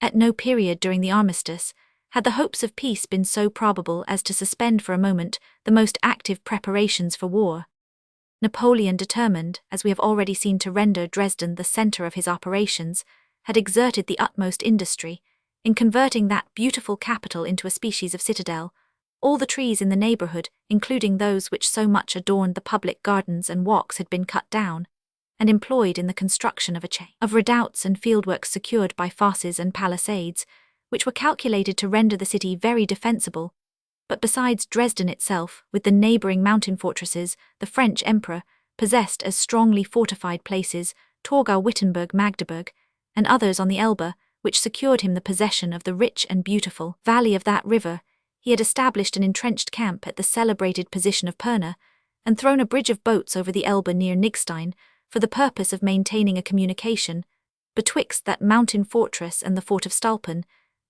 At no period during the armistice had the hopes of peace been so probable as to suspend for a moment the most active preparations for war. Napoleon, determined, as we have already seen, to render Dresden the center of his operations, had exerted the utmost industry in converting that beautiful capital into a species of citadel. All the trees in the neighborhood, including those which so much adorned the public gardens and walks, had been cut down and employed in the construction of a chain of redoubts and fieldworks secured by fosses and palisades, which were calculated to render the city very defensible. But besides Dresden itself, with the neighboring mountain fortresses, the French emperor possessed as strongly fortified places Torgau, Wittenberg, Magdeburg, and others on the Elbe, which secured him the possession of the rich and beautiful valley of that river. He had established an entrenched camp at the celebrated position of Pirna, and thrown a bridge of boats over the Elbe near Nigstein, for the purpose of maintaining a communication betwixt that mountain fortress and the fort of Stolpen.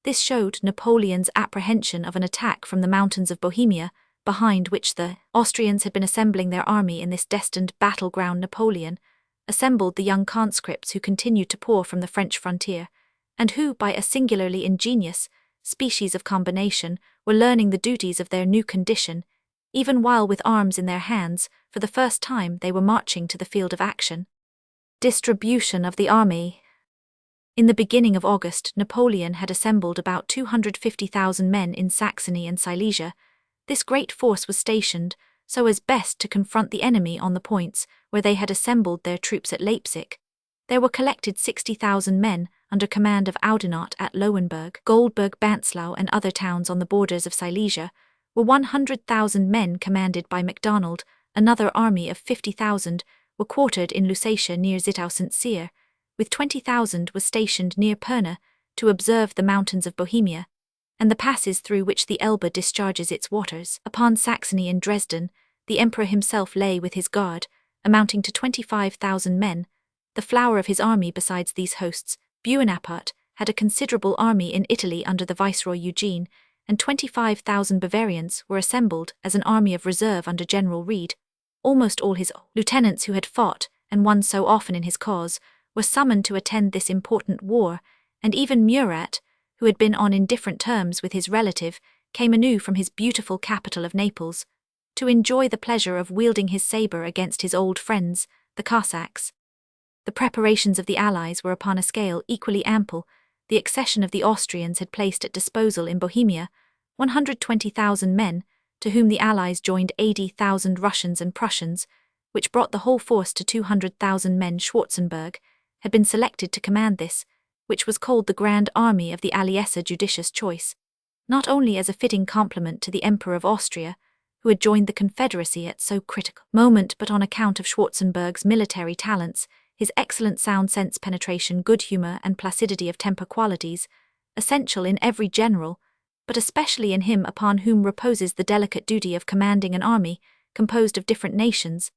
This showed Napoleon's apprehension of an attack from the mountains of Bohemia, behind which the Austrians had been assembling their army in this destined battleground. Napoleon assembled the young conscripts who continued to pour from the French frontier, and who, by a singularly ingenious species of combination, were learning the duties of their new condition, even while with arms in their hands, for the first time they were marching to the field of action. Distribution of the army. In the beginning of August, Napoleon had assembled about 250,000 men in Saxony and Silesia. This great force was stationed so as best to confront the enemy on the points where they had assembled their troops at Leipzig. There were collected 60,000 men under command of Oudinot at Lowenberg, Goldberg, Bantzlau, and other towns on the borders of Silesia, were 100,000 men commanded by MacDonald. Another army of 50,000 were quartered in Lusatia near Zittau St. Cyr, with 20,000 was stationed near Pirna to observe the mountains of Bohemia, and the passes through which the Elbe discharges its waters. Upon Saxony and Dresden, the emperor himself lay with his guard, amounting to 25,000 men. The flower of his army besides these hosts, Bonaparte, had a considerable army in Italy under the viceroy Eugene, and 25,000 Bavarians were assembled as an army of reserve under General Reid. Almost all his lieutenants who had fought and won so often in his cause were summoned to attend this important war, and even Murat, who had been on indifferent terms with his relative, came anew from his beautiful capital of Naples, to enjoy the pleasure of wielding his sabre against his old friends, the Cossacks. The preparations of the Allies were upon a scale equally ample. The accession of the Austrians had placed at disposal in Bohemia 120,000 men, to whom the Allies joined 80,000 Russians and Prussians, which brought the whole force to 200,000 men. Schwarzenberg had been selected to command this, which was called the Grand Army of the Allies, a judicious choice, not only as a fitting complement to the Emperor of Austria, who had joined the Confederacy at so critical a moment, but on account of Schwarzenberg's military talents, his excellent sound sense penetration, good humor, and placidity of temper, qualities essential in every general, but especially in him upon whom reposes the delicate duty of commanding an army composed of different nations.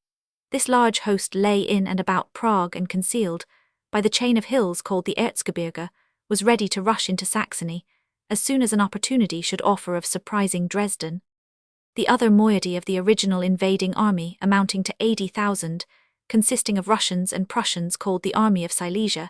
This large host lay in and about Prague, and concealed by the chain of hills called the Erzgebirge, was ready to rush into Saxony as soon as an opportunity should offer of surprising Dresden. The other moiety of the original invading army, amounting to 80,000, consisting of Russians and Prussians, called the Army of Silesia,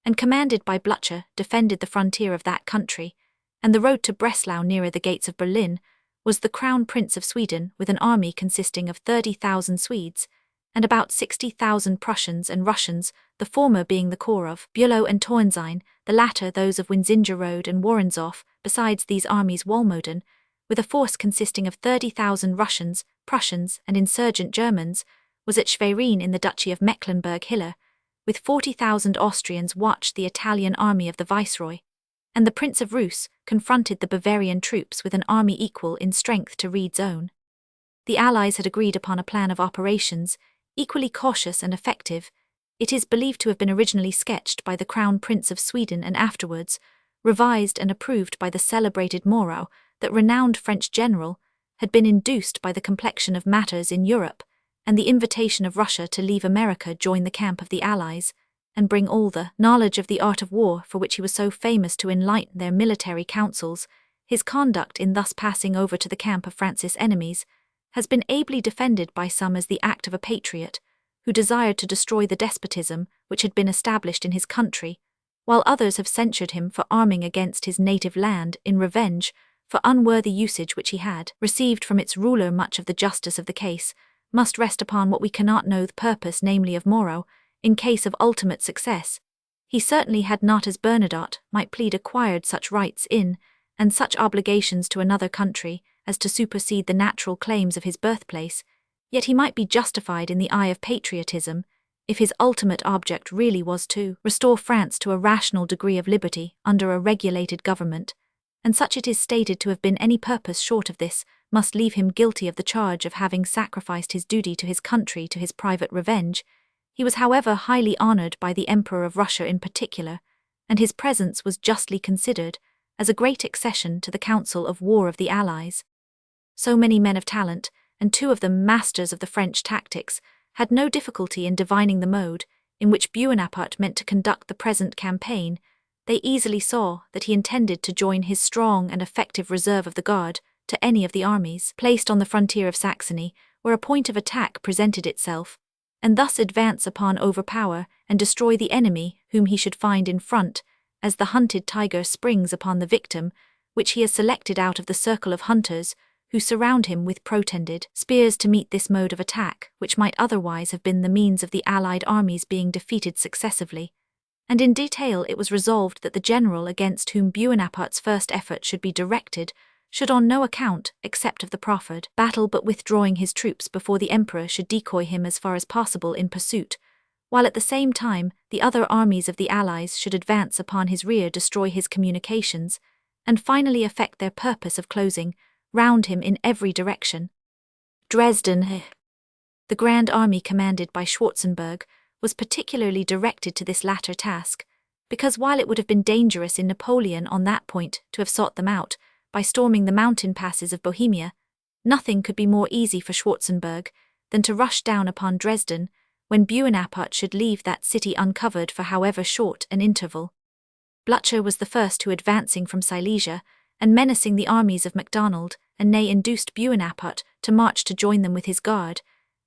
and commanded by Blücher, defended the frontier of that country, and the road to Breslau nearer the gates of Berlin. Was the Crown Prince of Sweden, with an army consisting of 30,000 Swedes, and about 60,000 Prussians and Russians, the former being the corps of Bülow and Torenstein, the latter those of Winzingerode and Woronzow. Besides these armies, Walmoden, with a force consisting of 30,000 Russians, Prussians, and insurgent Germans, was at Schwerin in the Duchy of Mecklenburg-Hiller, with 40,000 Austrians watched the Italian army of the Viceroy, and the Prince of Rus confronted the Bavarian troops with an army equal in strength to Reid's own. The Allies had agreed upon a plan of operations, equally cautious and effective. It is believed to have been originally sketched by the Crown Prince of Sweden and afterwards revised and approved by the celebrated Moreau. That renowned French general had been induced by the complexion of matters in Europe, and the invitation of Russia to leave America, join the camp of the Allies, and bring all the knowledge of the art of war for which he was so famous to enlighten their military councils. His conduct in thus passing over to the camp of France's enemies has been ably defended by some as the act of a patriot, who desired to destroy the despotism which had been established in his country, while others have censured him for arming against his native land in revenge for unworthy usage which he had received from its ruler. Much of the justice of the case must rest upon what we cannot know the purpose, namely of Moro, in case of ultimate success. He certainly had not, as Bernadotte might plead, acquired such rights in, and such obligations to another country, as to supersede the natural claims of his birthplace, yet he might be justified in the eye of patriotism, if his ultimate object really was to restore France to a rational degree of liberty under a regulated government, and such it is stated to have been. Any purpose short of this must leave him guilty of the charge of having sacrificed his duty to his country to his private revenge. He was, however, highly honored by the Emperor of Russia in particular, and his presence was justly considered as a great accession to the council of war of the Allies. So many men of talent, and two of them masters of the French tactics, had no difficulty in divining the mode in which Bonaparte meant to conduct the present campaign. They easily saw that he intended to join his strong and effective reserve of the Guard to any of the armies placed on the frontier of Saxony, where a point of attack presented itself, and thus advance upon, overpower, and destroy the enemy whom he should find in front, as the hunted tiger springs upon the victim which he has selected out of the circle of hunters who surround him with protended spears. To meet this mode of attack, which might otherwise have been the means of the Allied armies being defeated successively, and in detail it was resolved that the general against whom Bonaparte's first effort should be directed should on no account accept of the proffered battle, but withdrawing his troops before the Emperor should decoy him as far as possible in pursuit, while at the same time the other armies of the Allies should advance upon his rear, destroy his communications, and finally effect their purpose of closing round him in every direction. Dresden, the Grand Army commanded by Schwarzenberg, was particularly directed to this latter task, because while it would have been dangerous in Napoleon on that point to have sought them out by storming the mountain passes of Bohemia, nothing could be more easy for Schwarzenberg than to rush down upon Dresden when Bonaparte should leave that city uncovered for however short an interval. Blücher was the first who, advancing from Silesia and menacing the armies of MacDonald and Ney, induced Bonaparte to march to join them with his guard,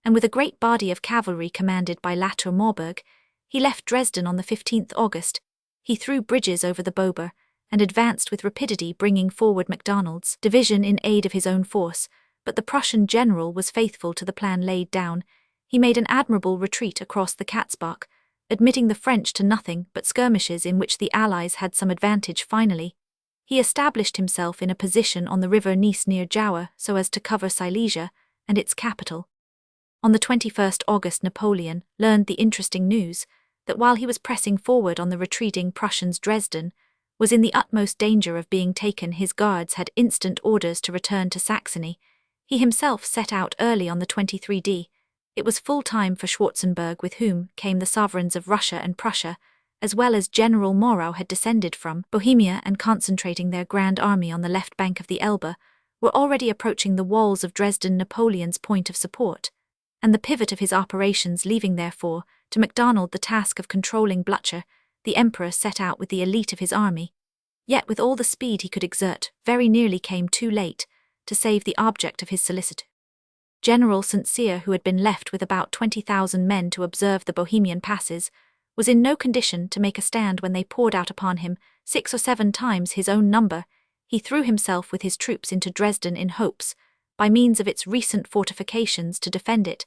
and with a great body of cavalry commanded by La Tour Maubourg, he left Dresden on the 15th August. He threw bridges over the Bober and advanced with rapidity, bringing forward MacDonald's division in aid of his own force, but the Prussian general was faithful to the plan laid down. He made an admirable retreat across the Katzbach, admitting the French to nothing but skirmishes in which the Allies had some advantage. Finally, he established himself in a position on the river Neisse near Jauer so as to cover Silesia and its capital. On the 21st August Napoleon learned the interesting news that while he was pressing forward on the retreating Prussians, Dresden was in the utmost danger of being taken. His guards had instant orders to return to Saxony. He himself set out early on the 23rd. It was full time for Schwarzenberg, with whom came the sovereigns of Russia and Prussia, as well as General Moreau had descended from Bohemia and, concentrating their grand army on the left bank of the Elbe, were already approaching the walls of Dresden, Napoleon's point of support, and the pivot of his operations. Leaving therefore to MacDonald the task of controlling Blücher, the Emperor set out with the elite of his army. Yet with all the speed he could exert, very nearly came too late to save the object of his solicitude. General St. Cyr, who had been left with about 20,000 men to observe the Bohemian passes, was in no condition to make a stand when they poured out upon him 6 or 7 times his own number. He threw himself with his troops into Dresden in hopes, by means of its recent fortifications, to defend it,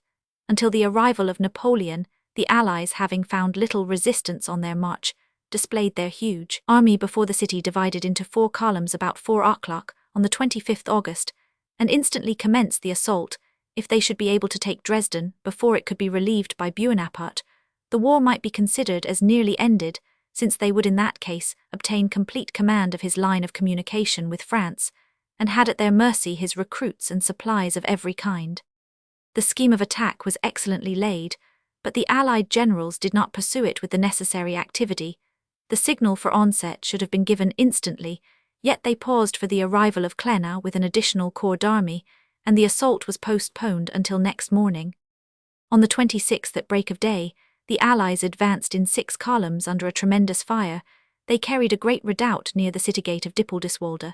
until the arrival of Napoleon. The Allies, having found little resistance on their march, displayed their huge army before the city, divided into 4 columns about 4 o'clock on the 25th August, and instantly commenced the assault. If they should be able to take Dresden before it could be relieved by Bonaparte, the war might be considered as nearly ended, since they would in that case obtain complete command of his line of communication with France, and had at their mercy his recruits and supplies of every kind. The scheme of attack was excellently laid, but the Allied generals did not pursue it with the necessary activity. The signal for onset should have been given instantly, yet they paused for the arrival of Klenau with an additional corps d'army, and the assault was postponed until next morning. On the 26th at break of day, the Allies advanced in 6 columns under a tremendous fire. They carried a great redoubt near the city gate of Dippoldiswalde,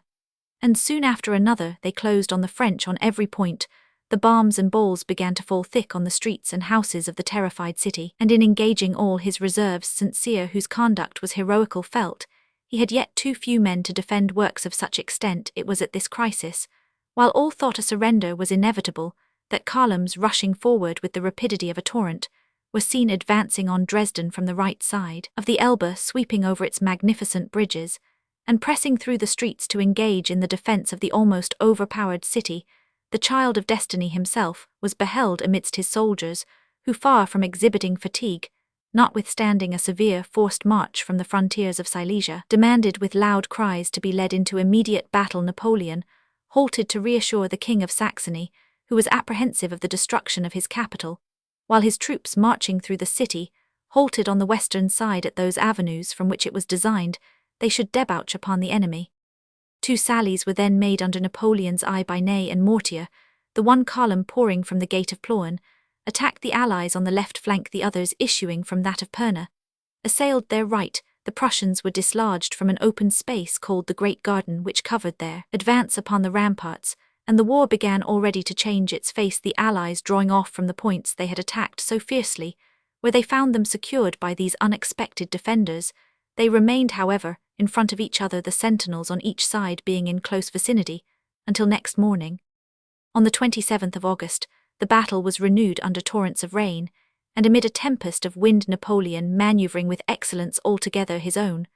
and soon after another they closed on the French on every point, The bombs and balls began to fall thick on the streets and houses of the terrified city, and in engaging all his reserves St. Cyr, whose conduct was heroical, felt he had yet too few men to defend works of such extent. It was at this crisis, while all thought a surrender was inevitable, that columns rushing forward with the rapidity of a torrent were seen advancing on Dresden from the right side of the Elbe, sweeping over its magnificent bridges, and pressing through the streets to engage in the defense of the almost overpowered city. The child of destiny himself was beheld amidst his soldiers, who, far from exhibiting fatigue, notwithstanding a severe forced march from the frontiers of Silesia, demanded with loud cries to be led into immediate battle. Napoleon halted to reassure the King of Saxony, who was apprehensive of the destruction of his capital, while his troops marching through the city halted on the western side at those avenues from which it was designed they should debouch upon the enemy. 2 sallies were then made under Napoleon's eye by Ney and Mortier. The one column, pouring from the gate of Plauen, attacked the Allies on the left flank. The others, issuing from that of Pirna, assailed their right. The Prussians were dislodged from an open space called the Great Garden, which covered their advance upon the ramparts, and the war began already to change its face. The Allies, drawing off from the points they had attacked so fiercely, where they found them secured by these unexpected defenders, they remained, however, in front of each other, the sentinels on each side being in close vicinity, until next morning. On the 27th of August, the battle was renewed under torrents of rain, and amid a tempest of wind. Napoleon, manoeuvring with excellence altogether his own,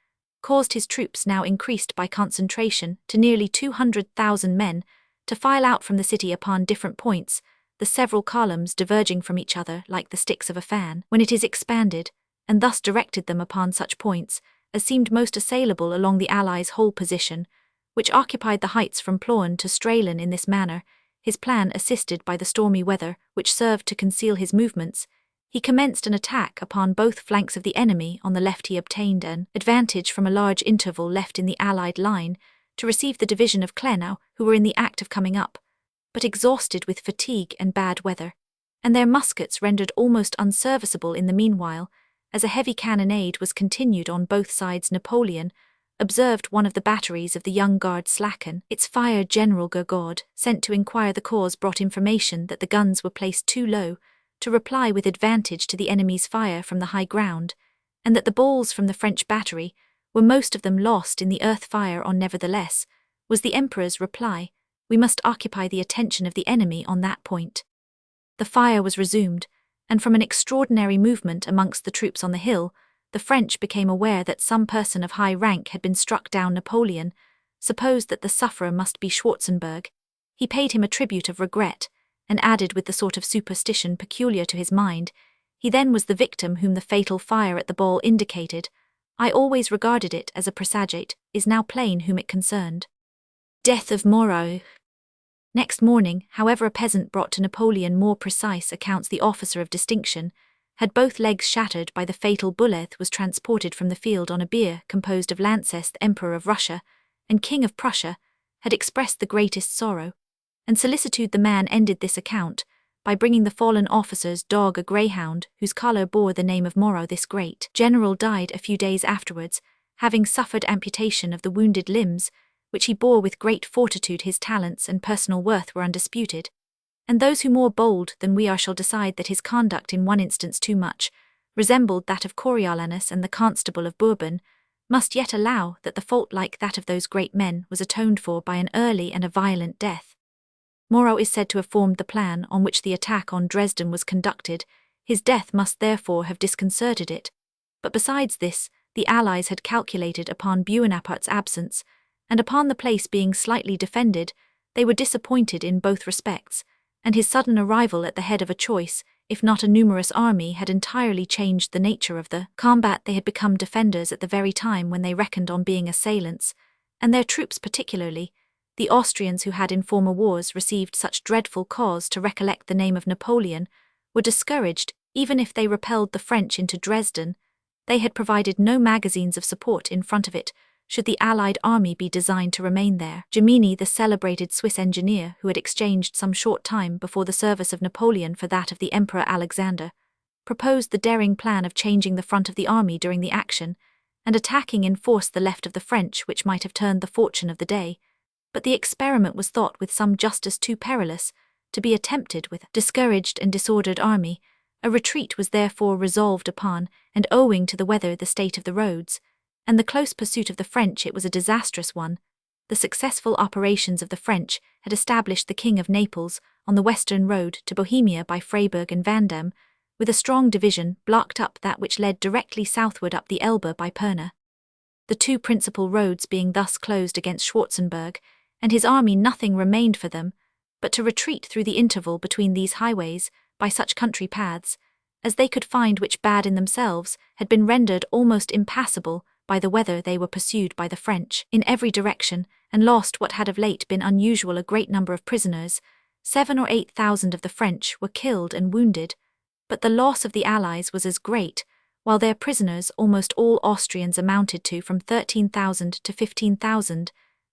caused his troops, now increased by concentration to nearly 200,000 men, to file out from the city upon different points, the several columns diverging from each other like the sticks of a fan when it is expanded, and thus directed them upon such points as seemed most assailable along the Allies' whole position, which occupied the heights from Plauen to Strahlen. In this manner, his plan, assisted by the stormy weather which served to conceal his movements, he commenced an attack upon both flanks of the enemy. On the left he obtained an advantage from a large interval left in the Allied line to receive the division of Klenau, who were in the act of coming up, but exhausted with fatigue and bad weather, and their muskets rendered almost unserviceable in the meanwhile, as a heavy cannonade was continued on both sides. Napoleon observed one of the batteries of the Young Guard slacken its fire. General Gourgaud, sent to inquire the cause, brought information that the guns were placed too low to reply with advantage to the enemy's fire from the high ground, and that the balls from the French battery were most of them lost in the earth fire. Nevertheless, was the Emperor's reply, we must occupy the attention of the enemy on that point. The fire was resumed, and from an extraordinary movement amongst the troops on the hill, the French became aware that some person of high rank had been struck down. Napoleon supposed that the sufferer must be Schwarzenberg. He paid him a tribute of regret, and added, with the sort of superstition peculiar to his mind, he then was the victim whom the fatal fire at the ball indicated. I always regarded it as a presagate, is now plain whom it concerned. Death of Moreau. Next morning, however, a peasant brought to Napoleon more precise accounts. The officer of distinction had both legs shattered by the fatal bullet, was transported from the field on a bier composed of Lances. The Emperor of Russia and King of Prussia had expressed the greatest sorrow and solicitude. The man ended this account by bringing the fallen officer's dog, a greyhound, whose collar bore the name of Moreau. This great general died a few days afterwards, having suffered amputation of the wounded limbs, which he bore with great fortitude. His talents and personal worth were undisputed, and those who more bold than we are shall decide that his conduct in one instance too much resembled that of Coriolanus and the Constable of Bourbon, must yet allow that the fault, like that of those great men, was atoned for by an early and a violent death. Moreau is said to have formed the plan on which the attack on Dresden was conducted. His death must therefore have disconcerted it, but besides this, the Allies had calculated upon Buonaparte's absence, and upon the place being slightly defended, they were disappointed in both respects, and his sudden arrival at the head of a choice, if not a numerous army, had entirely changed the nature of the combat. They had become defenders at the very time when they reckoned on being assailants, and their troops particularly, the Austrians, who had in former wars received such dreadful cause to recollect the name of Napoleon, were discouraged. Even if they repelled the French into Dresden, they had provided no magazines of support in front of it, should the Allied army be designed to remain there. Gemini, the celebrated Swiss engineer who had exchanged some short time before the service of Napoleon for that of the Emperor Alexander, proposed the daring plan of changing the front of the army during the action, and attacking in force the left of the French, which might have turned the fortune of the day. But the experiment was thought with some justice too perilous to be attempted with a discouraged and disordered army. A retreat was therefore resolved upon, and owing to the weather, the state of the roads, and the close pursuit of the French, it was a disastrous one. The successful operations of the French had established the King of Naples on the western road to Bohemia by Freiburg and Vandam, with a strong division blocked up that which led directly southward up the Elbe by Pirna. The two principal roads being thus closed against Schwarzenberg and his army, nothing remained for them but to retreat through the interval between these highways by such country paths as they could find, which, bad in themselves, had been rendered almost impassable by the weather. They were pursued by the French in every direction, and lost what had of late been unusual a great number of prisoners. 7,000 or 8,000 of the French were killed and wounded, but the loss of the Allies was as great, while their prisoners, almost all Austrians, amounted to from 13,000 to 15,000.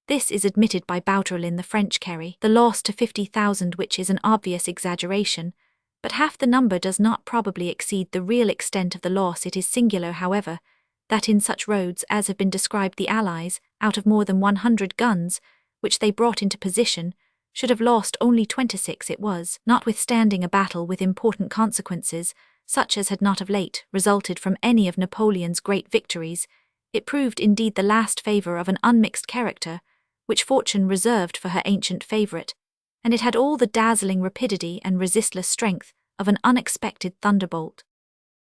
This is admitted by Bouterlin. The French carry the loss to 50,000, which is an obvious exaggeration, but half the number does not probably exceed the real extent of the loss. It is singular, however, that in such roads as have been described, the Allies, out of more than 100 guns, which they brought into position, should have lost only 26. It was, notwithstanding a battle with important consequences, such as had not of late resulted from any of Napoleon's great victories. It proved indeed the last favour of an unmixed character, which fortune reserved for her ancient favourite, and it had all the dazzling rapidity and resistless strength of an unexpected thunderbolt.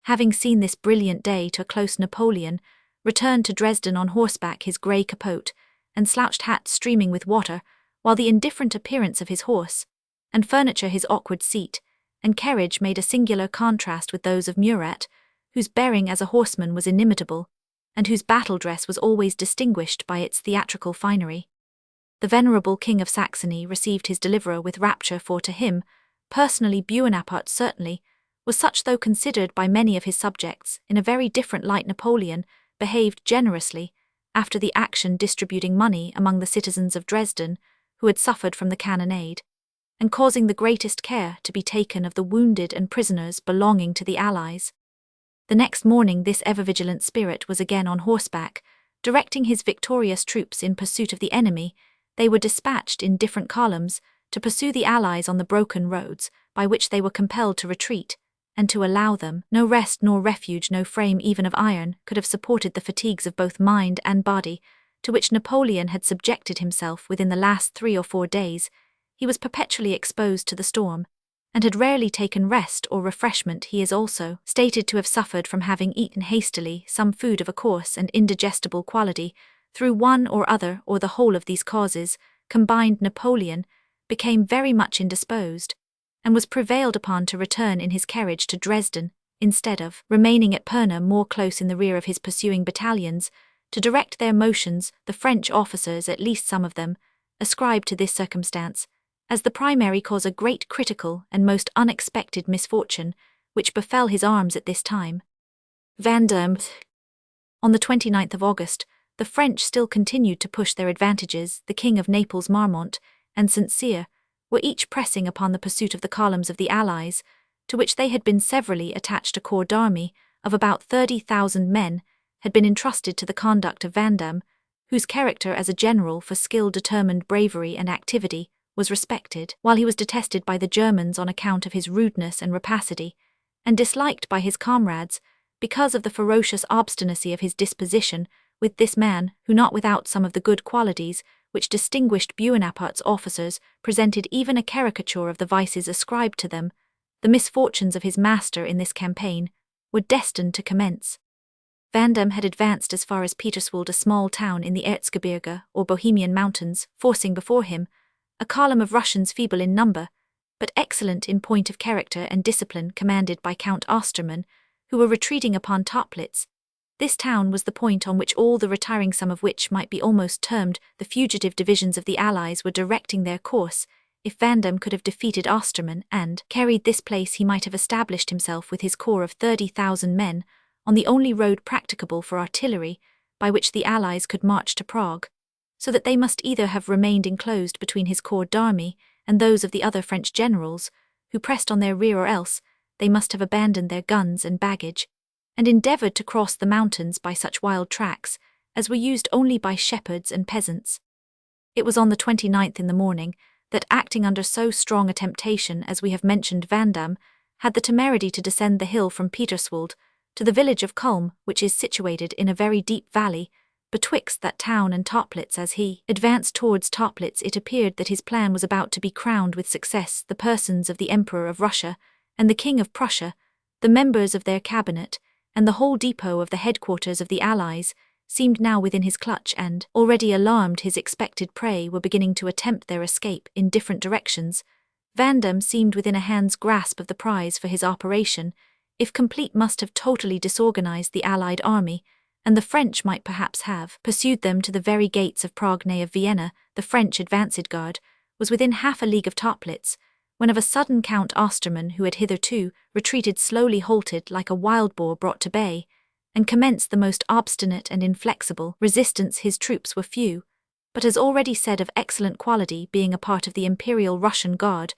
Having seen this brilliant day to a close, Napoleon returned to Dresden on horseback, his grey capote and slouched hat streaming with water, while the indifferent appearance of his horse and furniture, his awkward seat and carriage, made a singular contrast with those of Murat, whose bearing as a horseman was inimitable, and whose battle dress was always distinguished by its theatrical finery. The venerable King of Saxony received his deliverer with rapture, for to him, personally, Bonaparte certainly was such, though considered by many of his subjects in a very different light. Napoleon behaved generously after the action, distributing money among the citizens of Dresden who had suffered from the cannonade, and causing the greatest care to be taken of the wounded and prisoners belonging to the Allies. The next morning this ever-vigilant spirit was again on horseback, directing his victorious troops in pursuit of the enemy. They were dispatched in different columns to pursue the Allies on the broken roads by which they were compelled to retreat, and to allow them no rest nor refuge. No frame even of iron could have supported the fatigues of both mind and body to which Napoleon had subjected himself within the last 3 or 4 days. He was perpetually exposed to the storm, and had rarely taken rest or refreshment. He is also stated to have suffered from having eaten hastily some food of a coarse and indigestible quality. Through one or other or the whole of these causes combined, Napoleon became very much indisposed, and was prevailed upon to return in his carriage to Dresden, instead of remaining at Pirna, more close in the rear of his pursuing battalions, to direct their motions. The French officers, at least some of them, ascribed to this circumstance as the primary cause a great critical and most unexpected misfortune which befell his arms at this time. Vandam. On the 29th of August, the French still continued to push their advantages. The King of Naples, Marmont, and St. Cyr were each pressing upon the pursuit of the columns of the Allies, to which they had been severally attached. A corps d'army of about 30,000 men had been entrusted to the conduct of Vandam, whose character as a general for skill, determined bravery and activity was respected, while he was detested by the Germans on account of his rudeness and rapacity, and disliked by his comrades because of the ferocious obstinacy of his disposition. With this man, who not without some of the good qualities which distinguished Bonaparte's officers presented even a caricature of the vices ascribed to them, the misfortunes of his master in this campaign were destined to commence. Vandam had advanced as far as Peterswald, a small town in the Erzgebirge or Bohemian mountains, forcing before him a column of Russians feeble in number, but excellent in point of character and discipline, commanded by Count Osterman, who were retreating upon Toplitz. This town was the point on which all the retiring, some of which might be almost termed the fugitive divisions of the Allies, were directing their course. If Vandam could have defeated Osterman and carried this place, he might have established himself with his corps of 30,000 men on the only road practicable for artillery by which the Allies could march to Prague, so that they must either have remained enclosed between his corps d'army and those of the other French generals who pressed on their rear, or else they must have abandoned their guns and baggage and endeavoured to cross the mountains by such wild tracks as were used only by shepherds and peasants. It was on the 29th in the morning that acting under so strong a temptation as we have mentioned, Vandamme had the temerity to descend the hill from Pieterswold to the village of Culm, which is situated in a very deep valley, betwixt that town and Toplitz. As he advanced towards Toplitz, it appeared that his plan was about to be crowned with success. The persons of the Emperor of Russia and the King of Prussia, the members of their cabinet, and the whole depot of the headquarters of the Allies seemed now within his clutch, and, already alarmed, his expected prey were beginning to attempt their escape in different directions. Vandamme seemed within a hand's grasp of the prize, for his operation, if complete, must have totally disorganized the Allied army, and the French might perhaps have pursued them to the very gates of Prague. Nay, of Vienna, the French advanced guard was within half a league of Toplitz, when of a sudden Count Osterman, who had hitherto retreated slowly, halted like a wild boar brought to bay, and commenced the most obstinate and inflexible resistance. His troops were few, but as already said, of excellent quality, being a part of the Imperial Russian Guard,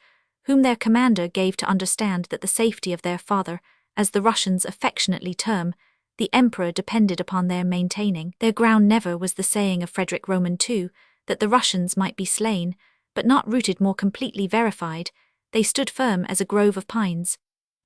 whom their commander gave to understand that the safety of their father, as the Russians affectionately term the Emperor, depended upon their maintaining their ground. Never was the saying of Frederick Roman II, that the Russians might be slain, but not routed, more completely verified. They stood firm as a grove of pines,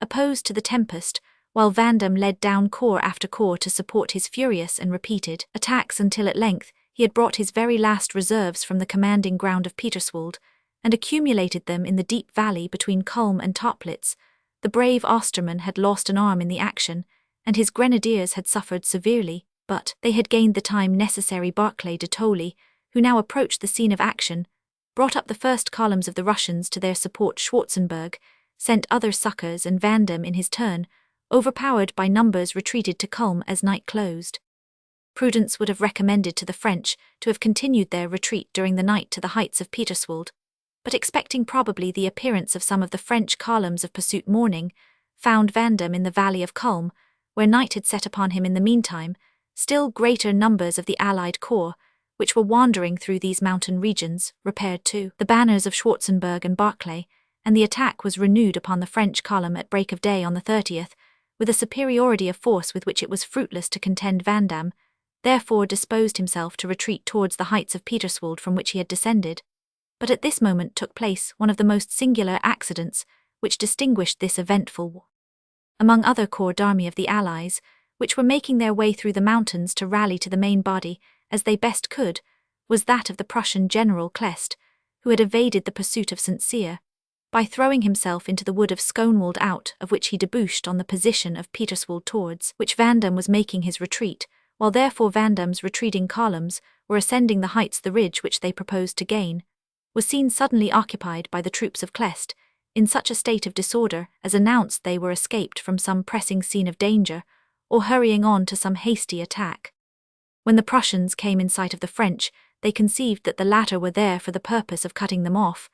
opposed to the tempest, while Vandamme led down corps after corps to support his furious and repeated attacks, until at length he had brought his very last reserves from the commanding ground of Pieterswold, and accumulated them in the deep valley between Culm and Toplitz. The brave Osterman had lost an arm in the action, and his grenadiers had suffered severely, but they had gained the time necessary. Barclay de Tolly, who now approached the scene of action, brought up the first columns of the Russians to their support. Schwarzenberg sent other succours, and Vandamme in his turn, overpowered by numbers, retreated to Culm as night closed. Prudence would have recommended to the French to have continued their retreat during the night to the heights of Pieterswold, but expecting probably the appearance of some of the French columns of pursuit, morning found Vandamme in the valley of Culm, where night had set upon him. In the meantime, still greater numbers of the Allied corps, which were wandering through these mountain regions, repaired to the banners of Schwarzenberg and Barclay, and the attack was renewed upon the French column at break of day on the 30th, with a superiority of force with which it was fruitless to contend. Vandamme therefore disposed himself to retreat towards the heights of Pieterswold, from which he had descended. But at this moment took place one of the most singular accidents which distinguished this eventful war. Among other corps d'armée of the Allies, which were making their way through the mountains to rally to the main body as they best could, was that of the Prussian General Clest, who had evaded the pursuit of St. Cyr by throwing himself into the wood of Skonewald, out of which he debouched on the position of Pieterswold, towards which Vandamme was making his retreat, while therefore Vandamme's retreating columns were ascending the heights. The ridge which they proposed to gain was seen suddenly occupied by the troops of Clest, in such a state of disorder as announced they were escaped from some pressing scene of danger, or hurrying on to some hasty attack. When the Prussians came in sight of the French, they conceived that the latter were there for the purpose of cutting them off,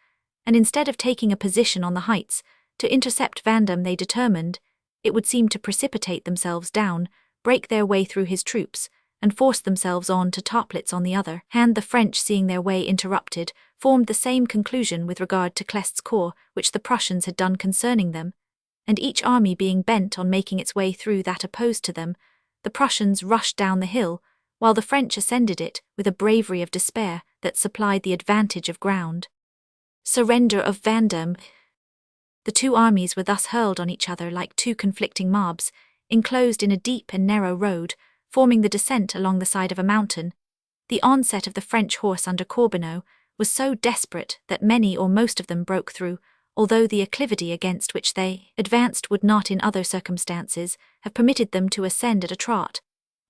and instead of taking a position on the heights to intercept Vandamme, they determined, it would seem, to precipitate themselves down, break their way through his troops, and force themselves on to Toplitz. On the other hand, the French, seeing their way interrupted, formed the same conclusion with regard to Clest's corps which the Prussians had done concerning them, and each army being bent on making its way through that opposed to them, the Prussians rushed down the hill, while the French ascended it with a bravery of despair that supplied the advantage of ground. Surrender of Vandamme. The two armies were thus hurled on each other like two conflicting mobs, enclosed in a deep and narrow road, forming the descent along the side of a mountain. The onset of the French horse under Corbineau was so desperate that many or most of them broke through, although the acclivity against which they advanced would not in other circumstances have permitted them to ascend at a trot,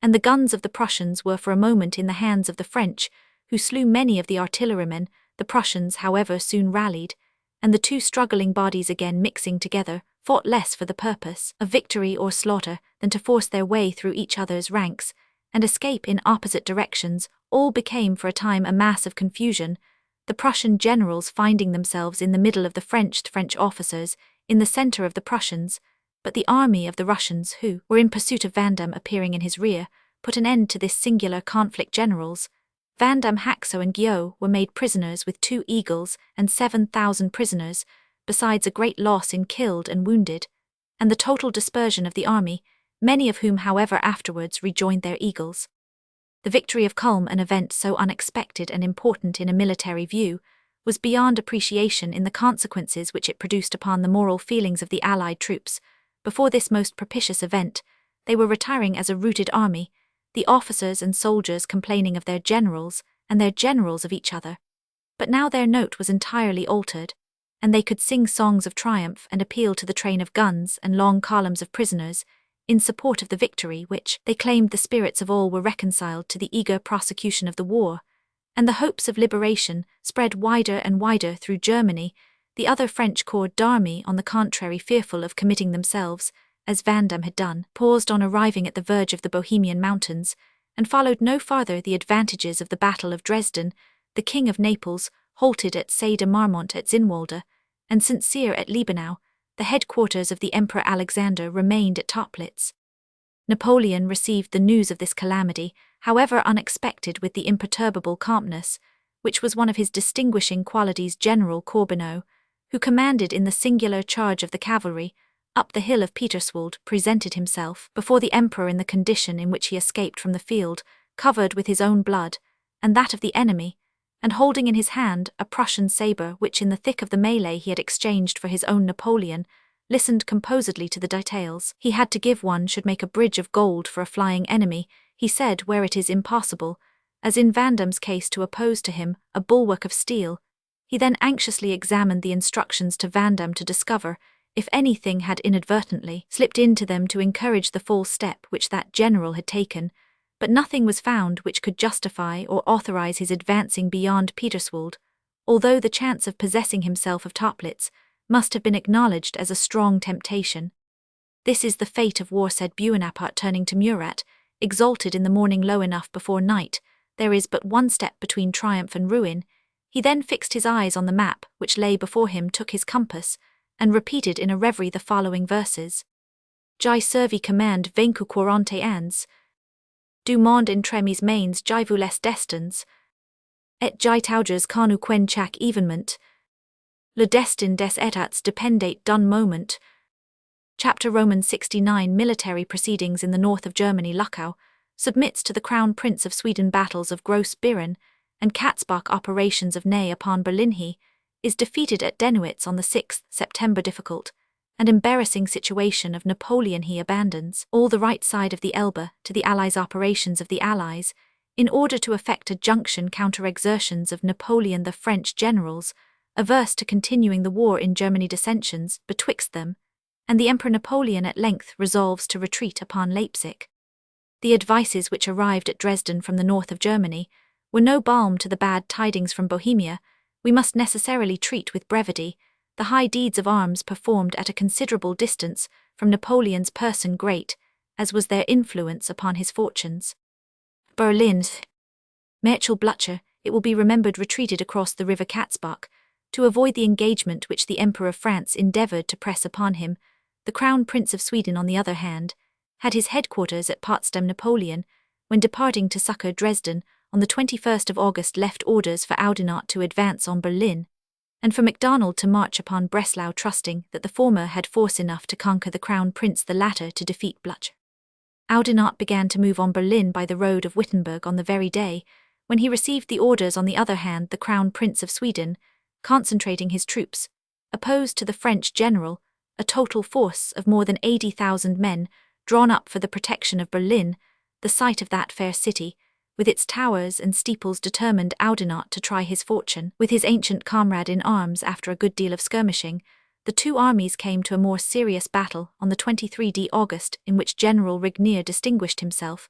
and the guns of the Prussians were for a moment in the hands of the French, who slew many of the artillerymen. The Prussians, however, soon rallied, and the two struggling bodies, again mixing together, fought less for the purpose of victory or slaughter than to force their way through each other's ranks, and escape in opposite directions. All became for a time a mass of confusion, the Prussian generals finding themselves in the middle of the French officers, in the centre of the Prussians, but the army of the Russians, who were in pursuit of Vandamme, appearing in his rear, put an end to this singular conflict. Generals Vandamme, Haxo, and Guillot were made prisoners, with 2 eagles and 7,000 prisoners, besides a great loss in killed and wounded, and the total dispersion of the army, many of whom, however, afterwards rejoined their eagles. The victory of Culm, an event so unexpected and important in a military view, was beyond appreciation in the consequences which it produced upon the moral feelings of the Allied troops. Before this most propitious event, they were retiring as a routed army, the officers and soldiers complaining of their generals, and their generals of each other. But now their note was entirely altered, and they could sing songs of triumph and appeal to the train of guns and long columns of prisoners in support of the victory which, they claimed, the spirits of all were reconciled to the eager prosecution of the war, and the hopes of liberation spread wider and wider through Germany. The other French corps d'armée, on the contrary, fearful of committing themselves, as Vandamme had done, paused on arriving at the verge of the Bohemian mountains, and followed no farther the advantages of the Battle of Dresden. The King of Naples halted at Say de Marmont at Zinwalde, and St. Cyr at Liebenau. The headquarters of the Emperor Alexander remained at Toplitz. Napoleon received the news of this calamity, however unexpected, with the imperturbable calmness, which was one of his distinguishing qualities. General Corbineau, who commanded in the singular charge of the cavalry, up the hill of Peterswald, presented himself before the Emperor in the condition in which he escaped from the field, covered with his own blood, and that of the enemy, and holding in his hand a Prussian sabre which in the thick of the melee he had exchanged for his own. Napoleon listened composedly to the details. He had to give. One should make a bridge of gold for a flying enemy, he said, where it is impossible, as in Vandamme's case, to oppose to him a bulwark of steel. He then anxiously examined the instructions to Vandamme to discover if anything had inadvertently slipped into them to encourage the false step which that general had taken, but nothing was found which could justify or authorize his advancing beyond Peterswald, although the chance of possessing himself of Toplitz must have been acknowledged as a strong temptation. This is the fate of war, said Bonaparte, turning to Murat, exalted in the morning low enough before night. There is but one step between triumph and ruin. He then fixed his eyes on the map which lay before him, took his compass, and repeated in a reverie the following verses: J'y servi command vaincu 40 ans, du monde entre mes mains j'y vous les destins, et j'y tauges conu quen chaque événement, le destin des états dependait d'un moment. Chapter Romans 69. Military proceedings in the north of Germany. Luckau submits to the Crown Prince of Sweden. Battles of Gross Biren and Katzbach. Operations of Ney upon Berlin. He is defeated at Denowitz on the 6th September. Difficult and embarrassing situation of Napoleon. He abandons all the right side of the Elbe to the Allies. Operations of the Allies in order to effect a junction. Counter-exertions of Napoleon. The French generals, averse to continuing the war in Germany. Dissensions betwixt them, and the Emperor Napoleon at length resolves to retreat upon Leipzig. The advices which arrived at Dresden from the north of Germany were no balm to the bad tidings from Bohemia. We must necessarily treat with brevity the high deeds of arms performed at a considerable distance from Napoleon's person, great as was their influence upon his fortunes. Berlin. Marshal Blücher, it will be remembered, retreated across the river Katzbach to avoid the engagement which the Emperor of France endeavoured to press upon him. The Crown Prince of Sweden, on the other hand, had his headquarters at Potsdam. Napoleon, when departing to succour Dresden on the 21st of August, left orders for Oudinot to advance on Berlin, and for MacDonald to march upon Breslau, trusting that the former had force enough to conquer the Crown Prince, the latter to defeat Blücher. Oudinot began to move on Berlin by the road of Wittenberg on the very day when he received the orders. On the other hand, the Crown Prince of Sweden, concentrating his troops, opposed to the French general a total force of more than 80,000 men, drawn up for the protection of Berlin, the site of that fair city, with its towers and steeples. Determined Oudinot to try his fortune with his ancient comrade in arms. After a good deal of skirmishing, the two armies came to a more serious battle on the 23rd August, in which General Rignier distinguished himself.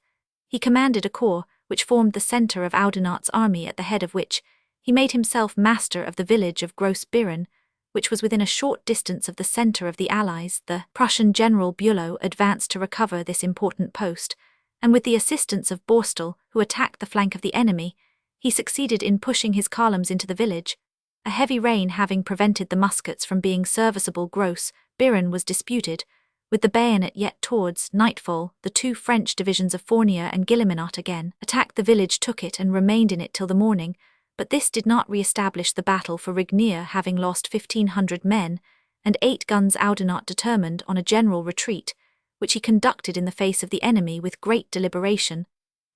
He commanded a corps which formed the centre of Oudinot's army, at the head of which he made himself master of the village of Gross Biren, which was within a short distance of the centre of the Allies. The Prussian General Bülow advanced to recover this important post, and with the assistance of Borstel, who attacked the flank of the enemy, he succeeded in pushing his columns into the village. A heavy rain having prevented the muskets from being serviceable, Gross Biren was disputed, with the bayonet. Yet towards nightfall the two French divisions of Fournier and Guilleminot again attacked the village, took it, and remained in it till the morning. But this did not re-establish the battle, for Rignier, having lost 1,500 men and 8 guns, Oudinot determined on a general retreat, which he conducted in the face of the enemy with great deliberation.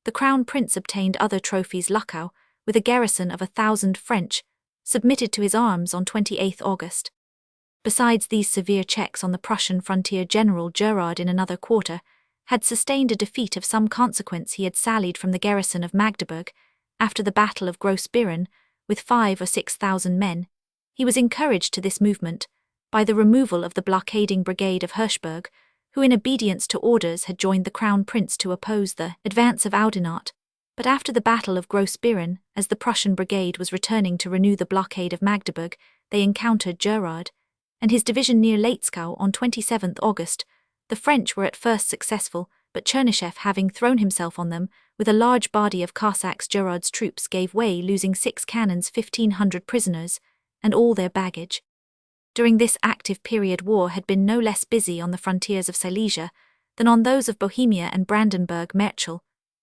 The Crown Prince obtained other trophies. Luckau, with a garrison of 1,000 French, submitted to his arms on 28 August. Besides these severe checks on the Prussian frontier, General Gerard in another quarter had sustained a defeat of some consequence. He had sallied from the garrison of Magdeburg after the Battle of Gross-Biron with 5,000 or 6,000 men. He was encouraged to this movement by the removal of the blockading brigade of Hirschberg, who in obedience to orders had joined the Crown Prince to oppose the advance of Oudinot. But after the Battle of Gross-Biron, as the Prussian brigade was returning to renew the blockade of Magdeburg, they encountered Gerard and his division near Leitzkau on 27 August. The French were at first successful, but Chernyshев, having thrown himself on them with a large body of Cossacks, Gerard's troops gave way, losing 6 cannons, 1,500 prisoners, and all their baggage. During this active period, war had been no less busy on the frontiers of Silesia than on those of Bohemia and Brandenburg. Marshal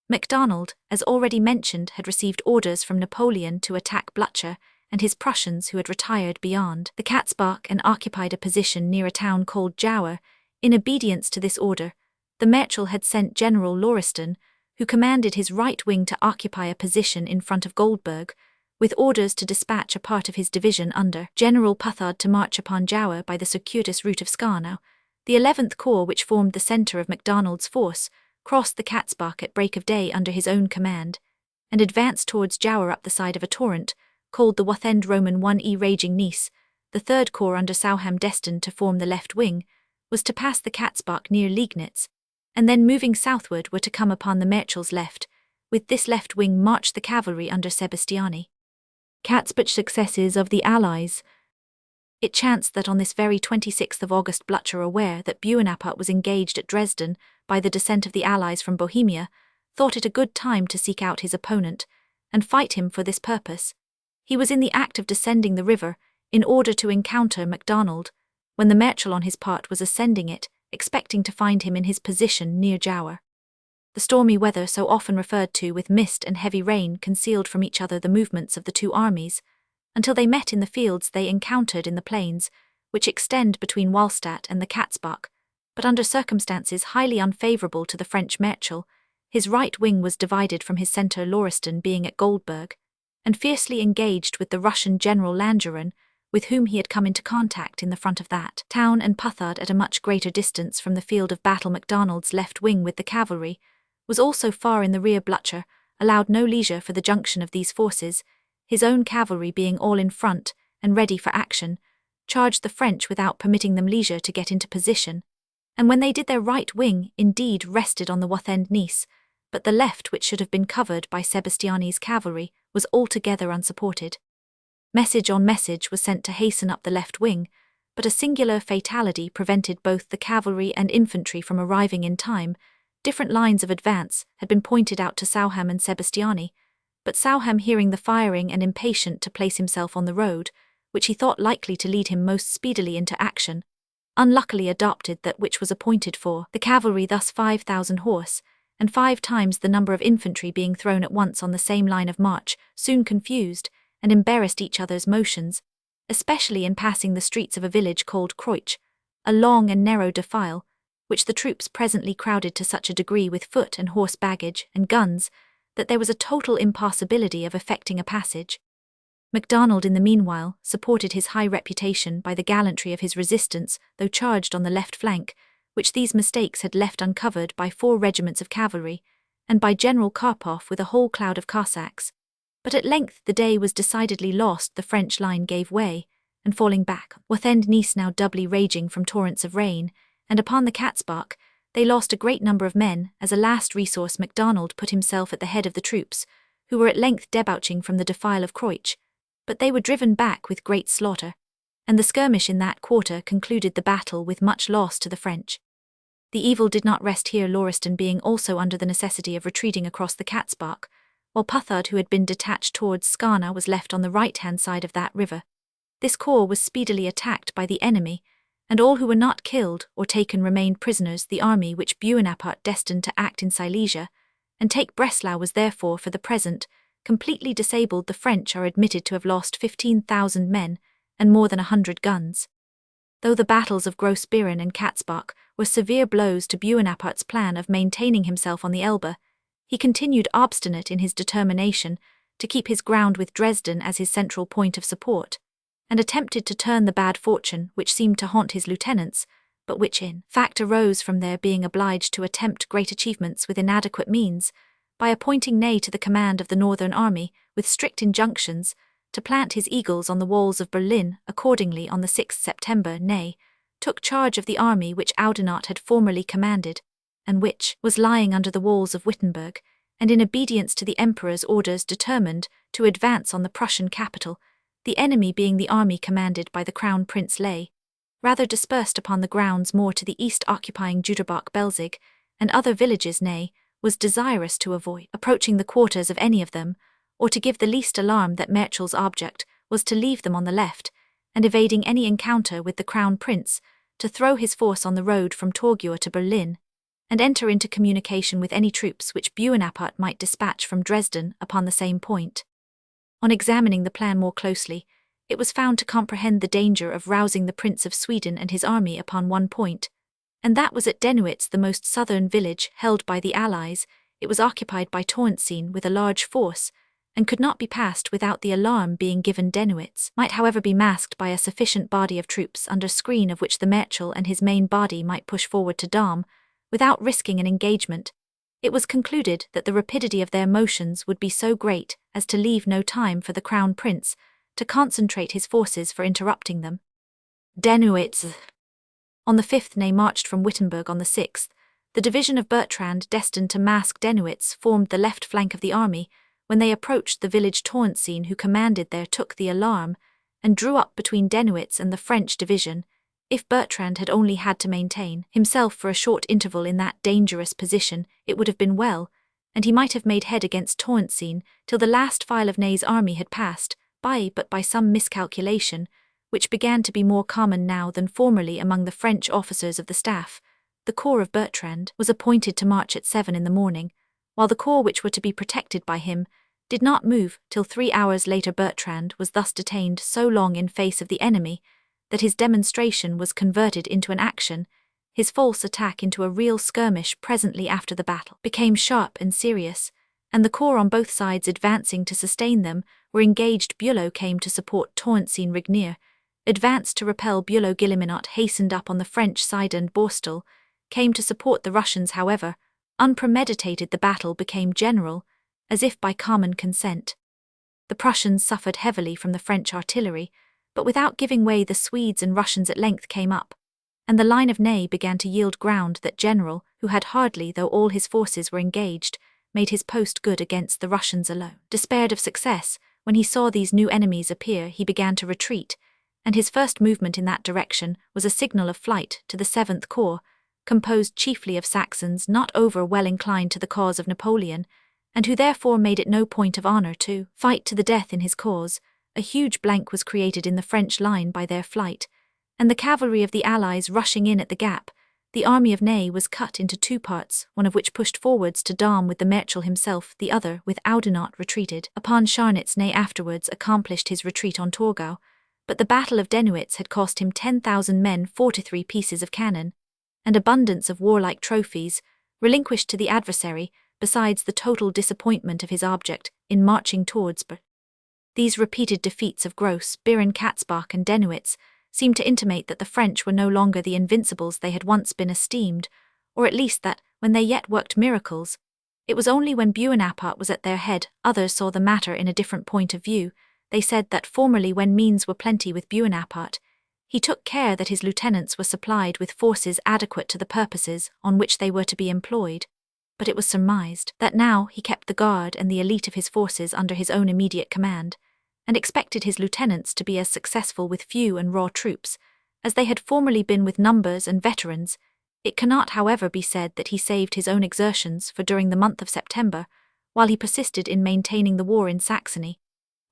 MacDonald, as already mentioned, had received orders from Napoleon to attack Blücher and his Prussians, who had retired beyond the Katzbach and occupied a position near a town called Jauer. In obedience to this order, the Marshal had sent General Lauriston, who commanded his right wing, to occupy a position in front of Goldberg, with orders to dispatch a part of his division under General Puthard to march upon Jauer by the circuitous route of Skarnau. The 11th Corps, which formed the centre of MacDonald's force, crossed the Katzbach at break of day under his own command, and advanced towards Jauer up the side of a torrent, called the Wathend Roman 1e. Raging Neisse. The 3rd Corps under Sauham, destined to form the left wing, was to pass the Katzbach near Liegnitz, and then moving southward were to come upon the Marshal's left. With this left wing marched the cavalry under Sebastiani. Katzbach successes of the Allies. It chanced that on this very 26th of August, Blücher, aware that Bonaparte was engaged at Dresden by the descent of the Allies from Bohemia, thought it a good time to seek out his opponent and fight him for this purpose. He was in the act of descending the river in order to encounter MacDonald, when the Marshal on his part was ascending it, expecting to find him in his position near Jauer. The stormy weather so often referred to, with mist and heavy rain, concealed from each other the movements of the two armies, until they met in the fields they encountered in the plains, which extend between Wallstatt and the Katzbach. But under circumstances highly unfavourable to the French Marshal, his right wing was divided from his centre, Lauriston being at Goldberg, and fiercely engaged with the Russian General Langeron, with whom he had come into contact in the front of that town, and Puthard, at a much greater distance from the field of battle. MacDonald's left wing with the cavalry was also far in the rear. Blücher allowed no leisure for the junction of these forces, his own cavalry being all in front and ready for action, charged the French without permitting them leisure to get into position, and when they did, their right wing indeed rested on the Wathend Neisse, but the left, which should have been covered by Sebastiani's cavalry, was altogether unsupported. Message on message was sent to hasten up the left wing, but a singular fatality prevented both the cavalry and infantry from arriving in time. Different lines of advance had been pointed out to Sauham and Sebastiani, but Sauham, hearing the firing and impatient to place himself on the road, which he thought likely to lead him most speedily into action, unluckily adopted that which was appointed for the cavalry, thus 5,000 horse, and 5 times the number of infantry being thrown at once on the same line of march, soon confused and embarrassed each other's motions, especially in passing the streets of a village called Kreutsch, a long and narrow defile, which the troops presently crowded to such a degree with foot and horse baggage and guns that there was a total impossibility of effecting a passage. MacDonald, in the meanwhile, supported his high reputation by the gallantry of his resistance, though charged on the left flank, which these mistakes had left uncovered by 4 regiments of cavalry, and by General Karpoff with a whole cloud of Cossacks. But at length the day was decidedly lost. The French line gave way, and falling back, Wathend Neisse now doubly raging from torrents of rain, and upon the Katzbach, they lost a great number of men. As a last resource, MacDonald put himself at the head of the troops, who were at length debouching from the defile of Kreutsch, but they were driven back with great slaughter, and the skirmish in that quarter concluded the battle with much loss to the French. The evil did not rest here, Lauriston being also under the necessity of retreating across the Katzbach, while Puthard, who had been detached towards Skarna, was left on the right-hand side of that river. This corps was speedily attacked by the enemy, and all who were not killed or taken remained prisoners. The army which Bonaparte destined to act in Silesia and take Breslau was therefore, for the present, completely disabled. The French are admitted to have lost 15,000 men and more than 100 guns. Though the battles of Gross-Biron and Katzbach were severe blows to Bonaparte's plan of maintaining himself on the Elbe, he continued obstinate in his determination to keep his ground with Dresden as his central point of support, and attempted to turn the bad fortune which seemed to haunt his lieutenants, but which in fact arose from their being obliged to attempt great achievements with inadequate means, by appointing Ney to the command of the Northern Army with strict injunctions to plant his eagles on the walls of Berlin. Accordingly, on the 6th September, Ney took charge of the army which Oudenarde had formerly commanded, and which was lying under the walls of Wittenberg, and in obedience to the Emperor's orders determined to advance on the Prussian capital, the enemy being the army commanded by the Crown Prince Ley, rather dispersed upon the grounds more to the east occupying Jüterbach, Belzig, and other villages. Ney was desirous to avoid approaching the quarters of any of them, or to give the least alarm that Marschall's object was to leave them on the left, and evading any encounter with the Crown Prince, to throw his force on the road from Torgau to Berlin, and enter into communication with any troops which Bonaparte might dispatch from Dresden upon the same point. On examining the plan more closely, it was found to comprehend the danger of rousing the Prince of Sweden and his army upon one point, and that was at Dennewitz, the most southern village held by the Allies. It was occupied by Torrenstein with a large force, and could not be passed without the alarm being given. Dennewitz might however be masked by a sufficient body of troops under screen of which the Marshal and his main body might push forward to Dahm, without risking an engagement. It was concluded that the rapidity of their motions would be so great as to leave no time for the Crown Prince to concentrate his forces for interrupting them. Dennewitz. On the 5th, Ney marched from Wittenberg. On the 6th, the division of Bertrand destined to mask Dennewitz formed the left flank of the army. When they approached the village, Torrenstein, who commanded there, took the alarm, and drew up between Dennewitz and the French division. If Bertrand had only had to maintain himself for a short interval in that dangerous position, it would have been well, and he might have made head against Torrenstein till the last file of Ney's army had passed, but by some miscalculation, which began to be more common now than formerly among the French officers of the staff, the corps of Bertrand was appointed to march at 7 in the morning, while the corps which were to be protected by him did not move till 3 hours later. Bertrand was thus detained so long in face of the enemy that his demonstration was converted into an action, his false attack into a real skirmish. Presently after, the battle became sharp and serious, and the corps on both sides advancing to sustain them were engaged. Bülow came to support Torrenstein. Regnier advanced to repel Bülow. Guilleminot hastened up on the French side, and Borstal came to support the Russians. However, unpremeditated, the battle became general, as if by common consent. The Prussians suffered heavily from the French artillery, but without giving way the Swedes and Russians at length came up, and the line of Ney began to yield ground. That general, who had hardly, though all his forces were engaged, made his post good against the Russians alone, despaired of success. When he saw these new enemies appear, he began to retreat, and his first movement in that direction was a signal of flight to the 7th Corps, composed chiefly of Saxons not over well inclined to the cause of Napoleon, and who therefore made it no point of honor to fight to the death in his cause. A huge blank was created in the French line by their flight, and the cavalry of the Allies rushing in at the gap. The army of Ney was cut into 2 parts, one of which pushed forwards to Dahm with the Marshal himself, the other, with Oudenarde, retreated upon Scharnitz. Ney afterwards accomplished his retreat on Torgau, but the Battle of Dennewitz had cost him 10,000 men, 43 pieces of cannon, and abundance of warlike trophies, relinquished to the adversary, besides the total disappointment of his object in marching towards Berlin. These repeated defeats of Gross, Biren, Katzbach, and Dennewitz seemed to intimate that the French were no longer the invincibles they had once been esteemed, or at least that, when they yet worked miracles, it was only when Bonaparte was at their head. Others saw the matter in a different point of view. They said that formerly, when means were plenty with Bonaparte, he took care that his lieutenants were supplied with forces adequate to the purposes on which they were to be employed, but it was surmised that now he kept the guard and the elite of his forces under his own immediate command, and expected his lieutenants to be as successful with few and raw troops as they had formerly been with numbers and veterans. It cannot, however, be said that he saved his own exertions, for during the month of September, while he persisted in maintaining the war in Saxony,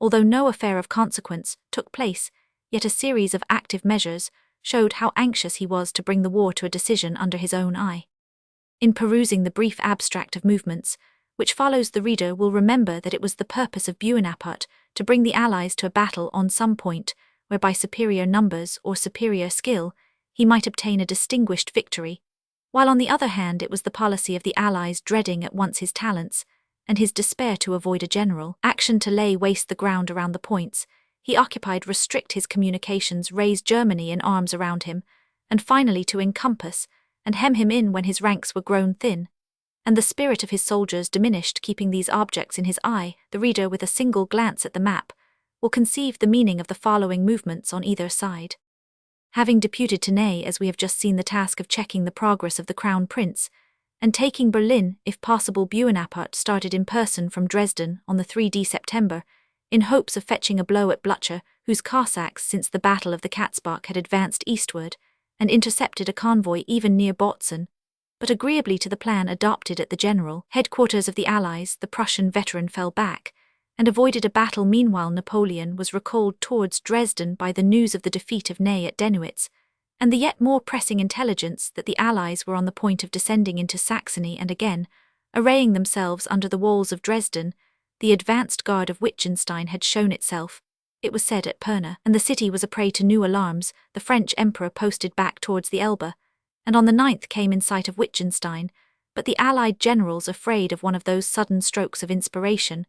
although no affair of consequence took place, yet a series of active measures showed how anxious he was to bring the war to a decision under his own eye. In perusing the brief abstract of movements, which follows, the reader will remember that it was the purpose of Bonaparte to bring the Allies to a battle on some point where by superior numbers or superior skill he might obtain a distinguished victory, while on the other hand it was the policy of the Allies, dreading at once his talents and his despair to avoid a general action to lay waste the ground around the points he occupied, restrict his communications, raise Germany in arms around him, and finally to encompass and hem him in when his ranks were grown thin, and the spirit of his soldiers diminished, keeping these objects in his eye, the reader, with a single glance at the map, will conceive the meaning of the following movements on either side. Having deputed to Ney, as we have just seen, the task of checking the progress of the Crown Prince, and taking Berlin, if possible, Bonaparte started in person from Dresden on the 3 September, in hopes of fetching a blow at Blücher, whose Cossacks since the Battle of the Katzbach had advanced eastward, and intercepted a convoy even near Botzen. But agreeably to the plan adopted at the general headquarters of the Allies, the Prussian veteran fell back, and avoided a battle. Meanwhile, Napoleon was recalled towards Dresden by the news of the defeat of Ney at Dennewitz, and the yet more pressing intelligence that the Allies were on the point of descending into Saxony and again arraying themselves under the walls of Dresden. The advanced guard of Wittgenstein had shown itself, it was said, at Pirna, and the city was a prey to new alarms. The French emperor posted back towards the Elbe, and on the 9th came in sight of Wittgenstein, but the Allied generals, afraid of one of those sudden strokes of inspiration,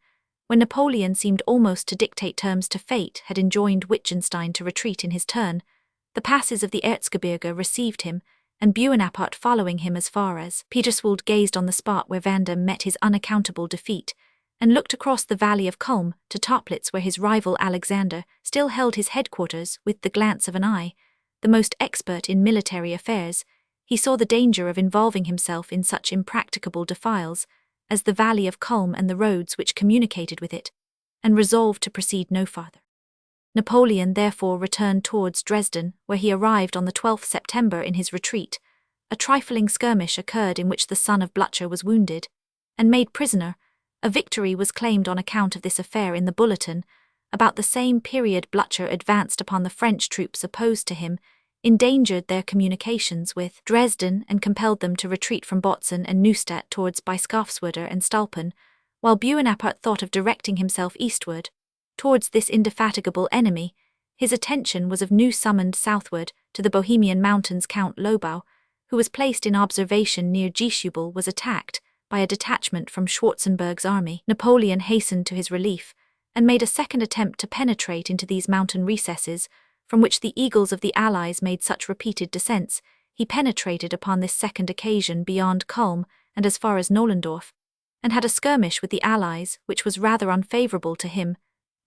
when Napoleon seemed almost to dictate terms to fate, had enjoined Wittgenstein to retreat in his turn. The passes of the Erzgebirge received him, and Bonaparte following him as far as Peterswald, gazed on the spot where Vanda met his unaccountable defeat, and looked across the valley of Culm to Toplitz, where his rival Alexander still held his headquarters. With the glance of an eye, the most expert in military affairs, he saw the danger of involving himself in such impracticable defiles as the valley of Culm and the roads which communicated with it, and resolved to proceed no farther. Napoleon therefore returned towards Dresden, where he arrived on the 12th September. In his retreat, a trifling skirmish occurred in which the son of Blücher was wounded and made prisoner. A victory was claimed on account of this affair in the bulletin. About the same period, Blücher advanced upon the French troops opposed to him, endangered their communications with Dresden, and compelled them to retreat from Botzen and Neustadt towards Biskopswerder and Stolpen, while Bonaparte thought of directing himself eastward towards this indefatigable enemy. His attention was of new summoned southward to the Bohemian mountains. Count Lobau, who was placed in observation near Giesubel, was attacked by a detachment from Schwarzenberg's army. Napoleon hastened to his relief, and made a second attempt to penetrate into these mountain recesses, from which the eagles of the Allies made such repeated descents. He penetrated upon this second occasion beyond Culm and as far as Nollendorf, and had a skirmish with the Allies which was rather unfavourable to him.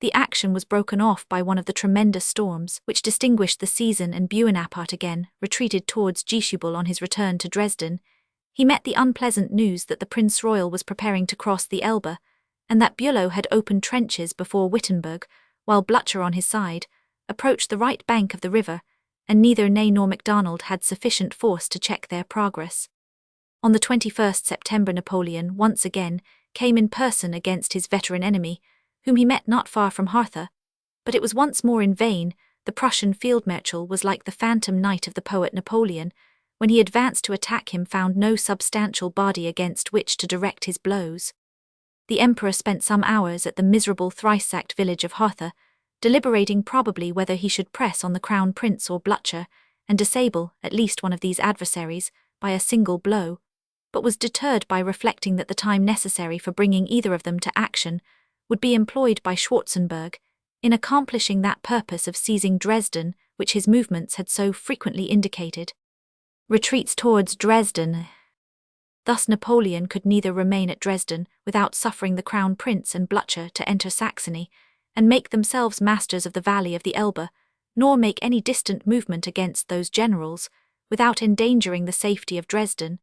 The action was broken off by one of the tremendous storms which distinguished the season, and Bonaparte again retreated towards Giesubel. On his return to Dresden, he met the unpleasant news that the Prince Royal was preparing to cross the Elbe, and that Bülow had opened trenches before Wittenberg, while Blücher on his side approached the right bank of the river, and neither Ney nor MacDonald had sufficient force to check their progress. On the 21st September, Napoleon once again came in person against his veteran enemy, whom he met not far from Hartha, but it was once more in vain. The Prussian field-marshal was like the phantom knight of the poet Napoleon. When he advanced to attack him, found no substantial body against which to direct his blows. The emperor spent some hours at the miserable thrice-sacked village of Hartha, deliberating probably whether he should press on the Crown Prince or Blücher, and disable at least one of these adversaries by a single blow, but was deterred by reflecting that the time necessary for bringing either of them to action would be employed by Schwarzenberg in accomplishing that purpose of seizing Dresden which his movements had so frequently indicated. Retreats towards Dresden. Thus Napoleon could neither remain at Dresden without suffering the Crown Prince and Blücher to enter Saxony and make themselves masters of the valley of the Elbe, nor make any distant movement against those generals without endangering the safety of Dresden,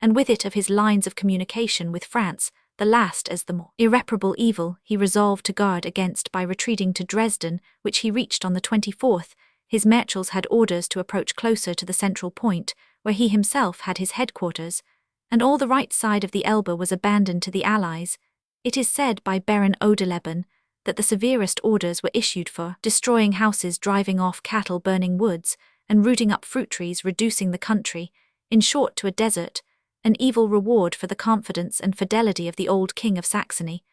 and with it of his lines of communication with France. The last, as the more irreparable evil, he resolved to guard against by retreating to Dresden, which he reached on the 24th. His marshals had orders to approach closer to the central point, where he himself had his headquarters, and all the right side of the Elbe was abandoned to the Allies. It is said by Baron Odeleben that the severest orders were issued for destroying houses, driving off cattle, burning woods, and rooting up fruit trees, reducing the country, in short, to a desert, an evil reward for the confidence and fidelity of the old King of Saxony,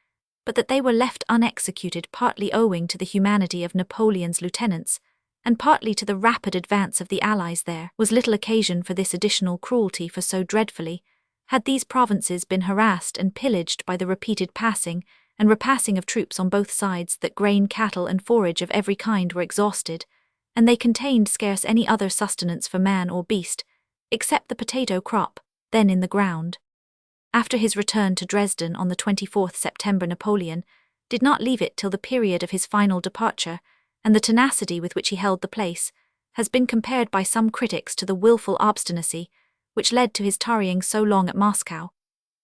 but that they were left unexecuted partly owing to the humanity of Napoleon's lieutenants, and partly to the rapid advance of the Allies. There was little occasion for this additional cruelty, for so dreadfully Had these provinces been harassed and pillaged by the repeated passing and repassing of troops on both sides, that grain, cattle, and forage of every kind were exhausted, and they contained scarce any other sustenance for man or beast, except the potato crop, then in the ground. After his return to Dresden on the 24th September, Napoleon did not leave it till the period of his final departure, and the tenacity with which he held the place has been compared by some critics to the willful obstinacy which led to his tarrying so long at Moscow.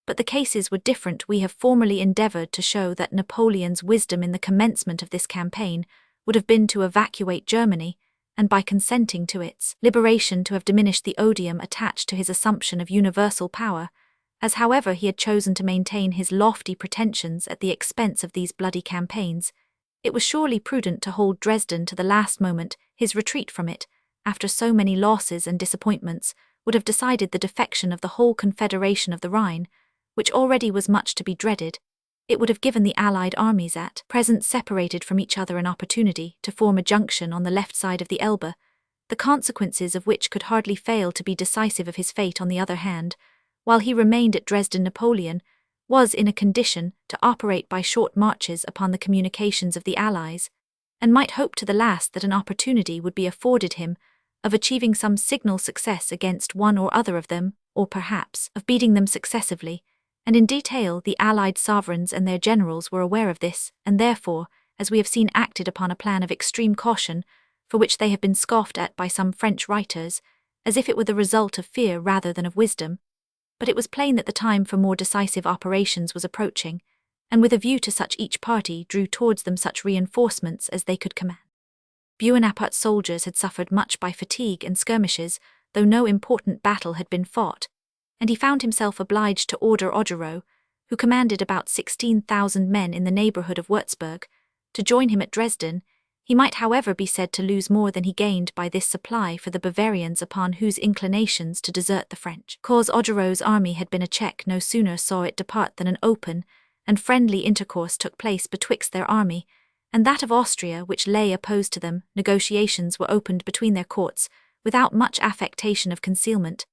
But the cases were different. We have formerly endeavored to show that Napoleon's wisdom in the commencement of this campaign would have been to evacuate Germany, and by consenting to its liberation to have diminished the odium attached to his assumption of universal power, as however he had chosen to maintain his lofty pretensions at the expense of these bloody campaigns. It was surely prudent to hold Dresden to the last moment. His retreat from it, after so many losses and disappointments, would have decided the defection of the whole Confederation of the Rhine, which already was much to be dreaded. It would have given the Allied armies at present separated from each other an opportunity to form a junction on the left side of the Elbe, the consequences of which could hardly fail to be decisive of his fate. On the other hand, while he remained at Dresden, Napoleon was in a condition to operate by short marches upon the communications of the Allies, and might hope to the last that an opportunity would be afforded him of achieving some signal success against one or other of them, or perhaps of beating them successively. And in detail the Allied sovereigns and their generals were aware of this, and therefore, as we have seen, acted upon a plan of extreme caution, for which they have been scoffed at by some French writers, as if it were the result of fear rather than of wisdom. But it was plain that the time for more decisive operations was approaching, and with a view to such each party drew towards them such reinforcements as they could command. Bonaparte's soldiers had suffered much by fatigue and skirmishes, though no important battle had been fought, and he found himself obliged to order Augereau, who commanded about 16,000 men in the neighbourhood of Würzburg, to join him at Dresden. He might, however, be said to lose more than he gained by this supply for the Bavarians, upon whose inclinations to desert the French cause Augereau's army had been a check. No sooner saw it depart than an open and friendly intercourse took place betwixt their army and that of Austria, which lay opposed to them. Negotiations were opened between their courts, without much affectation of concealment,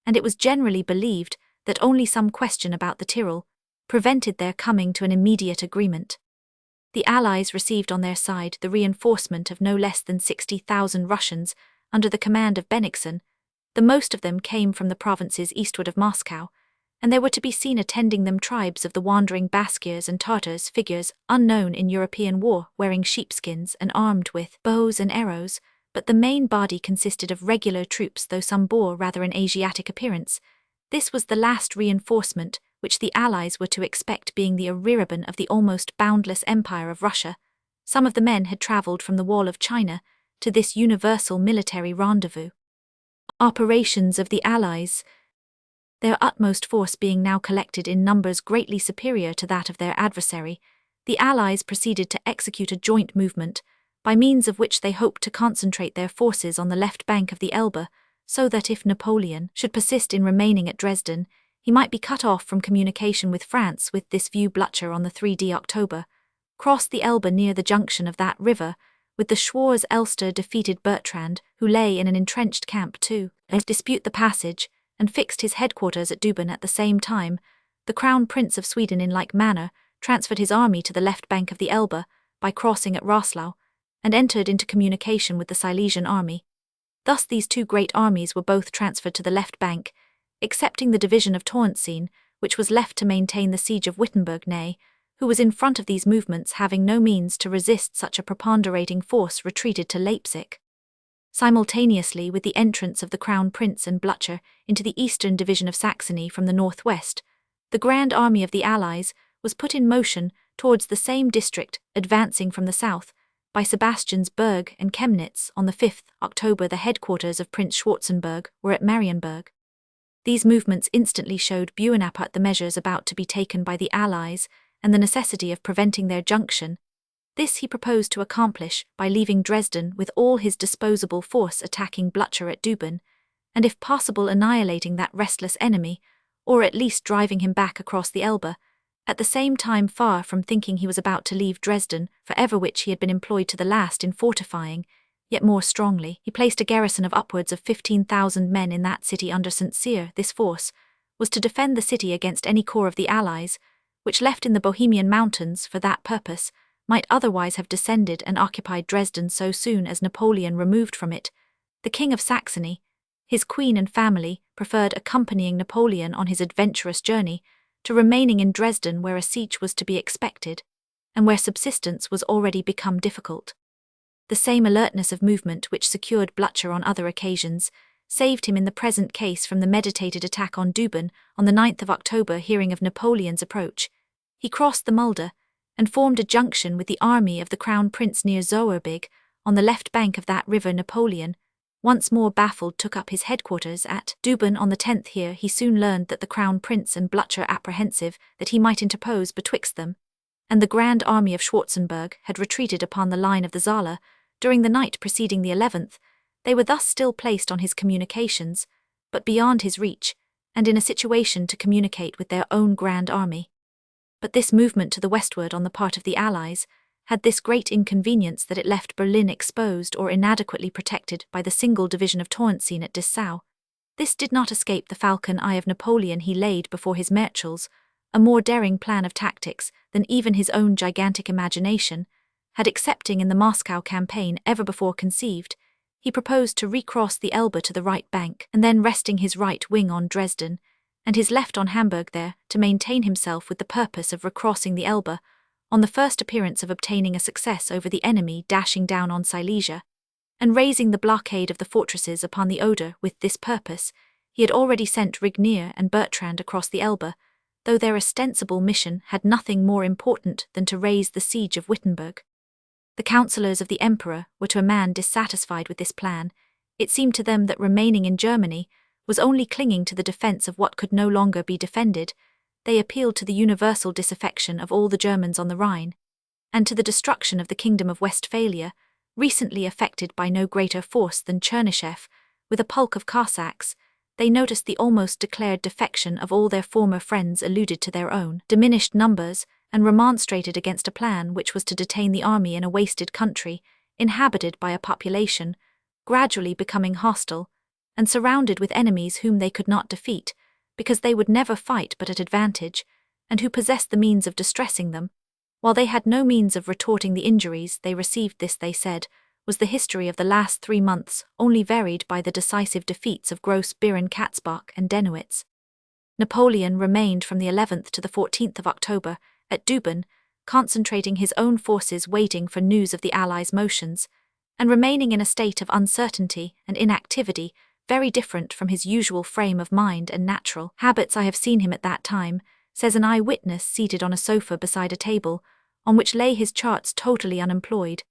and it was generally believed that only some question about the Tyrol prevented their coming to an immediate agreement. The Allies received on their side the reinforcement of no less than 60,000 Russians under the command of Bennigsen. The most of them came from the provinces eastward of Moscow, and there were to be seen attending them tribes of the wandering Baskirs and Tartars, figures unknown in European war, wearing sheepskins and armed with bows and arrows, but the main body consisted of regular troops, though some bore rather an Asiatic appearance. This was the last reinforcement which the Allies were to expect, being the arriérable of the almost boundless empire of Russia. Some of the men had travelled from the Wall of China to this universal military rendezvous. Operations of the Allies. Their utmost force being now collected in numbers greatly superior to that of their adversary, the Allies proceeded to execute a joint movement, by means of which they hoped to concentrate their forces on the left bank of the Elbe, so that if Napoleon should persist in remaining at Dresden, he might be cut off from communication with France. With this view, Blücher on the 3 October crossed the Elbe near the junction of that river, with the Schwarz Elster defeated Bertrand, who lay in an entrenched camp, to dispute the passage, and fixed his headquarters at Dubin. At the same time, the Crown Prince of Sweden in like manner transferred his army to the left bank of the Elbe by crossing at Roslau, and entered into communication with the Silesian army. Thus these two great armies were both transferred to the left bank, excepting the division of Tauentziehen, which was left to maintain the siege of Wittenberg, Ney, who was in front of these movements, having no means to resist such a preponderating force, retreated to Leipzig. Simultaneously with the entrance of the Crown Prince and Blücher into the eastern division of Saxony from the northwest, the Grand Army of the Allies was put in motion towards the same district, advancing from the south by Sebastiansburg and Chemnitz. On the 5th October the headquarters of Prince Schwarzenberg were at Marienburg. These movements instantly showed Bonaparte the measures about to be taken by the Allies and the necessity of preventing their junction. This he proposed to accomplish by leaving Dresden with all his disposable force, attacking Blücher at Dubin, and if possible annihilating that restless enemy, or at least driving him back across the Elbe. At the same time, far from thinking he was about to leave Dresden, for ever which he had been employed to the last in fortifying, yet more strongly, he placed a garrison of upwards of 15,000 men in that city under St. Cyr. This force was to defend the city against any corps of the Allies, which left in the Bohemian mountains for that purpose, might otherwise have descended and occupied Dresden so soon as Napoleon removed from it. The King of Saxony, his queen and family, preferred accompanying Napoleon on his adventurous journey to remaining in Dresden, where a siege was to be expected, and where subsistence was already become difficult. The same alertness of movement which secured Blücher on other occasions saved him in the present case from the meditated attack on Dubin. On the 9th of October, hearing of Napoleon's approach, he crossed the Mulde and formed a junction with the army of the Crown Prince near Zoerbig, on the left bank of that river. Napoleon, once more baffled, took up his headquarters at Dubin on the 10th. Here he soon learned that the Crown Prince and Blücher, apprehensive that he might interpose betwixt them and the grand army of Schwarzenberg, had retreated upon the line of the Saale. During the night preceding the 11th, they were thus still placed on his communications, but beyond his reach, and in a situation to communicate with their own grand army. But this movement to the westward on the part of the Allies had this great inconvenience, that it left Berlin exposed or inadequately protected by the single division of Tauentzien at Dessau. This did not escape the falcon eye of Napoleon. He laid before his marshals a more daring plan of tactics than even his own gigantic imagination had, accepting in the Moscow campaign ever before conceived. He proposed to recross the Elbe to the right bank, and then resting his right wing on Dresden, and his left on Hamburg, there to maintain himself with the purpose of recrossing the Elbe, on the first appearance of obtaining a success over the enemy, dashing down on Silesia, and raising the blockade of the fortresses upon the Oder. With this purpose, he had already sent Regnier and Bertrand across the Elbe, though their ostensible mission had nothing more important than to raise the siege of Wittenberg. The councillors of the Emperor were to a man dissatisfied with this plan. It seemed to them that remaining in Germany was only clinging to the defence of what could no longer be defended. They appealed to the universal disaffection of all the Germans on the Rhine, and to the destruction of the kingdom of Westphalia, recently affected by no greater force than Chernichev, with a pulk of Cossacks. They noticed the almost declared defection of all their former friends, alluded to their own diminished numbers, and remonstrated against a plan which was to detain the army in a wasted country, inhabited by a population gradually becoming hostile, and surrounded with enemies whom they could not defeat, because they would never fight but at advantage, and who possessed the means of distressing them, while they had no means of retorting the injuries they received. This, they said, was the history of the last 3 months, only varied by the decisive defeats of Gross Biren, Katzbach, and Dennewitz. Napoleon remained from the 11th to the 14th of October at Dubin, concentrating his own forces, waiting for news of the Allies' motions, and remaining in a state of uncertainty and inactivity very different from his usual frame of mind and natural habits. I have seen him at that time, says an eye-witness, seated on a sofa beside a table, on which lay his charts, totally unemployed,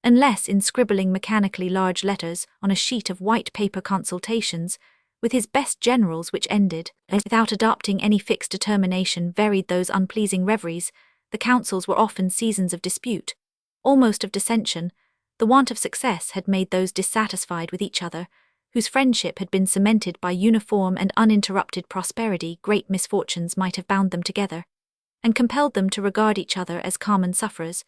unless in scribbling mechanically large letters on a sheet of white paper consultations with his best generals, which ended, without adopting any fixed determination, varied those unpleasing reveries. The councils were often seasons of dispute, almost of dissension. The want of success had made those dissatisfied with each other, whose friendship had been cemented by uniform and uninterrupted prosperity. Great misfortunes might have bound them together, and compelled them to regard each other as common sufferers,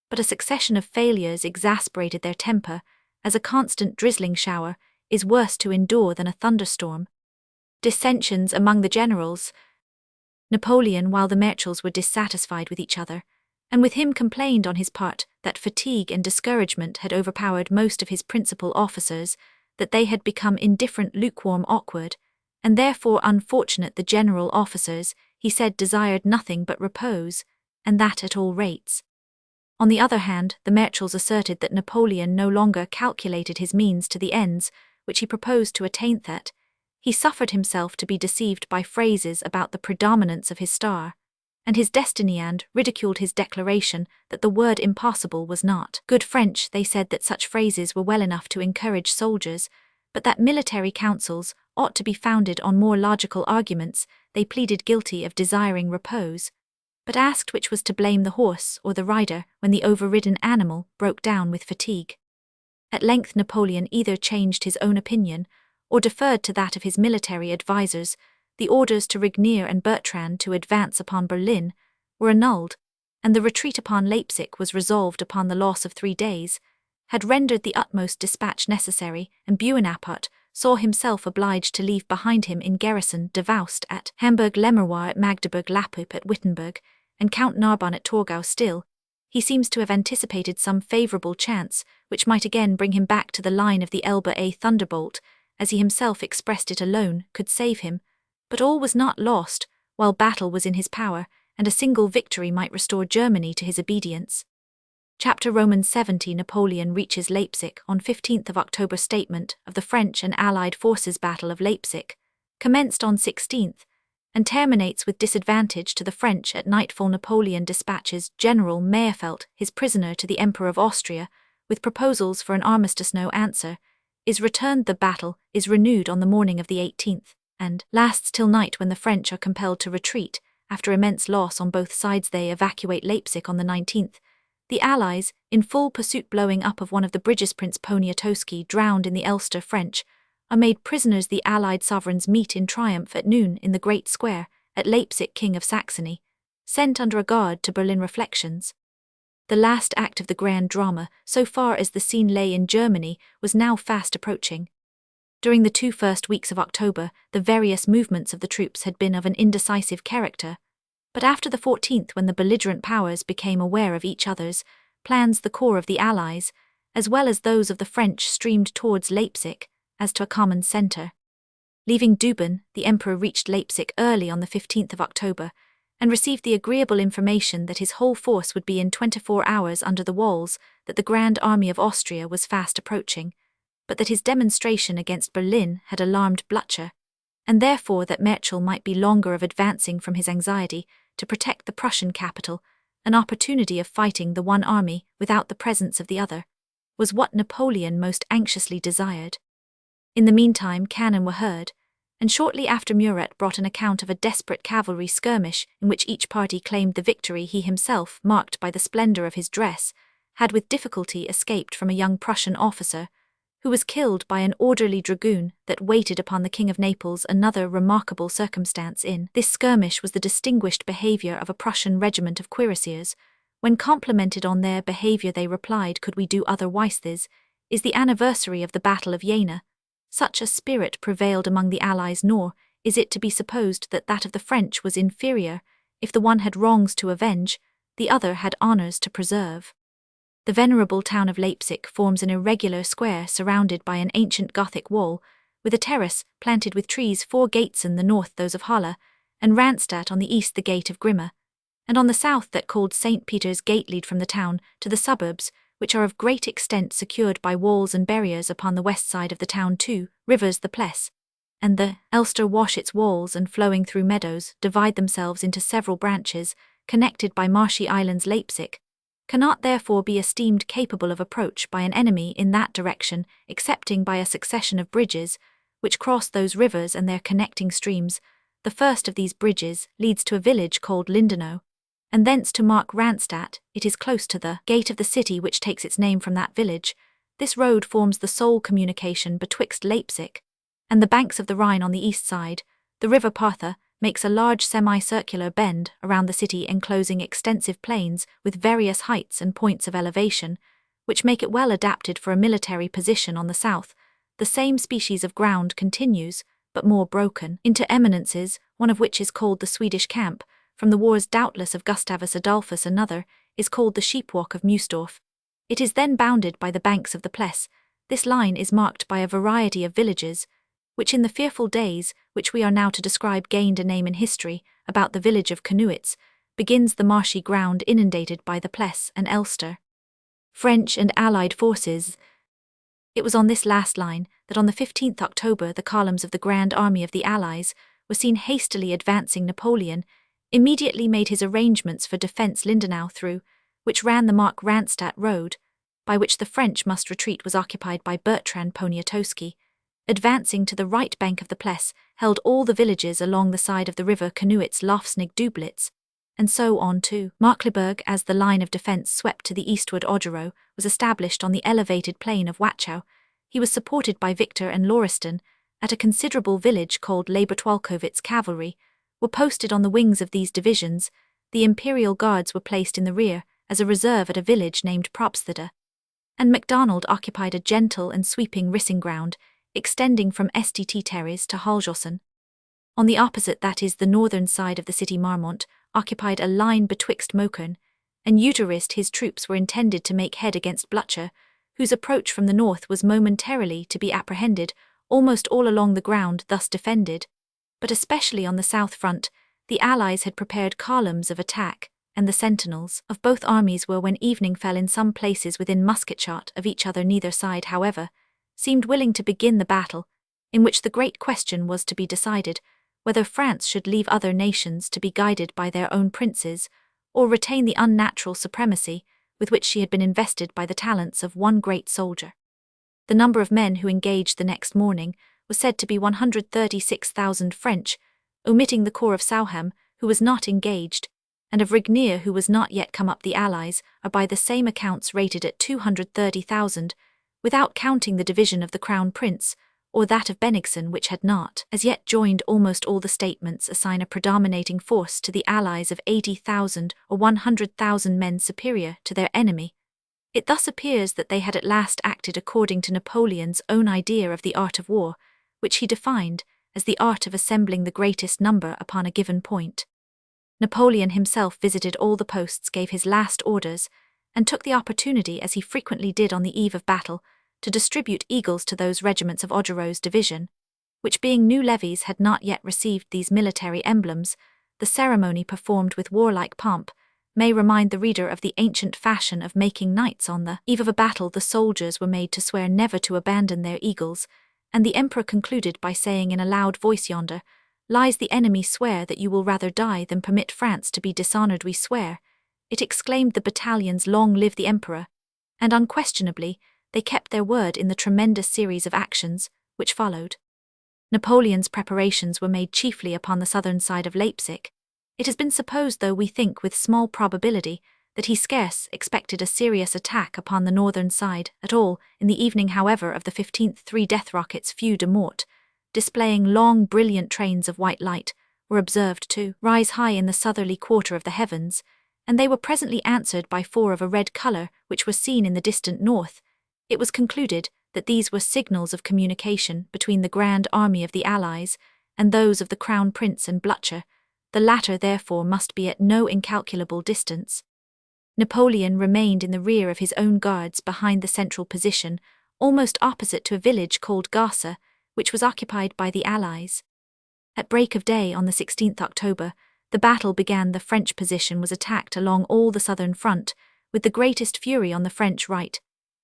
but a succession of failures exasperated their temper, as a constant drizzling shower is worse to endure than a thunderstorm. Dissensions among the generals. Napoleon, while the marshals were dissatisfied with each other, and with him, complained on his part that fatigue and discouragement had overpowered most of his principal officers, that they had become indifferent, lukewarm, awkward, and therefore unfortunate. The general officers, he said, desired nothing but repose, and that at all rates. On the other hand, the marshals asserted that Napoleon no longer calculated his means to the ends which he proposed to attain, that he suffered himself to be deceived by phrases about the predominance of his star and his destiny, and ridiculed his declaration that the word impossible was not good French. They said that such phrases were well enough to encourage soldiers, but that military councils ought to be founded on more logical arguments. They pleaded guilty of desiring repose, but asked which was to blame, the horse or the rider, when the overridden animal broke down with fatigue. At length Napoleon either changed his own opinion or deferred to that of his military advisers. The orders to Regnier and Bertrand to advance upon Berlin were annulled, and the retreat upon Leipzig was resolved upon. The loss of 3 days had rendered the utmost dispatch necessary, and Bonaparte saw himself obliged to leave behind him in garrison Davoust at Hamburg, Lemerroy at Magdeburg, Lapup at Wittenberg, and Count Narbonne at Torgau still, he seems to have anticipated some favourable chance which might again bring him back to the line of the Elbe. A thunderbolt, as he himself expressed it, alone could save him, but all was not lost, while battle was in his power, and a single victory might restore Germany to his obedience. Chapter Romans 70. Napoleon reaches Leipzig on 15th of October. Statement of the French and Allied forces. Battle of Leipzig commenced on 16th, and terminates with disadvantage to the French at nightfall. Napoleon dispatches General Mayerfeld, his prisoner, to the Emperor of Austria, with proposals for an armistice. No answer is returned. The battle is renewed on the morning of the 18th, and lasts till night, when the French are compelled to retreat. After immense loss on both sides, they evacuate Leipzig on the 19th. The Allies, in full pursuit, blowing up of one of the bridges. Prince Poniatowski, drowned in the Elster. French are made prisoners. The Allied sovereigns meet in triumph at noon in the Great Square at Leipzig. King of Saxony sent under a guard to Berlin. Reflections. The last act of the grand drama, so far as the scene lay in Germany, was now fast approaching. During the 2 first weeks of October, the various movements of the troops had been of an indecisive character, but after the 14th, when the belligerent powers became aware of each other's plans, the corps of the Allies, as well as those of the French, streamed towards Leipzig as to a common centre. Leaving Dubin, the Emperor reached Leipzig early on the 15th of October, and received the agreeable information that his whole force would be in 24 hours under the walls, that the Grand Army of Austria was fast approaching, but that his demonstration against Berlin had alarmed Blücher, and therefore that Merschel might be longer of advancing from his anxiety to protect the Prussian capital. An opportunity of fighting the one army without the presence of the other was what Napoleon most anxiously desired. In the meantime, cannon were heard, and shortly after Murat brought an account of a desperate cavalry skirmish in which each party claimed the victory. He himself, marked by the splendour of his dress, had with difficulty escaped from a young Prussian officer, who was killed by an orderly dragoon that waited upon the King of Naples. Another remarkable circumstance in this skirmish was the distinguished behaviour of a Prussian regiment of cuirassiers. When complimented on their behaviour, they replied, "Could we do otherwise? This is the anniversary of the Battle of Jena." Such a spirit prevailed among the Allies, nor is it to be supposed that that of the French was inferior. If the one had wrongs to avenge, the other had honours to preserve. The venerable town of Leipzig forms an irregular square surrounded by an ancient Gothic wall, with a terrace planted with trees. 4 gates in the north, those of Halle, and Ranstadt; on the east the gate of Grimme, and on the south that called St. Peter's Gate, lead from the town to the suburbs, which are of great extent, secured by walls and barriers. Upon the west side of the town 2 rivers, the Pless and the Elster, wash its walls, and flowing through meadows, divide themselves into several branches, connected by marshy islands. Leipzig cannot therefore be esteemed capable of approach by an enemy in that direction, excepting by a succession of bridges, which cross those rivers and their connecting streams. The first of these bridges leads to a village called Lindenau, and thence to Mark Ranstadt. It is close to the gate of the city, which takes its name from that village. This road forms the sole communication betwixt Leipzig and the banks of the Rhine. On the east side, the river Parthe makes a large semicircular bend around the city, enclosing extensive plains with various heights and points of elevation, which make it well adapted for a military position. On the south, the same species of ground continues, but more broken into eminences, one of which is called the Swedish Camp, from the wars doubtless of Gustavus Adolphus. Another is called the Sheepwalk of Muesdorf. It is then bounded by the banks of the Pless. This line is marked by a variety of villages, which in the fearful days which we are now to describe gained a name in history. About the village of Kanuitz begins the marshy ground inundated by the Pless and Elster. French and Allied forces. It was on this last line that on the 15th October the columns of the Grand Army of the Allies were seen hastily advancing. Napoleon immediately made his arrangements for defence. Lindenau, through which ran the Mark Ranstadt road, by which the French must retreat, was occupied by Bertrand Poniatowski. Advancing to the right bank of the Pless, held all the villages along the side of the river Kanuitz, Lofsnig, Dublitz, and so on to Markkleeberg. As the line of defence swept to the eastward, Augereau was established on the elevated plain of Wachau. He was supported by Victor and Lauriston. At a considerable village called Lebertwalkowitz, cavalry were posted on the wings of these divisions. The imperial guards were placed in the rear as a reserve at a village named Probstede, and MacDonald occupied a gentle and sweeping rissing ground extending from St-Thierry to Haljosen. On the opposite, that is, the northern side of the city, Marmont occupied a line betwixt Mokern and Uterist. His troops were intended to make head against Blücher, whose approach from the north was momentarily to be apprehended almost all along the ground thus defended, but especially on the south front. The Allies had prepared columns of attack, and the sentinels of both armies were, when evening fell, in some places within musket-shot of each other. Neither side, however, seemed willing to begin the battle, in which the great question was to be decided, whether France should leave other nations to be guided by their own princes, or retain the unnatural supremacy with which she had been invested by the talents of one great soldier. The number of men who engaged the next morning was said to be 136,000 French, omitting the corps of Sauham, who was not engaged, and of Rignier, who was not yet come up. The Allies are by the same accounts rated at 230,000, without counting the division of the Crown Prince, or that of Bennigsen, which had not as yet joined. Almost all the statements assign a predominating force to the Allies of 80,000 or 100,000 men superior to their enemy. It thus appears that they had at last acted according to Napoleon's own idea of the art of war, which he defined as the art of assembling the greatest number upon a given point. Napoleon himself visited all the posts, gave his last orders, and took the opportunity, as he frequently did on the eve of battle, to distribute eagles to those regiments of Augereau's division, which, being new levies, had not yet received these military emblems. The ceremony, performed with warlike pomp, may remind the reader of the ancient fashion of making knights. On the eve of a battle, the soldiers were made to swear never to abandon their eagles, and the emperor concluded by saying in a loud voice, "Yonder lies the enemy, swear that you will rather die than permit France to be dishonored." "We swear," it exclaimed the battalions, "long live the emperor," and unquestionably they kept their word in the tremendous series of actions which followed. Napoleon's preparations were made chiefly upon the southern side of Leipzig. It has been supposed, though we think with small probability, that he scarce expected a serious attack upon the northern side at all. In the evening, however, of the 15th, 3 death rockets, feu de mort, displaying long brilliant trains of white light, were observed to rise high in the southerly quarter of the heavens, and they were presently answered by 4 of a red colour, which were seen in the distant north. It was concluded that these were signals of communication between the grand army of the Allies and those of the Crown Prince and Blücher. The latter, therefore, must be at no incalculable distance. Napoleon remained in the rear of his own guards behind the central position, almost opposite to a village called Garsa, which was occupied by the Allies. At break of day on the 16th October, the battle began. The French position was attacked along all the southern front, with the greatest fury on the French right.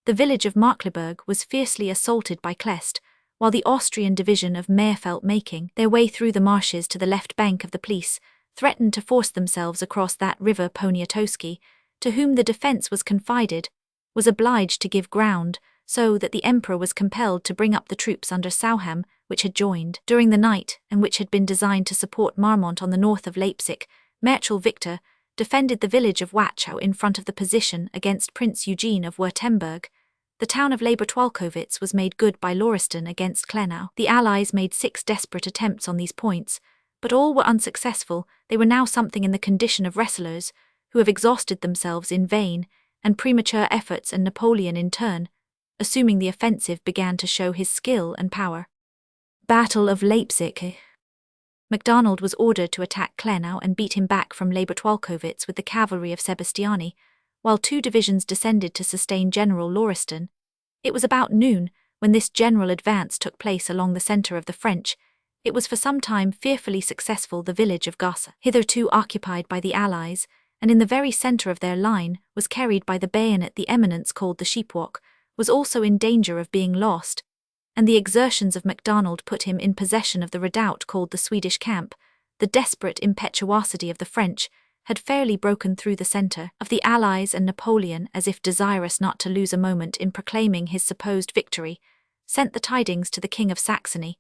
The village of Markkleeberg was fiercely assaulted by Eclipsed, while the Austrian division of Meerfeld, making their way through the marshes to the left bank of the Pleiss, threatened to force themselves across that river. Poniatowski, to whom the defence was confided, was obliged to give ground, so that the emperor was compelled to bring up the troops under Sauham, which had joined during the night and which had been designed to support Marmont on the north of Leipzig. Marshal Victor defended the village of Wachau in front of the position against Prince Eugene of Württemberg. The town of Leber-Twalkowitz was made good by Lauriston against Klenau. The Allies made 6 desperate attempts on these points, but all were unsuccessful. They were now something in the condition of wrestlers, who have exhausted themselves in vain and premature efforts, and Napoleon in turn, assuming the offensive, began to show his skill and power. Battle of Leipzig. MacDonald was ordered to attack Klenau and beat him back from Leber-Twalkowitz with the cavalry of Sebastiani, while 2 divisions descended to sustain General Lauriston. It was about noon when this general advance took place along the centre of the French. It was for some time fearfully successful. The village of Garsa, hitherto occupied by the Allies, and in the very centre of their line, was carried by the bayonet. The eminence called the Sheepwalk was also in danger of being lost, and the exertions of MacDonald put him in possession of the redoubt called the Swedish camp. The desperate impetuosity of the French had fairly broken through the centre of the Allies, and Napoleon, as if desirous not to lose a moment in proclaiming his supposed victory, sent the tidings to the King of Saxony,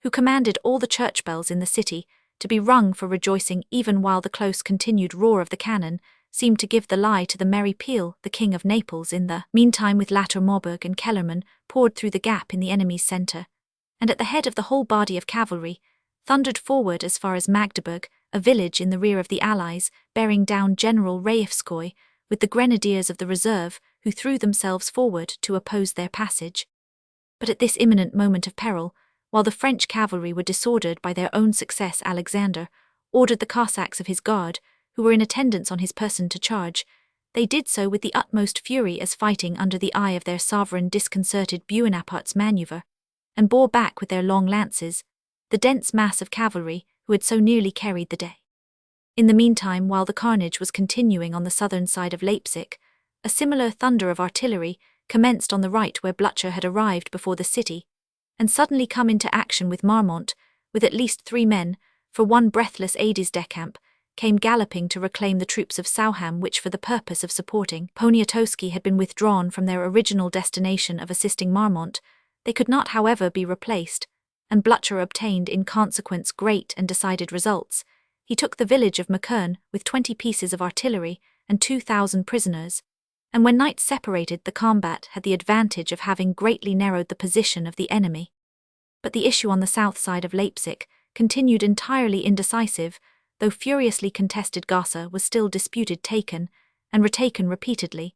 who commanded all the church bells in the city to be rung for rejoicing, even while the close continued roar of the cannon seemed to give the lie to the merry peal. The King of Naples, in the meantime, with Latter Maubourg and Kellerman, poured through the gap in the enemy's centre, and at the head of the whole body of cavalry, thundered forward as far as Magdeburg, a village in the rear of the Allies, bearing down General Raefskoy with the grenadiers of the reserve, who threw themselves forward to oppose their passage. But at this imminent moment of peril, while the French cavalry were disordered by their own success, Alexander ordered the Cossacks of his guard, who were in attendance on his person, to charge. They did so with the utmost fury, as fighting under the eye of their sovereign disconcerted Bonaparte's maneuver, and bore back with their long lances the dense mass of cavalry who had so nearly carried the day. In the meantime, while the carnage was continuing on the southern side of Leipzig, a similar thunder of artillery commenced on the right, where Blücher had arrived before the city, and suddenly come into action with Marmont, with at least 3 men, for one breathless aides-de-camp, came galloping to reclaim the troops of Sauham, which for the purpose of supporting Poniatowski had been withdrawn from their original destination of assisting Marmont. They could not, however, be replaced, and Blücher obtained in consequence great and decided results. He took the village of Macern with 20 pieces of artillery and 2,000 prisoners, and when night separated, the combat had the advantage of having greatly narrowed the position of the enemy. But the issue on the south side of Leipzig continued entirely indecisive, though furiously contested. Gossa was still disputed, taken and retaken repeatedly,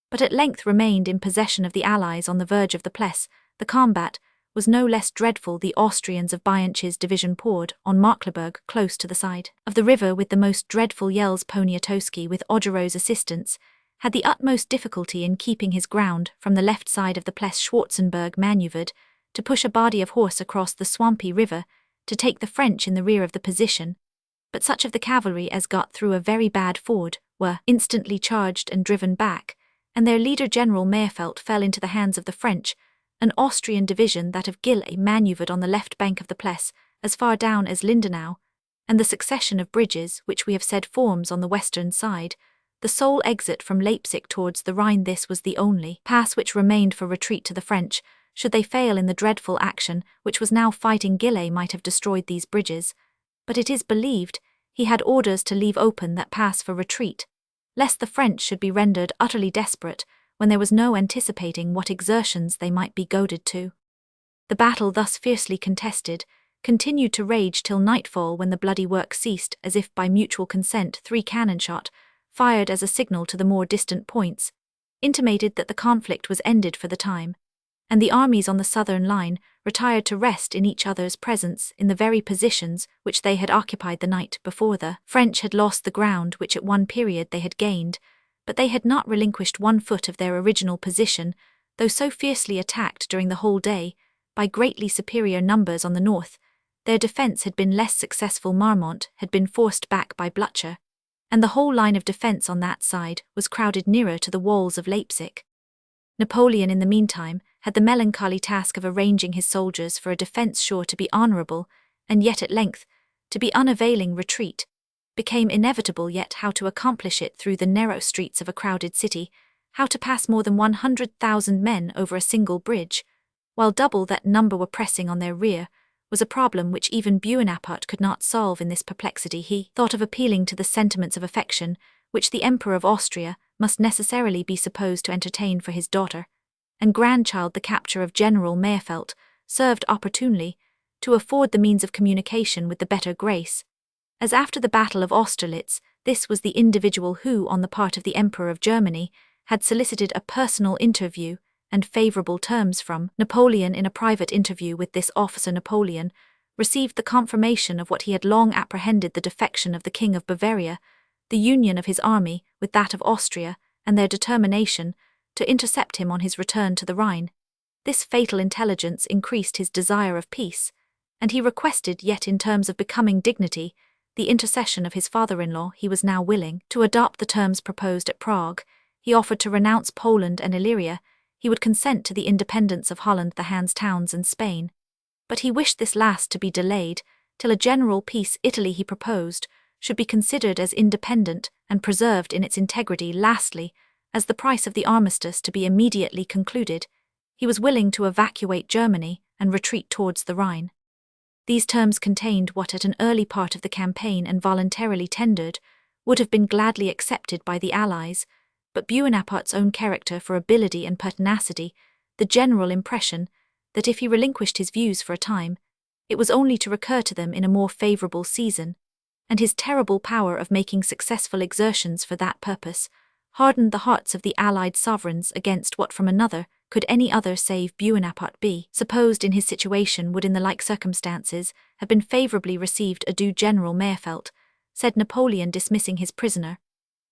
but at length remained in possession of the Allies on the verge of the Pless. The combat was no less dreadful. The Austrians of Bianchi's division poured on Markkleeberg close to the side of the river with the most dreadful yells. Poniatowski, with Augereau's assistance, had the utmost difficulty in keeping his ground. From the left side of the Pless, Schwarzenberg maneuvered to push a body of horse across the swampy river to take the French in the rear of the position, but such of the cavalry as got through a very bad ford were instantly charged and driven back, and their leader, General Meerfeld, fell into the hands of the French. An Austrian division, that of Gillet, maneuvered on the left bank of the Pless as far down as Lindenau, and the succession of bridges which we have said forms on the western side the sole exit from Leipzig towards the Rhine. This was the only pass which remained for retreat to the French. Should they fail in the dreadful action which was now fighting, Gillet might have destroyed these bridges, but it is believed he had orders to leave open that pass for retreat, lest the French should be rendered utterly desperate when there was no anticipating what exertions they might be goaded to. The battle, thus fiercely contested, continued to rage till nightfall, when the bloody work ceased, as if by mutual consent. 3 cannon shot, fired as a signal to the more distant points, intimated that the conflict was ended for the time, and the armies on the southern line retired to rest in each other's presence in the very positions which they had occupied the night before. The French had lost the ground which at one period they had gained, but they had not relinquished 1 foot of their original position, though so fiercely attacked during the whole day by greatly superior numbers on the north. Their defence had been less successful. Marmont had been forced back by Blücher, and the whole line of defence on that side was crowded nearer to the walls of Leipzig. Napoleon, in the meantime, had the melancholy task of arranging his soldiers for a defence sure to be honourable, and yet at length to be unavailing. Retreat became inevitable, yet how to accomplish it through the narrow streets of a crowded city, how to pass more than 100,000 men over a single bridge, while double that number were pressing on their rear, was a problem which even Bonaparte could not solve. In this perplexity he thought of appealing to the sentiments of affection which the Emperor of Austria must necessarily be supposed to entertain for his daughter and grandchild. The capture of General Meerfeld served opportunely to afford the means of communication with the better grace, as after the Battle of Austerlitz, this was the individual who, on the part of the Emperor of Germany, had solicited a personal interview and favourable terms from Napoleon. In a private interview with this officer, Napoleon received the confirmation of what he had long apprehended: the defection of the King of Bavaria, the union of his army with that of Austria, and their determination to intercept him on his return to the Rhine. This fatal intelligence increased his desire of peace, and he requested, yet in terms of becoming dignity, the intercession of his father-in-law. He was now willing to adopt the terms proposed at Prague. He offered to renounce Poland and Illyria. He would consent to the independence of Holland, the Hanse Towns, and Spain, but he wished this last to be delayed till a general peace. Italy, he proposed, should be considered as independent and preserved in its integrity. Lastly, as the price of the armistice to be immediately concluded, he was willing to evacuate Germany and retreat towards the Rhine. These terms contained what at an early part of the campaign and voluntarily tendered would have been gladly accepted by the Allies, but Bonaparte's own character for ability and pertinacity, the general impression that if he relinquished his views for a time, it was only to recur to them in a more favourable season, and his terrible power of making successful exertions for that purpose, hardened the hearts of the Allied sovereigns against what from another could any other save Bonaparte be supposed in his situation would in the like circumstances have been favourably received ado General Mayerfelt, said Napoleon dismissing his prisoner.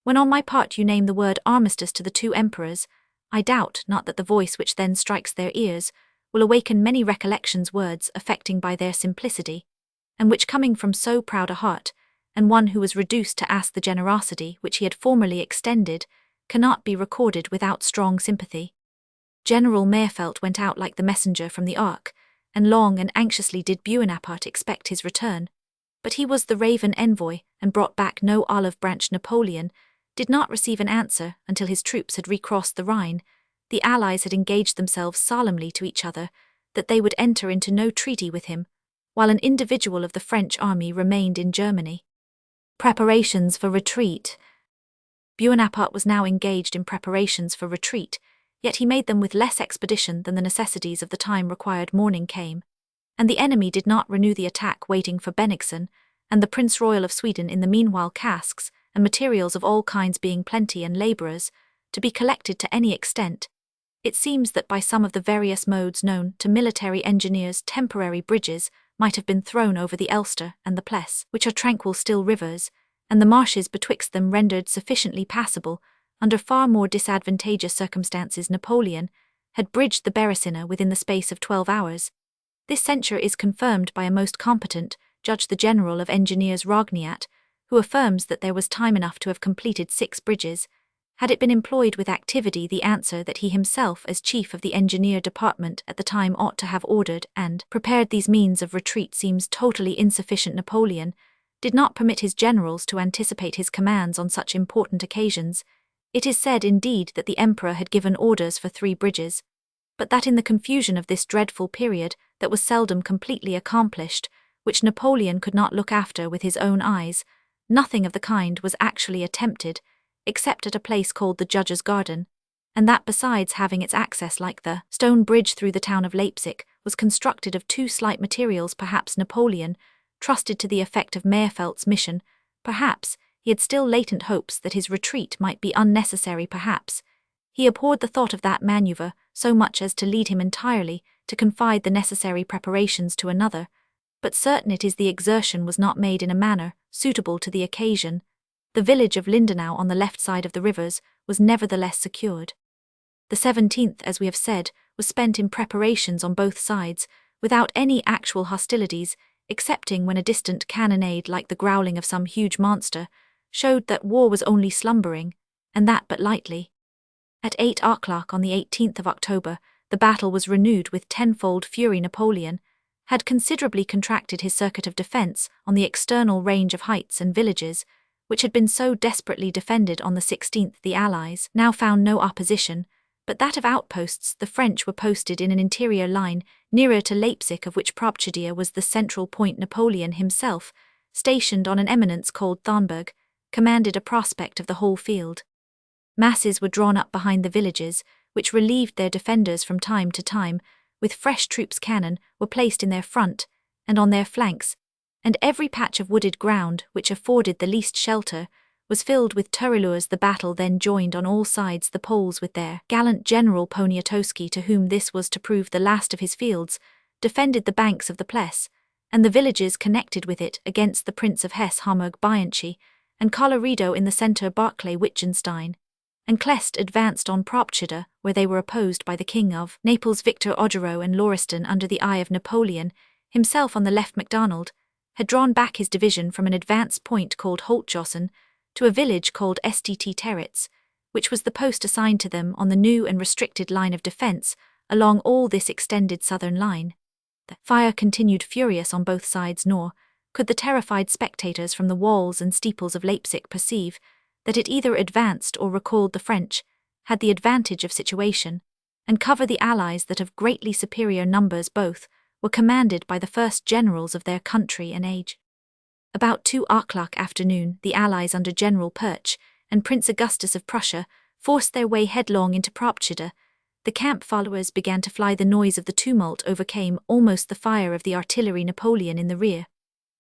When on my part you name the word armistice to the two emperors, I doubt not that the voice which then strikes their ears will awaken many recollections words affecting by their simplicity, and which coming from so proud a heart, and one who was reduced to ask the generosity which he had formerly extended, cannot be recorded without strong sympathy. General Mayerfelt went out like the messenger from the ark, and long and anxiously did Bonaparte expect his return. But he was the raven envoy, and brought back no olive-branch. Napoleon did not receive an answer until his troops had recrossed the Rhine. The Allies had engaged themselves solemnly to each other that they would enter into no treaty with him, while an individual of the French army remained in Germany. Preparations for retreat. Bonaparte was now engaged in preparations for retreat, yet he made them with less expedition than the necessities of the time required. Morning came, and the enemy did not renew the attack, waiting for Bennigsen and the Prince Royal of Sweden in the meanwhile, casks and materials of all kinds being plenty and labourers to be collected to any extent. It seems that by some of the various modes known to military engineers temporary bridges might have been thrown over the Elster and the Pless, which are tranquil still rivers, and the marshes betwixt them rendered sufficiently passable. Under far more disadvantageous circumstances Napoleon had bridged the Beresina within the space of 12 hours. This censure is confirmed by a most competent Judge the General of Engineers Rogniat, who affirms that there was time enough to have completed 6 bridges. Had it been employed with activity, the answer that he himself as chief of the engineer department at the time ought to have ordered and prepared these means of retreat seems totally insufficient. Napoleon did not permit his generals to anticipate his commands on such important occasions. It is said, indeed, that the emperor had given orders for 3 bridges, but that in the confusion of this dreadful period that was seldom completely accomplished, which Napoleon could not look after with his own eyes, nothing of the kind was actually attempted, except at a place called the Judge's Garden, and that besides having its access like the stone bridge through the town of Leipzig, was constructed of 2 slight materials. Perhaps Napoleon trusted to the effect of Mayerfelt's mission, perhaps he had still latent hopes that his retreat might be unnecessary, perhaps he abhorred the thought of that manoeuvre so much as to lead him entirely to confide the necessary preparations to another, but certain it is the exertion was not made in a manner suitable to the occasion. The village of Lindenau on the left side of the rivers was nevertheless secured. The 17th, as we have said, was spent in preparations on both sides, without any actual hostilities, excepting when a distant cannonade like the growling of some huge monster showed that war was only slumbering, and that but lightly. At 8 o'clock on the 18th of October, the battle was renewed with tenfold fury. Napoleon had considerably contracted his circuit of defence on the external range of heights and villages, which had been so desperately defended on the 16th. The Allies now found no opposition, but that of outposts. The French were posted in an interior line nearer to Leipzig, of which Probschadia was the central point. Napoleon himself, stationed on an eminence called Thornberg, commanded a prospect of the whole field. Masses were drawn up behind the villages, which relieved their defenders from time to time, with fresh troops. Cannon were placed in their front and on their flanks, and every patch of wooded ground which afforded the least shelter was filled with tirailleurs. The battle then joined on all sides. The Poles, with their gallant general Poniatowski, to whom this was to prove the last of his fields, defended the banks of the Pless, and the villages connected with it against the Prince of Hesse Homburg Bianchi, and Colloredo in the centre Barclay Wittgenstein, and Cleste advanced on Probschadia, where they were opposed by the King of Naples Victor Augereau, and Lauriston under the eye of Napoleon himself on the left. MacDonald had drawn back his division from an advanced point called Holtjossen to a village called St. Territz, which was the post assigned to them on the new and restricted line of defence along all this extended southern line. The fire continued furious on both sides, nor could the terrified spectators from the walls and steeples of Leipzig perceive that it either advanced or recalled. The French had the advantage of situation, and cover the Allies that of greatly superior numbers both were commanded by the first generals of their country and age. About 2 o'clock afternoon, the Allies under General Perch and Prince Augustus of Prussia forced their way headlong into Probschadia. The camp followers began to fly. The noise of the tumult overcame almost the fire of the artillery. Napoleon in the rear,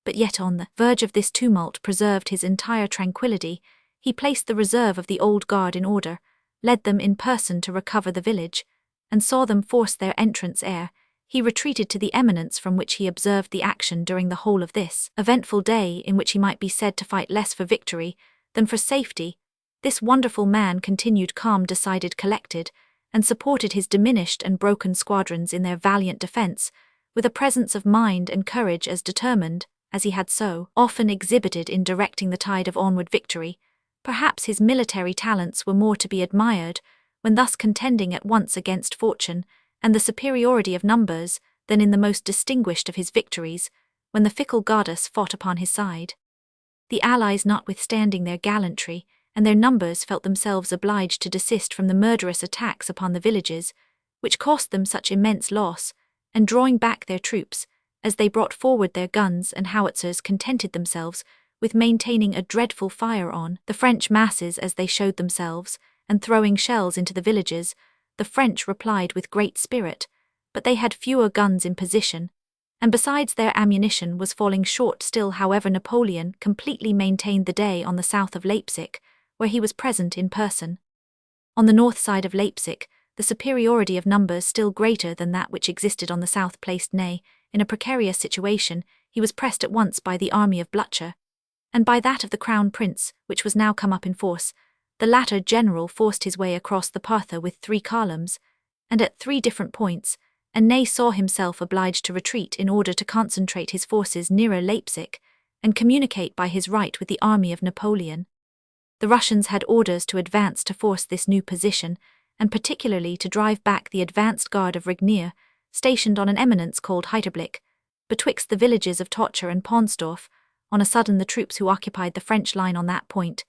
but yet on the verge of this tumult, preserved his entire tranquillity. He placed the reserve of the old guard in order, led them in person to recover the village, and saw them force their entrance ere he retreated to the eminence from which he observed the action during the whole of this eventful day, in which he might be said to fight less for victory than for safety. This wonderful man continued calm, decided, collected, and supported his diminished and broken squadrons in their valiant defense, with a presence of mind and courage as determined as he had so often exhibited in directing the tide of onward victory. Perhaps his military talents were more to be admired, when thus contending at once against fortune and the superiority of numbers, than in the most distinguished of his victories, when the fickle goddess fought upon his side. The allies, notwithstanding their gallantry and their numbers, felt themselves obliged to desist from the murderous attacks upon the villages, which cost them such immense loss, and drawing back their troops, as they brought forward their guns and howitzers, contented themselves with maintaining a dreadful fire on the French masses as they showed themselves, and throwing shells into the villages. The French replied with great spirit, but they had fewer guns in position, and besides their ammunition was falling short still. However, Napoleon completely maintained the day on the south of Leipzig, where he was present in person. On the north side of Leipzig, the superiority of numbers still greater than that which existed on the south placed Ney in a precarious situation. He was pressed at once by the army of Blücher, and by that of the Crown Prince, which was now come up in force. The latter general forced his way across the Parther with 3 columns, and at 3 different points, and Ney saw himself obliged to retreat in order to concentrate his forces nearer Leipzig, and communicate by his right with the army of Napoleon. The Russians had orders to advance to force this new position, and particularly to drive back the advanced guard of Regnier, stationed on an eminence called Heiterblick, betwixt the villages of Tocher and Ponsdorf. On a sudden the troops who occupied the French line on that point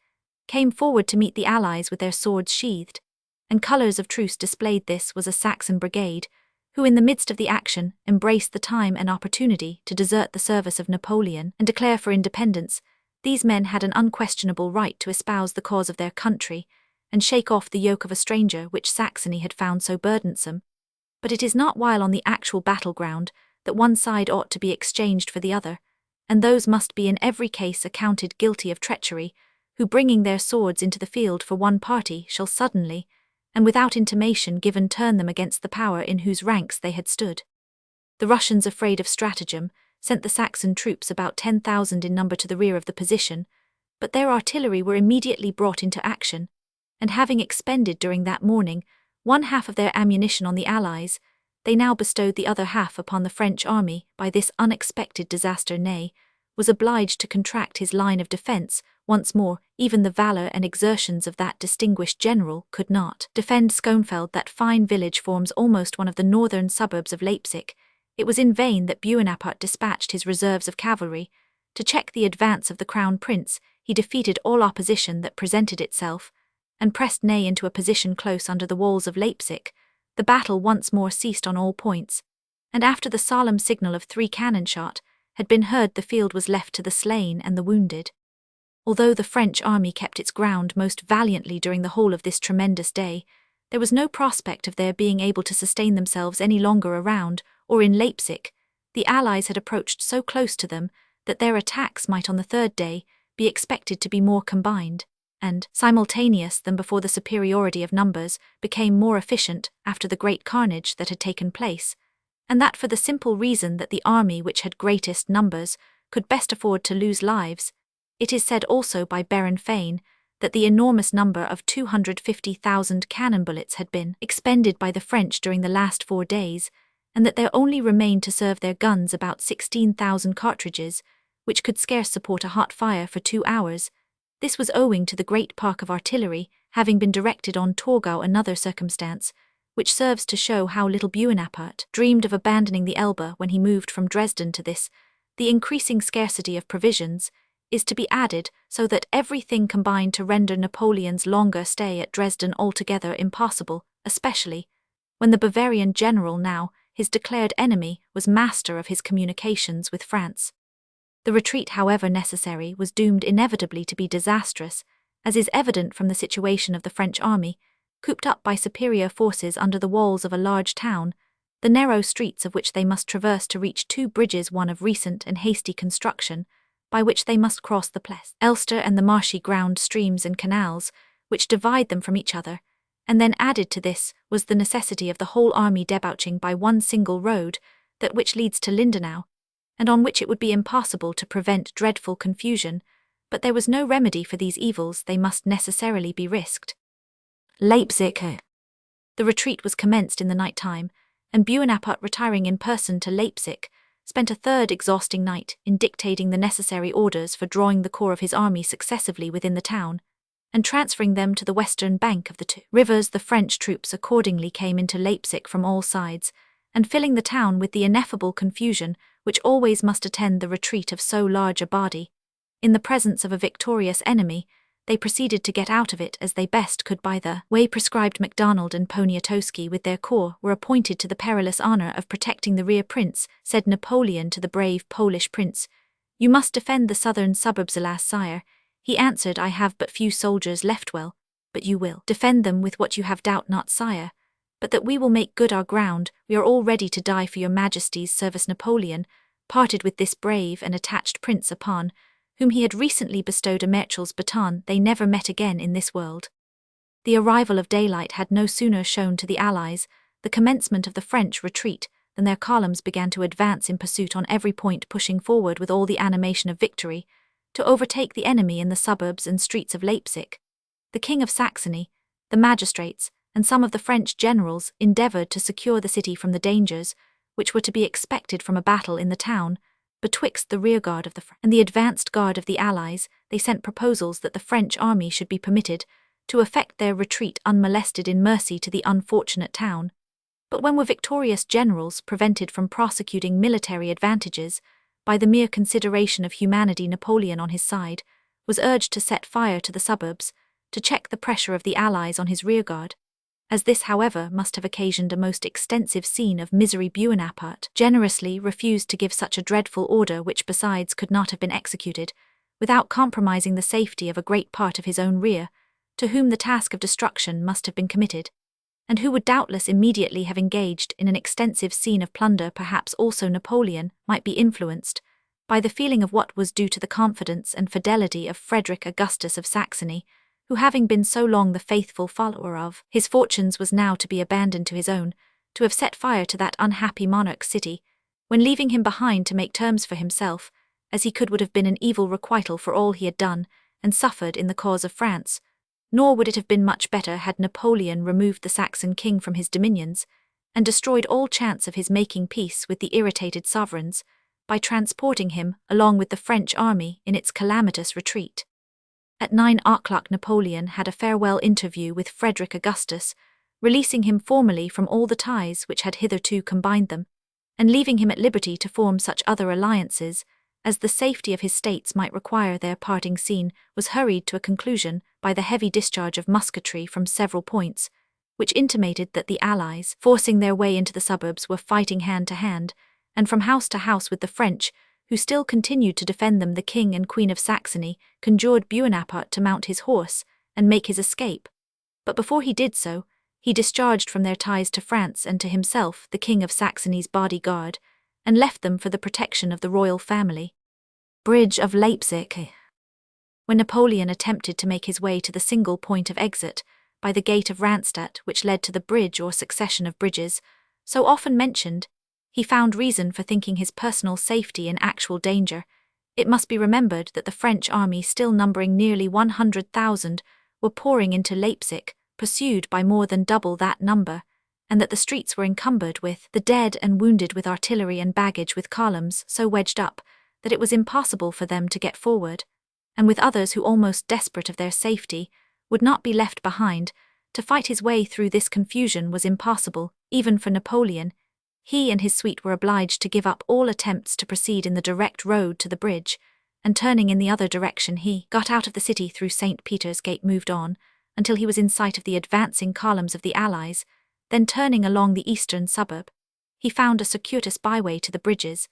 came forward to meet the allies with their swords sheathed, and colours of truce displayed. This was a Saxon brigade, who in the midst of the action embraced the time and opportunity to desert the service of Napoleon and declare for independence. These men had an unquestionable right to espouse the cause of their country and shake off the yoke of a stranger which Saxony had found so burdensome. But it is not while on the actual battleground that one side ought to be exchanged for the other, and those must be in every case accounted guilty of treachery, who bringing their swords into the field for one party shall suddenly, and without intimation given, turn them against the power in whose ranks they had stood. The Russians, afraid of stratagem, sent the Saxon troops about 10,000 in number to the rear of the position, but their artillery were immediately brought into action, and having expended during that morning 1/2 of their ammunition on the allies, they now bestowed the other half upon the French army. By this unexpected disaster Ney was obliged to contract his line of defence once more. Even the valour and exertions of that distinguished general could not defend Schonfeld. That fine village forms almost one of the northern suburbs of Leipzig. It was in vain that Bonaparte dispatched his reserves of cavalry to check the advance of the Crown Prince. He defeated all opposition that presented itself, and pressed Ney into a position close under the walls of Leipzig. The battle once more ceased on all points, and after the solemn signal of 3 cannon shot had been heard, the field was left to the slain and the wounded. Although the French army kept its ground most valiantly during the whole of this tremendous day, there was no prospect of their being able to sustain themselves any longer around or in Leipzig. The Allies had approached so close to them that their attacks might on the 3rd day be expected to be more combined and simultaneous than before. The superiority of numbers became more efficient after the great carnage that had taken place, and that for the simple reason that the army which had greatest numbers could best afford to lose lives. It is said also by Baron Fane that the enormous number of 250,000 cannon bullets had been expended by the French during the last 4 days, and that there only remained to serve their guns about 16,000 cartridges, which could scarce support a hot fire for 2 hours. This was owing to the great park of artillery having been directed on Torgau. Another circumstance, which serves to show how little Bonaparte dreamed of abandoning the Elbe when he moved from Dresden to this, the increasing scarcity of provisions, is to be added, so that everything combined to render Napoleon's longer stay at Dresden altogether impossible, especially when the Bavarian general, now his declared enemy, was master of his communications with France. The retreat, however necessary, was doomed inevitably to be disastrous, as is evident from the situation of the French army, cooped up by superior forces under the walls of a large town, the narrow streets of which they must traverse to reach 2 bridges, one of recent and hasty construction, by which they must cross the Pless, Elster and the marshy ground streams and canals, which divide them from each other, And then added to this was the necessity of the whole army debouching by one single road, that which leads to Lindenau, and on which it would be impossible to prevent dreadful confusion, but there was no remedy for these evils, they must necessarily be risked. Leipzig. The retreat was commenced in the night time, and Bonaparte, retiring in person to Leipzig, spent a third exhausting night in dictating the necessary orders for drawing the corps of his army successively within the town, and transferring them to the western bank of the two rivers. The French troops accordingly came into Leipzig from all sides, and filling the town with the ineffable confusion which always must attend the retreat of so large a body, in the presence of a victorious enemy, they proceeded to get out of it as they best could by the way prescribed. MacDonald and Poniatowski with their corps were appointed to the perilous honor of protecting the rear. Prince, said Napoleon to the brave Polish prince, "You must defend the southern suburbs." "Alas, sire," he answered, "I have but few soldiers left." "Well, but you will defend them with what you have." "Doubt not, sire, but that we will make good our ground. We are all ready to die for your majesty's service." Napoleon parted with this brave and attached prince, upon whom he had recently bestowed a marshal's baton. They never met again in this world. The arrival of daylight had no sooner shown to the Allies the commencement of the French retreat than their columns began to advance in pursuit on every point, pushing forward with all the animation of victory to overtake the enemy in the suburbs and streets of Leipzig. The King of Saxony, the magistrates, and some of the French generals endeavored to secure the city from the dangers which were to be expected from a battle in the town. Betwixt the rearguard of the French and the advanced guard of the Allies, they sent proposals that the French army should be permitted to effect their retreat unmolested in mercy to the unfortunate town. But when were victorious generals prevented from prosecuting military advantages by the mere consideration of humanity? Napoleon, on his side, was urged to set fire to the suburbs, to check the pressure of the Allies on his rearguard. As this, however, must have occasioned a most extensive scene of misery, Bonaparte generously refused to give such a dreadful order, which besides could not have been executed without compromising the safety of a great part of his own rear, to whom the task of destruction must have been committed, and who would doubtless immediately have engaged in an extensive scene of plunder. Perhaps also Napoleon might be influenced by the feeling of what was due to the confidence and fidelity of Frederick Augustus of Saxony, who, having been so long the faithful follower of his fortunes, was now to be abandoned to his own, to have set fire to that unhappy monarch's city, when leaving him behind to make terms for himself, as he could, would have been an evil requital for all he had done and suffered in the cause of France. Nor would it have been much better had Napoleon removed the Saxon king from his dominions, and destroyed all chance of his making peace with the irritated sovereigns, by transporting him, along with the French army, in its calamitous retreat. At 9 o'clock Napoleon had a farewell interview with Frederick Augustus, releasing him formally from all the ties which had hitherto combined them, and leaving him at liberty to form such other alliances as the safety of his states might require. Their parting scene was hurried to a conclusion by the heavy discharge of musketry from several points, which intimated that the Allies, forcing their way into the suburbs, were fighting hand to hand, and from house to house with the French, who still continued to defend them. The King and Queen of Saxony conjured Bonaparte to mount his horse and make his escape, but before he did so, he discharged from their ties to France and to himself the King of Saxony's bodyguard, and left them for the protection of the royal family. Bridge of Leipzig. When Napoleon attempted to make his way to the single point of exit by the gate of Randstadt, which led to the bridge or succession of bridges so often mentioned, he found reason for thinking his personal safety in actual danger. It must be remembered that the French army, still numbering nearly 100,000, were pouring into Leipzig, pursued by more than double that number, and that the streets were encumbered with the dead and wounded, with artillery and baggage, with columns so wedged up that it was impossible for them to get forward, and with others who, almost desperate of their safety, would not be left behind. To fight his way through this confusion was impossible, even for Napoleon. He and his suite were obliged to give up all attempts to proceed in the direct road to the bridge, and turning in the other direction, he got out of the city through St. Peter's Gate, moved on until he was in sight of the advancing columns of the Allies, then turning along the eastern suburb, he found a circuitous byway to the bridges,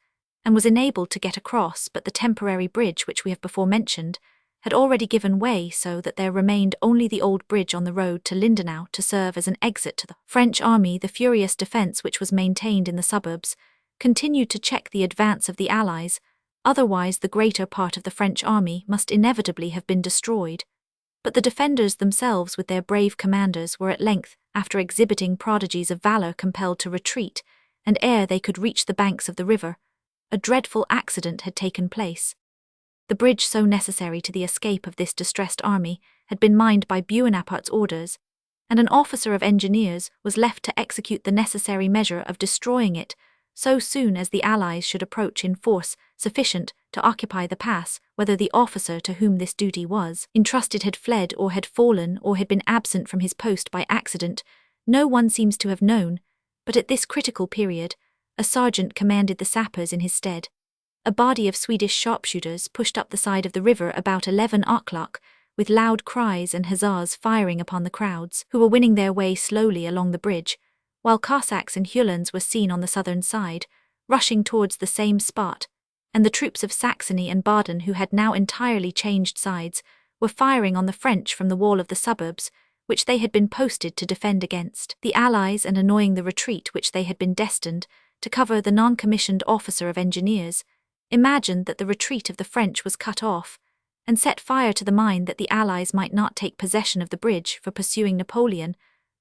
and was enabled to get across. But the temporary bridge which we have before mentioned had already given way, so that there remained only the old bridge on the road to Lindenau to serve as an exit to the French army. The furious defence which was maintained in the suburbs continued to check the advance of the Allies, otherwise the greater part of the French army must inevitably have been destroyed. But the defenders themselves with their brave commanders were at length, after exhibiting prodigies of valor, compelled to retreat, and ere they could reach the banks of the river, a dreadful accident had taken place. The bridge so necessary to the escape of this distressed army had been mined by Bonaparte's orders, and an officer of engineers was left to execute the necessary measure of destroying it so soon as the Allies should approach in force sufficient to occupy the pass. Whether the officer to whom this duty was entrusted had fled or had fallen or had been absent from his post by accident, no one seems to have known, but at this critical period, a sergeant commanded the sappers in his stead. A body of Swedish sharpshooters pushed up the side of the river about 11 o'clock, with loud cries and huzzas firing upon the crowds, who were winning their way slowly along the bridge, while Cossacks and Uhlans were seen on the southern side, rushing towards the same spot, and the troops of Saxony and Baden, who had now entirely changed sides, were firing on the French from the wall of the suburbs, which they had been posted to defend against the Allies, and annoying the retreat which they had been destined to cover. The non-commissioned officer of engineers imagined that the retreat of the French was cut off, and set fire to the mine that the Allies might not take possession of the bridge for pursuing Napoleon.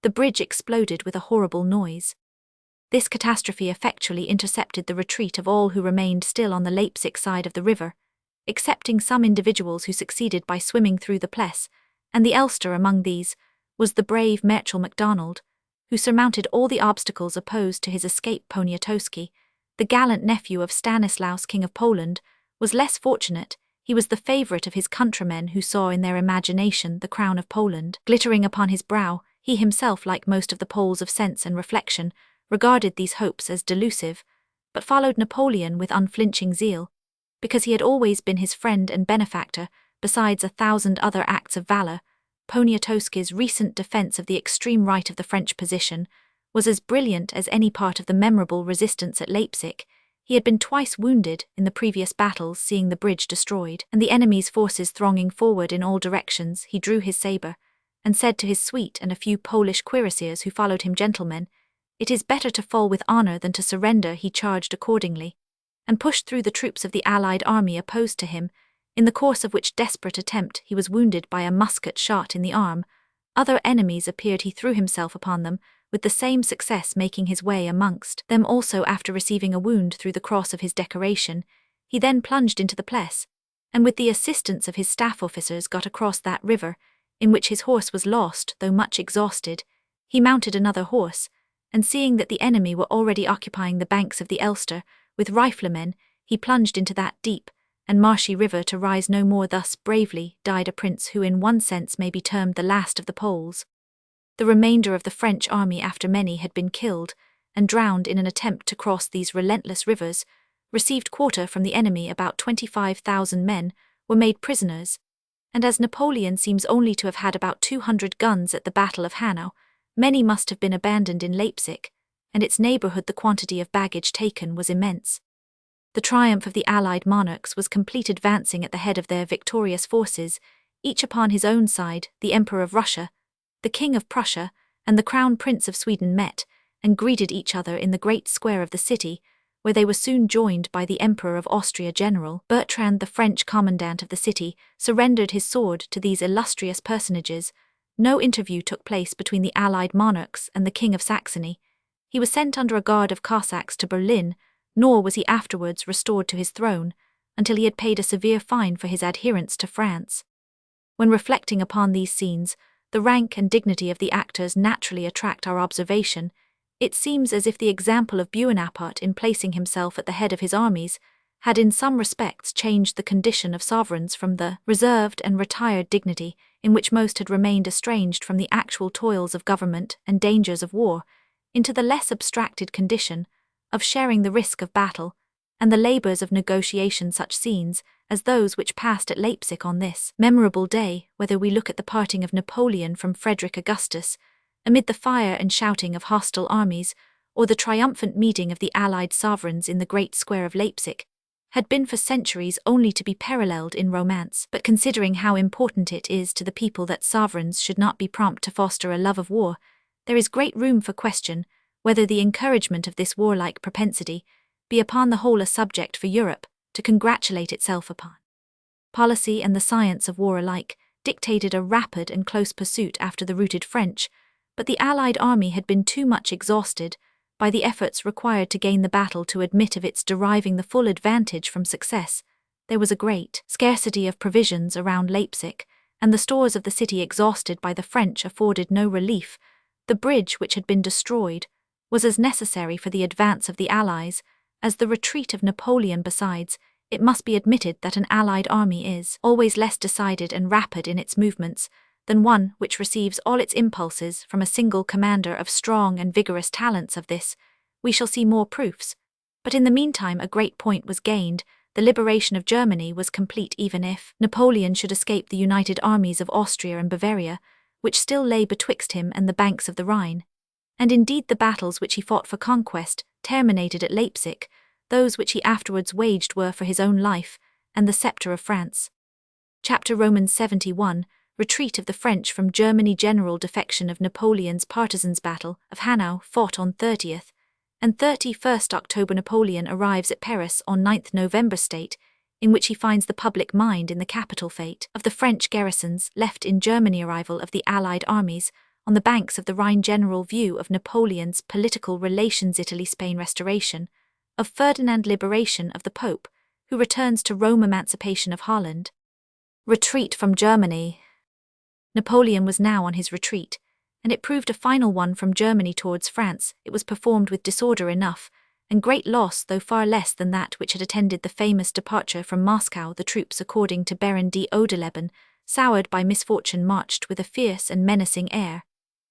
The bridge exploded with a horrible noise. This catastrophe effectually intercepted the retreat of all who remained still on the Leipzig side of the river, excepting some individuals who succeeded by swimming through the Pless, and the Elster among these was the brave Marshal MacDonald, who surmounted all the obstacles opposed to his escape. Poniatowski, the gallant nephew of Stanislaus, King of Poland, was less fortunate. He was the favourite of his countrymen, who saw in their imagination the crown of Poland glittering upon his brow. He himself, like most of the Poles of sense and reflection, regarded these hopes as delusive, but followed Napoleon with unflinching zeal, because he had always been his friend and benefactor, besides 1,000 other acts of valour. Poniatowski's recent defence of the extreme right of the French position was as brilliant as any part of the memorable resistance at Leipzig. He had been twice wounded in the previous battles. Seeing the bridge destroyed and the enemy's forces thronging forward in all directions, he drew his sabre, and said to his suite and a few Polish cuirassiers who followed him, "Gentlemen, it is better to fall with honour than to surrender." He charged accordingly, and pushed through the troops of the Allied army opposed to him, in the course of which desperate attempt he was wounded by a musket shot in the arm. Other enemies appeared. He threw himself upon them, with the same success, making his way amongst them also. After receiving a wound through the cross of his decoration, he then plunged into the Pless, and with the assistance of his staff officers got across that river, in which his horse was lost. Though much exhausted, he mounted another horse, and seeing that the enemy were already occupying the banks of the Elster with riflemen, he plunged into that deep and marshy river to rise no more. Thus bravely died a prince who in one sense may be termed the last of the Poles. The remainder of the French army, after many had been killed and drowned in an attempt to cross these relentless rivers, received quarter from the enemy. About 25,000 men were made prisoners, and as Napoleon seems only to have had about 200 guns at the Battle of Hanau, many must have been abandoned in Leipzig and its neighbourhood. The quantity of baggage taken was immense. The triumph of the Allied monarchs was complete. Advancing at the head of their victorious forces, each upon his own side, the Emperor of Russia, the King of Prussia, and the Crown Prince of Sweden met and greeted each other in the great square of the city, where they were soon joined by the Emperor of Austria. General Bertrand, the French commandant of the city, surrendered his sword to these illustrious personages. No interview took place between the Allied monarchs and the King of Saxony. He was sent under a guard of Cossacks to Berlin, nor was he afterwards restored to his throne until he had paid a severe fine for his adherence to France. When reflecting upon these scenes, the rank and dignity of the actors naturally attract our observation. It seems as if the example of Bonaparte in placing himself at the head of his armies had in some respects changed the condition of sovereigns from the reserved and retired dignity in which most had remained estranged from the actual toils of government and dangers of war, into the less abstracted condition of sharing the risk of battle and the labours of negotiation. Such scenes as those which passed at Leipzig on this memorable day, whether we look at the parting of Napoleon from Frederick Augustus, amid the fire and shouting of hostile armies, or the triumphant meeting of the Allied sovereigns in the great square of Leipzig, had been for centuries only to be paralleled in romance. But considering how important it is to the people that sovereigns should not be prompt to foster a love of war, there is great room for question whether the encouragement of this warlike propensity be upon the whole a subject for Europe to congratulate itself upon. Policy and the science of war alike dictated a rapid and close pursuit after the routed French, but the Allied army had been too much exhausted by the efforts required to gain the battle to admit of its deriving the full advantage from success. There was a great scarcity of provisions around Leipzig, and the stores of the city exhausted by the French afforded no relief. The bridge, which had been destroyed, was as necessary for the advance of the Allies as the retreat of Napoleon. Besides, it must be admitted that an Allied army is always less decided and rapid in its movements than one which receives all its impulses from a single commander of strong and vigorous talents. Of this we shall see more proofs, but in the meantime a great point was gained. The liberation of Germany was complete even if Napoleon should escape the united armies of Austria and Bavaria, which still lay betwixt him and the banks of the Rhine. And indeed the battles which he fought for conquest terminated at Leipzig. Those which he afterwards waged were for his own life and the sceptre of France. Chapter Romans 71, Retreat of the French from Germany. General defection of Napoleon's partisans. Battle of Hanau, fought on 30th and 31st October. Napoleon arrives at Paris on 9th November. State in which he finds the public mind in the capital. Fate of the French garrisons left in Germany. Arrival of the Allied armies on the banks of the Rhine. General view of Napoleon's political relations. Italy-Spain restoration of Ferdinand. Liberation of the Pope, who returns to Rome. Emancipation of Holland. Retreat from Germany. Napoleon was now on his retreat, and it proved a final one from Germany towards France. It was performed with disorder enough, and great loss, though far less than that which had attended the famous departure from Moscow. The troops, according to Baron de Oederleben, soured by misfortune, marched with a fierce and menacing air,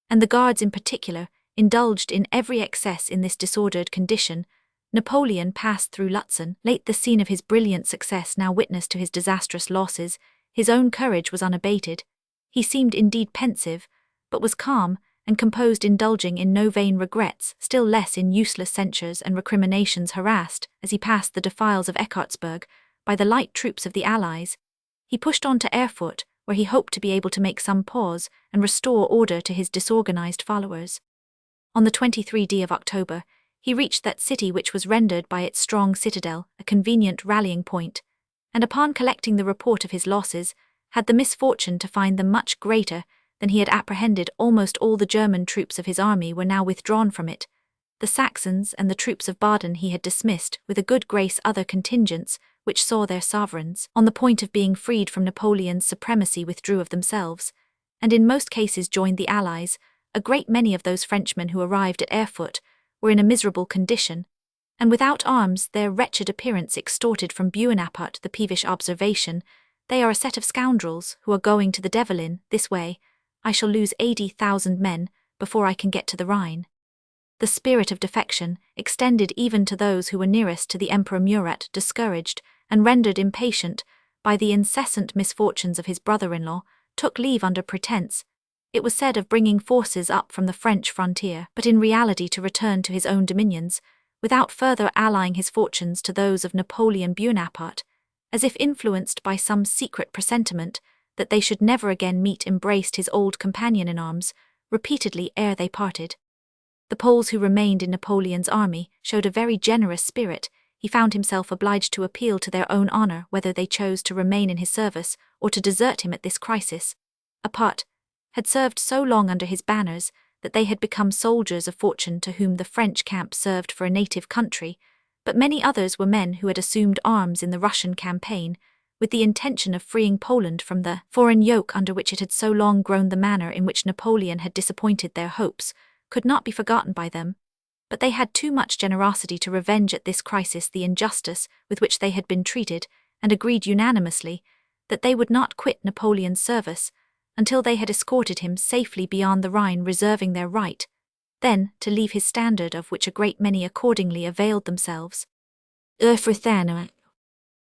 and the Guards in particular indulged in every excess. In this disordered condition, Napoleon passed through Lutzen, late the scene of his brilliant success, now witness to his disastrous losses. His own courage was unabated. He seemed indeed pensive, but was calm and composed, indulging in no vain regrets, still less in useless censures and recriminations. Harassed, as he passed the defiles of Eckartsburg, by the light troops of the Allies, he pushed on to Erfurt, where he hoped to be able to make some pause and restore order to his disorganized followers. On the 23rd of October, he reached that city, which was rendered by its strong citadel a convenient rallying point, and upon collecting the report of his losses, had the misfortune to find them much greater than he had apprehended. Almost all the German troops of his army were now withdrawn from it. The Saxons and the troops of Baden he had dismissed with a good grace. Other contingents, which saw their sovereigns on the point of being freed from Napoleon's supremacy, withdrew of themselves, and in most cases joined the Allies. A great many of those Frenchmen who arrived at Erfurt were in a miserable condition, and without arms. Their wretched appearance extorted from Bonaparte the peevish observation, "They are a set of scoundrels who are going to the devil. In this way I shall lose 80,000 men before I can get to the Rhine." The spirit of defection extended even to those who were nearest to the Emperor. Murat, discouraged and rendered impatient by the incessant misfortunes of his brother-in-law, took leave under pretense, it was said, of bringing forces up from the French frontier, but in reality to return to his own dominions, without further allying his fortunes to those of Napoleon. Bonaparte, as if influenced by some secret presentiment that they should never again meet, embraced his old companion in arms repeatedly ere they parted. The Poles who remained in Napoleon's army showed a very generous spirit. He found himself obliged to appeal to their own honor whether they chose to remain in his service or to desert him at this crisis. A part had served so long under his banners that they had become soldiers of fortune, to whom the French camp served for a native country, but many others were men who had assumed arms in the Russian campaign with the intention of freeing Poland from the foreign yoke under which it had so long grown. The manner in which Napoleon had disappointed their hopes could not be forgotten by them, but they had too much generosity to revenge at this crisis the injustice with which they had been treated, and agreed unanimously that they would not quit Napoleon's service until they had escorted him safely beyond the Rhine, reserving their right then to leave his standard, of which a great many accordingly availed themselves.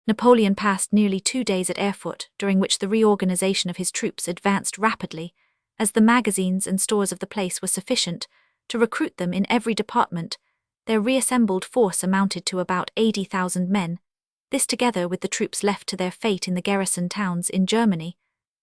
Napoleon passed nearly 2 days at Erfurt, during which the reorganization of his troops advanced rapidly, as the magazines and stores of the place were sufficient to recruit them in every department. Their reassembled force amounted to about 80,000 men. This, together with the troops left to their fate in the garrison towns in Germany,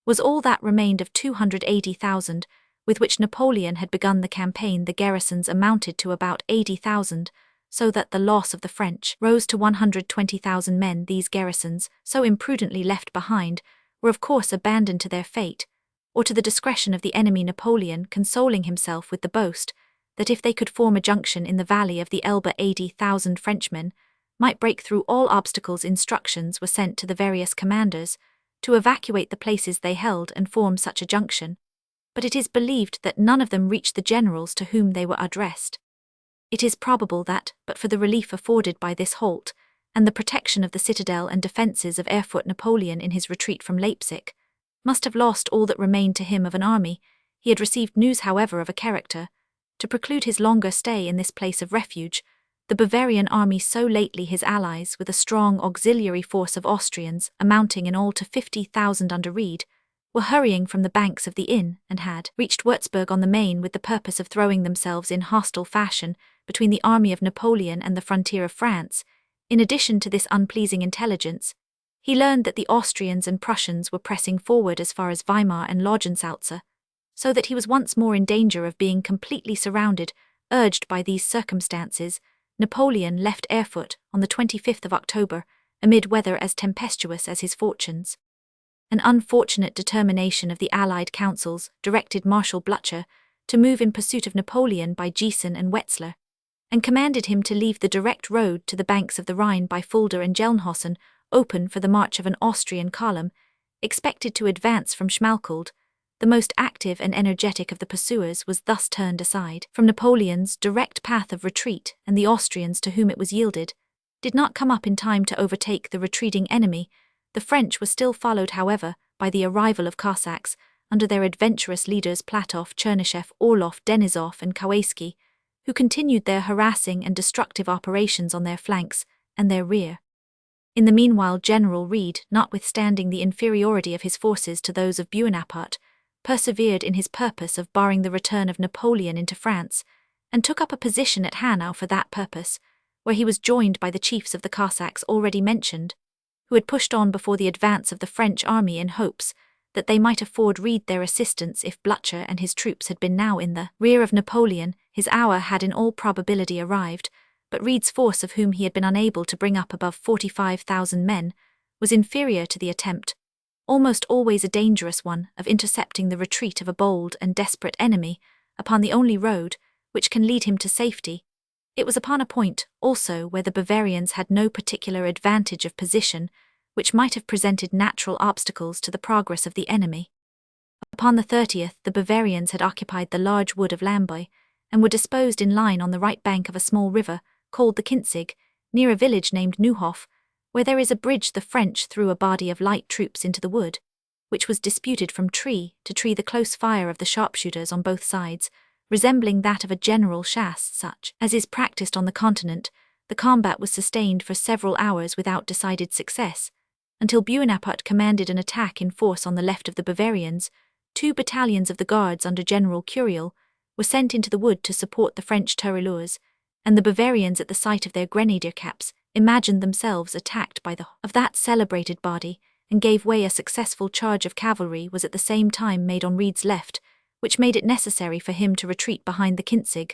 was all that remained of 280,000, with which Napoleon had begun the campaign. The garrisons amounted to about 80,000, so that the loss of the French rose to 120,000 men. These garrisons, so imprudently left behind, were of course abandoned to their fate, or to the discretion of the enemy. Napoleon consoling himself with the boast that if they could form a junction in the valley of the Elbe 80,000 Frenchmen might break through all obstacles. Instructions were sent to the various commanders to evacuate the places they held and form such a junction, but it is believed that none of them reached the generals to whom they were addressed. It is probable that, but for the relief afforded by this halt, and the protection of the citadel and defences of Erfurt, Napoleon in his retreat from Leipzig must have lost all that remained to him of an army. He had received news, however, of a character to preclude his longer stay in this place of refuge. The Bavarian army, so lately his allies, with a strong auxiliary force of Austrians amounting in all to 50,000 under Reed, were hurrying from the banks of the Inn and had reached Würzburg on the Main with the purpose of throwing themselves in hostile fashion between the army of Napoleon and the frontier of France. In addition to this unpleasing intelligence, he learned that the Austrians and Prussians were pressing forward as far as Weimar and Laugensalza, so that he was once more in danger of being completely surrounded. Urged by these circumstances, Napoleon left Erfurt on the 25th of October, amid weather as tempestuous as his fortunes. An unfortunate determination of the Allied councils directed Marshal Blücher to move in pursuit of Napoleon by Gießen and Wetzlar, and commanded him to leave the direct road to the banks of the Rhine by Fulda and Gelnhausen open for the march of an Austrian column, expected to advance from Schmalkalde. The most active and energetic of the pursuers was thus turned aside from Napoleon's direct path of retreat, and the Austrians, to whom it was yielded, did not come up in time to overtake the retreating enemy. The French were still followed, however, by the arrival of Cossacks, under their adventurous leaders Platov, Chernyshev, Orlov, Denisov, and Kawayski, who continued their harassing and destructive operations on their flanks and their rear. In the meanwhile, General Reed, notwithstanding the inferiority of his forces to those of Bonaparte, persevered in his purpose of barring the return of Napoleon into France, and took up a position at Hanau for that purpose, where he was joined by the chiefs of the Cossacks already mentioned, who had pushed on before the advance of the French army in hopes that they might afford Reed their assistance if Blücher and his troops had been now in the rear of Napoleon. His hour had in all probability arrived, but Reed's force, of whom he had been unable to bring up above 45,000 men, was inferior to the attempt, almost always a dangerous one, of intercepting the retreat of a bold and desperate enemy upon the only road which can lead him to safety. It was upon a point, also, where the Bavarians had no particular advantage of position, which might have presented natural obstacles to the progress of the enemy. Upon the 30th, the Bavarians had occupied the large wood of Lamboy, and were disposed in line on the right bank of a small river, called the Kinzig, near a village named Neuhof, where there is a bridge. The French threw a body of light troops into the wood, which was disputed from tree to tree. The close fire of the sharpshooters on both sides, resembling that of a general chasse such as is practiced on the continent, the combat was sustained for several hours without decided success, until Bonaparte commanded an attack in force on the left of the Bavarians. 2 battalions of the Guards under General Curial were sent into the wood to support the French tirailleurs, and the Bavarians, at the sight of their grenadier caps, imagined themselves attacked by the of that celebrated body, and gave way. A successful charge of cavalry was at the same time made on Reed's left, which made it necessary for him to retreat behind the Kinzig.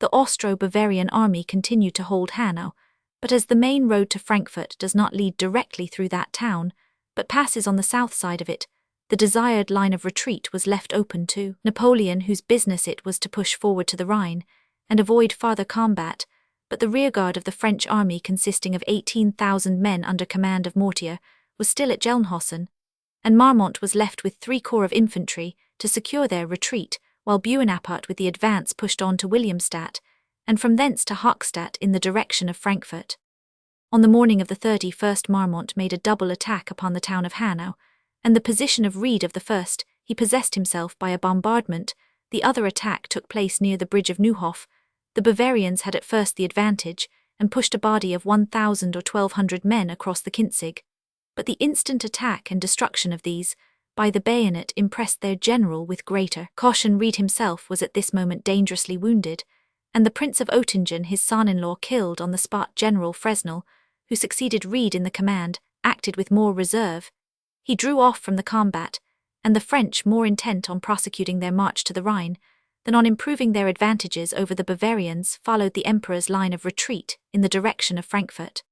The Austro-Bavarian army continued to hold Hanau, but as the main road to Frankfurt does not lead directly through that town, but passes on the south side of it, the desired line of retreat was left open to Napoleon, whose business it was to push forward to the Rhine and avoid farther combat. But the rearguard of the French army, consisting of 18,000 men under command of Mortier, was still at Gelnhausen, and Marmont was left with 3 corps of infantry to secure their retreat, while Bonaparte with the advance pushed on to Williamstadt, and from thence to Hochstadt in the direction of Frankfurt. On the morning of the 31st, Marmont made a double attack upon the town of Hanau, and the position of Reed of the first he possessed himself by a bombardment. The other attack took place near the bridge of Neuhof. The Bavarians had at first the advantage, and pushed a body of 1,000 or 1,200 men across the Kinzig, but the instant attack and destruction of these by the bayonet impressed their general with greater caution. Reed himself was at this moment dangerously wounded, and the Prince of Oettingen, his son-in-law, killed on the spot. General Fresnel, who succeeded Reed in the command, acted with more reserve. He drew off from the combat, and the French, more intent on prosecuting their march to the Rhine than on improving their advantages over the Bavarians, followed the Emperor's line of retreat in the direction of Frankfurt.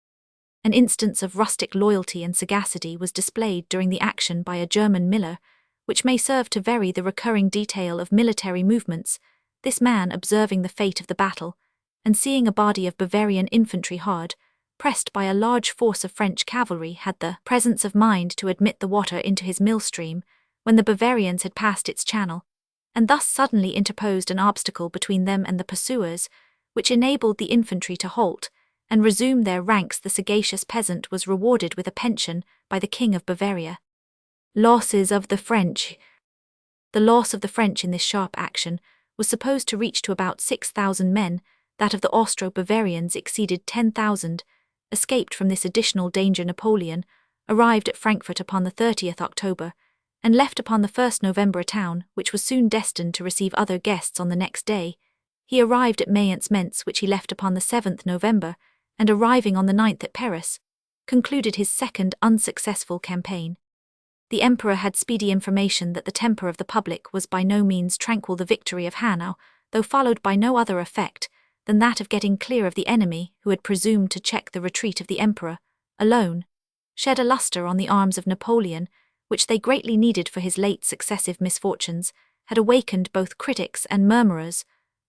An instance of rustic loyalty and sagacity was displayed during the action by a German miller, which may serve to vary the recurring detail of military movements. This man, observing the fate of the battle, and seeing a body of Bavarian infantry hard pressed by a large force of French cavalry, had the presence of mind to admit the water into his mill stream when the Bavarians had passed its channel, and thus suddenly interposed an obstacle between them and the pursuers, which enabled the infantry to halt and resume their ranks. The sagacious peasant was rewarded with a pension by the King of Bavaria. Losses of the French. The loss of the French in this sharp action was supposed to reach to about 6,000 men. That of the Austro-Bavarians exceeded 10,000. Escaped from this additional danger, Napoleon arrived at Frankfurt upon the 30th October, and left upon the 1st November a town which was soon destined to receive other guests on the next day. He arrived at Mayence, which he left upon the 7th November, and arriving on the 9th at Paris, concluded his second unsuccessful campaign. The emperor had speedy information that the temper of the public was by no means tranquil. The victory of Hanau, though followed by no other effect than that of getting clear of the enemy who had presumed to check the retreat of the emperor, alone shed a lustre on the arms of Napoleon, which they greatly needed, for his late successive misfortunes had awakened both critics and murmurers.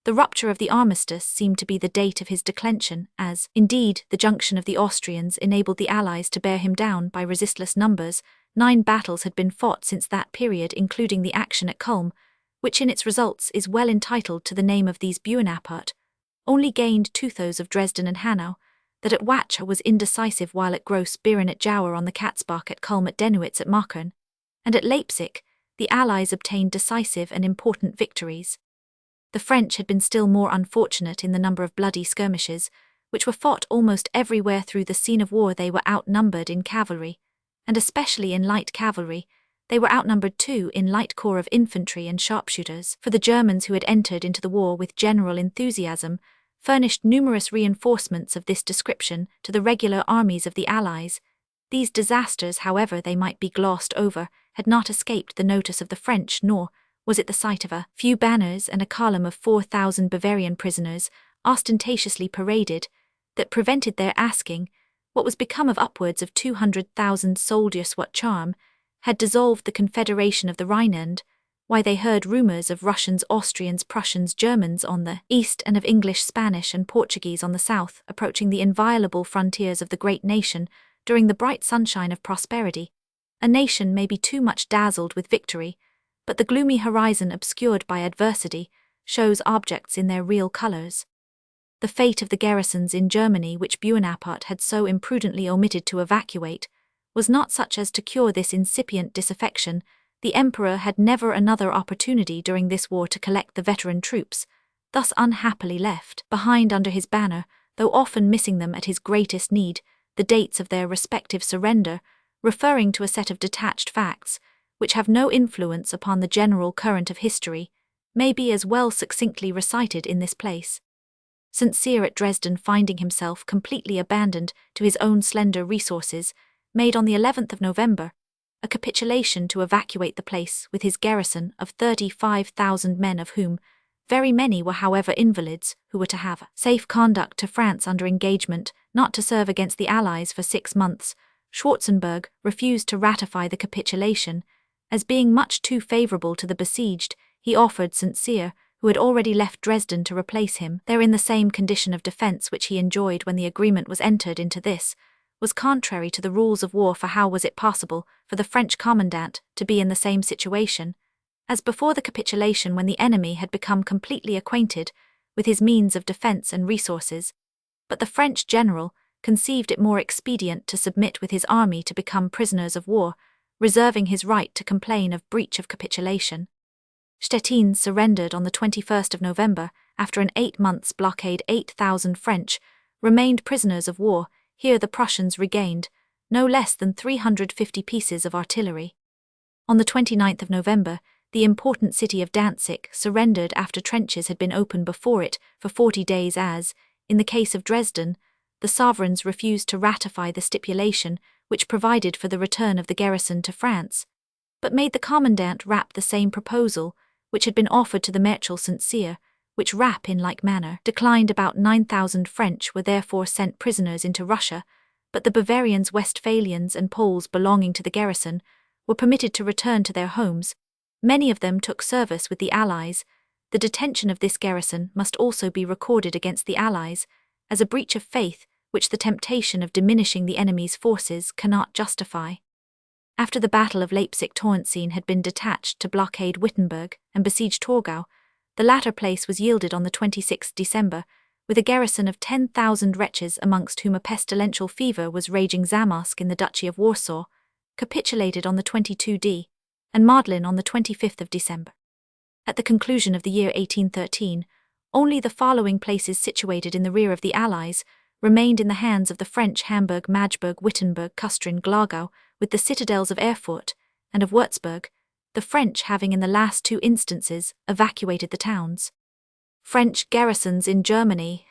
The rupture of the armistice seemed to be the date of his declension, as, indeed, the junction of the Austrians enabled the Allies to bear him down by resistless numbers. 9 battles had been fought since that period, including the action at Culm, which in its results is well entitled to the name of these. Bonaparte only gained 2/3 of Dresden and Hanau, that at Wacha was indecisive, while at Gross Biren, at Jauer on the Katzbach, at Culm, at Denowitz, at Markern, and at Leipzig, the Allies obtained decisive and important victories. The French had been still more unfortunate in the number of bloody skirmishes, which were fought almost everywhere through the scene of war. They were outnumbered in cavalry, and especially in light cavalry. They were outnumbered too in light corps of infantry and sharpshooters, for the Germans, who had entered into the war with general enthusiasm, furnished numerous reinforcements of this description to the regular armies of the Allies. These disasters, however they might be glossed over, had not escaped the notice of the French, nor was it the sight of a few banners and a column of 4,000 Bavarian prisoners ostentatiously paraded that prevented their asking what was become of upwards of 200,000 soldiers. What charm had dissolved the confederation of the Rhineland? Why, they heard rumours of Russians, Austrians, Prussians, Germans on the east, and of English, Spanish, and Portuguese on the south, approaching the inviolable frontiers of the great nation during the bright sunshine of prosperity. A nation may be too much dazzled with victory, but the gloomy horizon obscured by adversity shows objects in their real colours. The fate of the garrisons in Germany, which Bonaparte had so imprudently omitted to evacuate, was not such as to cure this incipient disaffection. The emperor had never another opportunity during this war to collect the veteran troops, thus unhappily left behind under his banner, though often missing them at his greatest need. The dates of their respective surrender, referring to a set of detached facts, which have no influence upon the general current of history, may be as well succinctly recited in this place. St. Cyr at Dresden, finding himself completely abandoned to his own slender resources, made on the 11th of November a capitulation to evacuate the place with his garrison of 35,000 men, of whom very many were however invalids, who were to have safe conduct to France under engagement not to serve against the Allies for 6 months. Schwarzenberg refused to ratify the capitulation, as being much too favourable to the besieged. He offered St. Cyr, who had already left Dresden, to replace him there in the same condition of defence which he enjoyed when the agreement was entered into. This was contrary to the rules of war, for how was it possible for the French commandant to be in the same situation as before the capitulation, when the enemy had become completely acquainted with his means of defence and resources? But the French general conceived it more expedient to submit with his army to become prisoners of war, reserving his right to complain of breach of capitulation. Stettin surrendered on the 21st of November after an 8 months blockade. 8,000 French remained prisoners of war. Here the Prussians regained no less than 350 pieces of artillery. On the 29th of November, the important city of Danzig surrendered after trenches had been opened before it for 40 days as, in the case of Dresden, the sovereigns refused to ratify the stipulation which provided for the return of the garrison to France, but made the commandant rap the same proposal which had been offered to the Marshal St. Cyr, which rap in like manner declined. About 9,000 French were therefore sent prisoners into Russia, but the Bavarians, Westphalians, and Poles belonging to the garrison were permitted to return to their homes. Many of them took service with the Allies. The detention of this garrison must also be recorded against the Allies as a breach of faith which the temptation of diminishing the enemy's forces cannot justify. After the Battle of Leipzig-Tauentziehen had been detached to blockade Wittenberg and besiege Torgau, the latter place was yielded on the 26th December, with a garrison of 10,000 wretches, amongst whom a pestilential fever was raging. Zamość in the Duchy of Warsaw capitulated on the 22d, and Modlin on the 25th of December. At the conclusion of the year 1813, only the following places situated in the rear of the Allies remained in the hands of the French: Hamburg, Magdeburg, Wittenberg, Kustrin, Glogau, with the citadels of Erfurt and of Würzburg, the French having in the last two instances evacuated the towns. French garrisons in Germany.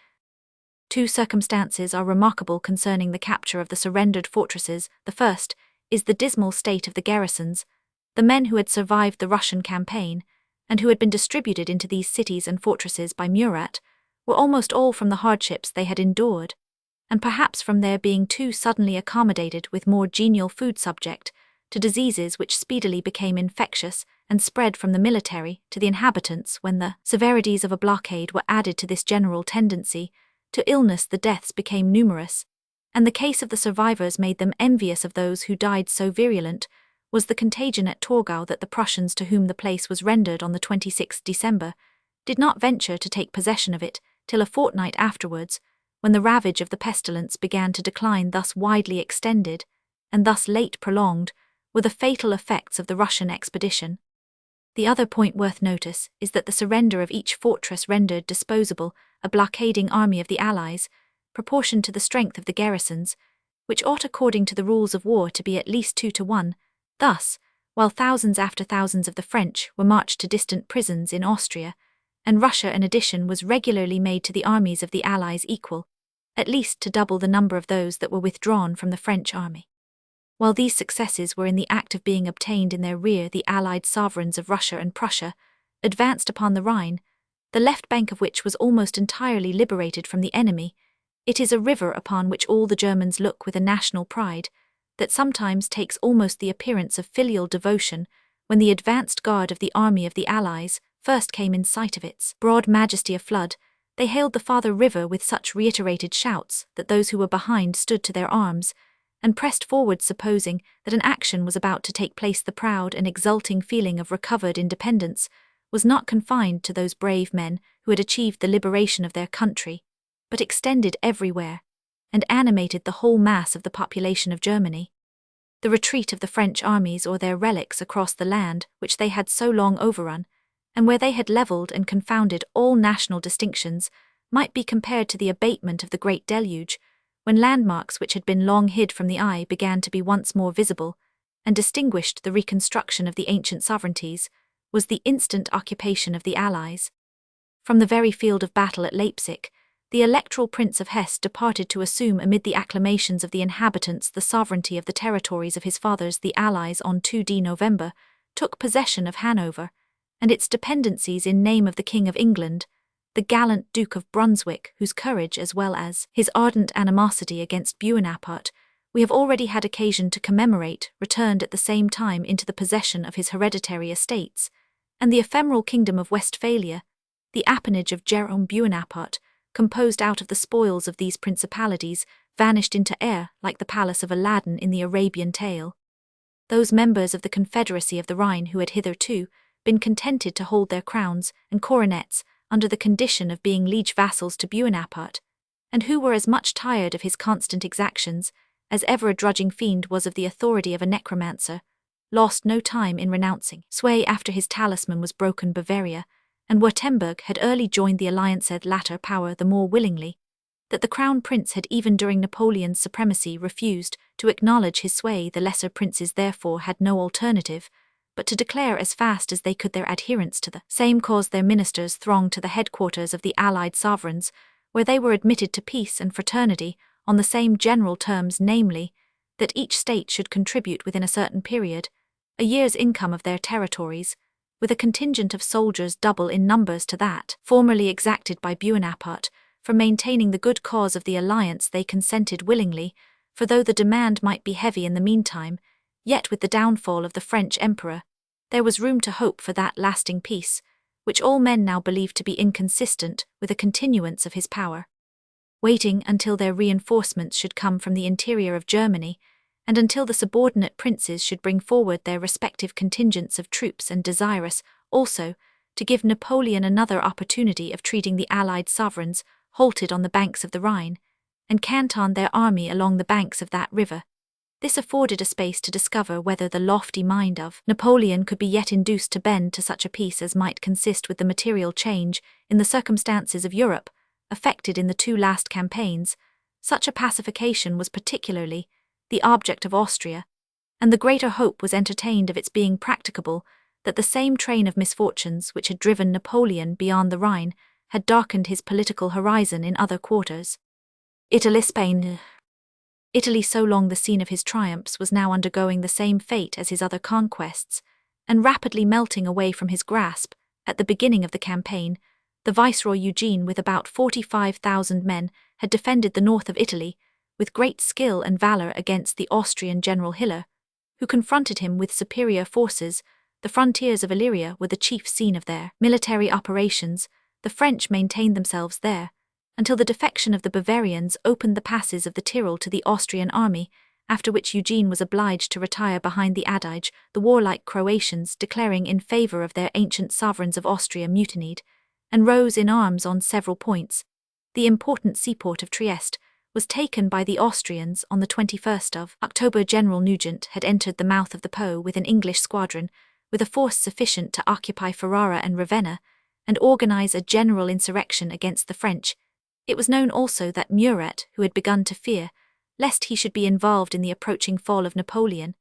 Two circumstances are remarkable concerning the capture of the surrendered fortresses. The first is the dismal state of the garrisons. The men who had survived the Russian campaign, and who had been distributed into these cities and fortresses by Murat, were almost all from the hardships they had endured, and perhaps from their being too suddenly accommodated with more genial food, subject to diseases which speedily became infectious and spread from the military to the inhabitants. When the severities of a blockade were added to this general tendency to illness, the deaths became numerous, and the case of the survivors made them envious of those who died. So virulent was the contagion at Torgau that the Prussians, to whom the place was rendered on the 26th December, did not venture to take possession of it till a fortnight afterwards, when the ravage of the pestilence began to decline. Thus widely extended, and thus late prolonged, were the fatal effects of the Russian expedition. The other point worth notice is that the surrender of each fortress rendered disposable a blockading army of the Allies, proportioned to the strength of the garrisons, which ought according to the rules of war to be at least 2-1. Thus, while thousands after thousands of the French were marched to distant prisons in Austria, and Russia an addition was regularly made to the armies of the Allies equal, at least to double the number of those that were withdrawn from the French army. While these successes were in the act of being obtained, in their rear the Allied sovereigns of Russia and Prussia advanced upon the Rhine, the left bank of which was almost entirely liberated from the enemy. It is a river upon which all the Germans look with a national pride that sometimes takes almost the appearance of filial devotion. When the advanced guard of the army of the Allies first came in sight of its broad majesty of flood, they hailed the Father River with such reiterated shouts that those who were behind stood to their arms and pressed forward, supposing that an action was about to take place. The proud and exulting feeling of recovered independence was not confined to those brave men who had achieved the liberation of their country, but extended everywhere, and animated the whole mass of the population of Germany. The retreat of the French armies, or their relics, across the land which they had so long overrun, and where they had levelled and confounded all national distinctions, might be compared to the abatement of the great deluge, when landmarks which had been long hid from the eye began to be once more visible, and distinguished the reconstruction of the ancient sovereignties, was the instant occupation of the Allies. From the very field of battle at Leipzig, the Electoral Prince of Hesse departed to assume, amid the acclamations of the inhabitants, the sovereignty of the territories of his fathers. The Allies on 2 November took possession of Hanover and its dependencies in name of the King of England, the gallant Duke of Brunswick, whose courage as well as his ardent animosity against Bonaparte we have already had occasion to commemorate, returned at the same time into the possession of his hereditary estates, and the ephemeral kingdom of Westphalia, the appanage of Jerome Bonaparte, composed out of the spoils of these principalities, vanished into air like the palace of Aladdin in the Arabian tale. Those members of the Confederacy of the Rhine who had hitherto been contented to hold their crowns and coronets under the condition of being liege vassals to Bonaparte, and who were as much tired of his constant exactions as ever a drudging fiend was of the authority of a necromancer, lost no time in renouncing sway after his talisman was broken. Bavaria and Württemberg had early joined the alliance, said latter power the more willingly that the crown prince had even during Napoleon's supremacy refused to acknowledge his sway. The lesser princes therefore had no alternative but to declare as fast as they could their adherence to the same cause. Their ministers thronged to the headquarters of the Allied sovereigns, where they were admitted to peace and fraternity on the same general terms, namely, that each state should contribute within a certain period a year's income of their territories, with a contingent of soldiers double in numbers to that formerly exacted by Bonaparte. For maintaining the good cause of the alliance they consented willingly, for though the demand might be heavy in the meantime, yet with the downfall of the French emperor, there was room to hope for that lasting peace, which all men now believed to be inconsistent with a continuance of his power. Waiting until their reinforcements should come from the interior of Germany, and until the subordinate princes should bring forward their respective contingents of troops, and desirous, also, to give Napoleon another opportunity of treating the allied sovereigns, halted on the banks of the Rhine, and cantoned their army along the banks of that river. This afforded a space to discover whether the lofty mind of Napoleon could be yet induced to bend to such a peace as might consist with the material change, in the circumstances of Europe, effected in the two last campaigns. Such a pacification was particularly the object of Austria, and the greater hope was entertained of its being practicable, that the same train of misfortunes which had driven Napoleon beyond the Rhine had darkened his political horizon in other quarters. Spain. Italy, so long the scene of his triumphs, was now undergoing the same fate as his other conquests, and rapidly melting away from his grasp. At the beginning of the campaign, the Viceroy Eugene, with about 45,000 men, had defended the north of Italy, with great skill and valor against the Austrian General Hiller, who confronted him with superior forces. The frontiers of Illyria were the chief scene of their military operations. The French maintained themselves there, until the defection of the Bavarians opened the passes of the Tyrol to the Austrian army, after which Eugene was obliged to retire behind the Adige. The warlike Croatians, declaring in favour of their ancient sovereigns of Austria, mutinied, and rose in arms on several points. The important seaport of Trieste was taken by the Austrians on the 21st of October. General Nugent had entered the mouth of the Po with an English squadron, with a force sufficient to occupy Ferrara and Ravenna, and organize a general insurrection against the French. It was known also that Murat, who had begun to fear lest he should be involved in the approaching fall of Napoleon,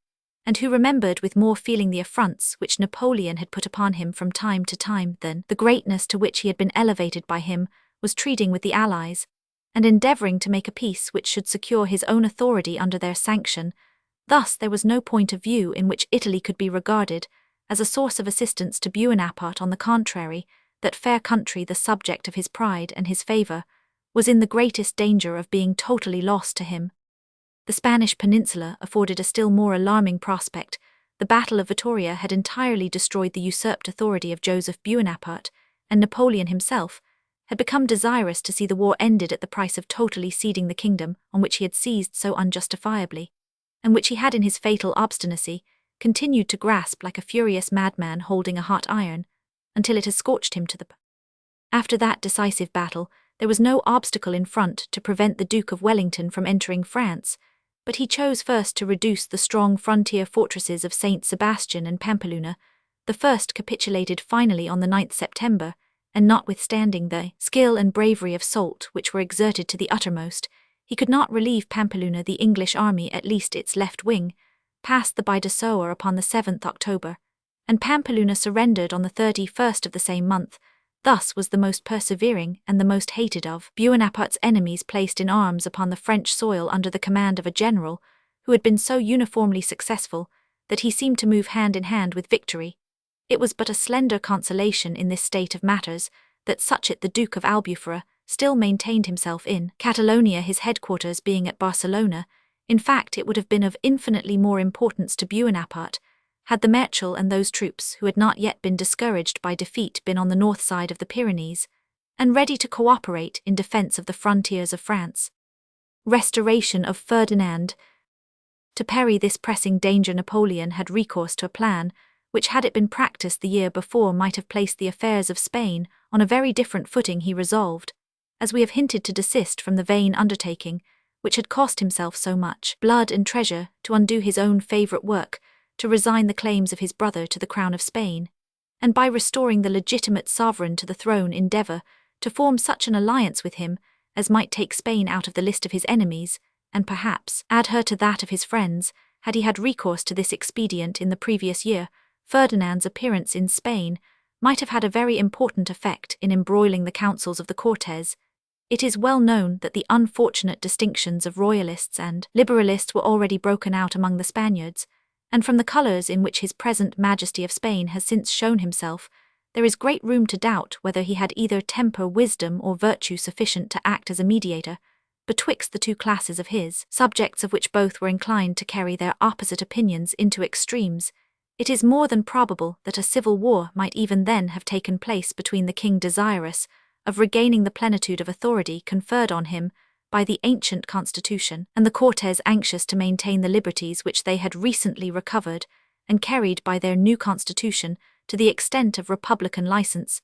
and who remembered with more feeling the affronts which Napoleon had put upon him from time to time than the greatness to which he had been elevated by him, was treating with the Allies, and endeavouring to make a peace which should secure his own authority under their sanction. Thus there was no point of view in which Italy could be regarded as a source of assistance to Bonaparte. On the contrary, that fair country, the subject of his pride and his favour, was in the greatest danger of being totally lost to him. The Spanish peninsula afforded a still more alarming prospect. The Battle of Vittoria had entirely destroyed the usurped authority of Joseph Bonaparte, and Napoleon himself had become desirous to see the war ended at the price of totally ceding the kingdom on which he had seized so unjustifiably, and which he had in his fatal obstinacy continued to grasp like a furious madman holding a hot iron, until it has scorched him to the After that decisive battle, there was no obstacle in front to prevent the Duke of Wellington from entering France, but he chose first to reduce the strong frontier fortresses of Saint Sebastian and Pampeluna. The first capitulated finally on the 9th September, and notwithstanding the skill and bravery of Soult which were exerted to the uttermost, he could not relieve Pampeluna. The English army, at least its left wing, passed the Bidassoa upon the 7th October, and Pampeluna surrendered on the 31st of the same month. Thus was the most persevering and the most hated of Bonaparte's enemies placed in arms upon the French soil under the command of a general who had been so uniformly successful that he seemed to move hand in hand with victory. It was but a slender consolation in this state of matters that Suchet, the Duke of Albufera, still maintained himself in Catalonia, his headquarters being at Barcelona. In fact, it would have been of infinitely more importance to Bonaparte had the Marshal and those troops who had not yet been discouraged by defeat been on the north side of the Pyrenees, and ready to cooperate in defence of the frontiers of France. Restoration of Ferdinand. To parry this pressing danger, Napoleon had recourse to a plan which, had it been practised the year before, might have placed the affairs of Spain on a very different footing. He resolved, as we have hinted, to desist from the vain undertaking which had cost himself so much blood and treasure, to undo his own favourite work, to resign the claims of his brother to the crown of Spain, and by restoring the legitimate sovereign to the throne endeavour to form such an alliance with him as might take Spain out of the list of his enemies, and perhaps add her to that of his friends. Had he had recourse to this expedient in the previous year, Ferdinand's appearance in Spain might have had a very important effect in embroiling the councils of the Cortes. It is well known that the unfortunate distinctions of royalists and liberalists were already broken out among the Spaniards, and from the colours in which his present Majesty of Spain has since shown himself, there is great room to doubt whether he had either temper, wisdom, or virtue sufficient to act as a mediator betwixt the two classes of his subjects, of which both were inclined to carry their opposite opinions into extremes, it is more than probable that a civil war might even then have taken place between the king desirous of regaining the plenitude of authority conferred on him by the ancient constitution, and the Cortes anxious to maintain the liberties which they had recently recovered and carried by their new constitution to the extent of republican license.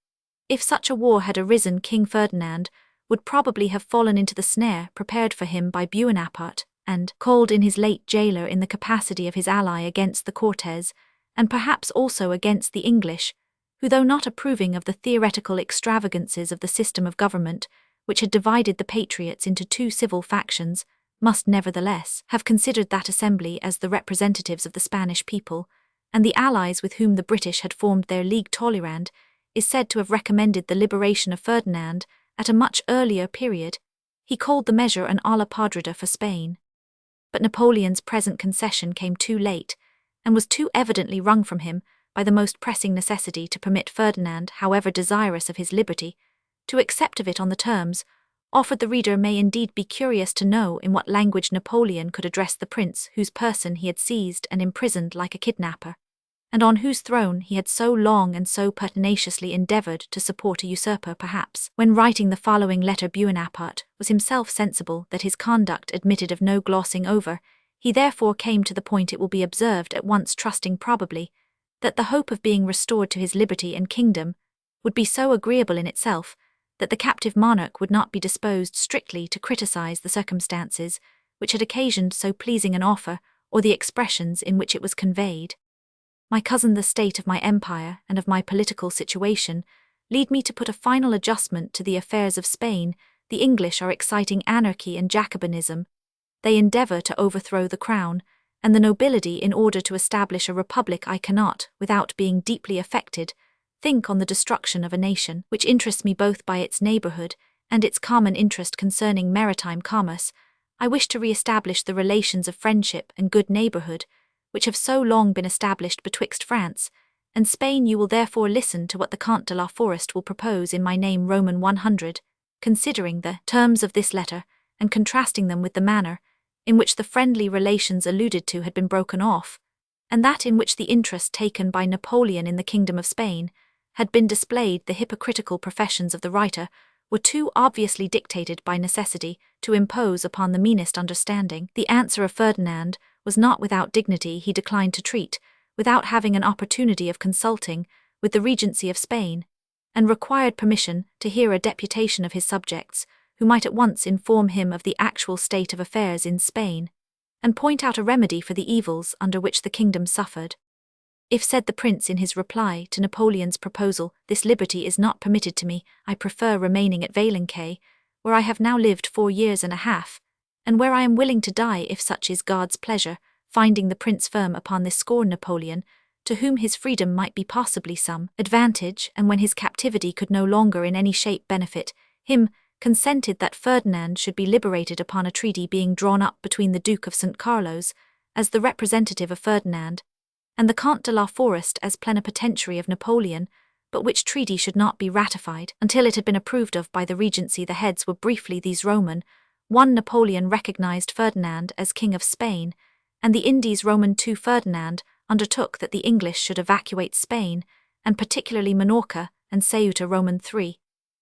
If such a war had arisen, King Ferdinand would probably have fallen into the snare prepared for him by Bonaparte, and called in his late jailer in the capacity of his ally against the Cortes, and perhaps also against the English, who, though not approving of the theoretical extravagances of the system of government which had divided the patriots into two civil factions, must nevertheless have considered that assembly as the representatives of the Spanish people, and the allies with whom the British had formed their Ligue Tolerante, is said to have recommended the liberation of Ferdinand at a much earlier period. He called the measure an a la podrida for Spain. But Napoleon's present concession came too late, and was too evidently wrung from him by the most pressing necessity to permit Ferdinand, however desirous of his liberty, to accept of it on the terms offered. The reader may indeed be curious to know in what language Napoleon could address the prince whose person he had seized and imprisoned like a kidnapper, and on whose throne he had so long and so pertinaciously endeavoured to support a usurper. Perhaps, when writing the following letter, Bonaparte was himself sensible that his conduct admitted of no glossing over. He therefore came to the point, it will be observed at once, trusting probably that the hope of being restored to his liberty and kingdom would be so agreeable in itself that the captive monarch would not be disposed strictly to criticize the circumstances which had occasioned so pleasing an offer, or the expressions in which it was conveyed. My cousin, the state of my empire and of my political situation lead me to put a final adjustment to the affairs of Spain. The English are exciting anarchy and Jacobinism. They endeavour to overthrow the crown and the nobility in order to establish a republic. I cannot, without being deeply affected, think on the destruction of a nation which interests me both by its neighbourhood and its common interest concerning maritime commerce. I wish to re-establish the relations of friendship and good neighbourhood which have so long been established betwixt France and Spain. You will therefore listen to what the Count de la Forest will propose in my name. Roman 100. Considering the terms of this letter, and contrasting them with the manner in which the friendly relations alluded to had been broken off, and that in which the interest taken by Napoleon in the kingdom of Spain had been displayed, the hypocritical professions of the writer were too obviously dictated by necessity to impose upon the meanest understanding. The answer of Ferdinand was not without dignity. He declined to treat, without having an opportunity of consulting with the Regency of Spain, and required permission to hear a deputation of his subjects, who might at once inform him of the actual state of affairs in Spain, and point out a remedy for the evils under which the kingdom suffered. If, said the prince in his reply to Napoleon's proposal, this liberty is not permitted to me, I prefer remaining at Valençay, where I have now lived 4 years and a half, and where I am willing to die if such is God's pleasure. Finding the prince firm upon this score, Napoleon, to whom his freedom might be possibly some advantage, and when his captivity could no longer in any shape benefit him, consented that Ferdinand should be liberated upon a treaty being drawn up between the Duke of St. Carlos, as the representative of Ferdinand, and the Count de la Forest as plenipotentiary of Napoleon, but which treaty should not be ratified until it had been approved of by the Regency. The heads were briefly these: Roman 1. Napoleon recognized Ferdinand as King of Spain, and the Indies. Roman 2. Ferdinand undertook that the English should evacuate Spain, and particularly Minorca and Ceuta. Roman 3.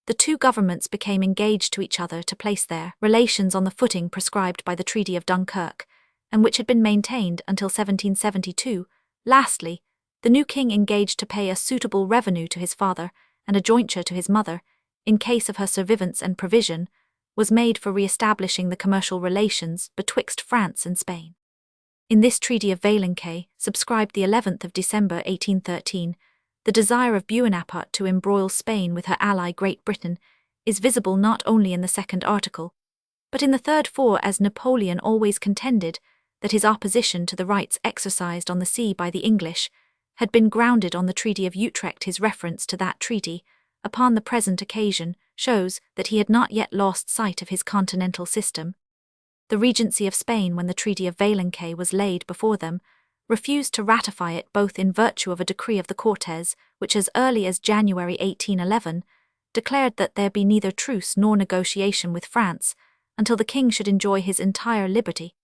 The two governments became engaged to each other to place their relations on the footing prescribed by the Treaty of Dunkirk, and which had been maintained until 1772. Lastly, the new king engaged to pay a suitable revenue to his father and a jointure to his mother, in case of her survivance, and provision was made for re-establishing the commercial relations betwixt France and Spain. In this Treaty of Valençay, subscribed the 11th of December 1813, the desire of Bonaparte to embroil Spain with her ally Great Britain is visible not only in the second article, but in the third. For, as Napoleon always contended that his opposition to the rights exercised on the sea by the English had been grounded on the Treaty of Utrecht, his reference to that treaty upon the present occasion shows that he had not yet lost sight of his continental system. The Regency of Spain, when the Treaty of Valençay was laid before them, refused to ratify it, both in virtue of a decree of the Cortes, which as early as January 1811 declared that there be neither truce nor negotiation with France until the king should enjoy his entire liberty,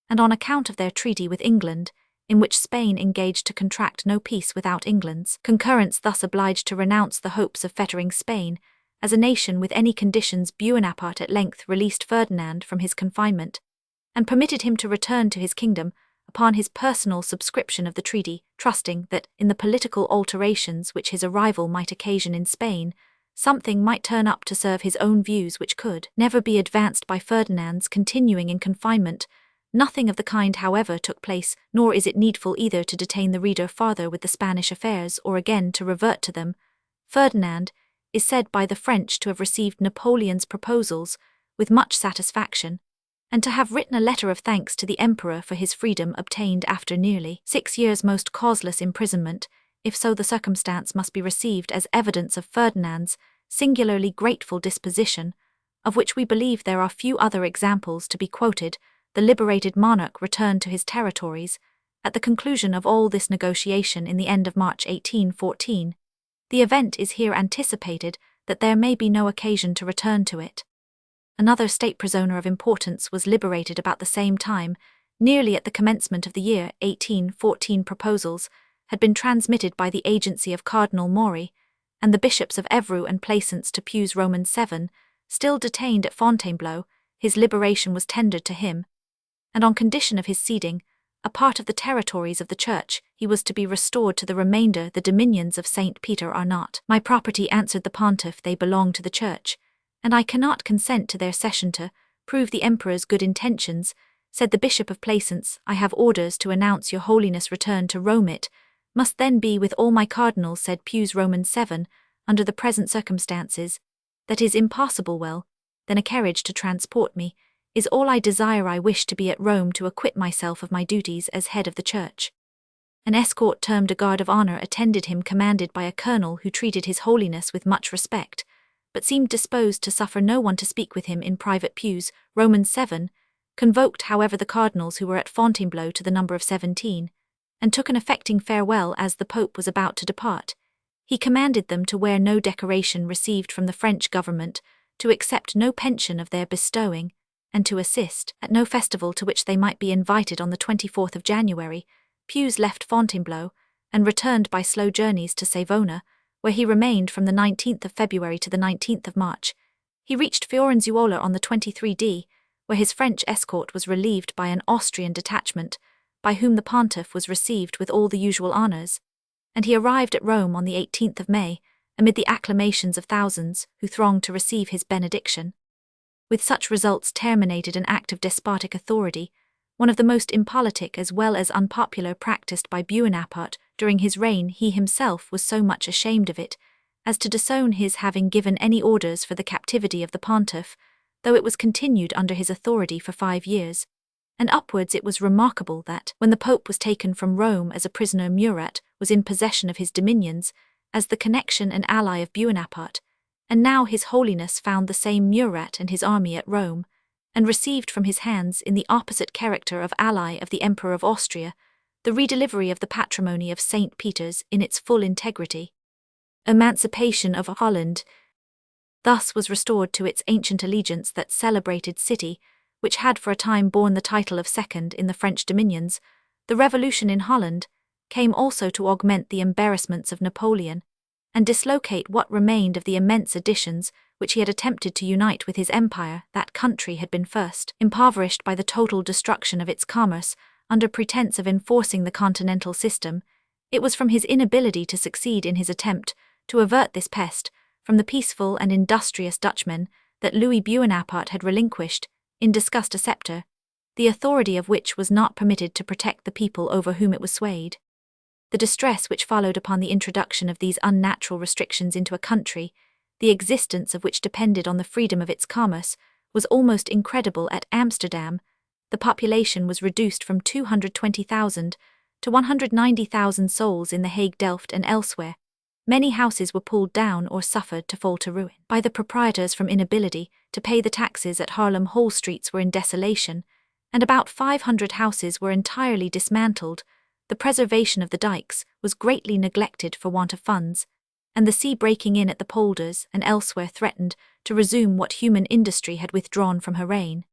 and on account of their treaty with England, in which Spain engaged to contract no peace without England's concurrence, thus obliged to renounce the hopes of fettering Spain as a nation with any conditions. Bonaparte at length released Ferdinand from his confinement, and permitted him to return to his kingdom upon his personal subscription of the treaty, trusting that, in the political alterations which his arrival might occasion in Spain, something might turn up to serve his own views which could never be advanced by Ferdinand's continuing in confinement. Nothing of the kind, however, took place, nor is it needful either to detain the reader farther with the Spanish affairs or again to revert to them. Ferdinand is said by the French to have received Napoleon's proposals with much satisfaction, and to have written a letter of thanks to the emperor for his freedom obtained after nearly 6 years' most causeless imprisonment. If so, the circumstance must be received as evidence of Ferdinand's singularly grateful disposition, of which we believe there are few other examples to be quoted. The liberated monarch returned to his territories at the conclusion of all this negotiation in the end of March 1814. The event is here anticipated that there may be no occasion to return to it. Another state prisoner of importance was liberated about the same time, nearly at the commencement of the year 1814. Proposals had been transmitted by the agency of Cardinal Mori and the bishops of Evreux and Plaisance to Pius Roman VII, still detained at Fontainebleau. His liberation was tendered to him, and on condition of his ceding a part of the territories of the Church, he was to be restored to the remainder. The dominions of St. Peter are not my property, answered the pontiff. They belong to the Church, and I cannot consent to their cession. To prove the emperor's good intentions, said the Bishop of Plaisance, I have orders to announce your holiness' return to Rome. It must then be with all my cardinals, said Pius Roman VII, under the present circumstances. That is impossible. Well, then a carriage to transport me is all I desire. I wish to be at Rome to acquit myself of my duties as head of the Church. An escort termed a guard of honor attended him, commanded by a colonel who treated his holiness with much respect, but seemed disposed to suffer no one to speak with him in private. Pius Roman VII convoked, however, the cardinals who were at Fontainebleau to the number of 17, and took an affecting farewell as the Pope was about to depart. He commanded them to wear no decoration received from the French government, to accept no pension of their bestowing, and to assist at no festival to which they might be invited. On the 24th of January, Pius left Fontainebleau and returned by slow journeys to Savona, where he remained from the 19th of February to the 19th of March. He reached Fiorenzuola on the 23d, where his French escort was relieved by an Austrian detachment, by whom the pontiff was received with all the usual honors, and he arrived at Rome on the 18th of May, amid the acclamations of thousands who thronged to receive his benediction. With such results terminated an act of despotic authority, one of the most impolitic as well as unpopular practiced by Bonaparte during his reign. He himself was so much ashamed of it as to disown his having given any orders for the captivity of the pontiff, though it was continued under his authority for 5 years. And upwards. It was remarkable that, when the Pope was taken from Rome as a prisoner, Murat was in possession of his dominions, as the connection and ally of Bonaparte, and now His Holiness found the same Murat and his army at Rome, and received from his hands, in the opposite character of ally of the Emperor of Austria, the redelivery of the patrimony of St. Peter's in its full integrity. Emancipation of Holland. Thus was restored to its ancient allegiance that celebrated city, which had for a time borne the title of second in the French dominions. The revolution in Holland came also to augment the embarrassments of Napoleon, and dislocate what remained of the immense additions which he had attempted to unite with his empire. That country had been first impoverished by the total destruction of its commerce, under pretense of enforcing the continental system. It was from his inability to succeed in his attempt to avert this pest from the peaceful and industrious Dutchmen that Louis Bonaparte had relinquished, in disgust, a scepter, the authority of which was not permitted to protect the people over whom it was swayed. The distress which followed upon the introduction of these unnatural restrictions into a country, the existence of which depended on the freedom of its commerce, was almost incredible. At Amsterdam, the population was reduced from 220,000 to 190,000 souls. In The Hague, Delft, and elsewhere, many houses were pulled down or suffered to fall to ruin by the proprietors from inability to pay the taxes. At Haarlem, whole streets were in desolation, and about 500 houses were entirely dismantled. The preservation of the dikes was greatly neglected for want of funds, and the sea breaking in at the polders and elsewhere threatened to resume what human industry had withdrawn from her reign.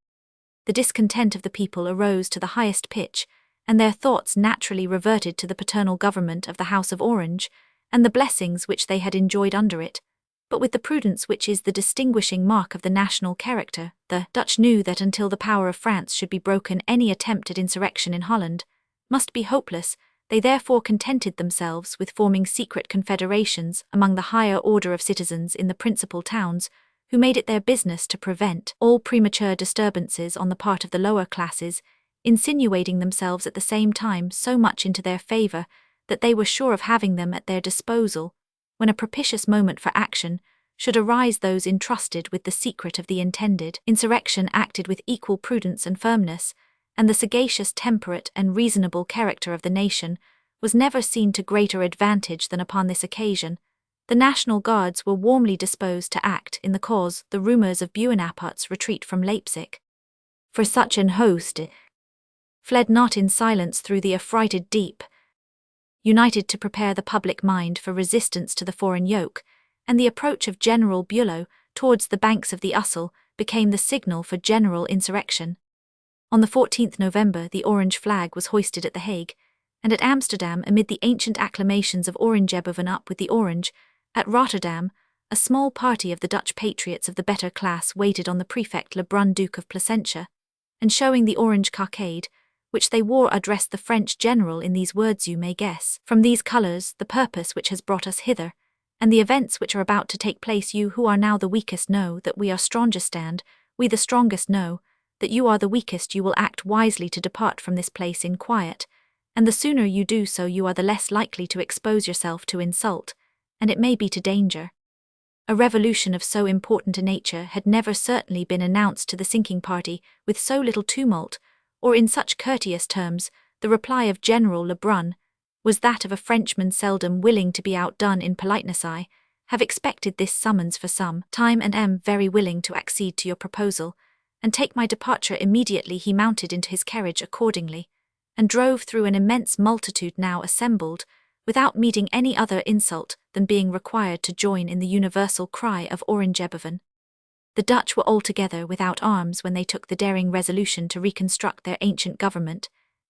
The discontent of the people arose to the highest pitch, and their thoughts naturally reverted to the paternal government of the House of Orange, and the blessings which they had enjoyed under it. But with the prudence which is the distinguishing mark of the national character, the Dutch knew that until the power of France should be broken, any attempt at insurrection in Holland must be hopeless. They therefore contented themselves with forming secret confederations among the higher order of citizens in the principal towns, who made it their business to prevent all premature disturbances on the part of the lower classes, insinuating themselves at the same time so much into their favour that they were sure of having them at their disposal when a propitious moment for action should arise. Those entrusted with the secret of the intended insurrection acted with equal prudence and firmness, and the sagacious, temperate, and reasonable character of the nation was never seen to greater advantage than upon this occasion. The National Guards were warmly disposed to act in the cause. The rumours of Bonaparte's retreat from Leipzig, for such an host fled not in silence through the affrighted deep, united to prepare the public mind for resistance to the foreign yoke, and the approach of General Bülow towards the banks of the Ussel became the signal for general insurrection. On the 14th November the orange flag was hoisted at The Hague, and at Amsterdam amid the ancient acclamations of Oranjeboven up with the orange. At Rotterdam, a small party of the Dutch patriots of the better class waited on the prefect Lebrun, Duke of Placentia, and showing the orange cockade, which they wore, addressed the French general in these words: "You may guess from these colours the purpose which has brought us hither, and the events which are about to take place. You who are now the weakest know that we are strongest stand, we the strongest know that you are the weakest. You will act wisely to depart from this place in quiet, and the sooner you do so you are the less likely to expose yourself to insult, and it may be to danger." A revolution of so important a nature had never certainly been announced to the sinking party with so little tumult, or in such courteous terms. The reply of General Lebrun was that of a Frenchman seldom willing to be outdone in politeness. "I have expected this summons for some time and am very willing to accede to your proposal, and take my departure immediately." He mounted into his carriage accordingly, and drove through an immense multitude now assembled, without meeting any other insult than being required to join in the universal cry of Oranjeboven. The Dutch were altogether without arms when they took the daring resolution to reconstruct their ancient government,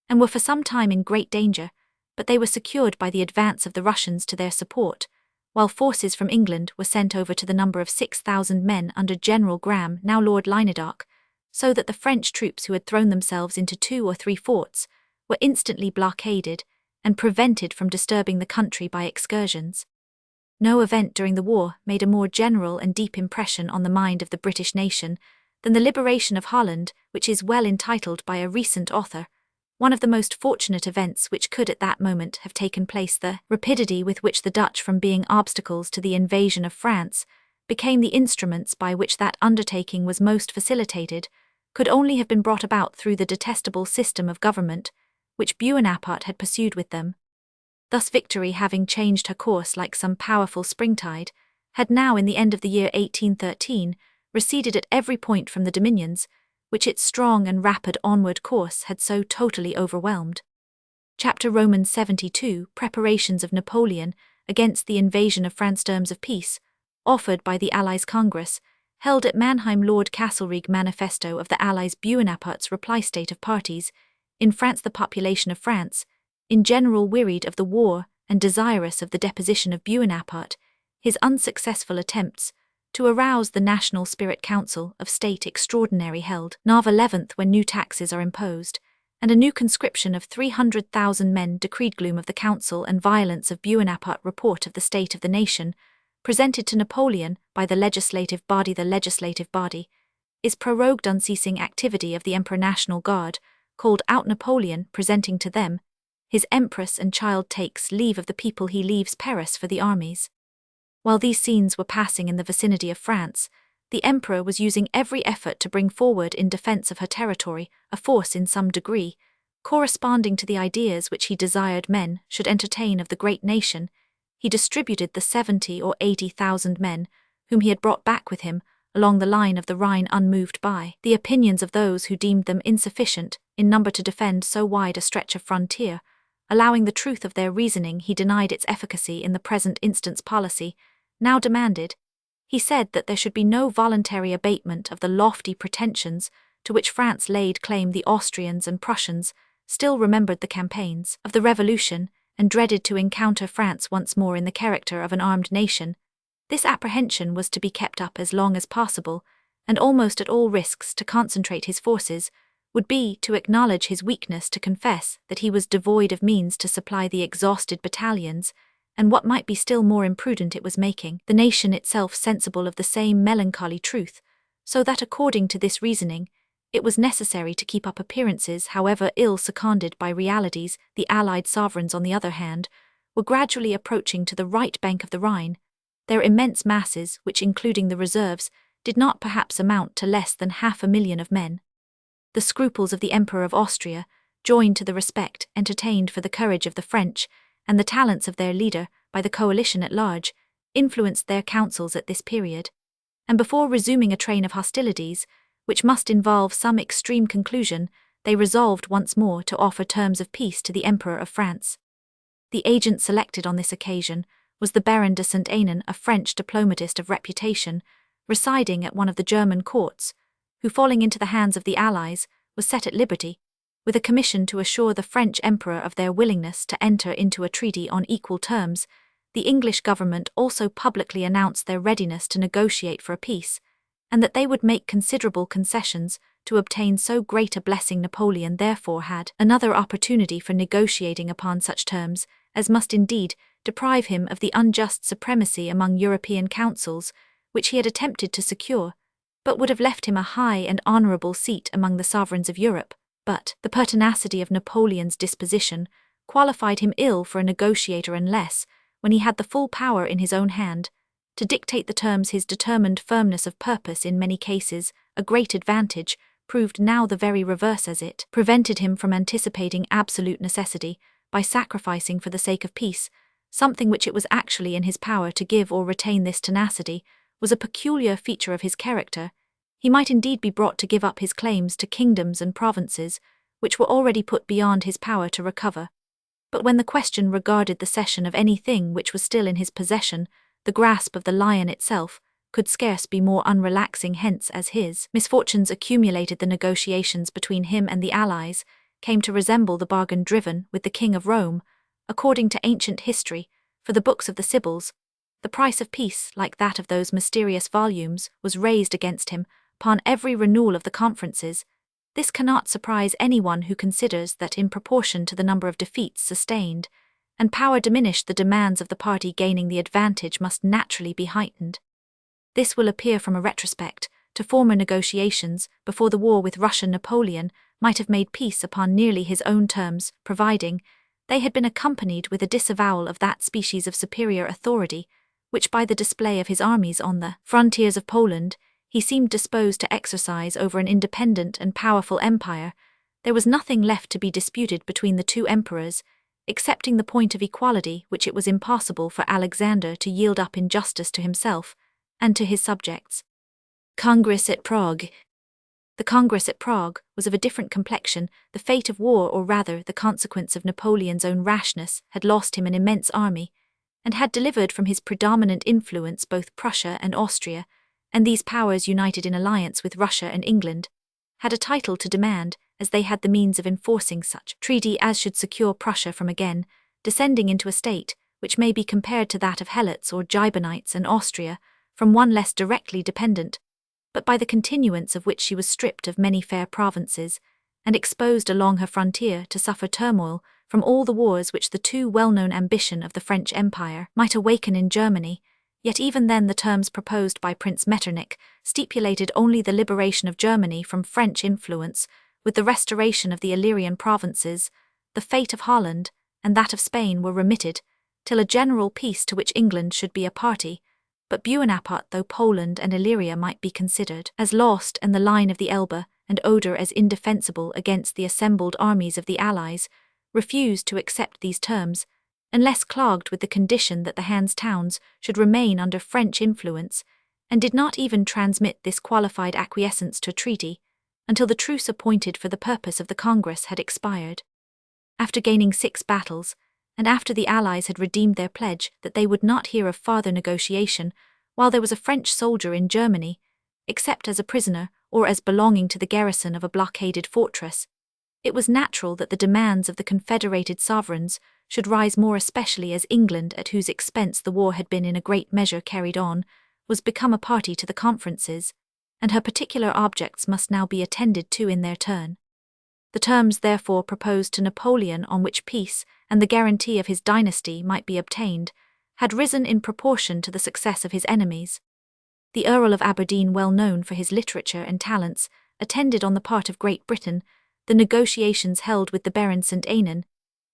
and were for some time in great danger, but they were secured by the advance of the Russians to their support, while forces from England were sent over to the number of 6,000 men under General Graham, now Lord Lynedoch, so that the French troops who had thrown themselves into 2 or 3 forts were instantly blockaded and prevented from disturbing the country by excursions. No event during the war made a more general and deep impression on the mind of the British nation than the liberation of Holland, which is well entitled by a recent author one of the most fortunate events which could at that moment have taken place. The rapidity with which the Dutch, from being obstacles to the invasion of France, became the instruments by which that undertaking was most facilitated, could only have been brought about through the detestable system of government which Bonaparte had pursued with them. Thus victory, having changed her course like some powerful springtide, had now, in the end of the year 1813, receded at every point from the dominions which its strong and rapid onward course had so totally overwhelmed. Chapter Romans 72, Preparations of Napoleon against the invasion of France. Terms of peace, offered by the Allies. Congress, held at Mannheim. Lord Castlereagh. Manifesto of the Allies. Bonaparte's reply. State of parties. In France. The population of France, in general, wearied of the war and desirous of the deposition of Bonaparte, his unsuccessful attempts to arouse the National Spirit. Council of State extraordinary held Nov. 11th, when new taxes are imposed, and a new conscription of 300,000 men decreed. Gloom of the Council and violence of Bonaparte. Report of the state of the nation, presented to Napoleon by the legislative body. The legislative body is prorogued. Unceasing activity of the Emperor. National Guard called out. Napoleon presenting to them his Empress and child takes leave of the people. He leaves Paris for the armies. While these scenes were passing in the vicinity of France, the Emperor was using every effort to bring forward in defence of her territory a force in some degree corresponding to the ideas which he desired men should entertain of the great nation. He distributed the 70 or 80,000 men whom he had brought back with him along the line of the Rhine, unmoved by the opinions of those who deemed them insufficient in number to defend so wide a stretch of frontier, allowing the truth of their reasoning he denied its efficacy in the present instance policy, now demanded. He said that there should be no voluntary abatement of the lofty pretensions to which France laid claim. The Austrians and Prussians still remembered the campaigns of the Revolution and dreaded to encounter France once more in the character of an armed nation. This apprehension was to be kept up as long as possible, and almost at all risks to concentrate his forces, would be to acknowledge his weakness, to confess that he was devoid of means to supply the exhausted battalions, and what might be still more imprudent, it was making the nation itself sensible of the same melancholy truth, so that according to this reasoning, it was necessary to keep up appearances, however ill seconded by realities. The Allied sovereigns, on the other hand, were gradually approaching to the right bank of the Rhine. Their immense masses, which including the reserves, did not perhaps amount to less than 500,000 of men. The scruples of the Emperor of Austria, joined to the respect entertained for the courage of the French, and the talents of their leader by the coalition at large, influenced their counsels at this period. And before resuming a train of hostilities, which must involve some extreme conclusion, they resolved once more to offer terms of peace to the Emperor of France. The agent selected on this occasion was the Baron de Saint-Aignan, a French diplomatist of reputation, residing at one of the German courts, who, falling into the hands of the Allies, was set at liberty, with a commission to assure the French Emperor of their willingness to enter into a treaty on equal terms. The English government also publicly announced their readiness to negotiate for a peace, and that they would make considerable concessions to obtain so great a blessing. Napoleon therefore had another opportunity for negotiating upon such terms as must indeed deprive him of the unjust supremacy among European councils, which he had attempted to secure, but would have left him a high and honourable seat among the sovereigns of Europe. But the pertinacity of Napoleon's disposition qualified him ill for a negotiator unless, when he had the full power in his own hand, to dictate the terms. His determined firmness of purpose, in many cases a great advantage, proved now the very reverse, as it prevented him from anticipating absolute necessity by sacrificing for the sake of peace something which it was actually in his power to give or retain. This tenacity was a peculiar feature of his character. He might indeed be brought to give up his claims to kingdoms and provinces, which were already put beyond his power to recover. But when the question regarded the cession of anything which was still in his possession, the grasp of the lion itself could scarce be more unrelaxing. Hence, as his misfortunes accumulated, the negotiations between him and the Allies came to resemble the bargain driven with the King of Rome. According to ancient history, for the books of the Sibyls, the price of peace, like that of those mysterious volumes, was raised against him upon every renewal of the conferences. This cannot surprise anyone who considers that in proportion to the number of defeats sustained and power diminished, the demands of the party gaining the advantage must naturally be heightened. This will appear from a retrospect to former negotiations before the war with Russia. Napoleon might have made peace upon nearly his own terms, providing they had been accompanied with a disavowal of that species of superior authority which, by the display of his armies on the frontiers of Poland, he seemed disposed to exercise over an independent and powerful empire. There was nothing left to be disputed between the two emperors, excepting the point of equality which it was impossible for Alexander to yield up in justice to himself and to his subjects. Congress at Prague. The Congress at Prague was of a different complexion. The fate of war, or rather the consequence of Napoleon's own rashness, had lost him an immense army, and had delivered from his predominant influence both Prussia and Austria, and these powers, united in alliance with Russia and England, had a title to demand, as they had the means of enforcing such treaty as should secure Prussia from again descending into a state which may be compared to that of Helots or Gibeonites, and Austria from one less directly dependent, but by the continuance of which she was stripped of many fair provinces, and exposed along her frontier to suffer turmoil from all the wars which the too well-known ambition of the French Empire might awaken in Germany. Yet even then the terms proposed by Prince Metternich stipulated only the liberation of Germany from French influence, with the restoration of the Illyrian provinces. The fate of Holland and that of Spain were remitted, till a general peace to which England should be a party. But Bonaparte, though Poland and Illyria might be considered as lost and the line of the Elbe and Oder as indefensible against the assembled armies of the Allies, refused to accept these terms, unless clogged with the condition that the Hanse towns should remain under French influence, and did not even transmit this qualified acquiescence to a treaty until the truce appointed for the purpose of the Congress had expired. After gaining 6 battles, and after the Allies had redeemed their pledge that they would not hear of farther negotiation while there was a French soldier in Germany, except as a prisoner or as belonging to the garrison of a blockaded fortress, it was natural that the demands of the confederated sovereigns should rise more especially as England, at whose expense the war had been in a great measure carried on, was become a party to the conferences, and her particular objects must now be attended to in their turn. The terms therefore proposed to Napoleon on which peace and the guarantee of his dynasty might be obtained had risen in proportion to the success of his enemies. The Earl of Aberdeen, well known for his literature and talents, attended on the part of Great Britain the negotiations held with the Baron St. Ainan.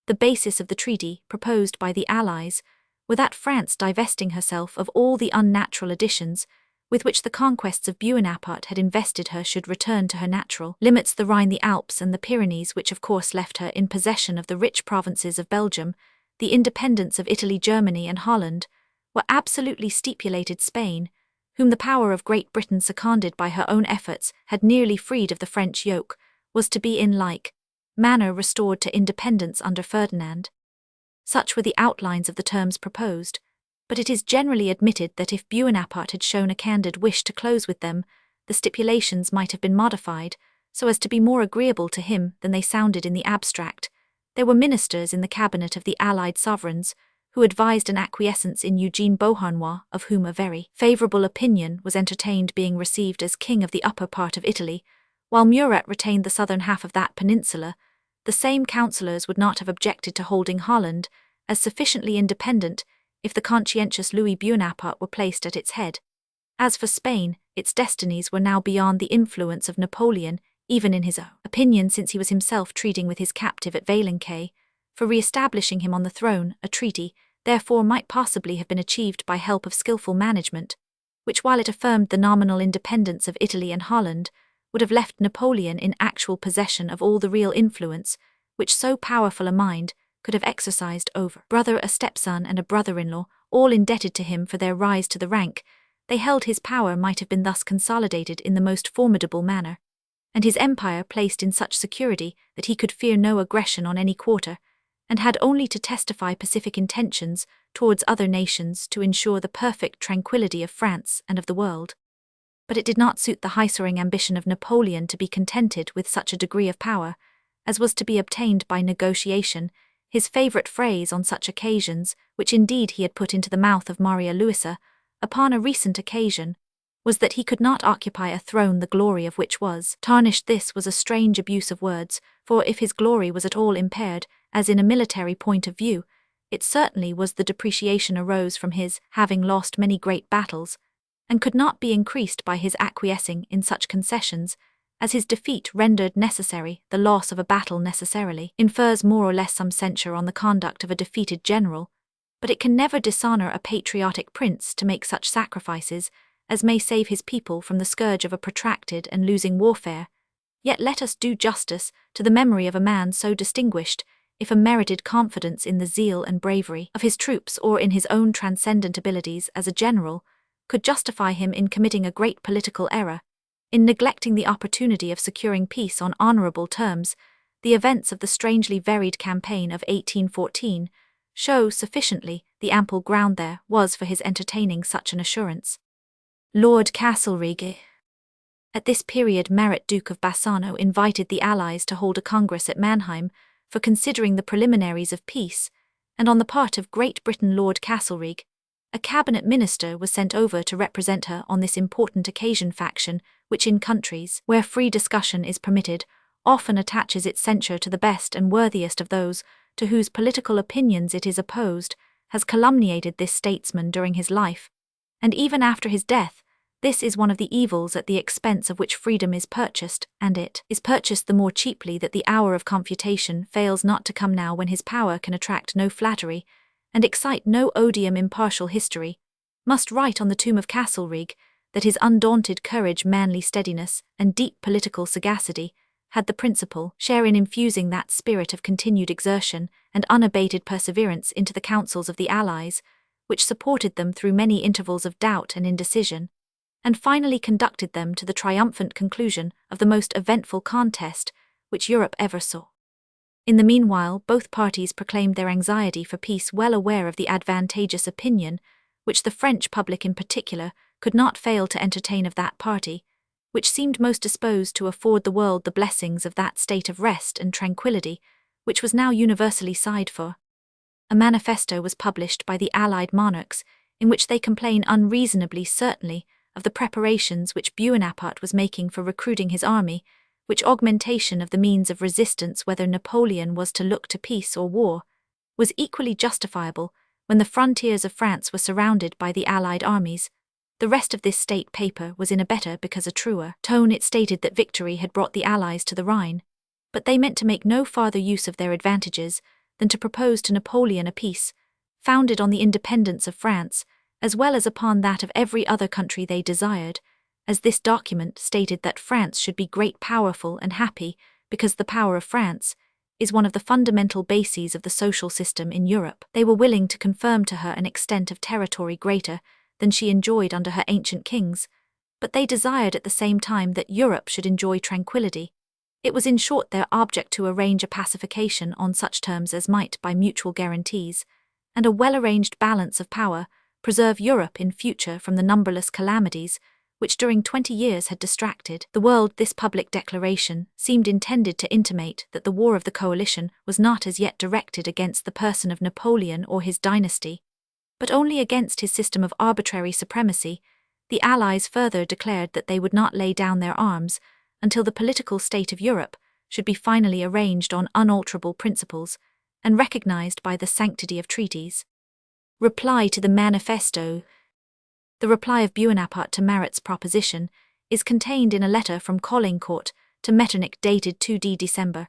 The basis of the treaty proposed by the Allies were that France, divesting herself of all the unnatural additions with which the conquests of Bonaparte had invested her, should return to her natural limits, the Rhine, the Alps, and the Pyrenees, which of course left her in possession of the rich provinces of Belgium, the independence of Italy, Germany, and Holland, were absolutely stipulated. Spain, whom the power of Great Britain, seconded by her own efforts, had nearly freed of the French yoke, was to be in like manner restored to independence under Ferdinand. Such were the outlines of the terms proposed, but it is generally admitted that if Bonaparte had shown a candid wish to close with them, the stipulations might have been modified so as to be more agreeable to him than they sounded in the abstract. There were ministers in the cabinet of the Allied sovereigns who advised an acquiescence in Eugene Beauharnois, of whom a very favourable opinion was entertained, being received as king of the upper part of Italy, while Murat retained the southern half of that peninsula. The same councillors would not have objected to holding Holland as sufficiently independent if the conscientious Louis Bonaparte were placed at its head. As for Spain, its destinies were now beyond the influence of Napoleon, even in his own opinion, since he was himself treating with his captive at Valencay for re-establishing him on the throne. A treaty, therefore, might possibly have been achieved by help of skillful management, which, while it affirmed the nominal independence of Italy and Holland, would have left Napoleon in actual possession of all the real influence which so powerful a mind could have exercised over brother, a stepson, and a brother-in-law, all indebted to him for their rise to the rank. They held his power might have been thus consolidated in the most formidable manner, and his empire placed in such security that he could fear no aggression on any quarter, and had only to testify pacific intentions towards other nations to ensure the perfect tranquillity of France and of the world. But it did not suit the high-soaring ambition of Napoleon to be contented with such a degree of power as was to be obtained by negotiation. His favourite phrase on such occasions, which indeed he had put into the mouth of Maria Louisa upon a recent occasion, was that he could not occupy a throne the glory of which was tarnished. This was a strange abuse of words, for if his glory was at all impaired, as in a military point of view, it certainly was the depreciation arose from his having lost many great battles, and could not be increased by his acquiescing in such concessions, as his defeat rendered necessary. The loss of a battle necessarily infers more or less some censure on the conduct of a defeated general, but it can never dishonour a patriotic prince to make such sacrifices as may save his people from the scourge of a protracted and losing warfare. Yet let us do justice to the memory of a man so distinguished, if a merited confidence in the zeal and bravery of his troops or in his own transcendent abilities as a general could justify him in committing a great political error, in neglecting the opportunity of securing peace on honourable terms. The events of the strangely varied campaign of 1814 show sufficiently the ample ground there was for his entertaining such an assurance. Lord Castlereagh. At this period Marat, Duke of Bassano, invited the Allies to hold a congress at Mannheim for considering the preliminaries of peace, and on the part of Great Britain Lord Castlereagh, a cabinet minister, was sent over to represent her on this important occasion. Faction, which in countries where free discussion is permitted, often attaches its censure to the best and worthiest of those to whose political opinions it is opposed, has calumniated this statesman during his life, and even after his death. This is one of the evils at the expense of which freedom is purchased, and it is purchased the more cheaply that the hour of confutation fails not to come now, when his power can attract no flattery and excite no odium. Impartial history must write on the tomb of Castlereagh that his undaunted courage, manly steadiness, and deep political sagacity had the principal share in infusing that spirit of continued exertion and unabated perseverance into the councils of the Allies, which supported them through many intervals of doubt and indecision, and finally conducted them to the triumphant conclusion of the most eventful contest which Europe ever saw. In the meanwhile, both parties proclaimed their anxiety for peace, well aware of the advantageous opinion which the French public in particular could not fail to entertain of that party, which seemed most disposed to afford the world the blessings of that state of rest and tranquillity which was now universally sighed for. A manifesto was published by the Allied monarchs, in which they complain unreasonably certainly of the preparations which Bonaparte was making for recruiting his army, which augmentation of the means of resistance, whether Napoleon was to look to peace or war, was equally justifiable when the frontiers of France were surrounded by the Allied armies. The rest of this state paper was in a better because a truer tone. It stated that victory had brought the Allies to the Rhine, but they meant to make no farther use of their advantages than to propose to Napoleon a peace, founded on the independence of France, as well as upon that of every other country they desired, as this document stated that France should be great, powerful, and happy, because the power of France is one of the fundamental bases of the social system in Europe. They were willing to confirm to her an extent of territory greater than she enjoyed under her ancient kings, but they desired at the same time that Europe should enjoy tranquillity. It was in short their object to arrange a pacification on such terms as might, by mutual guarantees, and a well-arranged balance of power, preserve Europe in future from the numberless calamities which during 20 years had distracted the world. This public declaration seemed intended to intimate that the war of the coalition was not as yet directed against the person of Napoleon or his dynasty, but only against his system of arbitrary supremacy. The Allies further declared that they would not lay down their arms until the political state of Europe should be finally arranged on unalterable principles and recognized by the sanctity of treaties. Reply to the manifesto. The reply of Bonaparte to Marat's proposition is contained in a letter from Caulaincourt to Metternich dated 2 December.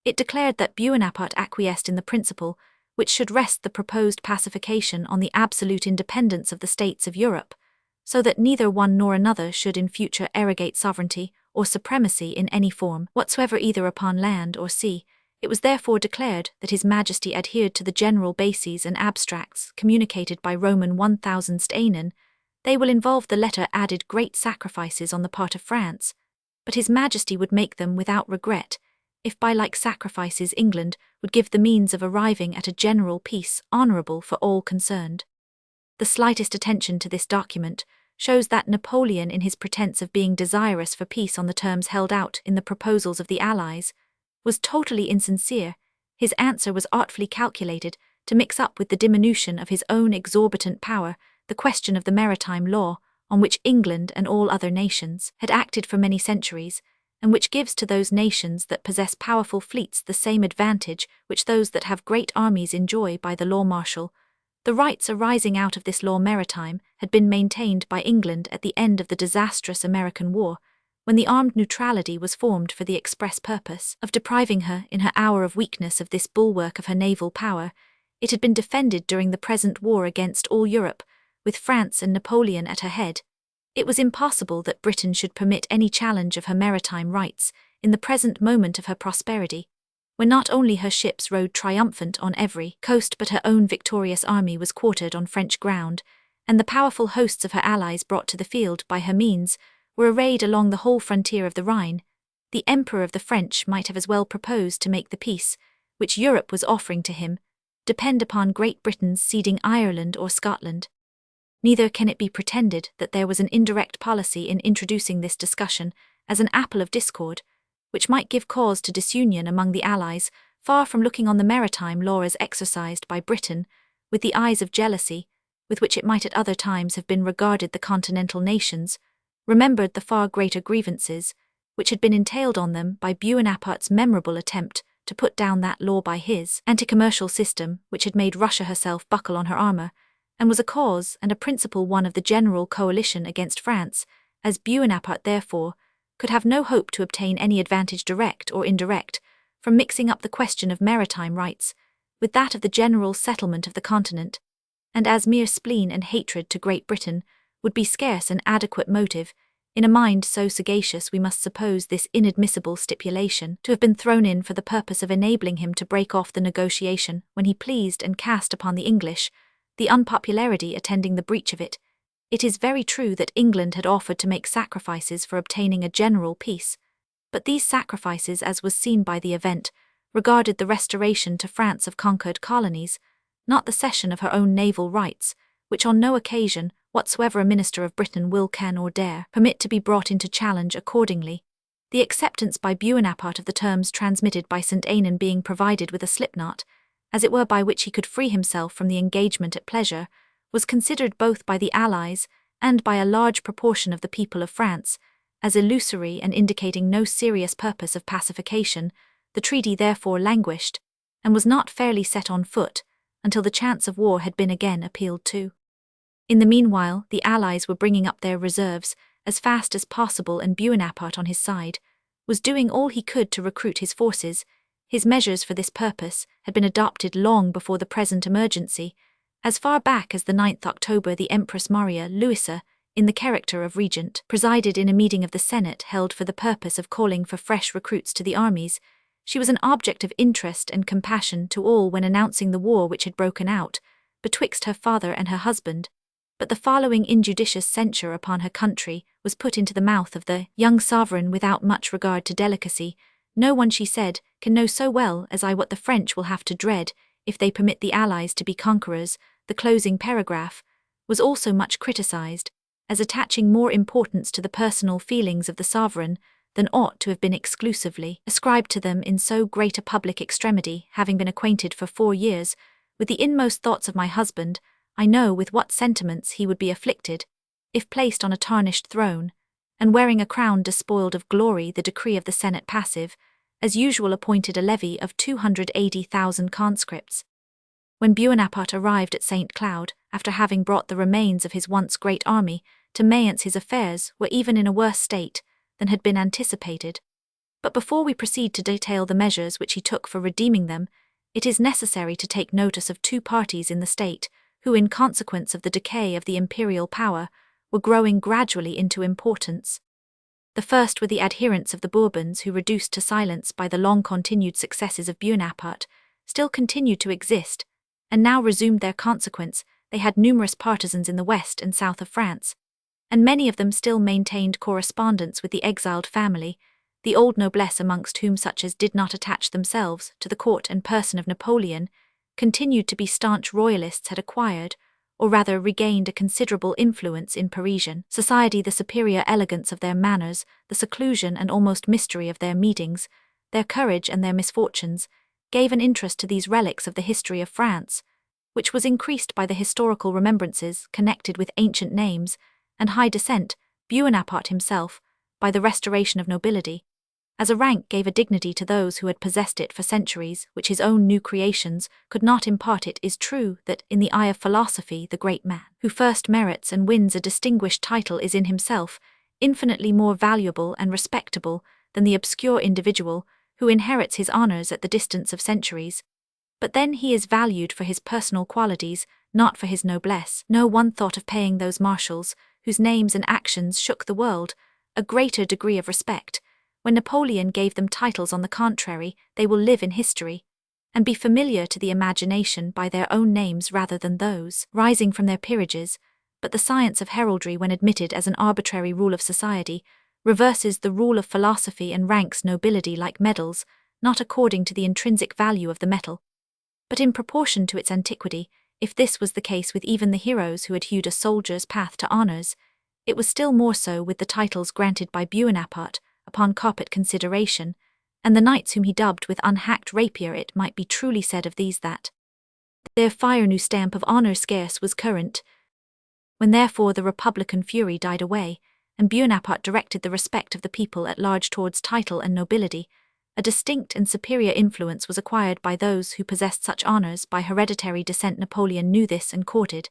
It declared that Bonaparte acquiesced in the principle which should rest the proposed pacification on the absolute independence of the states of Europe, so that neither one nor another should in future arrogate sovereignty or supremacy in any form whatsoever, either upon land or sea. It was therefore declared that His Majesty adhered to the general bases and abstracts communicated by Roman 1000 They will involve, the letter added, great sacrifices on the part of France, but His Majesty would make them without regret, if by like sacrifices England would give the means of arriving at a general peace honourable for all concerned. The slightest attention to this document shows that Napoleon, in his pretence of being desirous for peace on the terms held out in the proposals of the Allies, was totally insincere. His answer was artfully calculated to mix up with the diminution of his own exorbitant power the question of the maritime law, on which England and all other nations had acted for many centuries, and which gives to those nations that possess powerful fleets the same advantage which those that have great armies enjoy by the law martial. The rights arising out of this law maritime had been maintained by England at the end of the disastrous American War, when the armed neutrality was formed for the express purpose of depriving her in her hour of weakness of this bulwark of her naval power. It had been defended during the present war against all Europe, with France and Napoleon at her head. It was impossible that Britain should permit any challenge of her maritime rights in the present moment of her prosperity, when not only her ships rode triumphant on every coast, but her own victorious army was quartered on French ground, and the powerful hosts of her allies brought to the field by her means were arrayed along the whole frontier of the Rhine. The Emperor of the French might have as well proposed to make the peace, which Europe was offering to him, depend upon Great Britain's ceding Ireland or Scotland. Neither can it be pretended that there was an indirect policy in introducing this discussion as an apple of discord, which might give cause to disunion among the Allies, far from looking on the maritime law as exercised by Britain, with the eyes of jealousy, with which it might at other times have been regarded. The continental nations remembered the far greater grievances which had been entailed on them by Bonaparte's memorable attempt to put down that law by his anti-commercial system, which had made Russia herself buckle on her armour, and was a cause and a principal one of the general coalition against France, as Bonaparte therefore could have no hope to obtain any advantage, direct or indirect, from mixing up the question of maritime rights with that of the general settlement of the continent, and as mere spleen and hatred to Great Britain would be scarce an adequate motive. In a mind so sagacious, we must suppose this inadmissible stipulation to have been thrown in for the purpose of enabling him to break off the negotiation when he pleased and cast upon the English the unpopularity attending the breach of it. It is very true that England had offered to make sacrifices for obtaining a general peace, but these sacrifices, as was seen by the event, regarded the restoration to France of conquered colonies, not the cession of her own naval rights, which on no occasion whatsoever a minister of Britain will, can, or dare permit to be brought into challenge accordingly. The acceptance by Bonaparte of the terms transmitted by St. Ainan being provided with a slipknot, as it were, by which he could free himself from the engagement at pleasure, was considered both by the Allies and by a large proportion of the people of France as illusory and indicating no serious purpose of pacification. The treaty therefore languished, and was not fairly set on foot until the chance of war had been again appealed to. In the meanwhile, the Allies were bringing up their reserves as fast as possible, and Bonaparte on his side was doing all he could to recruit his forces. His measures for this purpose had been adopted long before the present emergency. As far back as the 9th October, the Empress Maria Louisa, in the character of regent, presided in a meeting of the Senate held for the purpose of calling for fresh recruits to the armies. She was an object of interest and compassion to all when announcing the war which had broken out betwixt her father and her husband, but the following injudicious censure upon her country was put into the mouth of the young sovereign without much regard to delicacy. No one, she said, can know so well as I what the French will have to dread if they permit the Allies to be conquerors. The closing paragraph was also much criticized, as attaching more importance to the personal feelings of the sovereign than ought to have been exclusively ascribed to them in so great a public extremity. Having been acquainted for 4 years with the inmost thoughts of my husband, I know with what sentiments he would be afflicted, if placed on a tarnished throne, and wearing a crown despoiled of glory. The decree of the Senate passive, as usual, appointed a levy of 280,000 conscripts. When Bonaparte arrived at St. Cloud, after having brought the remains of his once great army to Mayence, his affairs were even in a worse state than had been anticipated. But before we proceed to detail the measures which he took for redeeming them, it is necessary to take notice of 2 parties in the state, who, in consequence of the decay of the imperial power, were growing gradually into importance. The first were the adherents of the Bourbons, who, reduced to silence by the long-continued successes of Bonaparte, still continued to exist, and now resumed their consequence. They had numerous partisans in the west and south of France, and many of them still maintained correspondence with the exiled family. The old noblesse, amongst whom such as did not attach themselves to the court and person of Napoleon continued to be staunch royalists, had acquired, or rather regained, a considerable influence in Parisian society. The superior elegance of their manners, the seclusion and almost mystery of their meetings, their courage and their misfortunes, gave an interest to these relics of the history of France, which was increased by the historical remembrances connected with ancient names and high descent. Bonaparte himself, by the restoration of nobility as a rank, gave a dignity to those who had possessed it for centuries, which his own new creations could not impart. It is true that, in the eye of philosophy, the great man who first merits and wins a distinguished title is in himself infinitely more valuable and respectable than the obscure individual who inherits his honors at the distance of centuries. But then he is valued for his personal qualities, not for his noblesse. No one thought of paying those marshals, whose names and actions shook the world, a greater degree of respect. When Napoleon gave them titles, on the contrary, they will live in history, and be familiar to the imagination by their own names rather than those rising from their peerages. But the science of heraldry, when admitted as an arbitrary rule of society, reverses the rule of philosophy and ranks nobility like medals, not according to the intrinsic value of the metal, but in proportion to its antiquity. If this was the case with even the heroes who had hewed a soldier's path to honors, it was still more so with the titles granted by Bonaparte upon carpet consideration, and the knights whom he dubbed with unhacked rapier. It might be truly said of these that their fire new stamp of honor scarce was current. When therefore the republican fury died away, and Bonaparte directed the respect of the people at large towards title and nobility, a distinct and superior influence was acquired by those who possessed such honors by hereditary descent. Napoleon knew this and courted,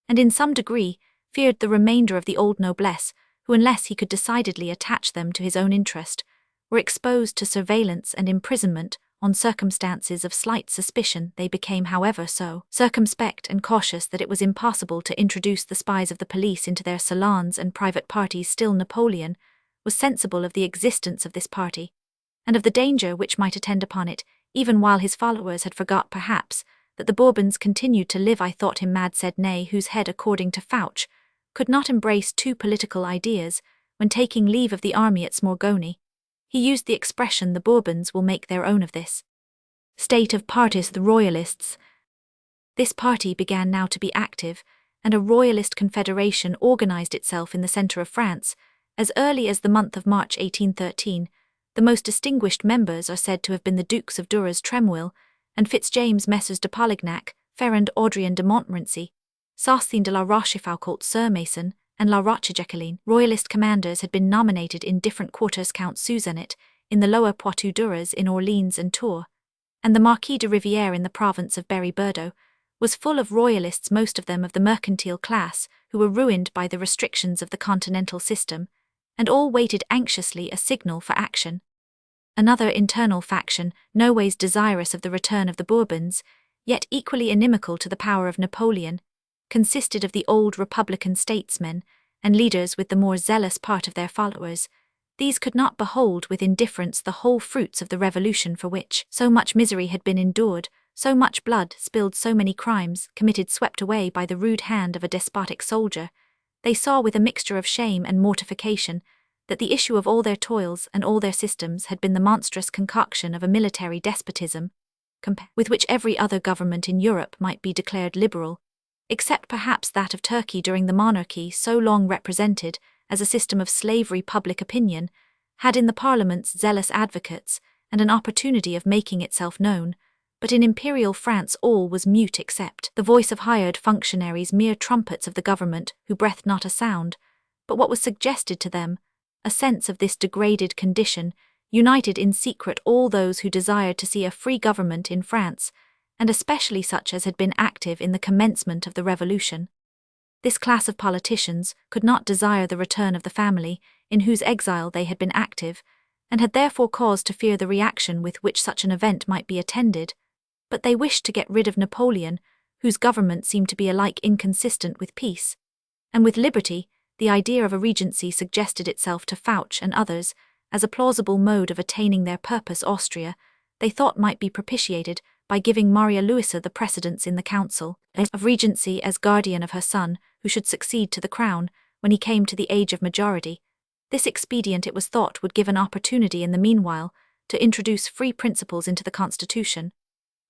and in some degree feared, the remainder of the old noblesse, who, unless he could decidedly attach them to his own interest, were exposed to surveillance and imprisonment on circumstances of slight suspicion. They became, however, so circumspect and cautious that it was impossible to introduce the spies of the police into their salons and private parties. Still, Napoleon was sensible of the existence of this party, and of the danger which might attend upon it, even while his followers had forgot perhaps that the Bourbons continued to live. I thought him mad, said Ney, whose head, according to Fouché, could not embrace 2 political ideas. When taking leave of the army at Smorgoni, he used the expression, "The Bourbons will make their own of this." state of partis the Royalists. This party began now to be active, and a royalist confederation organized itself in the centre of France. As early as the month of March 1813, the most distinguished members are said to have been the Dukes of Duras Tremoille and Fitzjames Messrs de Polignac, Ferrand Audrien de Montmorency, Sarthin de la Rochefoucauld Sir Mason, and La Rochejacqueline. Royalist commanders had been nominated in different quarters. Count Suzannet, in the Lower Poitou-Duras in Orleans and Tours, and the Marquis de Rivière in the province of Berry-Bordeaux, was full of royalists, most of them of the mercantile class, who were ruined by the restrictions of the continental system, and all waited anxiously a signal for action. Another internal faction, no ways desirous of the return of the Bourbons, yet equally inimical to the power of Napoleon, consisted of the old republican statesmen and leaders with the more zealous part of their followers. These could not behold with indifference the whole fruits of the revolution for which so much misery had been endured, so much blood spilled, so many crimes committed swept away by the rude hand of a despotic soldier. They saw with a mixture of shame and mortification that the issue of all their toils and all their systems had been the monstrous concoction of a military despotism, with which every other government in Europe might be declared liberal, except perhaps that of Turkey during the monarchy so long represented as a system of slavery. Public opinion had in the parliaments zealous advocates and an opportunity of making itself known, but in imperial France all was mute except the voice of hired functionaries, mere trumpets of the government who breathed not a sound, but what was suggested to them, a sense of this degraded condition, united in secret all those who desired to see a free government in France, and especially such as had been active in the commencement of the Revolution. This class of politicians could not desire the return of the family, in whose exile they had been active, and had therefore cause to fear the reaction with which such an event might be attended, but they wished to get rid of Napoleon, whose government seemed to be alike inconsistent with peace and with liberty. The idea of a regency suggested itself to Fouche and others as a plausible mode of attaining their purpose. Austria, they thought, might be propitiated by giving Maria Louisa the precedence in the council of regency as guardian of her son, who should succeed to the crown when he came to the age of majority. This expedient, it was thought, would give an opportunity in the meanwhile to introduce free principles into the constitution.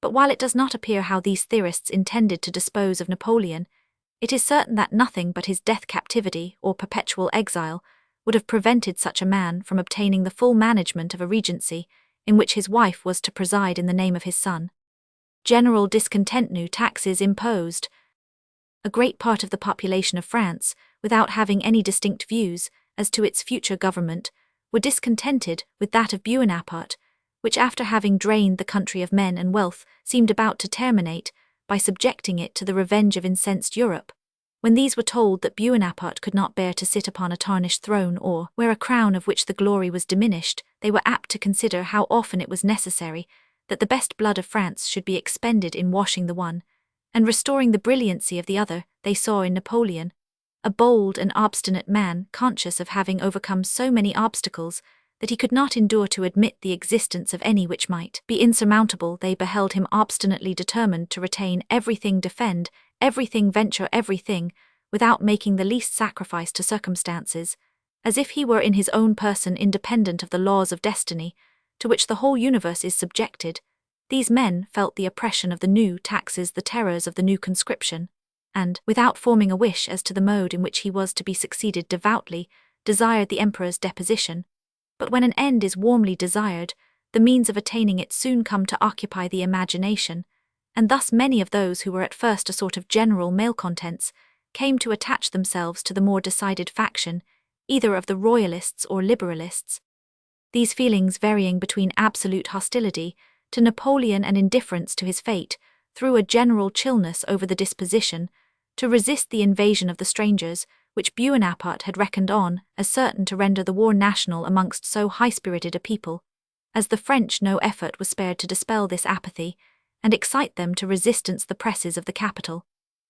But while it does not appear how these theorists intended to dispose of Napoleon, it is certain that nothing but his death captivity or perpetual exile would have prevented such a man from obtaining the full management of a regency in which his wife was to preside in the name of his son. General discontent. New taxes imposed. A great part of the population of France, without having any distinct views as to its future government, were discontented with that of Bonaparte, which, after having drained the country of men and wealth, seemed about to terminate by subjecting it to the revenge of incensed Europe. When these were told that Bonaparte could not bear to sit upon a tarnished throne or wear a crown of which the glory was diminished, they were apt to consider how often it was necessary that the best blood of France should be expended in washing the one and restoring the brilliancy of the other. They saw in Napoleon a bold and obstinate man, conscious of having overcome so many obstacles that he could not endure to admit the existence of any which might be insurmountable. They beheld him obstinately determined to retain everything, defend everything, venture everything, without making the least sacrifice to circumstances, as if he were in his own person independent of the laws of destiny, to which the whole universe is subjected. These men felt the oppression of the new taxes, the terrors of the new conscription, and, without forming a wish as to the mode in which he was to be succeeded, devoutly desired the emperor's deposition. But when an end is warmly desired, the means of attaining it soon come to occupy the imagination, and thus many of those who were at first a sort of general malcontents came to attach themselves to the more decided faction, either of the royalists or liberalists. These feelings, varying between absolute hostility to Napoleon and indifference to his fate, threw a general chillness over the disposition to resist the invasion of the strangers, which Bonaparte had reckoned on as certain to render the war national amongst so high-spirited a people. As the French, no effort was spared to dispel this apathy and excite them to resistance. The presses of the capital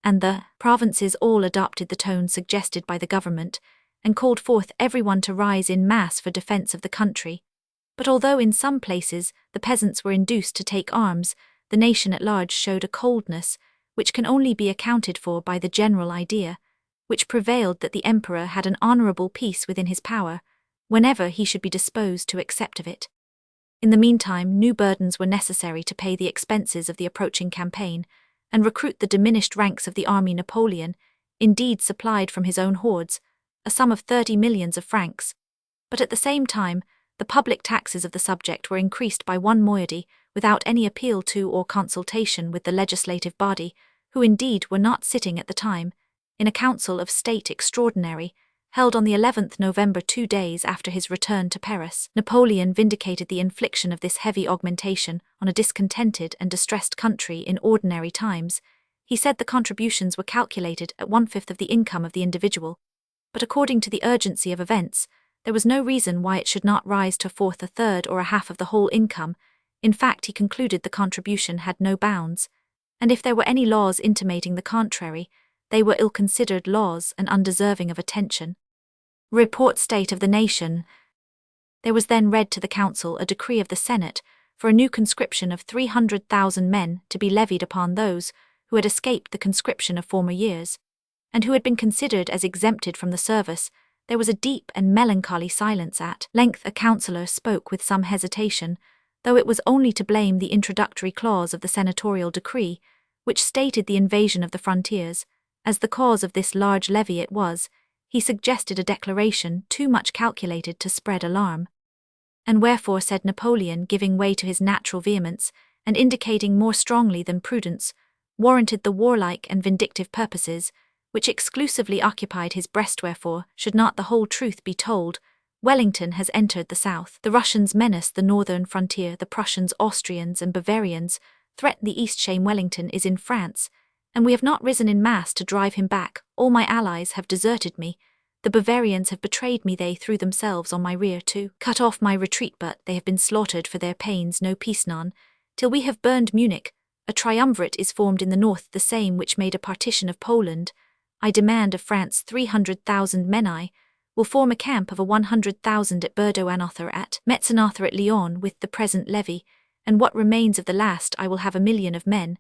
and the provinces all adopted the tone suggested by the government and called forth everyone to rise in mass for defense of the country. But although in some places the peasants were induced to take arms, the nation at large showed a coldness which can only be accounted for by the general idea which prevailed that the emperor had an honorable peace within his power, whenever he should be disposed to accept of it. In the meantime, new burdens were necessary to pay the expenses of the approaching campaign and recruit the diminished ranks of the army. Napoleon, indeed, supplied from his own hoards a sum of 30 millions of francs, but at the same time, the public taxes of the subject were increased by 1 moiety without any appeal to or consultation with the legislative body, who indeed were not sitting at the time, in a council of state extraordinary, held on the 11th November, 2 days after his return to Paris. Napoleon vindicated the infliction of this heavy augmentation on a discontented and distressed country in ordinary times. He said the contributions were calculated at 1/5 of the income of the individual, but according to the urgency of events, there was no reason why it should not rise to 1/4, 1/3, or 1/2 of the whole income. In fact, he concluded the contribution had no bounds, and if there were any laws intimating the contrary, they were ill-considered laws and undeserving of attention. Report State of the Nation. There was then read to the Council a decree of the Senate for a new conscription of 300,000 men to be levied upon those who had escaped the conscription of former years, and who had been considered as exempted from the service. There was a deep and melancholy silence. At length a councillor spoke with some hesitation, though it was only to blame the introductory clause of the senatorial decree, which stated the invasion of the frontiers, as the cause of this large levy. It was, he suggested, a declaration too much calculated to spread alarm. And wherefore, said Napoleon, giving way to his natural vehemence, and indicating more strongly than prudence warranted the warlike and vindictive purposes which exclusively occupied his breast, wherefore should not the whole truth be told? Wellington has entered the south. The Russians menace the northern frontier. The Prussians, Austrians, and Bavarians threaten the east. Shame, Wellington is in France, and we have not risen in mass to drive him back. All my allies have deserted me. The Bavarians have betrayed me. They threw themselves on my rear to cut off my retreat, but they have been slaughtered for their pains. No peace, none, till we have burned Munich. A triumvirate is formed in the north, the same which made a partition of Poland. I demand of France 300,000 men. I will form a camp of 100,000 at Bordeaux, another at Metz, another at Lyon, with the present levy, and what remains of the last I will have 1,000,000 of men.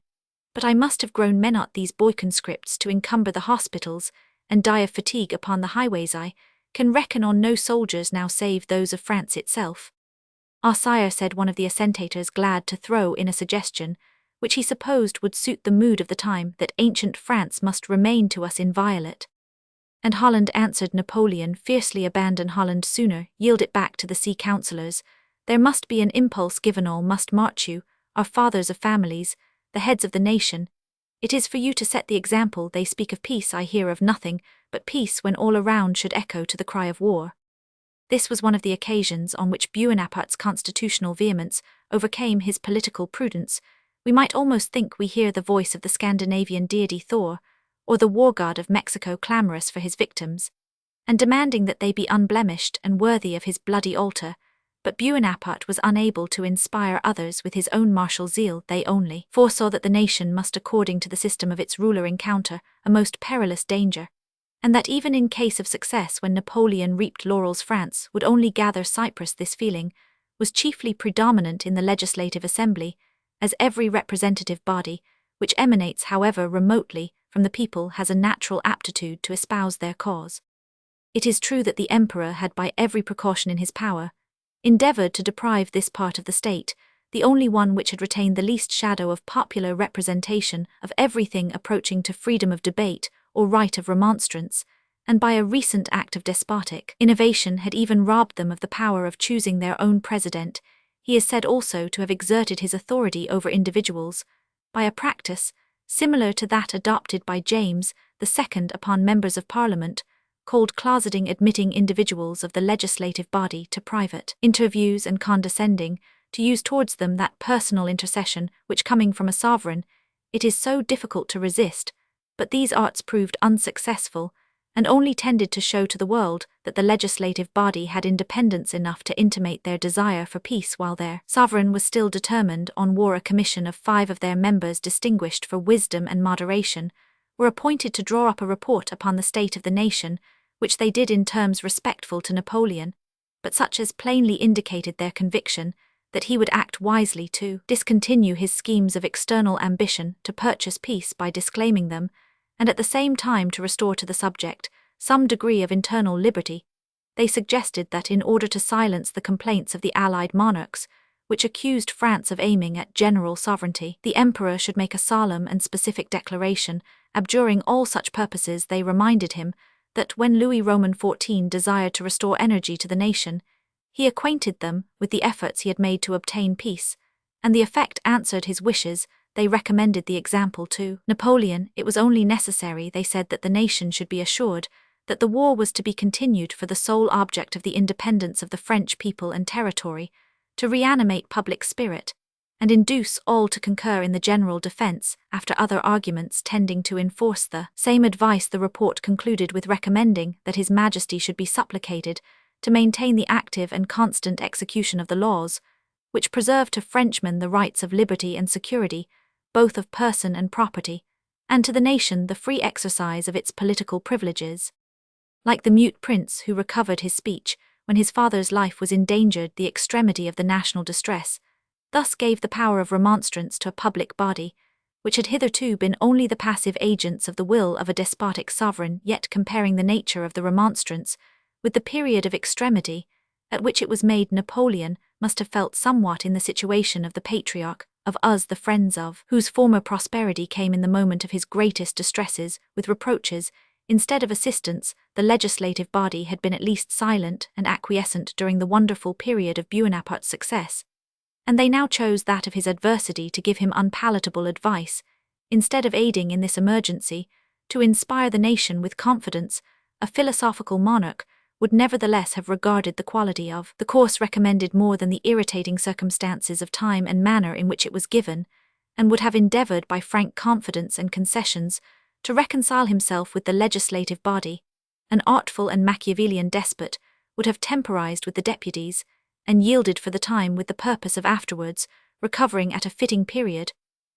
But I must have grown men out these boy conscripts to encumber the hospitals and die of fatigue upon the highways. I can reckon on no soldiers now save those of France itself. Our sire, said one of the assentators, glad to throw in a suggestion, which he supposed would suit the mood of the time, that ancient France must remain to us inviolate. And Holland, answered Napoleon, fiercely abandon Holland sooner, yield it back to the sea councillors. There must be an impulse given, all must march you, our fathers of families, the heads of the nation. It is for you to set the example. They speak of peace, I hear of nothing but peace, when all around should echo to the cry of war. This was one of the occasions on which Bonaparte's constitutional vehemence overcame his political prudence. We might almost think we hear the voice of the Scandinavian deity Thor, or the war god of Mexico, clamorous for his victims, and demanding that they be unblemished and worthy of his bloody altar. But Bonaparte was unable to inspire others with his own martial zeal. They only foresaw that the nation must, according to the system of its ruler, encounter a most perilous danger, and that even in case of success, when Napoleon reaped laurels, France would only gather cypress. This feeling was chiefly predominant in the Legislative Assembly, as every representative body, which emanates, however remotely, from the people, has a natural aptitude to espouse their cause. It is true that the emperor had, by every precaution in his power, endeavored to deprive this part of the state, the only one which had retained the least shadow of popular representation, of everything approaching to freedom of debate or right of remonstrance, and by a recent act of despotic innovation had even robbed them of the power of choosing their own president. He is said also to have exerted his authority over individuals by a practice similar to that adopted by James II upon members of Parliament, called closeting, admitting individuals of the legislative body to private interviews and condescending to use towards them that personal intercession which, coming from a sovereign, it is so difficult to resist. But these arts proved unsuccessful, and only tended to show to the world that the legislative body had independence enough to intimate their desire for peace while their sovereign was still determined on war. A commission of 5 of their members, distinguished for wisdom and moderation, were appointed to draw up a report upon the state of the nation, which they did in terms respectful to Napoleon, but such as plainly indicated their conviction that he would act wisely to discontinue his schemes of external ambition, to purchase peace by disclaiming them, and at the same time to restore to the subject some degree of internal liberty. They suggested that in order to silence the complaints of the allied monarchs, which accused France of aiming at general sovereignty. The emperor should make a solemn and specific declaration, abjuring all such purposes. They reminded him that when Louis Roman XIV desired to restore energy to the nation, he acquainted them with the efforts he had made to obtain peace, and the effect answered his wishes. They recommended the example to Napoleon. It was only necessary, they said, that the nation should be assured that the war was to be continued for the sole object of the independence of the French people and territory, to reanimate public spirit, and induce all to concur in the general defense, after other arguments tending to enforce the same advice. The report concluded with recommending that His Majesty should be supplicated to maintain the active and constant execution of the laws, which preserve to Frenchmen the rights of liberty and security, both of person and property, and to the nation the free exercise of its political privileges. Like the mute prince who recovered his speech when his father's life was endangered, the extremity of the national distress thus gave the power of remonstrance to a public body, which had hitherto been only the passive agents of the will of a despotic sovereign. Yet comparing the nature of the remonstrance with the period of extremity at which it was made, Napoleon must have felt somewhat in the situation of the patriarch of us, the friends of whose former prosperity came in the moment of his greatest distresses with reproaches instead of assistance. The legislative body had been at least silent and acquiescent during the wonderful period of Bonaparte's success, and they now chose that of his adversity to give him unpalatable advice, instead of aiding in this emergency, to inspire the nation with confidence. A philosophical monarch would nevertheless have regarded the quality of the course recommended more than the irritating circumstances of time and manner in which it was given, and would have endeavored by frank confidence and concessions to reconcile himself with the legislative body. An artful and Machiavellian despot would have temporized with the deputies, and yielded for the time with the purpose of afterwards recovering at a fitting period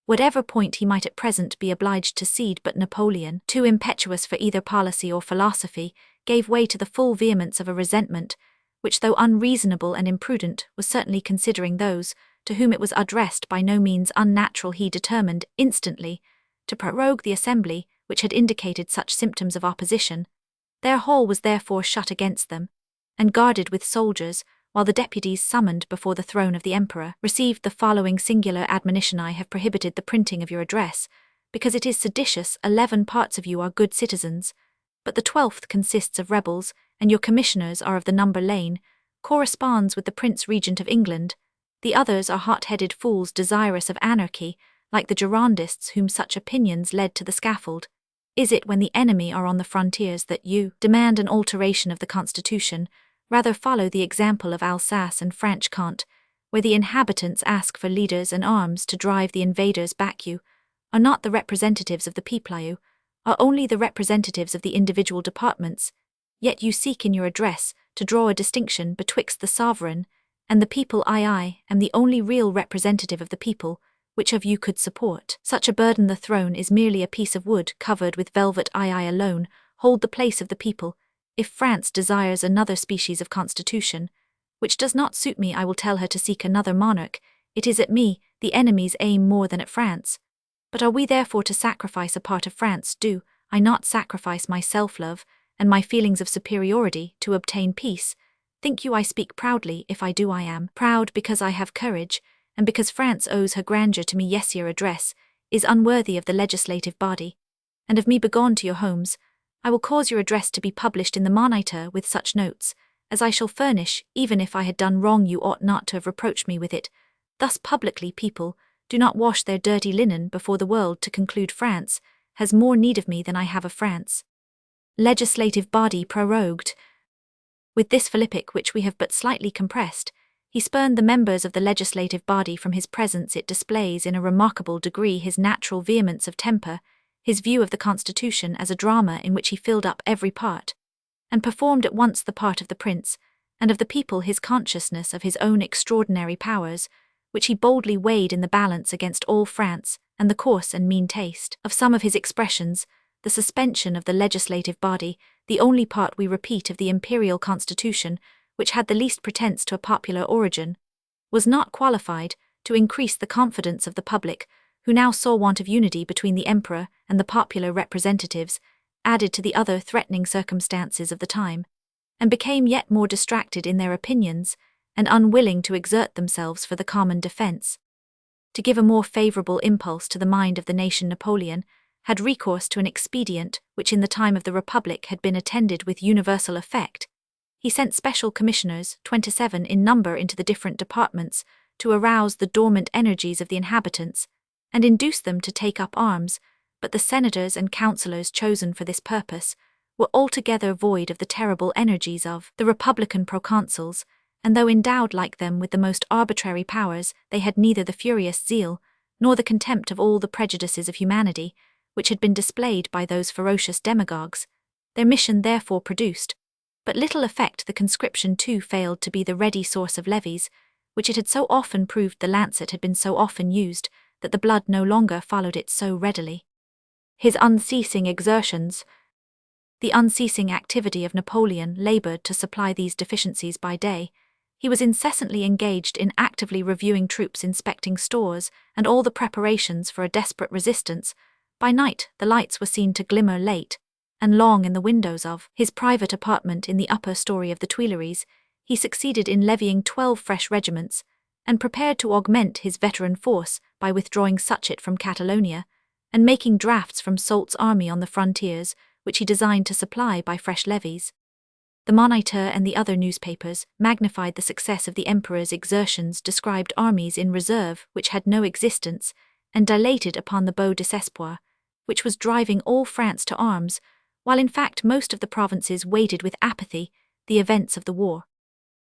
whatever point he might at present be obliged to cede. But Napoleon, too impetuous for either policy or philosophy, gave way to the full vehemence of a resentment, which, though unreasonable and imprudent, was certainly, considering those to whom it was addressed, by no means unnatural. He determined instantly to prorogue the assembly which had indicated such symptoms of opposition. Their hall was therefore shut against them, and guarded with soldiers, while the deputies summoned before the throne of the emperor received the following singular admonition: I have prohibited the printing of your address, because it is seditious. 11 parts of you are good citizens, but the 12th consists of rebels, and your commissioners are of the number Lane, corresponds with the Prince Regent of England. The others are hot-headed fools desirous of anarchy, like the Girondists whom such opinions led to the scaffold. Is it when the enemy are on the frontiers that you demand an alteration of the constitution? Rather follow the example of Alsace and Franche-Comté, where the inhabitants ask for leaders and arms to drive the invaders back. You are not the representatives of the people, you are only the representatives of the individual departments, yet you seek in your address to draw a distinction betwixt the sovereign and the people. I am the only real representative of the people. Which of you could support such a burden? The throne is merely a piece of wood covered with velvet. I alone hold the place of the people. If France desires another species of constitution, which does not suit me, I will tell her to seek another monarch. It is at me the enemies aim more than at France. But are we therefore to sacrifice a part of France? Do I not sacrifice my self-love and my feelings of superiority to obtain peace? Think you I speak proudly? If I do, I am proud because I have courage, and because France owes her grandeur to me. Yes, your address is unworthy of the legislative body, and of me. Begone to your homes. I will cause your address to be published in the Monitor with such notes as I shall furnish. Even if I had done wrong, you ought not to have reproached me with it. Thus publicly people do not wash their dirty linen before the world to conclude France has more need of me than I have of France. Legislative body prorogued. With this philippic, which we have but slightly compressed, he spurned the members of the legislative body from his presence. It displays in a remarkable degree his natural vehemence of temper, his view of the Constitution as a drama in which he filled up every part, and performed at once the part of the prince and of the people. His consciousness of his own extraordinary powers, which he boldly weighed in the balance against all France, and the coarse and mean taste of some of his expressions, the suspension of the legislative body, the only part, we repeat, of the imperial constitution, which had the least pretence to a popular origin, was not qualified to increase the confidence of the public, who now saw want of unity between the emperor and the popular representatives, added to the other threatening circumstances of the time, and became yet more distracted in their opinions and unwilling to exert themselves for the common defense. To give a more favorable impulse to the mind of the nation, Napoleon had recourse to an expedient which in the time of the Republic had been attended with universal effect. He sent special commissioners, 27 in number, into the different departments to arouse the dormant energies of the inhabitants and induce them to take up arms, but the senators and councillors chosen for this purpose were altogether void of the terrible energies of the Republican proconsuls, and though endowed like them with the most arbitrary powers, they had neither the furious zeal nor the contempt of all the prejudices of humanity, which had been displayed by those ferocious demagogues. Their mission therefore produced but little effect. The conscription too failed to be the ready source of levies, which it had so often proved. The lancet had been so often used that the blood no longer followed it so readily. His unceasing exertions, the unceasing activity of Napoleon, laboured to supply these deficiencies by day. He was incessantly engaged in actively reviewing troops, inspecting stores, and all the preparations for a desperate resistance. By night the lights were seen to glimmer late and long in the windows of his private apartment in the upper story of the Tuileries. He succeeded in levying 12 fresh regiments, and prepared to augment his veteran force by withdrawing Suchet from Catalonia, and making drafts from Soult's army on the frontiers, which he designed to supply by fresh levies. The Moniteur and the other newspapers magnified the success of the Emperor's exertions, described armies in reserve which had no existence, and dilated upon the beau désespoir, which was driving all France to arms, while in fact most of the provinces waited with apathy the events of the war.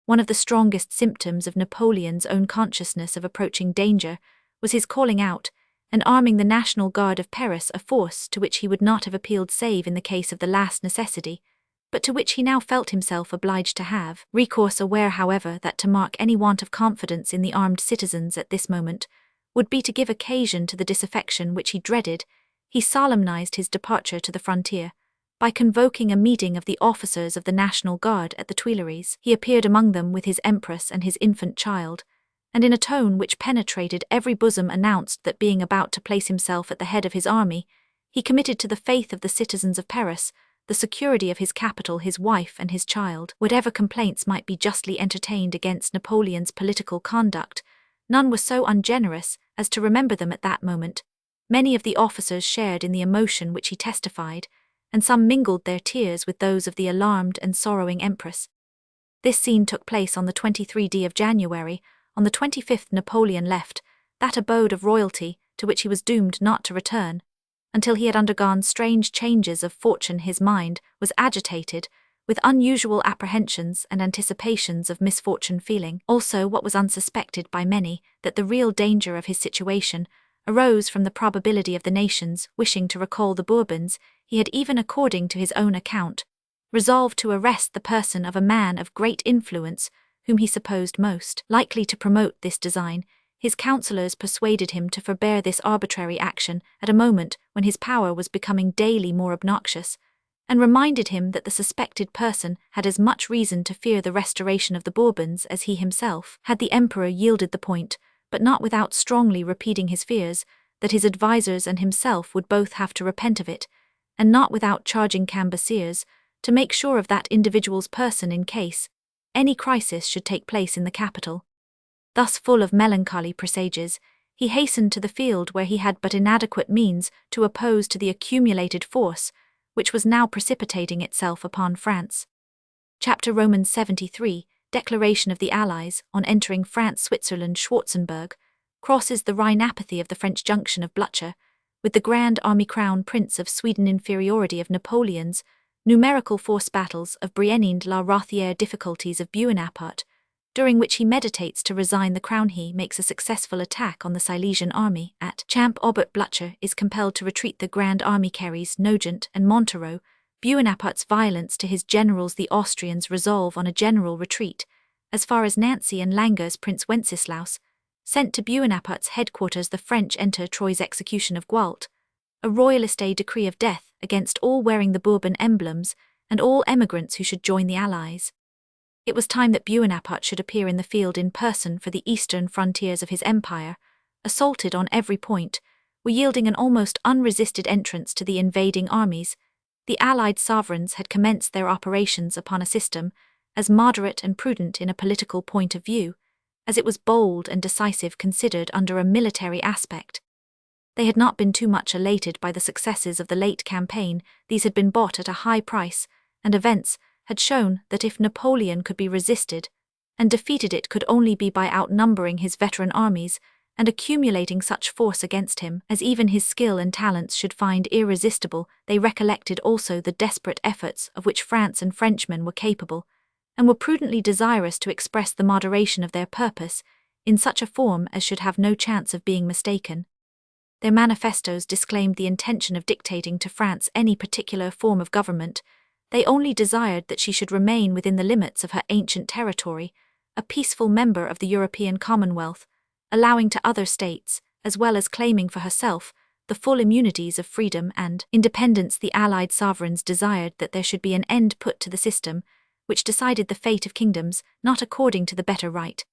One of the strongest symptoms of Napoleon's own consciousness of approaching danger was his calling out and arming the National Guard of Paris, a force to which he would not have appealed save in the case of the last necessity, but to which he now felt himself obliged to have recourse, aware, however, that to mark any want of confidence in the armed citizens at this moment would be to give occasion to the disaffection which he dreaded. He solemnized his departure to the frontier by convoking a meeting of the officers of the National Guard at the Tuileries. He appeared among them with his Empress and his infant child, and in a tone which penetrated every bosom announced that, being about to place himself at the head of his army, he committed to the faith of the citizens of Paris the security of his capital, his wife and his child. Whatever complaints might be justly entertained against Napoleon's political conduct, none were so ungenerous as to remember them at that moment. Many of the officers shared in the emotion which he testified, and some mingled their tears with those of the alarmed and sorrowing Empress. This scene took place on the 23rd of January. On the 25th Napoleon left that abode of royalty to which he was doomed not to return, until he had undergone strange changes of fortune. His mind was agitated with unusual apprehensions and anticipations of misfortune, feeling also, what was unsuspected by many, that the real danger of his situation arose from the probability of the nations wishing to recall the Bourbons. He had even, according to his own account, resolved to arrest the person of a man of great influence whom he supposed most likely to promote this design. His councillors persuaded him to forbear this arbitrary action at a moment when his power was becoming daily more obnoxious, and reminded him that the suspected person had as much reason to fear the restoration of the Bourbons as he himself. Had the Emperor yielded the point, but not without strongly repeating his fears that his advisers and himself would both have to repent of it, and not without charging Cambaceres to make sure of that individual's person in case any crisis should take place in the capital. Thus full of melancholy presages, he hastened to the field where he had but inadequate means to oppose to the accumulated force which was now precipitating itself upon France. Chapter Romans 73, Declaration of the Allies on entering France. Switzerland. Schwarzenberg crosses the Rhine. Apathy of the French junction of Blücher with the Grand Army. Crown Prince of Sweden. Inferiority of Napoleon's numerical force. Battles of Brienne. La Rothière. Difficulties of Bonaparte, during which he meditates to resign the crown. He makes a successful attack on the Silesian army at Champ Aubert. Blücher is compelled to retreat. The Grand Army carries Nogent and Montereau. Bonaparte's violence to his generals. The Austrians resolve on a general retreat as far as Nancy and Langres. Prince Wenceslaus sent to Bonaparte's headquarters. The French enter Troyes. Execution of Gualt, a royalist decree of death against all wearing the Bourbon emblems and all emigrants who should join the Allies. It was time that Bonaparte should appear in the field in person, for the eastern frontiers of his empire, assaulted on every point, were yielding an almost unresisted entrance to the invading armies. The Allied sovereigns had commenced their operations upon a system as moderate and prudent in a political point of view, as it was bold and decisive considered under a military aspect. They had not been too much elated by the successes of the late campaign. These had been bought at a high price, and events had shown that if Napoleon could be resisted, and defeated it could only be by outnumbering his veteran armies and accumulating such force against him as even his skill and talents should find irresistible. They recollected also the desperate efforts of which France and Frenchmen were capable, and were prudently desirous to express the moderation of their purpose in such a form as should have no chance of being mistaken. Their manifestos disclaimed the intention of dictating to France any particular form of government. They only desired that she should remain within the limits of her ancient territory, a peaceful member of the European Commonwealth, allowing to other states, as well as claiming for herself, the full immunities of freedom and independence. The Allied sovereigns desired that there should be an end put to the system, which decided the fate of kingdoms, not according to the better right,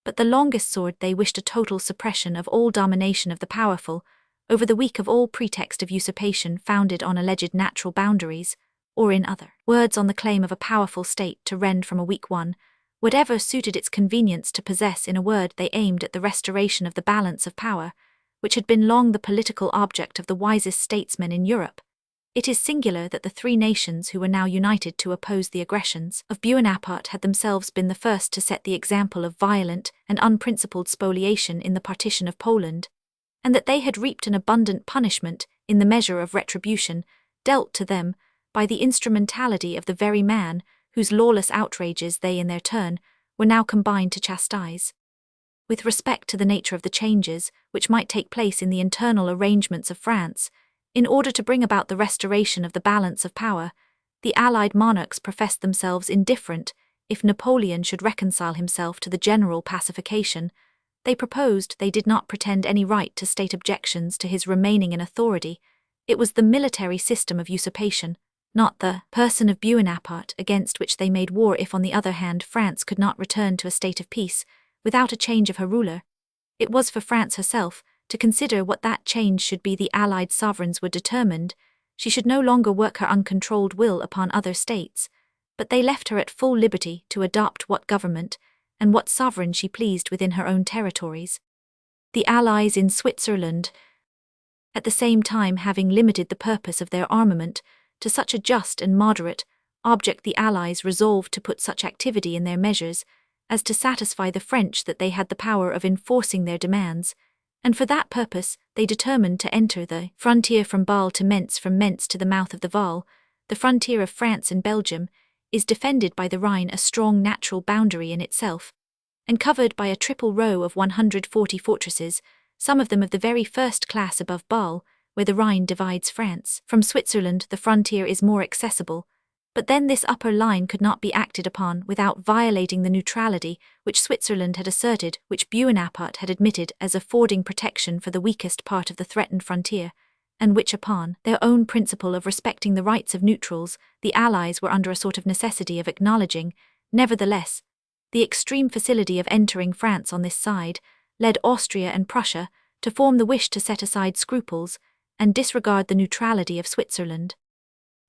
but the longest sword. They wished a total suppression of all domination of the powerful, over the weak of all pretext of usurpation founded on alleged natural boundaries, or in other words on the claim of a powerful state to rend from a weak one, whatever suited its convenience to possess. In a word, they aimed at the restoration of the balance of power, which had been long the political object of the wisest statesmen in Europe. It is singular that the three nations who were now united to oppose the aggressions of Bonaparte had themselves been the first to set the example of violent and unprincipled spoliation in the partition of Poland, and that they had reaped an abundant punishment in the measure of retribution dealt to them by the instrumentality of the very man whose lawless outrages they in their turn were now combined to chastise. With respect to the nature of the changes which might take place in the internal arrangements of France, in order to bring about the restoration of the balance of power, the Allied monarchs professed themselves indifferent if Napoleon should reconcile himself to the general pacification. They proposed they did not pretend any right to state objections to his remaining in authority. It was the military system of usurpation, not the person of Bonaparte, against which they made war. If, on the other hand, France could not return to a state of peace without a change of her ruler, it was for France herself to consider what that change should be. The Allied sovereigns were determined she should no longer work her uncontrolled will upon other states, but they left her at full liberty to adopt what government and what sovereign she pleased within her own territories. The Allies in Switzerland, at the same time having limited the purpose of their armament to such a just and moderate object, the Allies resolved to put such activity in their measures as to satisfy the French that they had the power of enforcing their demands, and for that purpose they determined to enter the frontier from Bâle to Mentz, from Mentz to the mouth of the Waal. The frontier of France and Belgium is defended by the Rhine, a strong natural boundary in itself, and covered by a triple row of 140 fortresses, some of them of the very first class. Above Bâle, where the Rhine divides France from Switzerland, the frontier is more accessible, but then this upper line could not be acted upon without violating the neutrality which Switzerland had asserted, which Bonaparte had admitted as affording protection for the weakest part of the threatened frontier, and which, upon their own principle of respecting the rights of neutrals, the Allies were under a sort of necessity of acknowledging. Nevertheless, the extreme facility of entering France on this side led Austria and Prussia to form the wish to set aside scruples and disregard the neutrality of Switzerland.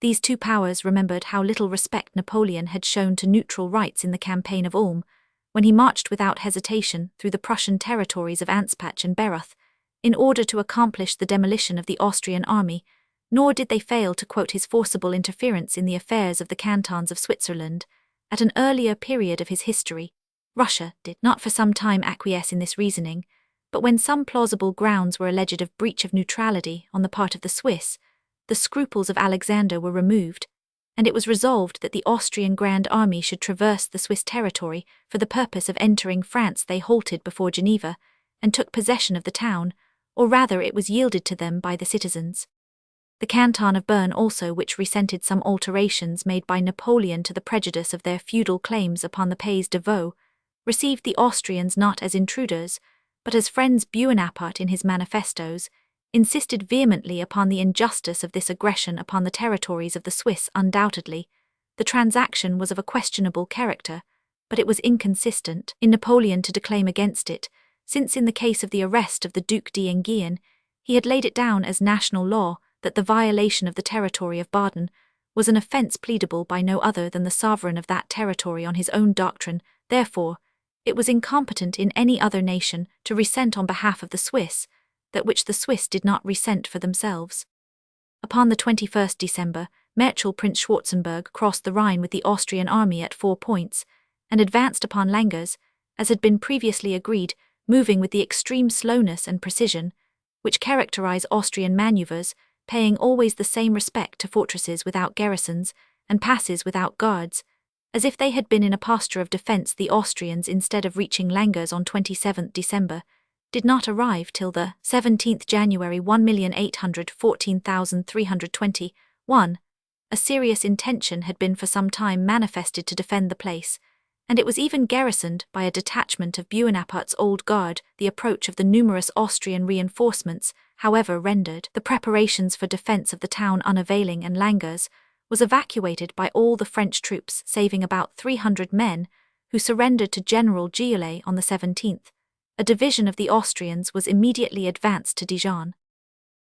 These two powers remembered how little respect Napoleon had shown to neutral rights in the campaign of Ulm, when he marched without hesitation through the Prussian territories of Anspach and Berath, in order to accomplish the demolition of the Austrian army, nor did they fail to quote his forcible interference in the affairs of the cantons of Switzerland. At an earlier period of his history, Russia did not for some time acquiesce in this reasoning, but when some plausible grounds were alleged of breach of neutrality on the part of the Swiss, the scruples of Alexander were removed, and it was resolved that the Austrian Grand Army should traverse the Swiss territory for the purpose of entering France. They halted before Geneva and took possession of the town, or rather it was yielded to them by the citizens. The canton of Bern also, which resented some alterations made by Napoleon to the prejudice of their feudal claims upon the Pays de Vaud, received the Austrians not as intruders, but as friends. Bonaparte, in his manifestos, insisted vehemently upon the injustice of this aggression upon the territories of the Swiss. Undoubtedly, the transaction was of a questionable character, but it was inconsistent in Napoleon to declaim against it, since in the case of the arrest of the Duc d'Enghien, he had laid it down as national law that the violation of the territory of Baden was an offence pleadable by no other than the sovereign of that territory on his own doctrine. Therefore, it was incompetent in any other nation to resent on behalf of the Swiss that which the Swiss did not resent for themselves. Upon the 21st December, Marshal Prince Schwarzenberg crossed the Rhine with the Austrian army at 4 points, and advanced upon Langers, as had been previously agreed, moving with the extreme slowness and precision which characterize Austrian manoeuvres, paying always the same respect to fortresses without garrisons and passes without guards. As if they had been in a posture of defence, the Austrians, instead of reaching Langers on 27th December, did not arrive till the 17th January 1,814,321. A serious intention had been for some time manifested to defend the place, and it was even garrisoned by a detachment of Bonaparte's old guard. The approach of the numerous Austrian reinforcements, however, rendered the preparations for defence of the town unavailing, and Langers was evacuated by all the French troops, saving about 300 men, who surrendered to General Giolet on the 17th. A division of the Austrians was immediately advanced to Dijon.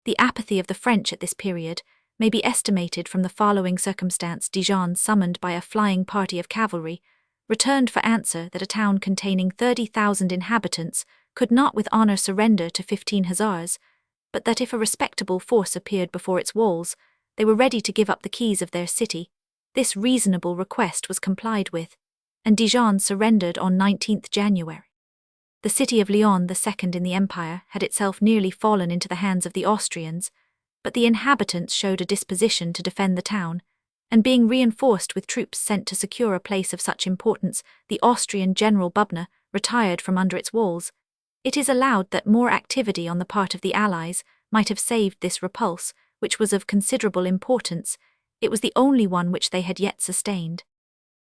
The apathy of the French at this period may be estimated from the following circumstance. Dijon, summoned by a flying party of cavalry, returned for answer that a town containing 30,000 inhabitants could not with honour surrender to 15 hussars, but that if a respectable force appeared before its walls, they were ready to give up the keys of their city. This reasonable request was complied with, and Dijon surrendered on 19th January. The city of Lyon, the second in the empire, had itself nearly fallen into the hands of the Austrians, but the inhabitants showed a disposition to defend the town, and being reinforced with troops sent to secure a place of such importance, the Austrian General Bubna retired from under its walls. It is allowed that more activity on the part of the Allies might have saved this repulse, which was of considerable importance. It was the only one which they had yet sustained.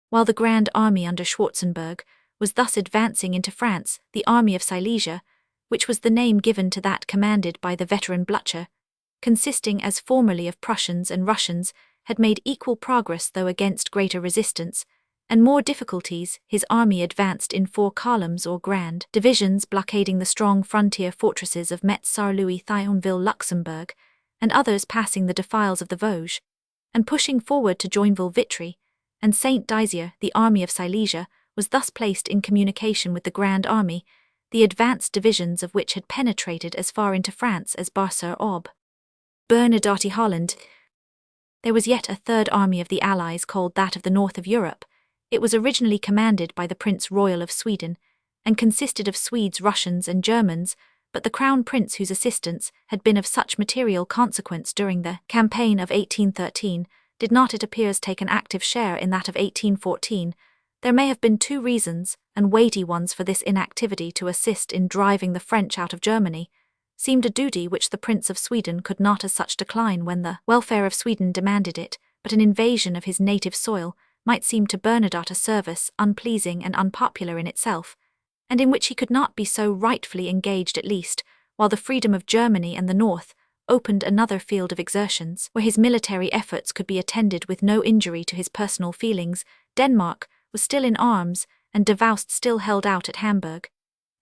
While the Grand Army under Schwarzenberg was thus advancing into France, the Army of Silesia, which was the name given to that commanded by the veteran Blücher, consisting as formerly of Prussians and Russians, had made equal progress, though against greater resistance and more difficulties. His army advanced in 4 columns or grand divisions, blockading the strong frontier fortresses of Metz, Sarre-Louis, Thionville, Luxembourg, and others passing the defiles of the Vosges, and pushing forward to Joinville, Vitry, and Saint-Dizier. The Army of Silesia was thus placed in communication with the Grand Army, the advanced divisions of which had penetrated as far into France as Bar-sur-Aube, Bernadotte, Holland. There was yet a third army of the Allies, called that of the north of Europe. It was originally commanded by the Prince Royal of Sweden, and consisted of Swedes, Russians, and Germans, but the Crown Prince, whose assistance had been of such material consequence during the campaign of 1813, did not, it appears, take an active share in that of 1814. There may have been 2 reasons, and weighty ones, for this inactivity. To assist in driving the French out of Germany seemed a duty which the Prince of Sweden could not as such decline when the welfare of Sweden demanded it, but an invasion of his native soil might seem to Bernadotte a service unpleasing and unpopular in itself, and in which he could not be so rightfully engaged, at least, while the freedom of Germany and the North opened another field of exertions, where his military efforts could be attended with no injury to his personal feelings. Denmark was still in arms, and Davoust still held out at Hamburg,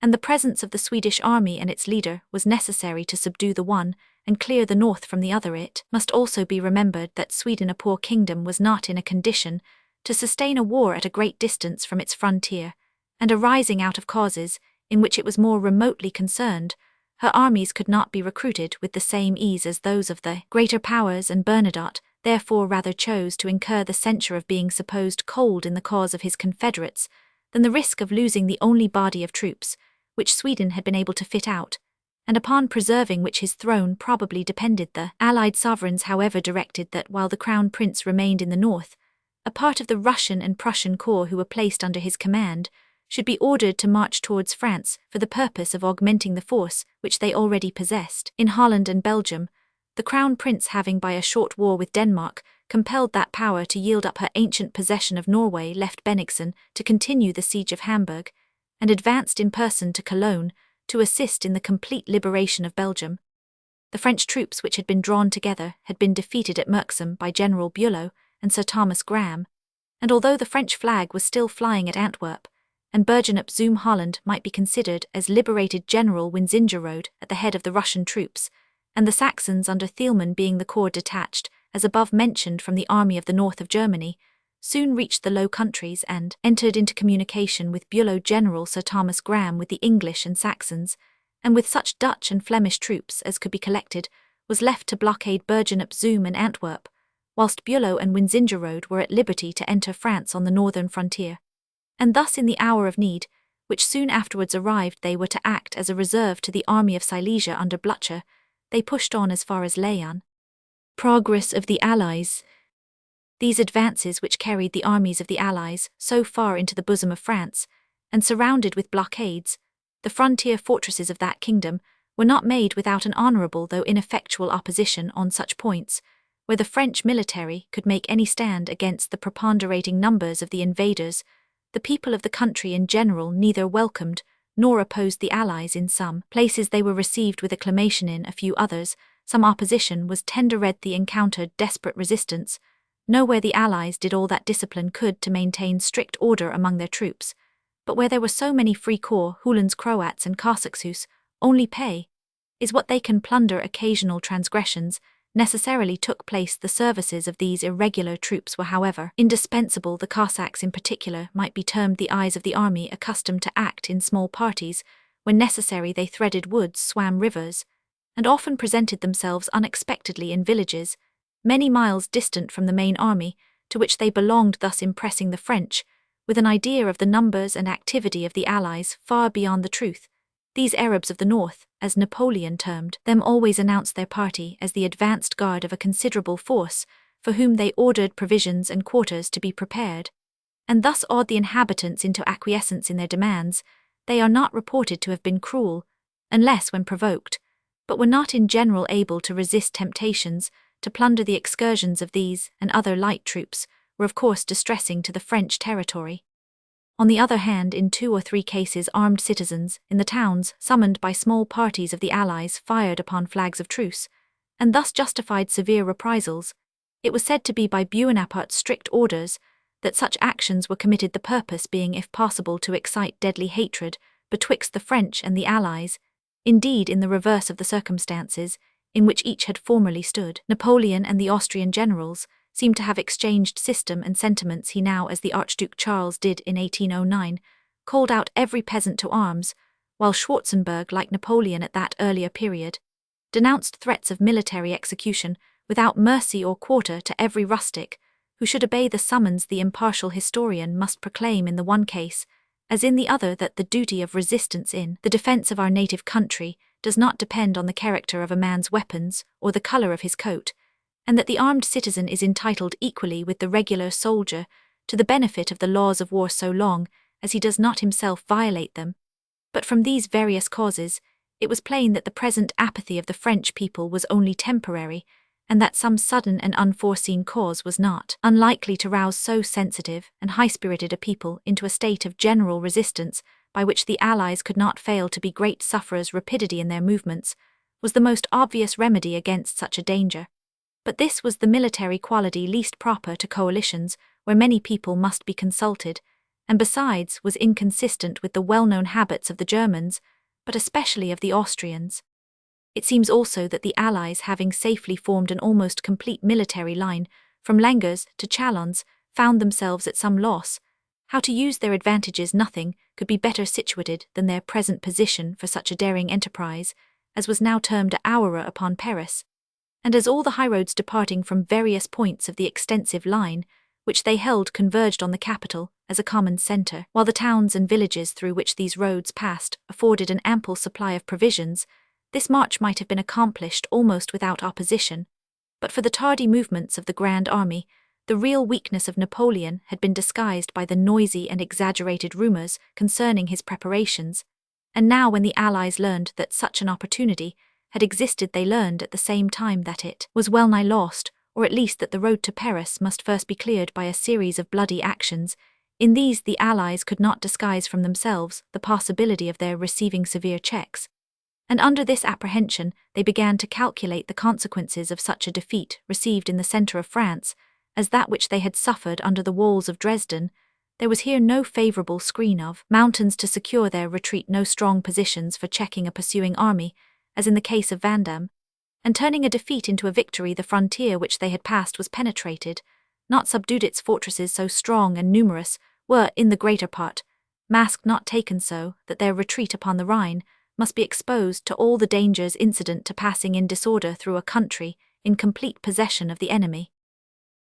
and the presence of the Swedish army and its leader was necessary to subdue the one and clear the north from the other. It must also be remembered that Sweden, a poor kingdom, was not in a condition to sustain a war at a great distance from its frontier, and arising out of causes in which it was more remotely concerned, her armies could not be recruited with the same ease as those of the greater powers, and Bernadotte therefore rather chose to incur the censure of being supposed cold in the cause of his confederates than the risk of losing the only body of troops which Sweden had been able to fit out, and upon preserving which his throne probably depended. The Allied sovereigns, however, directed that while the Crown Prince remained in the north, a part of the Russian and Prussian corps who were placed under his command should be ordered to march towards France for the purpose of augmenting the force which they already possessed in Holland and Belgium. The Crown Prince, having by a short war with Denmark compelled that power to yield up her ancient possession of Norway, left Bennigsen to continue the siege of Hamburg, and advanced in person to Cologne to assist in the complete liberation of Belgium. The French troops which had been drawn together had been defeated at Merksem by General Bülow and Sir Thomas Graham, and although the French flag was still flying at Antwerp, and Bergen op Zoom Holland might be considered as liberated, General Winsingerode at the head of the Russian troops, and the Saxons under Thielmann being the corps detached, as above mentioned from the army of the north of Germany, soon reached the Low Countries and entered into communication with Bulow General Sir Thomas Graham with the English and Saxons, and with such Dutch and Flemish troops as could be collected, was left to blockade Bergen op Zoom and Antwerp, whilst Bulow and Winzingerode were at liberty to enter France on the northern frontier. And thus in the hour of need, which soon afterwards arrived, they were to act as a reserve to the army of Silesia under Blücher. They pushed on as far as Laon. Progress of the Allies. These advances, which carried the armies of the Allies so far into the bosom of France, and surrounded with blockades, the frontier fortresses of that kingdom, were not made without an honourable though ineffectual opposition on such points, where the French military could make any stand against the preponderating numbers of the invaders. The people of the country in general neither welcomed nor opposed the Allies. In some places they were received with acclamation, in a few others some opposition was tender. They encountered desperate resistance. Nowhere the Allies did all that discipline could to maintain strict order among their troops, but where there were so many free corps, Hollands, Croats and Cossacks, only pay is what they can plunder. Occasional transgressions necessarily took place. The services of these irregular troops were, however, indispensable. The Cossacks in particular might be termed the eyes of the army, accustomed to act in small parties. When necessary they threaded woods, swam rivers, and often presented themselves unexpectedly in villages many miles distant from the main army, to which they belonged, thus impressing the French with an idea of the numbers and activity of the Allies far beyond the truth. These Arabs of the north, as Napoleon termed them, always announced their party as the advanced guard of a considerable force, for whom they ordered provisions and quarters to be prepared, and thus awed the inhabitants into acquiescence in their demands. They are not reported to have been cruel, unless when provoked, but were not in general able to resist temptations to plunder. The excursions of these and other light troops were of course distressing to the French territory. On the other hand, in 2 or 3 cases armed citizens in the towns, summoned by small parties of the Allies, fired upon flags of truce, and thus justified severe reprisals. It was said to be by Bonaparte's strict orders that such actions were committed, the purpose being if possible to excite deadly hatred betwixt the French and the Allies, indeed in the reverse of the circumstances in which each had formerly stood. Napoleon and the Austrian generals seem to have exchanged system and sentiments. He now, as the Archduke Charles did in 1809, called out every peasant to arms, while Schwarzenberg, like Napoleon at that earlier period, denounced threats of military execution without mercy or quarter to every rustic who should obey the summons. The impartial historian must proclaim in the one case, as in the other, that the duty of resistance in the defence of our native country does not depend on the character of a man's weapons or the colour of his coat, and that the armed citizen is entitled equally with the regular soldier to the benefit of the laws of war so long as he does not himself violate them. But from these various causes, it was plain that the present apathy of the French people was only temporary, and that some sudden and unforeseen cause was not unlikely to rouse so sensitive and high-spirited a people into a state of general resistance, by which the Allies could not fail to be great sufferers. Rapidity in their movements was the most obvious remedy against such a danger. But this was the military quality least proper to coalitions where many people must be consulted, and besides was inconsistent with the well-known habits of the Germans, but especially of the Austrians. It seems also that the Allies, having safely formed an almost complete military line from Langres to Chalons, found themselves at some loss. How to use their advantages? Nothing could be better situated than their present position for such a daring enterprise, as was now termed a houra upon Paris, and as all the highroads departing from various points of the extensive line which they held converged on the capital as a common centre, while the towns and villages through which these roads passed afforded an ample supply of provisions. This march might have been accomplished almost without opposition, but for the tardy movements of the Grand Army. The real weakness of Napoleon had been disguised by the noisy and exaggerated rumours concerning his preparations, and now when the Allies learned that such an opportunity had existed, they learned at the same time that it was well nigh lost, or at least that the road to Paris must first be cleared by a series of bloody actions. In these the Allies could not disguise from themselves the possibility of their receiving severe checks, and under this apprehension they began to calculate the consequences of such a defeat received in the centre of France as that which they had suffered under the walls of Dresden. There was here no favourable screen of mountains to secure their retreat, no strong positions for checking a pursuing army, as in the case of Vandamme. and turning a defeat into a victory. The frontier which they had passed was penetrated, not subdued. Its fortresses, so strong and numerous, were, in the greater part, masked, not taken, so that their retreat upon the Rhine must be exposed to all the dangers incident to passing in disorder through a country in complete possession of the enemy.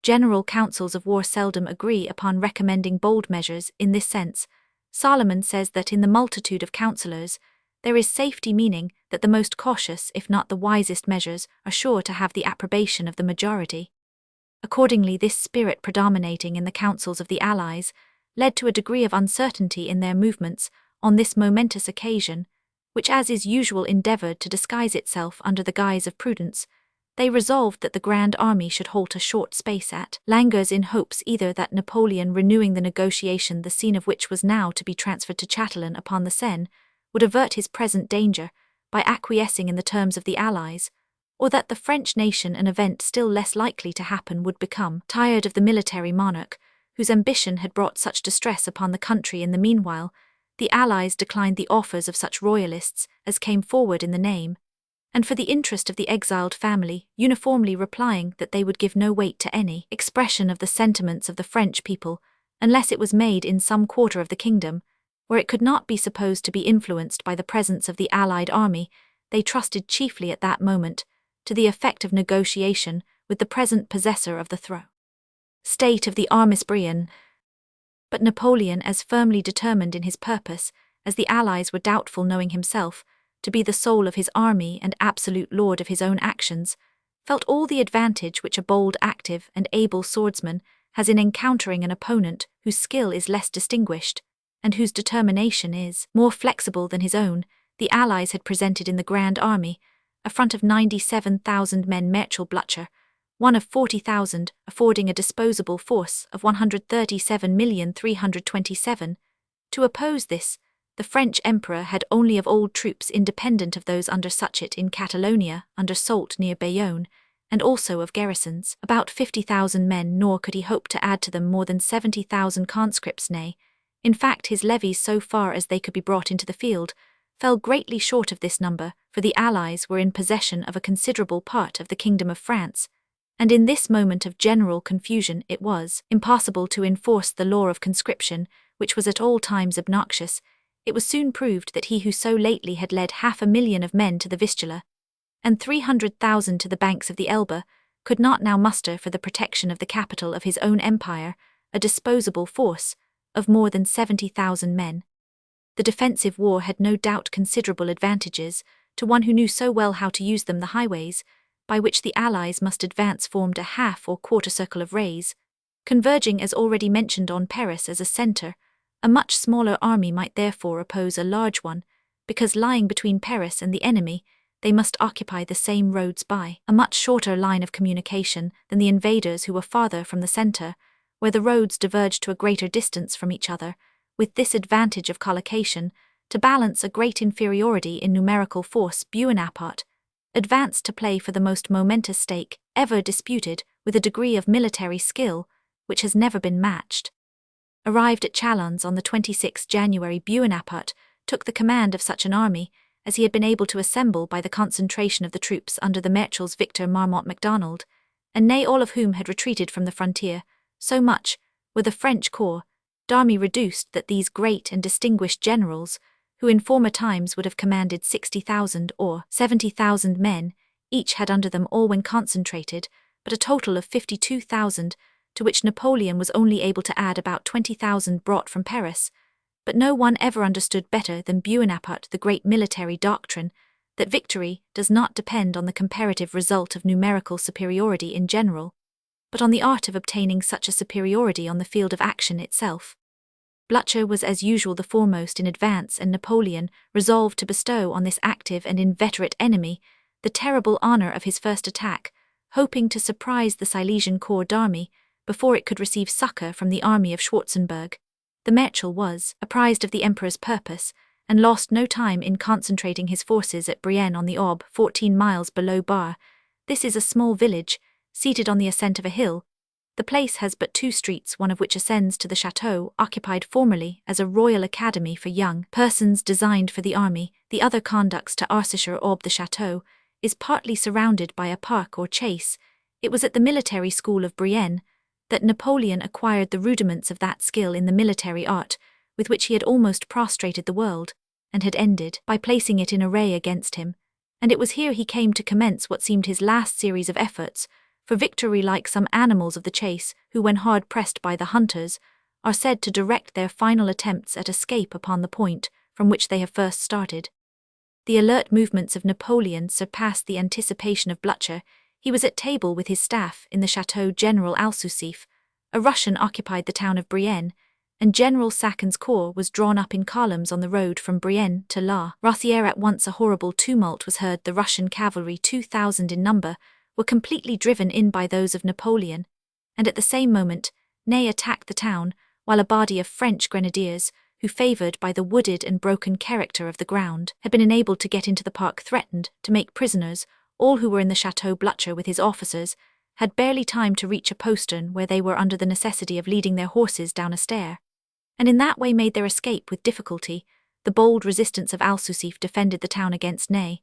General councils of war seldom agree upon recommending bold measures in this sense. Solomon says that in the multitude of counselors there is safety, meaning that the most cautious, if not the wisest measures, are sure to have the approbation of the majority. Accordingly, this spirit predominating in the councils of the Allies led to a degree of uncertainty in their movements on this momentous occasion, which, as is usual, endeavoured to disguise itself under the guise of prudence. They resolved that the Grand Army should halt a short space at Langres in hopes either that Napoleon, renewing the negotiation, the scene of which was now to be transferred to Chatillon upon the Seine, would avert his present danger by acquiescing in the terms of the Allies, or that the French nation, an event still less likely to happen, would become tired of the military monarch, whose ambition had brought such distress upon the country. In the meanwhile, the Allies declined the offers of such royalists as came forward in the name, and for the interest of the exiled family, uniformly replying that they would give no weight to any expression of the sentiments of the French people, unless it was made in some quarter of the kingdom, where it could not be supposed to be influenced by the presence of the Allied army. They trusted chiefly at that moment to the effect of negotiation with the present possessor of the throne. State of the armis Brienne. But Napoleon, as firmly determined in his purpose as the Allies were doubtful, knowing himself to be the soul of his army and absolute lord of his own actions, felt all the advantage which a bold, active, and able swordsman has in encountering an opponent whose skill is less distinguished, and whose determination is more flexible than his own. The Allies had presented in the Grand Army a front of 97,000 men, Marshal Blucher, one of 40,000, affording a disposable force of 137,327,000. To oppose this, the French Emperor had only of old troops independent of those under Suchet in Catalonia, under Soult near Bayonne, and also of garrisons, about 50,000 men, nor could he hope to add to them more than 70,000 conscripts. Nay, in fact, his levies, so far as they could be brought into the field, fell greatly short of this number, for the Allies were in possession of a considerable part of the Kingdom of France, and in this moment of general confusion it was impossible to enforce the law of conscription, which was at all times obnoxious. It was soon proved that he who so lately had led 500,000 of men to the Vistula, and 300,000 to the banks of the Elbe, could not now muster for the protection of the capital of his own empire a disposable force of more than 70,000 men. The defensive war had no doubt considerable advantages to one who knew so well how to use them. The highways by which the Allies must advance formed a half or quarter circle of rays, converging as already mentioned on Paris as a centre. A much smaller army might therefore oppose a large one, because lying between Paris and the enemy, they must occupy the same roads by a much shorter line of communication than the invaders who were farther from the centre, where the roads diverged to a greater distance from each other, with this advantage of collocation, to balance a great inferiority in numerical force. Bonaparte advanced to play for the most momentous stake ever disputed with a degree of military skill which has never been matched. Arrived at Chalons on the 26th January, Bonaparte took the command of such an army as he had been able to assemble by the concentration of the troops under the marshals Victor Marmont MacDonald, and nay all of whom had retreated from the frontier. So much were the French corps d'army reduced that these great and distinguished generals, who in former times would have commanded 60,000 or 70,000 men, each had under them all, when concentrated, but a total of 52,000, to which Napoleon was only able to add about 20,000 brought from Paris. But no one ever understood better than Bonaparte the great military doctrine that victory does not depend on the comparative result of numerical superiority in general, but on the art of obtaining such a superiority on the field of action itself. Blucher was as usual the foremost in advance, and Napoleon resolved to bestow on this active and inveterate enemy the terrible honour of his first attack, hoping to surprise the Silesian corps d'army before it could receive succour from the army of Schwarzenberg. The Marshal was apprised of the Emperor's purpose, and lost no time in concentrating his forces at Brienne on the Aube, 14 miles below Bar. This is a small village, seated on the ascent of a hill. The place has but two streets, one of which ascends to the chateau, occupied formerly as a royal academy for young persons designed for the army, the other conducts to Arsicher Aube. The chateau is partly surrounded by a park or chase. It was at the military school of Brienne that Napoleon acquired the rudiments of that skill in the military art with which he had almost prostrated the world, and had ended by placing it in array against him, and it was here he came to commence what seemed his last series of efforts for victory, like some animals of the chase who, when hard pressed by the hunters, are said to direct their final attempts at escape upon the point from which they have first started. The alert movements of Napoleon surpassed the anticipation of Blücher. He was at table with his staff in the Chateau General Alsausif. A Russian occupied the town of Brienne, and General Sacken's corps was drawn up in columns on the road from Brienne to La Rothière. At once a horrible tumult was heard. The Russian cavalry, 2,000 in number, were completely driven in by those of Napoleon, and at the same moment Ney attacked the town, while a body of French grenadiers, who, favoured by the wooded and broken character of the ground, had been enabled to get into the park, threatened to make prisoners all who were in the Chateau. Blücher, with his officers, had barely time to reach a postern where they were under the necessity of leading their horses down a stair, and in that way made their escape with difficulty. The bold resistance of Alsausif defended the town against Ney,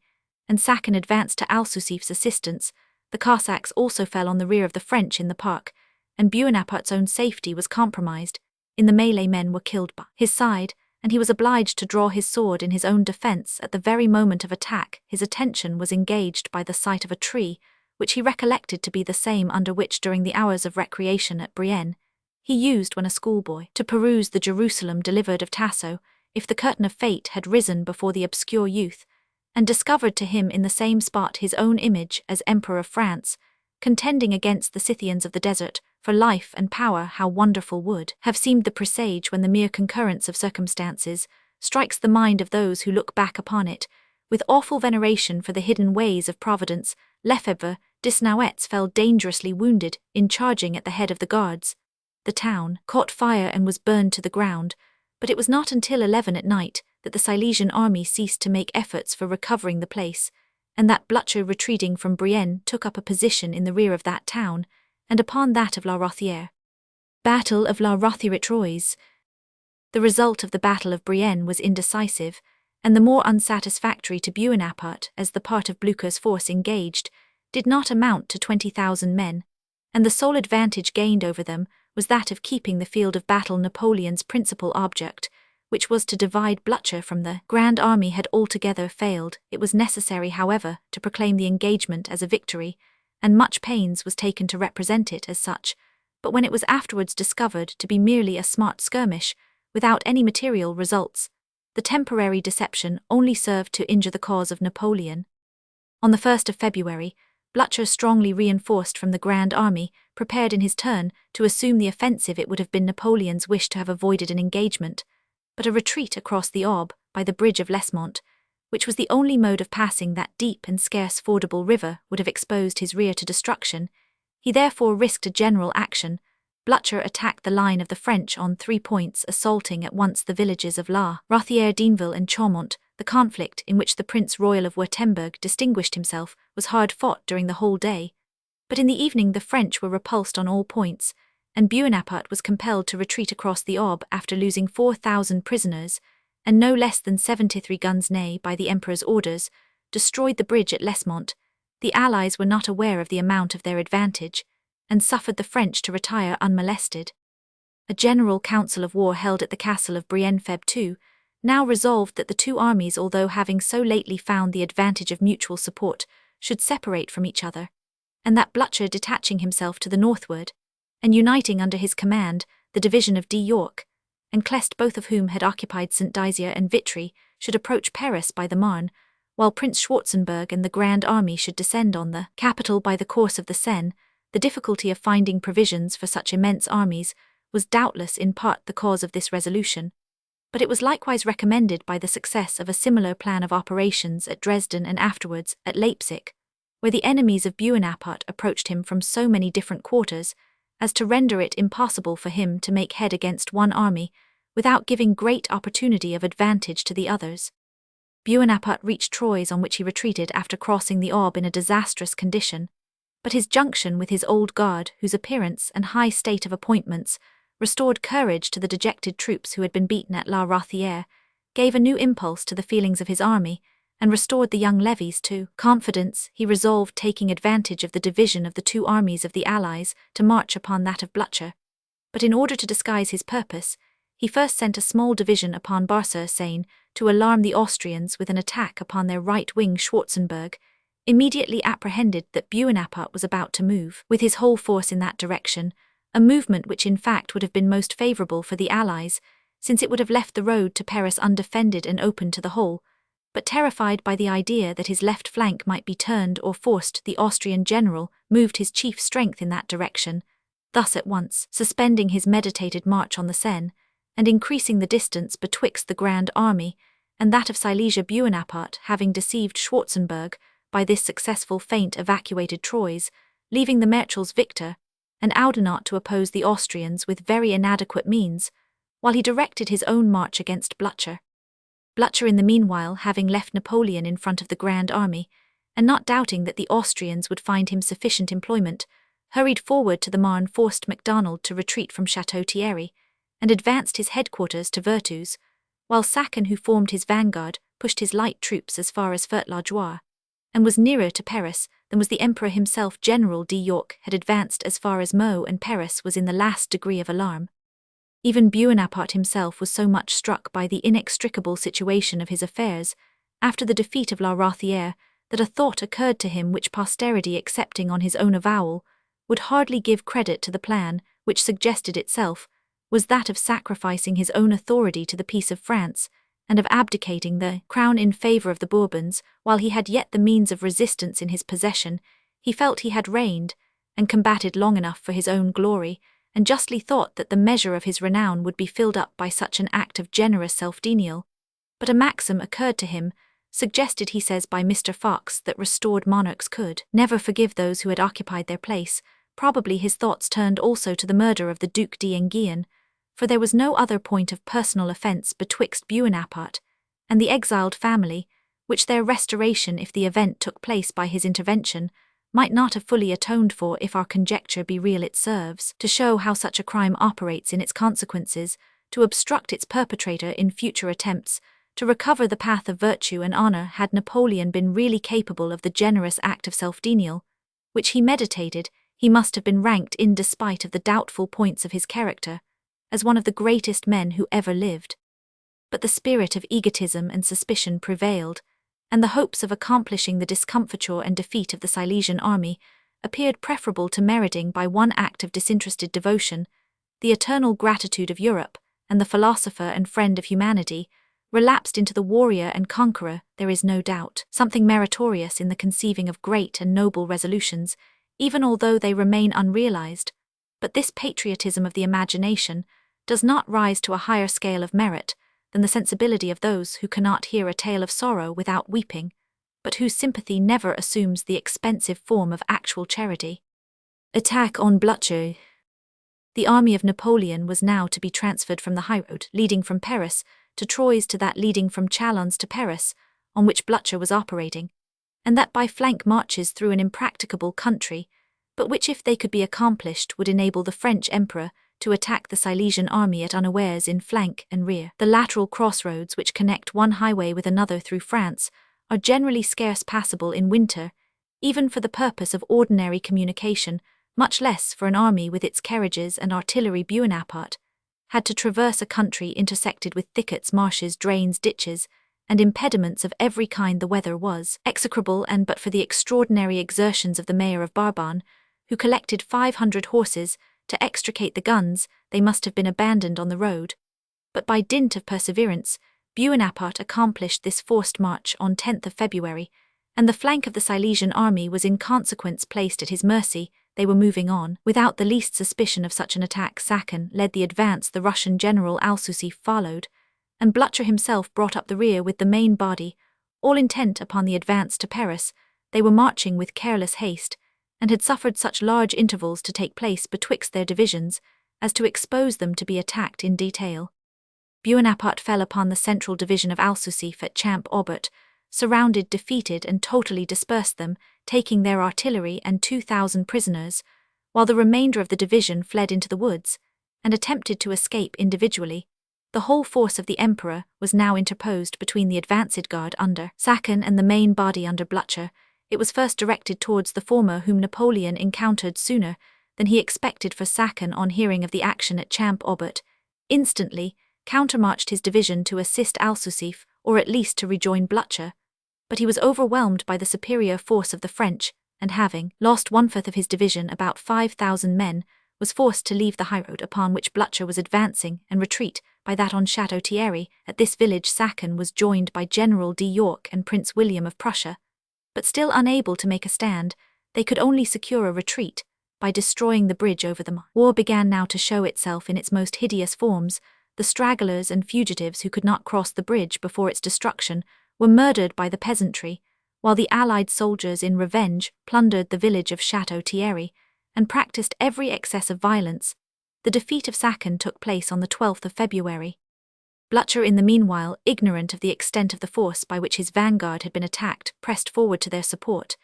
and Sacken advanced to Alsausif's assistance. The Cossacks also fell on the rear of the French in the park, and Buonaparte's own safety was compromised. In the melee, men were killed by his side, and he was obliged to draw his sword in his own defence. At the very moment of attack, his attention was engaged by the sight of a tree, which he recollected to be the same under which, during the hours of recreation at Brienne, he used when a schoolboy to peruse the Jerusalem delivered of Tasso. If the curtain of fate had risen before the obscure youth, and discovered to him in the same spot his own image as Emperor of France, contending against the Scythians of the desert for life and power, how wonderful would have seemed the presage when the mere concurrence of circumstances strikes the mind of those who look back upon it with awful veneration for the hidden ways of Providence. Lefebvre Desnouettes fell dangerously wounded in charging at the head of the guards. The town caught fire and was burned to the ground, but it was not until 11 at night that the Silesian army ceased to make efforts for recovering the place, and that Blücher, retreating from Brienne, took up a position in the rear of that town, and upon that of La Rothière. Battle of La Rothière-Troyes. The result of the Battle of Brienne was indecisive, and the more unsatisfactory to Buonaparte, as the part of Blücher's force engaged did not amount to 20,000 men, and the sole advantage gained over them was that of keeping the field of battle. Napoleon's principal object, which was to divide Blücher from the Grand Army, had altogether failed. It was necessary, however, to proclaim the engagement as a victory, and much pains was taken to represent it as such, but when it was afterwards discovered to be merely a smart skirmish, without any material results, the temporary deception only served to injure the cause of Napoleon. On the 1st of February, Blücher, strongly reinforced from the Grand Army, prepared in his turn to assume the offensive. It would have been Napoleon's wish to have avoided an engagement, but a retreat across the Aube by the bridge of Lesmont, which was the only mode of passing that deep and scarce fordable river, would have exposed his rear to destruction. He therefore risked a general action. Blücher attacked the line of the French on 3 points, assaulting at once the villages of La Rothière, Dineville and Chaumont. The conflict, in which the Prince Royal of Württemberg distinguished himself, was hard fought during the whole day, but in the evening the French were repulsed on all points, and Buonaparte was compelled to retreat across the Aube after losing 4,000 prisoners, and no less than 73 guns. Ney, by the Emperor's orders, destroyed the bridge at Lesmont. The Allies were not aware of the amount of their advantage, and suffered the French to retire unmolested. A general council of war held at the castle of Brienne Feb. 2, now resolved that the two armies, although having so lately found the advantage of mutual support, should separate from each other, and that Blücher, detaching himself to the northward, and uniting under his command the division of D. York and Cleste, both of whom had occupied St. Dizier and Vitry, should approach Paris by the Marne, while Prince Schwarzenberg and the Grand Army should descend on the capital by the course of the Seine. The difficulty of finding provisions for such immense armies was doubtless in part the cause of this resolution, but it was likewise recommended by the success of a similar plan of operations at Dresden and afterwards at Leipzig, where the enemies of Buonaparte approached him from so many different quarters as to render it impossible for him to make head against one army without giving great opportunity of advantage to the others. Buonaparte reached Troyes, on which he retreated after crossing the Aube in a disastrous condition, but his junction with his old guard, whose appearance and high state of appointments restored courage to the dejected troops who had been beaten at La Rothière, gave a new impulse to the feelings of his army, and restored the young levies to confidence. He resolved taking advantage of the division of the two armies of the Allies to march upon that of Blücher. But in order to disguise his purpose, he first sent a small division upon Barca-Seine to alarm the Austrians with an attack upon their right wing. Schwarzenberg immediately apprehended that Bonaparte was about to move with his whole force in that direction, a movement which in fact would have been most favourable for the Allies, since it would have left the road to Paris undefended and open to the whole. But terrified by the idea that his left flank might be turned or forced, the Austrian general moved his chief strength in that direction, thus at once suspending his meditated march on the Seine, and increasing the distance betwixt the Grand Army and that of Silesia. Bonaparte, having deceived Schwarzenberg, by this successful feint evacuated Troyes, leaving the marshals victor, and Oudinot to oppose the Austrians with very inadequate means, while he directed his own march against Blücher. Blücher in the meanwhile, having left Napoleon in front of the Grand Army, and not doubting that the Austrians would find him sufficient employment, hurried forward to the Marne, forced Macdonald to retreat from Château Thierry, and advanced his headquarters to Vertus, while Sacon, who formed his vanguard, pushed his light troops as far as Fert-la-Joie, and was nearer to Paris than was the Emperor himself. General d'York had advanced as far as Meaux, and Paris was in the last degree of alarm. Even Bonaparte himself was so much struck by the inextricable situation of his affairs, after the defeat of La Rothière, that a thought occurred to him which posterity, accepting on his own avowal, would hardly give credit to. The plan, which suggested itself, was that of sacrificing his own authority to the peace of France, and of abdicating the crown in favour of the Bourbons. While he had yet the means of resistance in his possession, he felt he had reigned and combated long enough for his own glory, and justly thought that the measure of his renown would be filled up by such an act of generous self-denial. But a maxim occurred to him, suggested, he says, by Mr. Fox, that restored monarchs could never forgive those who had occupied their place. Probably his thoughts turned also to the murder of the Duc d'Enghien, for there was no other point of personal offence betwixt Bonaparte and the exiled family, which their restoration, if the event took place by his intervention, might not have fully atoned for. If our conjecture be real, it serves to show how such a crime operates in its consequences, to obstruct its perpetrator in future attempts to recover the path of virtue and honour. Had Napoleon been really capable of the generous act of self-denial, which he meditated, he must have been ranked, in despite of the doubtful points of his character, as one of the greatest men who ever lived. But the spirit of egotism and suspicion prevailed, and the hopes of accomplishing the discomfiture and defeat of the Silesian army appeared preferable to meriting by one act of disinterested devotion the eternal gratitude of Europe, and the philosopher and friend of humanity relapsed into the warrior and conqueror. There is no doubt something meritorious in the conceiving of great and noble resolutions, even although they remain unrealized, but this patriotism of the imagination does not rise to a higher scale of merit than the sensibility of those who cannot hear a tale of sorrow without weeping, but whose sympathy never assumes the expensive form of actual charity. Attack on Blücher. The army of Napoleon was now to be transferred from the highroad leading from Paris to Troyes to that leading from Chalons to Paris, on which Blücher was operating, and that by flank marches through an impracticable country, but which, if they could be accomplished, would enable the French emperor to attack the Silesian army at unawares in flank and rear. The lateral crossroads which connect one highway with another through France are generally scarce passable in winter, even for the purpose of ordinary communication, much less for an army with its carriages and artillery. Bonaparte had to traverse a country intersected with thickets, marshes, drains, ditches, and impediments of every kind. The weather was execrable, and but for the extraordinary exertions of the mayor of Barbon, who collected 500 horses to extricate the guns, they must have been abandoned on the road. But by dint of perseverance, Bonaparte accomplished this forced march on 10th of February, and the flank of the Silesian army was in consequence placed at his mercy. They were moving on without the least suspicion of such an attack. Sacon led the advance, the Russian general Alsusi followed, and Blücher himself brought up the rear with the main body. All intent upon the advance to Paris, they were marching with careless haste, and had suffered such large intervals to take place betwixt their divisions as to expose them to be attacked in detail. Bonaparte fell upon the central division of Alsusi at Champ-Aubert, surrounded, defeated, and totally dispersed them, taking their artillery and 2,000 prisoners, while the remainder of the division fled into the woods and attempted to escape individually. The whole force of the emperor was now interposed between the advanced guard under Saccan and the main body under Blücher. It was first directed towards the former, whom Napoleon encountered sooner than he expected, for Saccan, on hearing of the action at Champ-Aubert, instantly countermarched his division to assist Alsace, or at least to rejoin Blücher. But he was overwhelmed by the superior force of the French, and having lost 1/4 of his division, about 5,000 men, was forced to leave the highroad upon which Blücher was advancing and retreat by that on Château Thierry. At this village Saccan was joined by General de York and Prince William of Prussia, but still unable to make a stand, they could only secure a retreat by destroying the bridge over the Marne. War began now to show itself in its most hideous forms. The stragglers and fugitives who could not cross the bridge before its destruction were murdered by the peasantry, while the Allied soldiers in revenge plundered the village of Château Thierry and practiced every excess of violence. The defeat of Saccan took place on the 12th of February. Blücher, in the meanwhile, ignorant of the extent of the force by which his vanguard had been attacked, pressed forward to their support,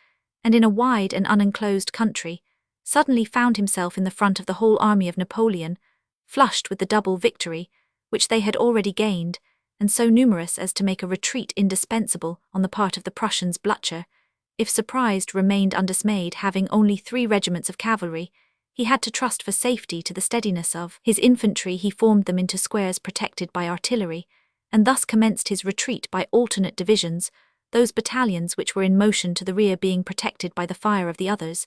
and in a wide and unenclosed country, suddenly found himself in the front of the whole army of Napoleon, flushed with the double victory which they had already gained, and so numerous as to make a retreat indispensable on the part of the Prussians. Blücher, if surprised, remained undismayed. Having only 3 regiments of cavalry, he had to trust for safety to the steadiness of his infantry. He formed them into squares protected by artillery, and thus commenced his retreat by alternate divisions, those battalions which were in motion to the rear being protected by the fire of the others,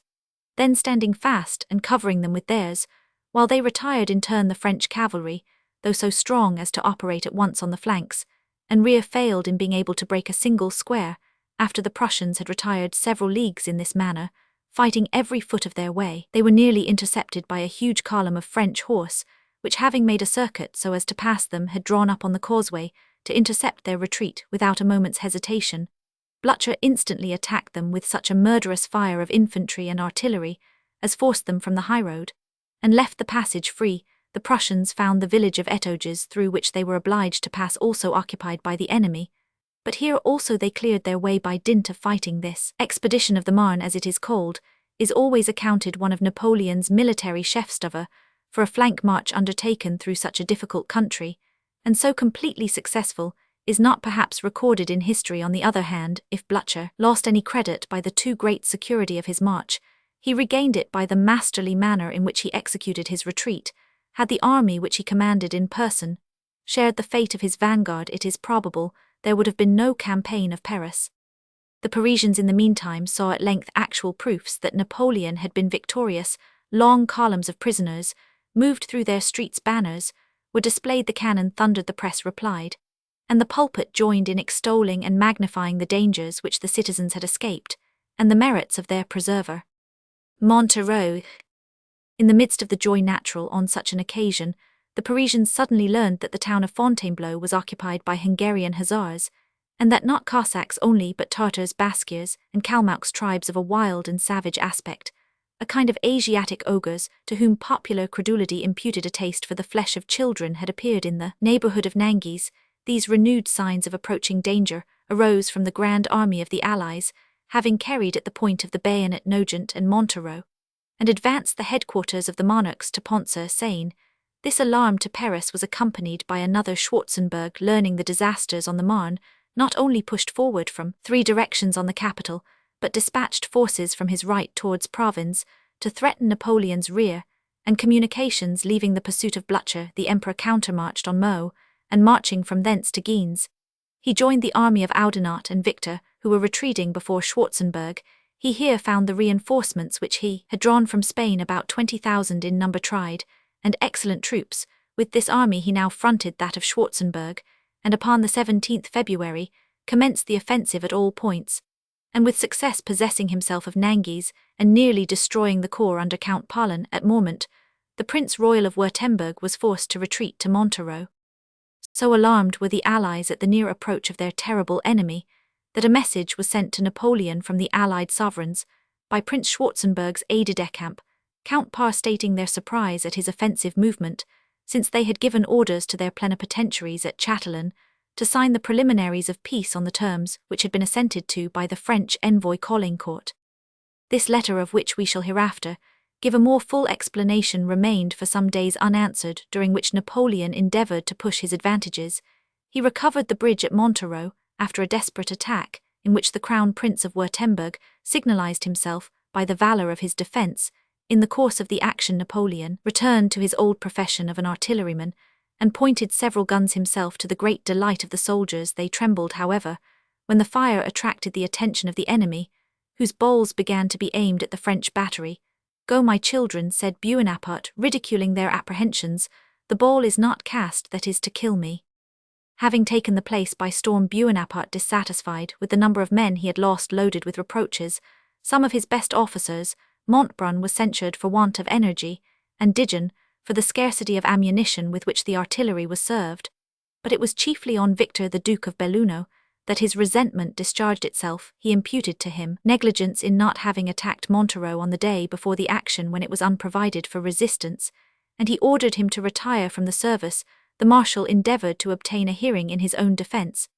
then standing fast and covering them with theirs, while they retired in turn. The French cavalry, though so strong as to operate at once on the flanks and rear, failed in being able to break a single square, after the Prussians had retired several leagues in this manner, fighting every foot of their way. They were nearly intercepted by a huge column of French horse, which, having made a circuit so as to pass them, had drawn up on the causeway to intercept their retreat. Without a moment's hesitation, Blücher instantly attacked them with such a murderous fire of infantry and artillery as forced them from the highroad, and left the passage free. The Prussians found the village of Etoges, through which they were obliged to pass, also occupied by the enemy, but here also they cleared their way by dint of fighting. This expedition of the Marne, as it is called, is always accounted one of Napoleon's military chefs-d'oeuvre, for a flank march undertaken through such a difficult country, and so completely successful, is not perhaps recorded in history. On the other hand, if Blücher lost any credit by the too great security of his march, he regained it by the masterly manner in which he executed his retreat. Had the army which he commanded in person shared the fate of his vanguard, it is probable there would have been no campaign of Paris. The Parisians in the meantime saw at length actual proofs that Napoleon had been victorious. Long columns of prisoners moved through their streets, banners were displayed, the cannon thundered, the press replied, and the pulpit joined in extolling and magnifying the dangers which the citizens had escaped, and the merits of their preserver, Montereau. In the midst of the joy natural on such an occasion, the Parisians suddenly learned that the town of Fontainebleau was occupied by Hungarian hussars, and that not Cossacks only but Tartars, Baskirs, and Kalmucks, tribes of a wild and savage aspect, a kind of Asiatic ogres to whom popular credulity imputed a taste for the flesh of children, had appeared in the neighbourhood of Nangies. These renewed signs of approaching danger arose from the grand army of the Allies, having carried at the point of the bayonet Nogent and Montereau, and advanced the headquarters of the monarchs to Pont-sur-Seine. This alarm to Paris was accompanied by another. Schwarzenberg, learning the disasters on the Marne, not only pushed forward from 3 directions on the capital, but dispatched forces from his right towards Provins to threaten Napoleon's rear, and communications. Leaving the pursuit of Blücher, the emperor countermarched on Meaux, and marching from thence to Guines, he joined the army of Oudinot and Victor, who were retreating before Schwarzenberg. He here found the reinforcements which he had drawn from Spain, about 20,000 in number, tried and excellent troops. With this army he now fronted that of Schwarzenberg, and upon the 17th February commenced the offensive at all points, and with success possessing himself of Nangies and nearly destroying the corps under Count Pahlen at Mormont. The Prince Royal of Württemberg was forced to retreat to Montereau. So alarmed were the Allies at the near approach of their terrible enemy, that a message was sent to Napoleon from the Allied sovereigns by Prince Schwarzenberg's aide-de-camp, Count Parr, stating their surprise at his offensive movement, since they had given orders to their plenipotentiaries at Chatelain to sign the preliminaries of peace on the terms which had been assented to by the French envoy Caulaincourt. This letter, of which we shall hereafter give a more full explanation remained for some days unanswered, during which Napoleon endeavored to push his advantages. He recovered the bridge at Montereau after a desperate attack, in which the Crown Prince of Württemberg signalized himself by the valor of his defense. In the course of the action, Napoleon returned to his old profession of an artilleryman and pointed several guns himself, to the great delight of the soldiers. They trembled, however, when the fire attracted the attention of the enemy, whose balls began to be aimed at the French battery. "Go, my children," said Bonaparte, ridiculing their apprehensions, "the ball is not cast that is to kill me." Having taken the place by storm, Bonaparte, dissatisfied with the number of men he had lost loaded with reproaches, some of his best officers, Montbrun was censured for want of energy, and Dijon for the scarcity of ammunition with which the artillery was served. But it was chiefly on Victor, the Duke of Belluno, that his resentment discharged itself. He imputed to him negligence in not having attacked Montereau on the day before the action, when it was unprovided for resistance, and he ordered him to retire from the service. The marshal endeavored to obtain a hearing in his own defense,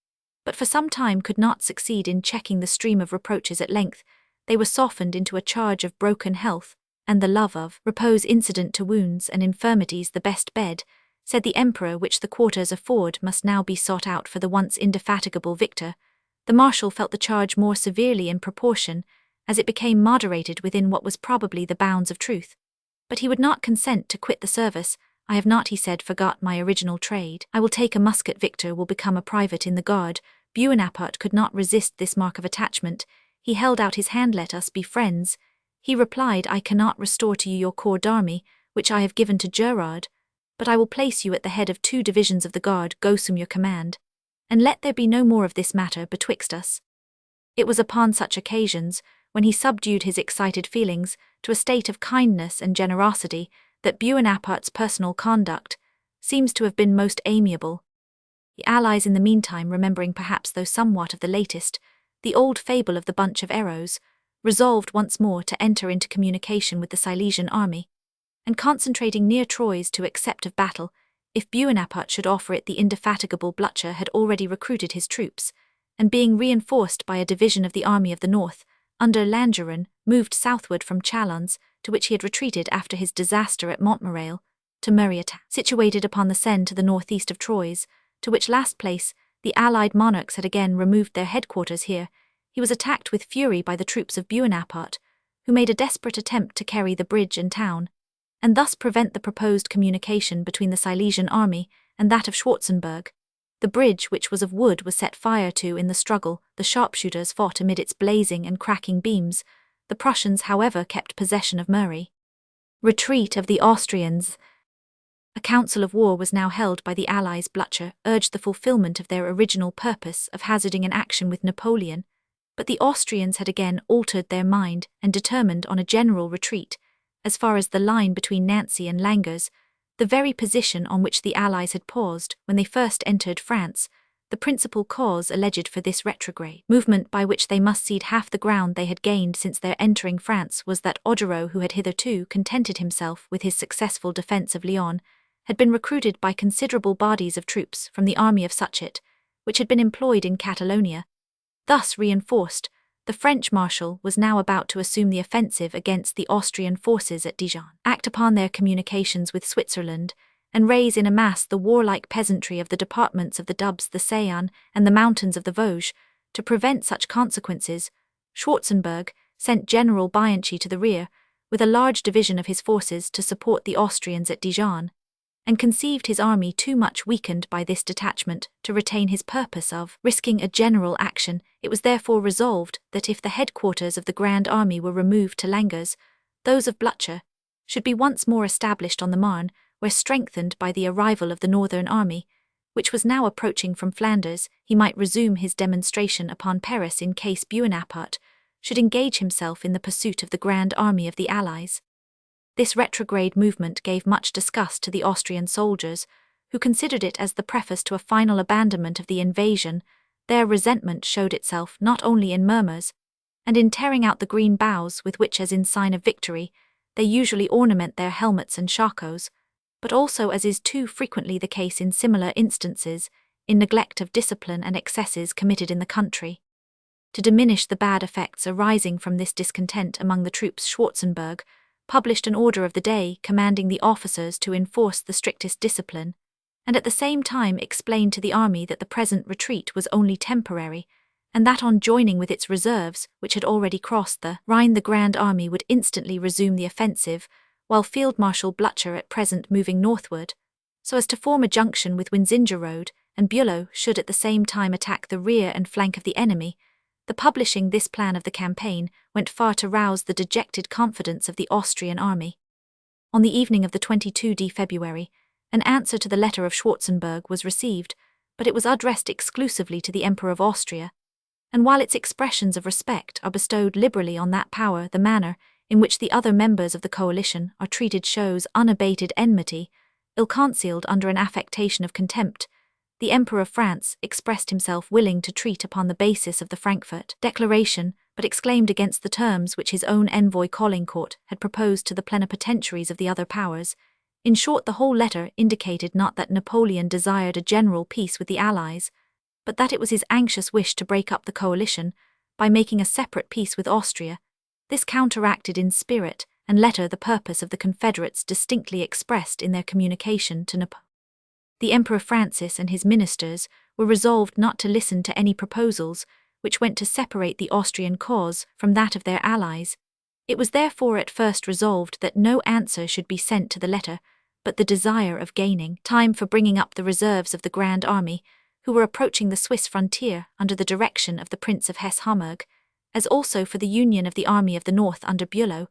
but for some time could not succeed in checking the stream of reproaches. At length, they were softened into a charge of broken health, and the love of repose incident to wounds and infirmities. "The best bed," said the emperor, "which the quarters afford must now be sought out for the once indefatigable Victor." The marshal felt the charge more severely in proportion as it became moderated within what was probably the bounds of truth. But he would not consent to quit the service. "I have not," he said, "forgot my original trade. I will take a musket. Victor will become a private in the guard." Bonaparte could not resist this mark of attachment. He held out his hand. "Let us be friends." He replied, "I cannot restore to you your corps d'army, which I have given to Gerard, but I will place you at the head of 2 divisions of the guard. Go, assume your command, and let there be no more of this matter betwixt us." It was upon such occasions, when he subdued his excited feelings to a state of kindness and generosity, that Bonaparte's personal conduct seems to have been most amiable. The Allies, in the meantime, remembering perhaps, though somewhat of the latest, the old fable of the bunch of arrows, resolved once more to enter into communication with the Silesian army, and concentrating near Troyes to accept of battle, if Bonaparte should offer it. The indefatigable Blücher had already recruited his troops, and being reinforced by a division of the Army of the North, under Langeron, moved southward from Chalons, to which he had retreated after his disaster at Montmirail, to Muriata, situated upon the Seine to the northeast of Troyes, to which last place the Allied monarchs had again removed their headquarters. Here he was attacked with fury by the troops of Bonaparte, who made a desperate attempt to carry the bridge and town, and thus prevent the proposed communication between the Silesian army and that of Schwarzenberg. The bridge, which was of wood, was set fire to in the struggle. The sharpshooters fought amid its blazing and cracking beams. The Prussians, however, kept possession of Muri. Retreat of the Austrians. A council of war was now held by the Allies. Blücher urged the fulfillment of their original purpose of hazarding an action with Napoleon, but the Austrians had again altered their mind and determined on a general retreat, as far as the line between Nancy and Langres, the very position on which the Allies had paused when they first entered France. The principal cause alleged for this retrograde movement, by which they must cede half the ground they had gained since their entering France, was that Augereau, who had hitherto contented himself with his successful defence of Lyon, had been recruited by considerable bodies of troops from the army of Suchet, which had been employed in Catalonia. Thus reinforced, the French marshal was now about to assume the offensive against the Austrian forces at Dijon, act upon their communications with Switzerland, and raise in a mass the warlike peasantry of the departments of the Doubs, the Saône, and the mountains of the Vosges. To prevent such consequences, Schwarzenberg sent General Bianchi to the rear, with a large division of his forces to support the Austrians at Dijon, and conceived his army too much weakened by this detachment to retain his purpose of risking a general action. It was therefore resolved that if the headquarters of the Grand Army were removed to Langres, those of Blücher should be once more established on the Marne, where, strengthened by the arrival of the Northern Army, which was now approaching from Flanders, he might resume his demonstration upon Paris in case Bonaparte should engage himself in the pursuit of the Grand Army of the Allies. This retrograde movement gave much disgust to the Austrian soldiers, who considered it as the preface to a final abandonment of the invasion. Their resentment showed itself not only in murmurs, and in tearing out the green boughs with which, as in sign of victory, they usually ornament their helmets and shakos, but also, as is too frequently the case in similar instances, in neglect of discipline and excesses committed in the country. To diminish the bad effects arising from this discontent among the troops, Schwarzenberg published an order of the day commanding the officers to enforce the strictest discipline, and at the same time explained to the army that the present retreat was only temporary, and that on joining with its reserves, which had already crossed the Rhine, the Grand Army would instantly resume the offensive, while Field Marshal Blücher at present moving northward, so as to form a junction with Wintzingerode, and Bülow should at the same time attack the rear and flank of the enemy. The publishing this plan of the campaign went far to rouse the dejected confidence of the Austrian army. On the evening of the 22 February, an answer to the letter of Schwarzenberg was received, but it was addressed exclusively to the Emperor of Austria, and while its expressions of respect are bestowed liberally on that power, the manner in which the other members of the coalition are treated shows unabated enmity, ill-concealed under an affectation of contempt. The Emperor of France expressed himself willing to treat upon the basis of the Frankfurt Declaration, but exclaimed against the terms which his own envoy Caulaincourt had proposed to the plenipotentiaries of the other powers. In short, the whole letter indicated not that Napoleon desired a general peace with the Allies, but that it was his anxious wish to break up the coalition by making a separate peace with Austria. This counteracted in spirit and letter the purpose of the Confederates distinctly expressed in their communication to Napoleon. The Emperor Francis and his ministers were resolved not to listen to any proposals which went to separate the Austrian cause from that of their allies. It was therefore at first resolved that no answer should be sent to the letter, but the desire of gaining time for bringing up the reserves of the Grand Army, who were approaching the Swiss frontier under the direction of the Prince of Hesse-Homburg, as also for the union of the Army of the North under Bülow,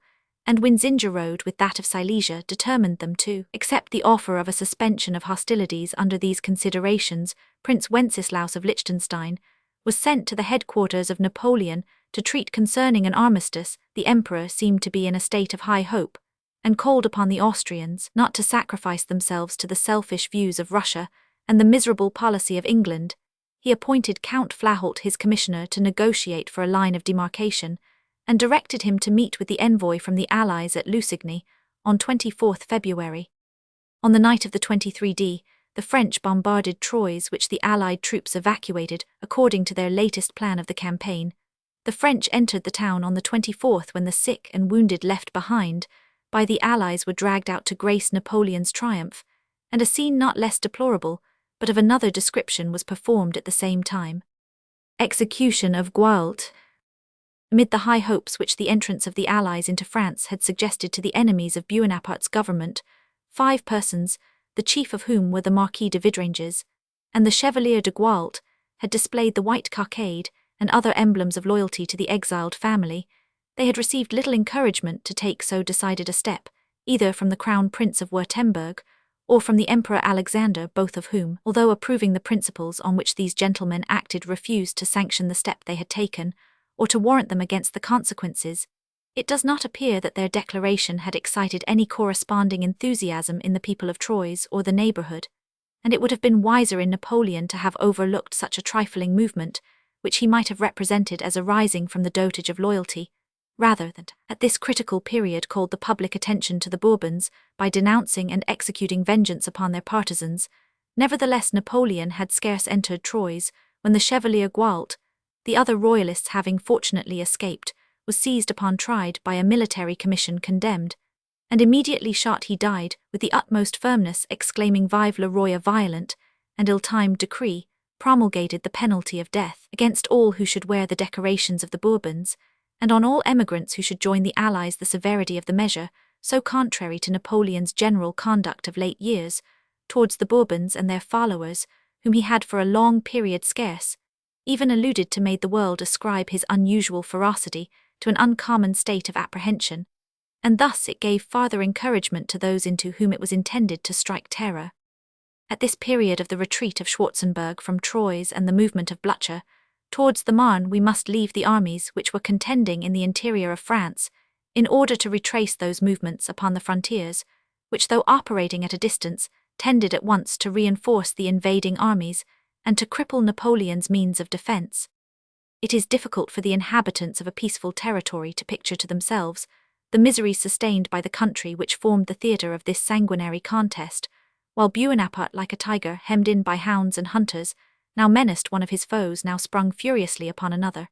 and Wintzingerode with that of Silesia, determined them to accept the offer of a suspension of hostilities. Under these considerations, Prince Wenceslaus of Liechtenstein was sent to the headquarters of Napoleon to treat concerning an armistice. The Emperor seemed to be in a state of high hope, and called upon the Austrians not to sacrifice themselves to the selfish views of Russia and the miserable policy of England. He appointed Count Flahault his commissioner to negotiate for a line of demarcation, and directed him to meet with the envoy from the Allies at Lusigny on 24 February. On the night of the 23d, the French bombarded Troyes, which the Allied troops evacuated according to their latest plan of the campaign. The French entered the town on the 24th when the sick and wounded left behind by the Allies were dragged out to grace Napoleon's triumph, and a scene not less deplorable, but of another description, was performed at the same time. Execution of Guault. Amid the high hopes which the entrance of the Allies into France had suggested to the enemies of Bonaparte's government, 5 persons, the chief of whom were the Marquis de Vidranges and the Chevalier de Guault, had displayed the white cockade and other emblems of loyalty to the exiled family. They had received little encouragement to take so decided a step, either from the Crown Prince of Württemberg or from the Emperor Alexander, both of whom, although approving the principles on which these gentlemen acted, refused to sanction the step they had taken, or to warrant them against the consequences. It does not appear that their declaration had excited any corresponding enthusiasm in the people of Troyes or the neighbourhood, and it would have been wiser in Napoleon to have overlooked such a trifling movement, which he might have represented as arising from the dotage of loyalty, rather than, at this critical period, called the public attention to the Bourbons by denouncing and executing vengeance upon their partisans. Nevertheless, Napoleon had scarce entered Troyes when the Chevalier Guault, the other royalists having fortunately escaped, was seized upon, tried by a military commission, condemned, and immediately shot. He died with the utmost firmness, exclaiming, "Vive le roi!" A violent and ill-timed decree promulgated the penalty of death against all who should wear the decorations of the Bourbons, and on all emigrants who should join the Allies. The severity of the measure, so contrary to Napoleon's general conduct of late years towards the Bourbons and their followers, whom he had for a long period scarce even alluded to, made the world ascribe his unusual ferocity to an uncommon state of apprehension, and thus it gave farther encouragement to those into whom it was intended to strike terror. At this period of the retreat of Schwarzenberg from Troyes and the movement of Blücher towards the Marne, we must leave the armies which were contending in the interior of France, in order to retrace those movements upon the frontiers, which, though operating at a distance, tended at once to reinforce the invading armies and to cripple Napoleon's means of defence. It is difficult for the inhabitants of a peaceful territory to picture to themselves the miseries sustained by the country which formed the theatre of this sanguinary contest, while Bonaparte, like a tiger hemmed in by hounds and hunters, now menaced one of his foes, now sprung furiously upon another,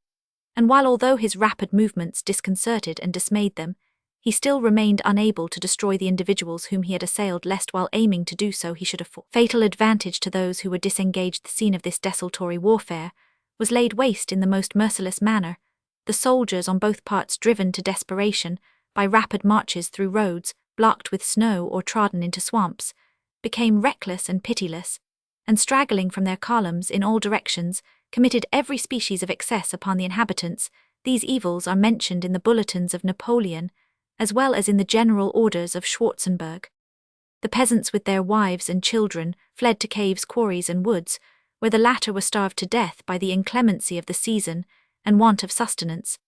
and while, although his rapid movements disconcerted and dismayed them, he still remained unable to destroy the individuals whom he had assailed, lest while aiming to do so he should afford fatal advantage to those who were disengaged. The scene of this desultory warfare was laid waste in the most merciless manner, the soldiers on both parts driven to desperation by rapid marches through roads blocked with snow or trodden into swamps, became reckless and pitiless, and straggling from their columns in all directions, committed every species of excess upon the inhabitants. These evils are mentioned in the bulletins of Napoleon, as well as in the general orders of Schwarzenberg. The peasants with their wives and children fled to caves, quarries, and woods, where the latter were starved to death by the inclemency of the season and want of sustenance,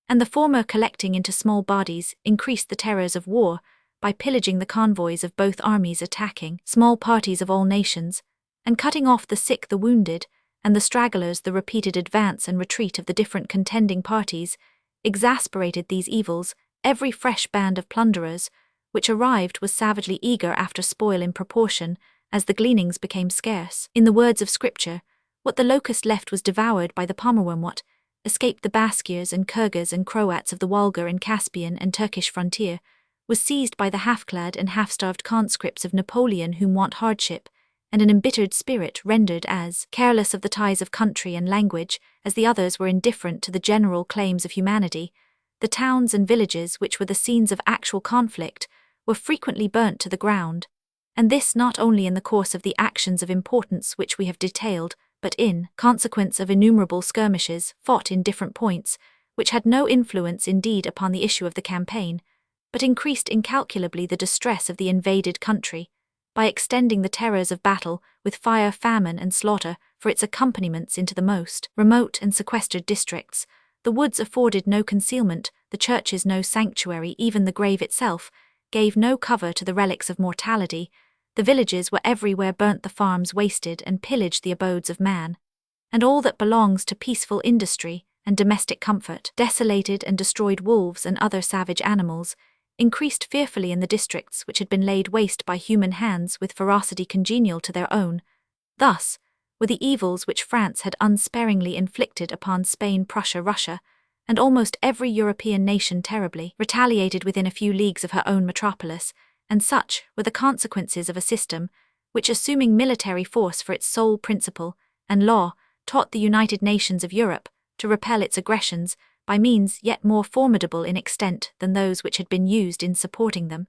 and the former, collecting into small bodies, increased the terrors of war by pillaging the convoys of both armies, attacking small parties of all nations, and cutting off the sick, the wounded, and the stragglers. The repeated advance and retreat of the different contending parties exasperated these evils. Every fresh band of plunderers which arrived was savagely eager after spoil in proportion as the gleanings became scarce. In the words of Scripture, what the locust left was devoured by the pommerworm. What escaped the Baskirs and Kyrgyz and Croats of the Wolga and Caspian and Turkish frontier was seized by the half-clad and half-starved conscripts of Napoleon, whom want, hardship, and an embittered spirit rendered as careless of the ties of country and language as the others were indifferent to the general claims of humanity. The towns and villages which were the scenes of actual conflict were frequently burnt to the ground, and this not only in the course of the actions of importance which we have detailed, but in consequence of innumerable skirmishes fought in different points, which had no influence indeed upon the issue of the campaign, but increased incalculably the distress of the invaded country, by extending the terrors of battle with fire, famine, and slaughter for its accompaniments into the most remote and sequestered districts. The woods afforded no concealment, the churches no sanctuary, even the grave itself gave no cover to the relics of mortality. The villages were everywhere burnt, the farms wasted, and pillaged the abodes of man, and all that belongs to peaceful industry and domestic comfort. Desolated and destroyed wolves and other savage animals increased fearfully in the districts which had been laid waste by human hands with ferocity congenial to their own. Thus were the evils which France had unsparingly inflicted upon Spain, Prussia, Russia, and almost every European nation terribly retaliated within a few leagues of her own metropolis, and such were the consequences of a system which, assuming military force for its sole principle and law, taught the United Nations of Europe to repel its aggressions by means yet more formidable in extent than those which had been used in supporting them.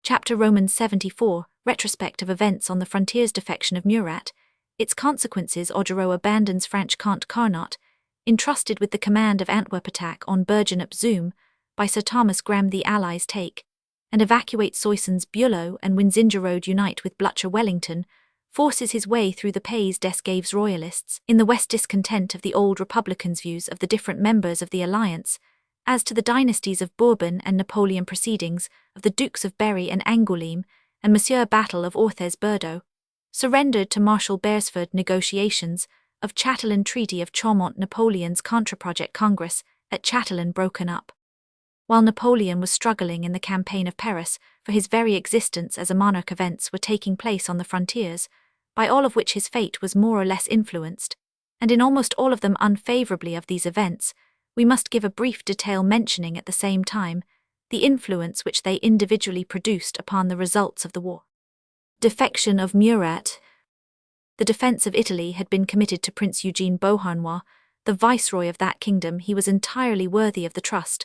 Chapter Romans 74, Retrospect of Events on the Frontiers. Defection of Murat, its consequences. Augereau abandons Franche-Comté. Carnot, entrusted with the command of Antwerp. Attack on Bergen-op-Zoom by Sir Thomas Graham. The Allies take and evacuate Soissons. Bülow and Winsingerode unite with Blücher. Wellington forces his way through the Pays des Gaves royalists. In the West, discontent of the old republicans' views of the different members of the alliance as to the dynasties of Bourbon and Napoleon. Proceedings of the Dukes of Berry and Angoulême and Monsieur Battle of Orthez-Bordeaux, surrendered to Marshal Beresford. Negotiations of Chatelain. Treaty of Chaumont. Napoleon's contraproject. Congress at Chatelain broken up. While Napoleon was struggling in the campaign of Paris for his very existence as a monarch, events were taking place on the frontiers, by all of which his fate was more or less influenced, and in almost all of them unfavorably. Of these events, we must give a brief detail, mentioning at the same time the influence which they individually produced upon the results of the war. Defection of Murat. The defense of Italy had been committed to Prince Eugene Beauharnois, the viceroy of that kingdom. He was entirely worthy of the trust,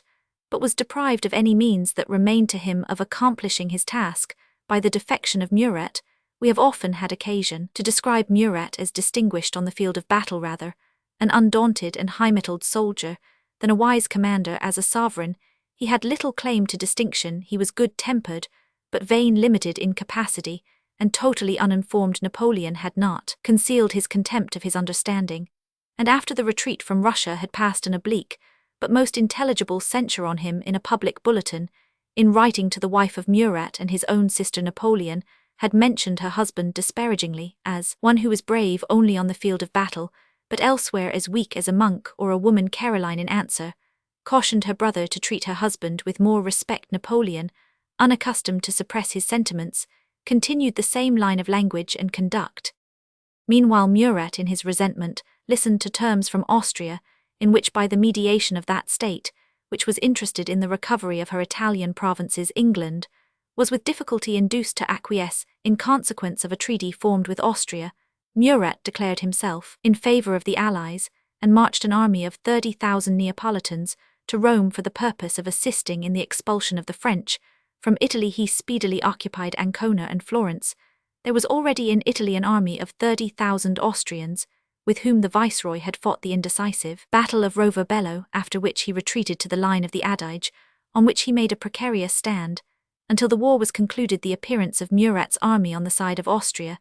but was deprived of any means that remained to him of accomplishing his task. By the defection of Murat, we have often had occasion to describe Murat as distinguished on the field of battle, rather an undaunted and high-mettled soldier than a wise commander. As a sovereign, he had little claim to distinction. He was good-tempered, but vain, limited in capacity, and totally uninformed. Napoleon had not concealed his contempt of his understanding, and after the retreat from Russia had passed an oblique but most intelligible censure on him in a public bulletin, in writing to the wife of Murat and his own sister. Napoleon had mentioned her husband disparagingly as one who was brave only on the field of battle, but elsewhere as weak as a monk or a woman. Caroline, in answer, cautioned her brother to treat her husband with more respect. Napoleon, unaccustomed to suppress his sentiments, continued the same line of language and conduct. Meanwhile, Murat, in his resentment, listened to terms from Austria, in which, by the mediation of that state, which was interested in the recovery of her Italian provinces England, was with difficulty induced to acquiesce in consequence of a treaty formed with Austria. Murat declared himself in favor of the Allies and marched an army of 30,000 Neapolitans to Rome for the purpose of assisting in the expulsion of the French. From Italy he speedily occupied Ancona and Florence. There was already in Italy an army of 30,000 Austrians, with whom the viceroy had fought the indecisive Battle of Roverbello, after which he retreated to the line of the Adige, on which he made a precarious stand. Until the war was concluded, the appearance of Murat's army on the side of Austria,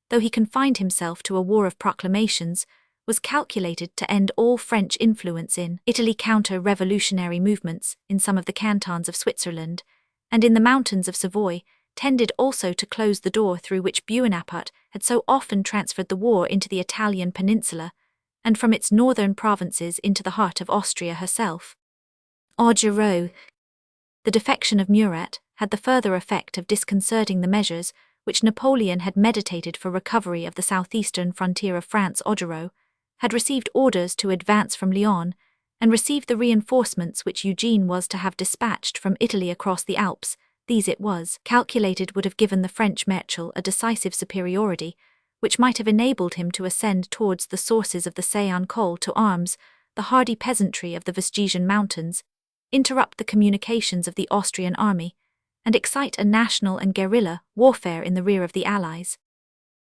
though he confined himself to a war of proclamations, was calculated to end all French influence in Italy. Counter-revolutionary movements in some of the cantons of Switzerland and in the mountains of Savoy tended also to close the door through which Bonaparte had so often transferred the war into the Italian peninsula and from its northern provinces into the heart of Austria herself. Augereau. The defection of Murat had the further effect of disconcerting the measures which Napoleon had meditated for recovery of the southeastern frontier of France. Augereau had received orders to advance from Lyon and received the reinforcements which Eugene was to have dispatched from Italy across the Alps. These it was calculated would have given the French marshal a decisive superiority, which might have enabled him to ascend towards the sources of the Saône call to arms the hardy peasantry of the Vosgian mountains, interrupt the communications of the Austrian army, and excite a national and guerrilla warfare in the rear of the Allies.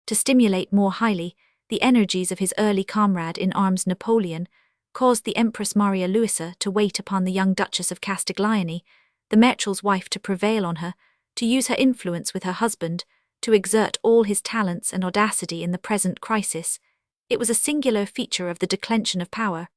To stimulate more highly the energies of his early comrade in arms, Napoleon caused the Empress Maria Luisa to wait upon the young Duchess of Castiglione, the marshal's wife, to prevail on her, to use her influence with her husband, to exert all his talents and audacity in the present crisis. It was a singular feature of the declension of power,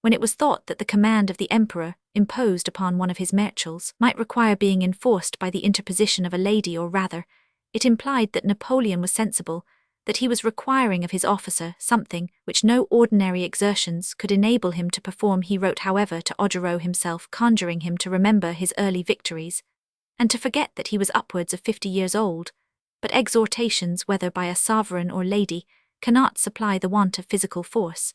when it was thought that the command of the emperor, imposed upon one of his marshals, might require being enforced by the interposition of a lady, or rather, it implied that Napoleon was sensible that he was requiring of his officer something which no ordinary exertions could enable him to perform. He wrote, however, to Augereau himself, conjuring him to remember his early victories, and to forget that he was upwards of 50 years old. But exhortations, whether by a sovereign or lady, cannot supply the want of physical force.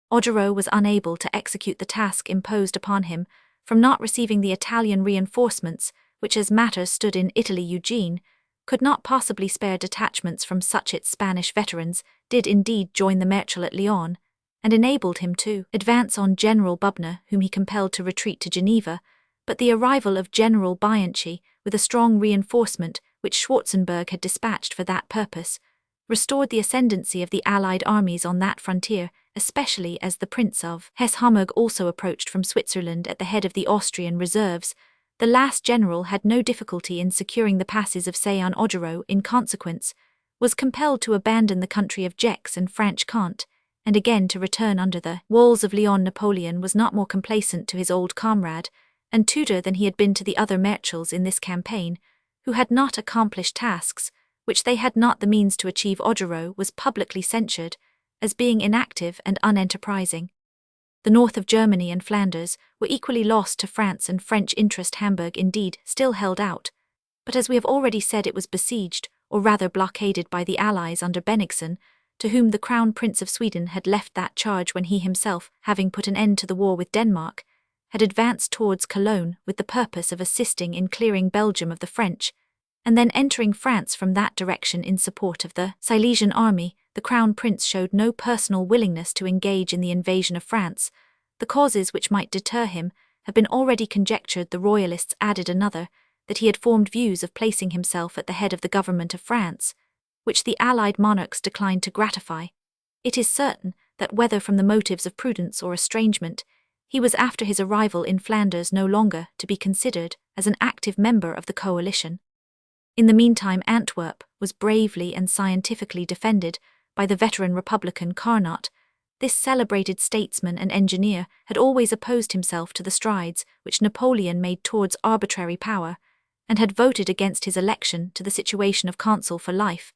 Augereau was unable to execute the task imposed upon him from not receiving the Italian reinforcements, which, as matters stood in Italy, Eugene could not possibly spare detachments from such. Its Spanish veterans did indeed join the marshal at Lyon, and enabled him to advance on General Bubna, whom he compelled to retreat to Geneva, but the arrival of General Bianchi, with a strong reinforcement which Schwarzenberg had dispatched for that purpose, restored the ascendancy of the Allied armies on that frontier, especially as the Prince of Hesse-Homburg also approached from Switzerland at the head of the Austrian reserves. The last general had no difficulty in securing the passes of Saône. Augereau, in consequence, was compelled to abandon the country of Gex and Franche-Comté, and again to return under the walls of Lyon. Napoleon was not more complacent to his old comrade and tutor than he had been to the other marshals in this campaign, who had not accomplished tasks which they had not the means to achieve. Augereau was publicly censured as being inactive and unenterprising. The north of Germany and Flanders were equally lost to France, and French interest. Hamburg, indeed, still held out, but as we have already said, it was besieged, or rather blockaded, by the Allies under Bennigsen, to whom the Crown Prince of Sweden had left that charge when he himself, having put an end to the war with Denmark, had advanced towards Cologne with the purpose of assisting in clearing Belgium of the French, and then entering France from that direction in support of the Silesian army. The Crown Prince showed no personal willingness to engage in the invasion of France. The causes which might deter him have been already conjectured. The Royalists added another, that he had formed views of placing himself at the head of the government of France, which the Allied monarchs declined to gratify. It is certain that, whether from the motives of prudence or estrangement, he was after his arrival in Flanders no longer to be considered as an active member of the coalition. In the meantime, Antwerp was bravely and scientifically defended by the veteran Republican Carnot. This celebrated statesman and engineer had always opposed himself to the strides which Napoleon made towards arbitrary power, and had voted against his election to the situation of consul for life,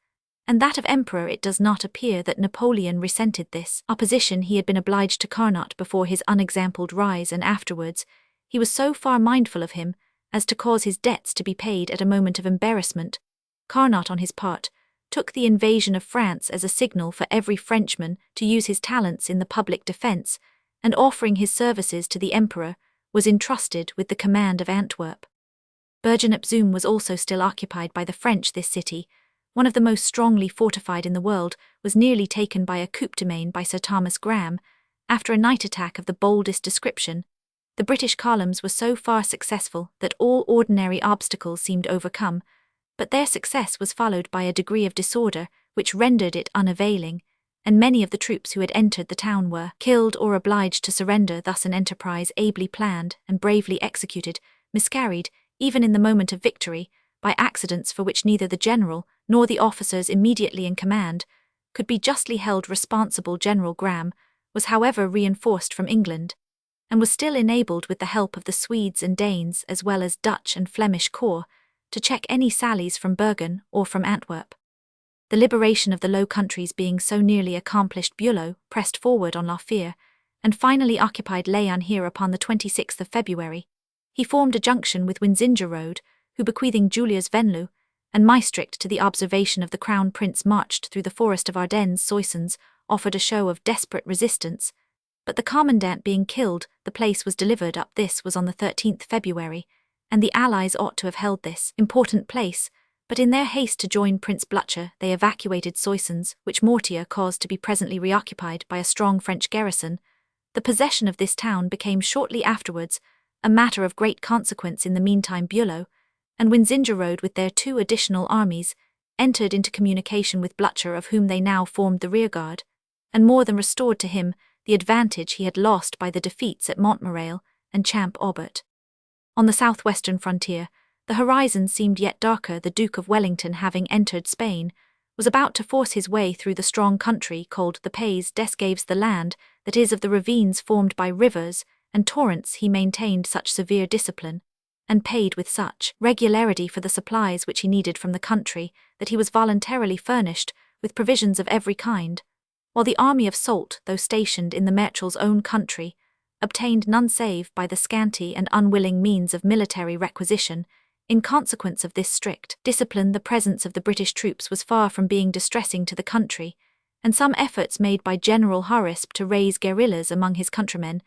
and that of emperor. It does not appear that Napoleon resented this opposition he had been obliged to Carnot before his unexampled rise, and afterwards he was so far mindful of him as to cause his debts to be paid at a moment of embarrassment. Carnot, on his part, took the invasion of France as a signal for every Frenchman to use his talents in the public defense, and offering his services to the emperor was entrusted with the command of Antwerp. Bergen-op-Zoom was also still occupied by the French. This city, one of the most strongly fortified in the world, was nearly taken by a coup de main by Sir Thomas Graham, after a night attack of the boldest description. The British columns were so far successful that all ordinary obstacles seemed overcome, but their success was followed by a degree of disorder which rendered it unavailing, and many of the troops who had entered the town were killed or obliged to surrender. Thus an enterprise ably planned and bravely executed miscarried, even in the moment of victory, by accidents for which neither the general nor the officers immediately in command could be justly held responsible. General Graham was however reinforced from England, and was still enabled with the help of the Swedes and Danes as well as Dutch and Flemish corps to check any sallies from Bergen or from Antwerp. The liberation of the Low Countries being so nearly accomplished, Bülow pressed forward on La Fère, and finally occupied Laon. Here upon the 26th of February, he formed a junction with Wintzingerode, who, bequeathing Julius Venlo and Maestricht to the observation of the Crown Prince, marched through the forest of Ardennes. Soissons offered a show of desperate resistance, but the commandant being killed, the place was delivered up. This was on the 13th February, and the Allies ought to have held this important place, but in their haste to join Prince Blücher they evacuated Soissons, which Mortier caused to be presently reoccupied by a strong French garrison. The possession of this town became shortly afterwards a matter of great consequence. In the meantime Bülow and Wintzingerode, with their 2 additional armies, entered into communication with Blücher, of whom they now formed the rearguard, and more than restored to him the advantage he had lost by the defeats at Montmirail and Champ-Aubert. On the southwestern frontier, the horizon seemed yet darker. The Duke of Wellington, having entered Spain, was about to force his way through the strong country called the Pays des Gaves, the land, that is, of the ravines formed by rivers and torrents. He maintained such severe discipline, and paid with such regularity for the supplies which he needed from the country, that he was voluntarily furnished with provisions of every kind, while the army of Soult, though stationed in the Marechal's own country, obtained none save by the scanty and unwilling means of military requisition. In consequence of this strict discipline, the presence of the British troops was far from being distressing to the country, and some efforts made by General Hubris to raise guerrillas among his countrymen,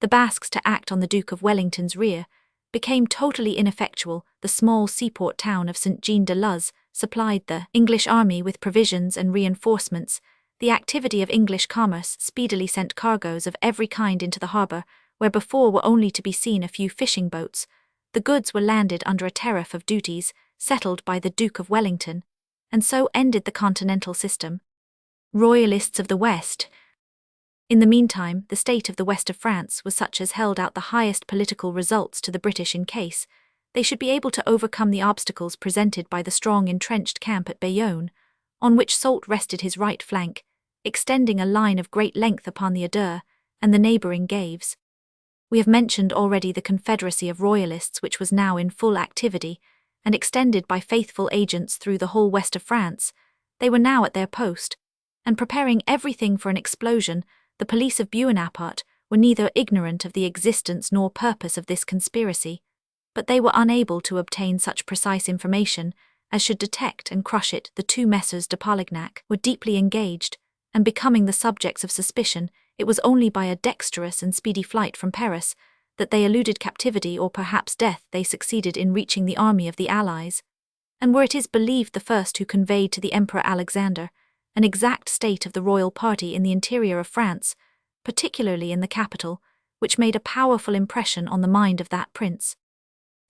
the Basques to act on the Duke of Wellington's rear, became totally ineffectual. The small seaport town of Saint-Jean-de-Luz supplied the English army with provisions and reinforcements. The activity of English commerce speedily sent cargoes of every kind into the harbour, where before were only to be seen a few fishing boats. The goods were landed under a tariff of duties settled by the Duke of Wellington, and so ended the continental system. Royalists of the West. In the meantime, the state of the west of France was such as held out the highest political results to the British in case they should be able to overcome the obstacles presented by the strong entrenched camp at Bayonne, on which Soult rested his right flank, extending a line of great length upon the Adour and the neighbouring Gaves. We have mentioned already the confederacy of royalists, which was now in full activity, and extended by faithful agents through the whole west of France. They were now at their post, and preparing everything for an explosion. The police of Bonaparte were neither ignorant of the existence nor purpose of this conspiracy, but they were unable to obtain such precise information as should detect and crush it. The 2 Messrs de Polignac were deeply engaged, and becoming the subjects of suspicion. It was only by a dexterous and speedy flight from Paris that they eluded captivity or perhaps death. They succeeded in reaching the army of the Allies, and were, it is believed, the first who conveyed to the Emperor Alexander an exact state of the royal party in the interior of France, particularly in the capital, which made a powerful impression on the mind of that prince.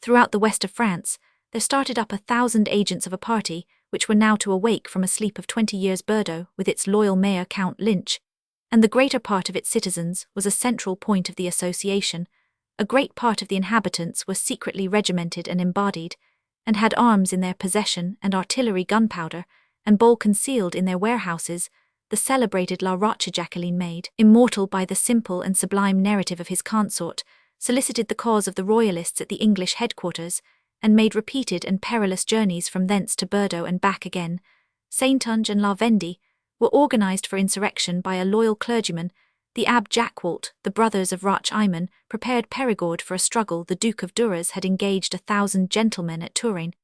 Throughout the west of France, there started up 1,000 agents of a party which were now to awake from a sleep of 20 years. Bordeaux, with its loyal mayor Count Lynch, and the greater part of its citizens, was a central point of the association. A great part of the inhabitants were secretly regimented and embodied, and had arms in their possession and artillery, gunpowder, and ball concealed in their warehouses. The celebrated La Roche Jacqueline, made immortal by the simple and sublime narrative of his consort, solicited the cause of the royalists at the English headquarters, and made repeated and perilous journeys from thence to Bordeaux and back again. Saintonge and La Vendée were organized for insurrection by a loyal clergyman. The Abbé Jacquot, the brothers of Roche-Aymon, prepared Périgord for a struggle. The Duke of Duras had engaged 1,000 gentlemen at Touraine.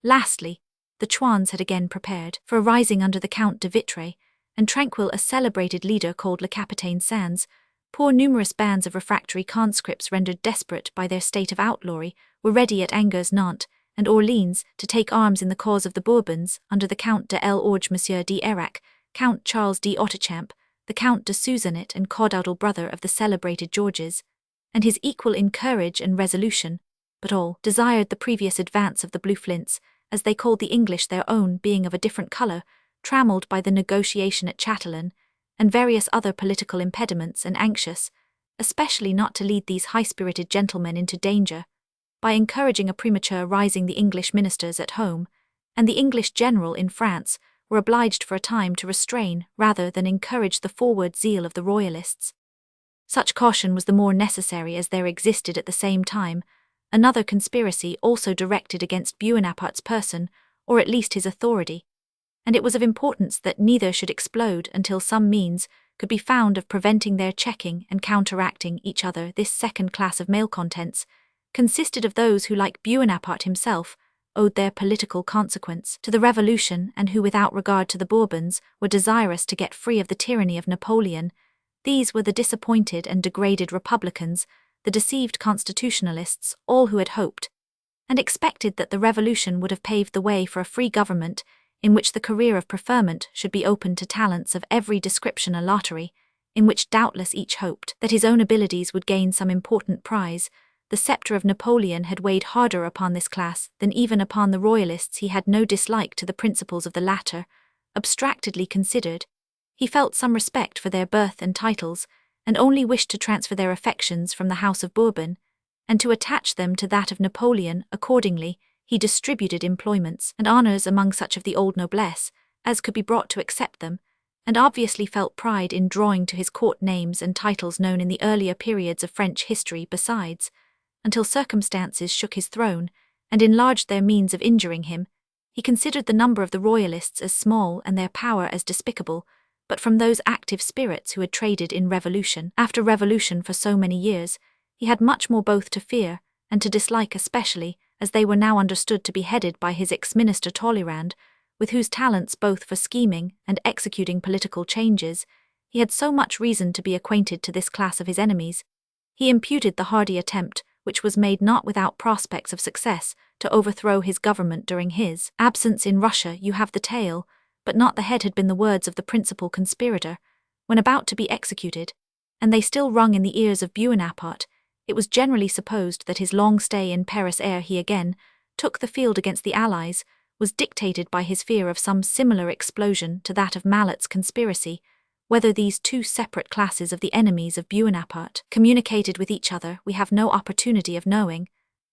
Lastly, the Chouans had again prepared for a rising under the Count de Vitré, and Tranquille, a celebrated leader called Le Capitaine Sans, Poor numerous bands of refractory conscripts rendered desperate by their state of outlawry were ready at Angers, Nantes, and Orleans to take arms in the cause of the Bourbons under the Count de l'Orge, Monsieur d'Erac, Count Charles d'Autechamp, the Count de Suzeranet and caudal brother of the celebrated Georges, and his equal in courage and resolution, but all desired the previous advance of the blue flints, as they called the English their own, being of a different colour, trammelled by the negotiation at Chatelain, and various other political impediments, and anxious, especially not to lead these high-spirited gentlemen into danger, by encouraging a premature rising the English ministers at home, and the English general in France, were obliged for a time to restrain rather than encourage the forward zeal of the royalists. Such caution was the more necessary as there existed at the same time another conspiracy also directed against Buonaparte's person, or at least his authority, and it was of importance that neither should explode until some means could be found of preventing their checking and counteracting each other. This second class of malcontents consisted of those who, like Buonaparte himself, owed their political consequence to the revolution and who, without regard to the Bourbons, were desirous to get free of the tyranny of Napoleon. These were the disappointed and degraded republicans, the deceived constitutionalists, all who had hoped and expected that the revolution would have paved the way for a free government in which the career of preferment should be open to talents of every description, a lottery, in which doubtless each hoped that his own abilities would gain some important prize. The sceptre of Napoleon had weighed harder upon this class than even upon the royalists. He had no dislike to the principles of the latter. Abstractedly considered, he felt some respect for their birth and titles, and only wished to transfer their affections from the House of Bourbon, and to attach them to that of Napoleon. Accordingly, he distributed employments and honours among such of the old noblesse as could be brought to accept them, and obviously felt pride in drawing to his court names and titles known in the earlier periods of French history. Besides, until circumstances shook his throne and enlarged their means of injuring him, he considered the number of the royalists as small and their power as despicable, but from those active spirits who had traded in revolution after revolution for so many years, he had much more both to fear and to dislike, especially as they were now understood to be headed by his ex-minister Talleyrand, with whose talents both for scheming and executing political changes he had so much reason to be acquainted. To this class of his enemies he imputed the hardy attempt, which was made not without prospects of success, to overthrow his government during his absence in Russia. You have the tail, but not the head had been the words of the principal conspirator, when about to be executed, and they still rung in the ears of Buonaparte. It was generally supposed that his long stay in Paris ere he again took the field against the Allies was dictated by his fear of some similar explosion to that of Malet's conspiracy. Whether these two separate classes of the enemies of Buonaparte communicated with each other we have no opportunity of knowing,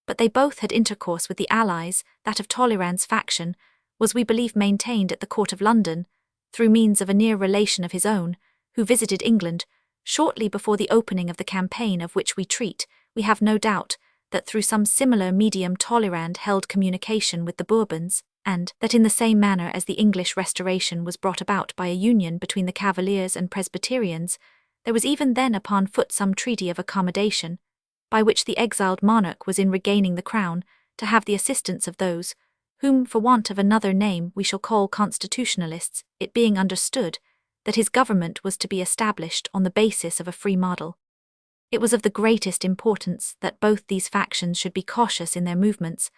but they both had intercourse with the Allies. That of Talleyrand's faction was, we believe, maintained at the court of London, through means of a near relation of his own, who visited England shortly before the opening of the campaign of which we treat. We have no doubt that through some similar medium Talleyrand held communication with the Bourbons, and that in the same manner as the English Restoration was brought about by a union between the Cavaliers and Presbyterians, there was even then upon foot some treaty of accommodation, by which the exiled monarch was in regaining the crown to have the assistance of those whom, for want of another name, we shall call constitutionalists, it being understood that his government was to be established on the basis of a free model. It was of the greatest importance that both these factions should be cautious in their movements,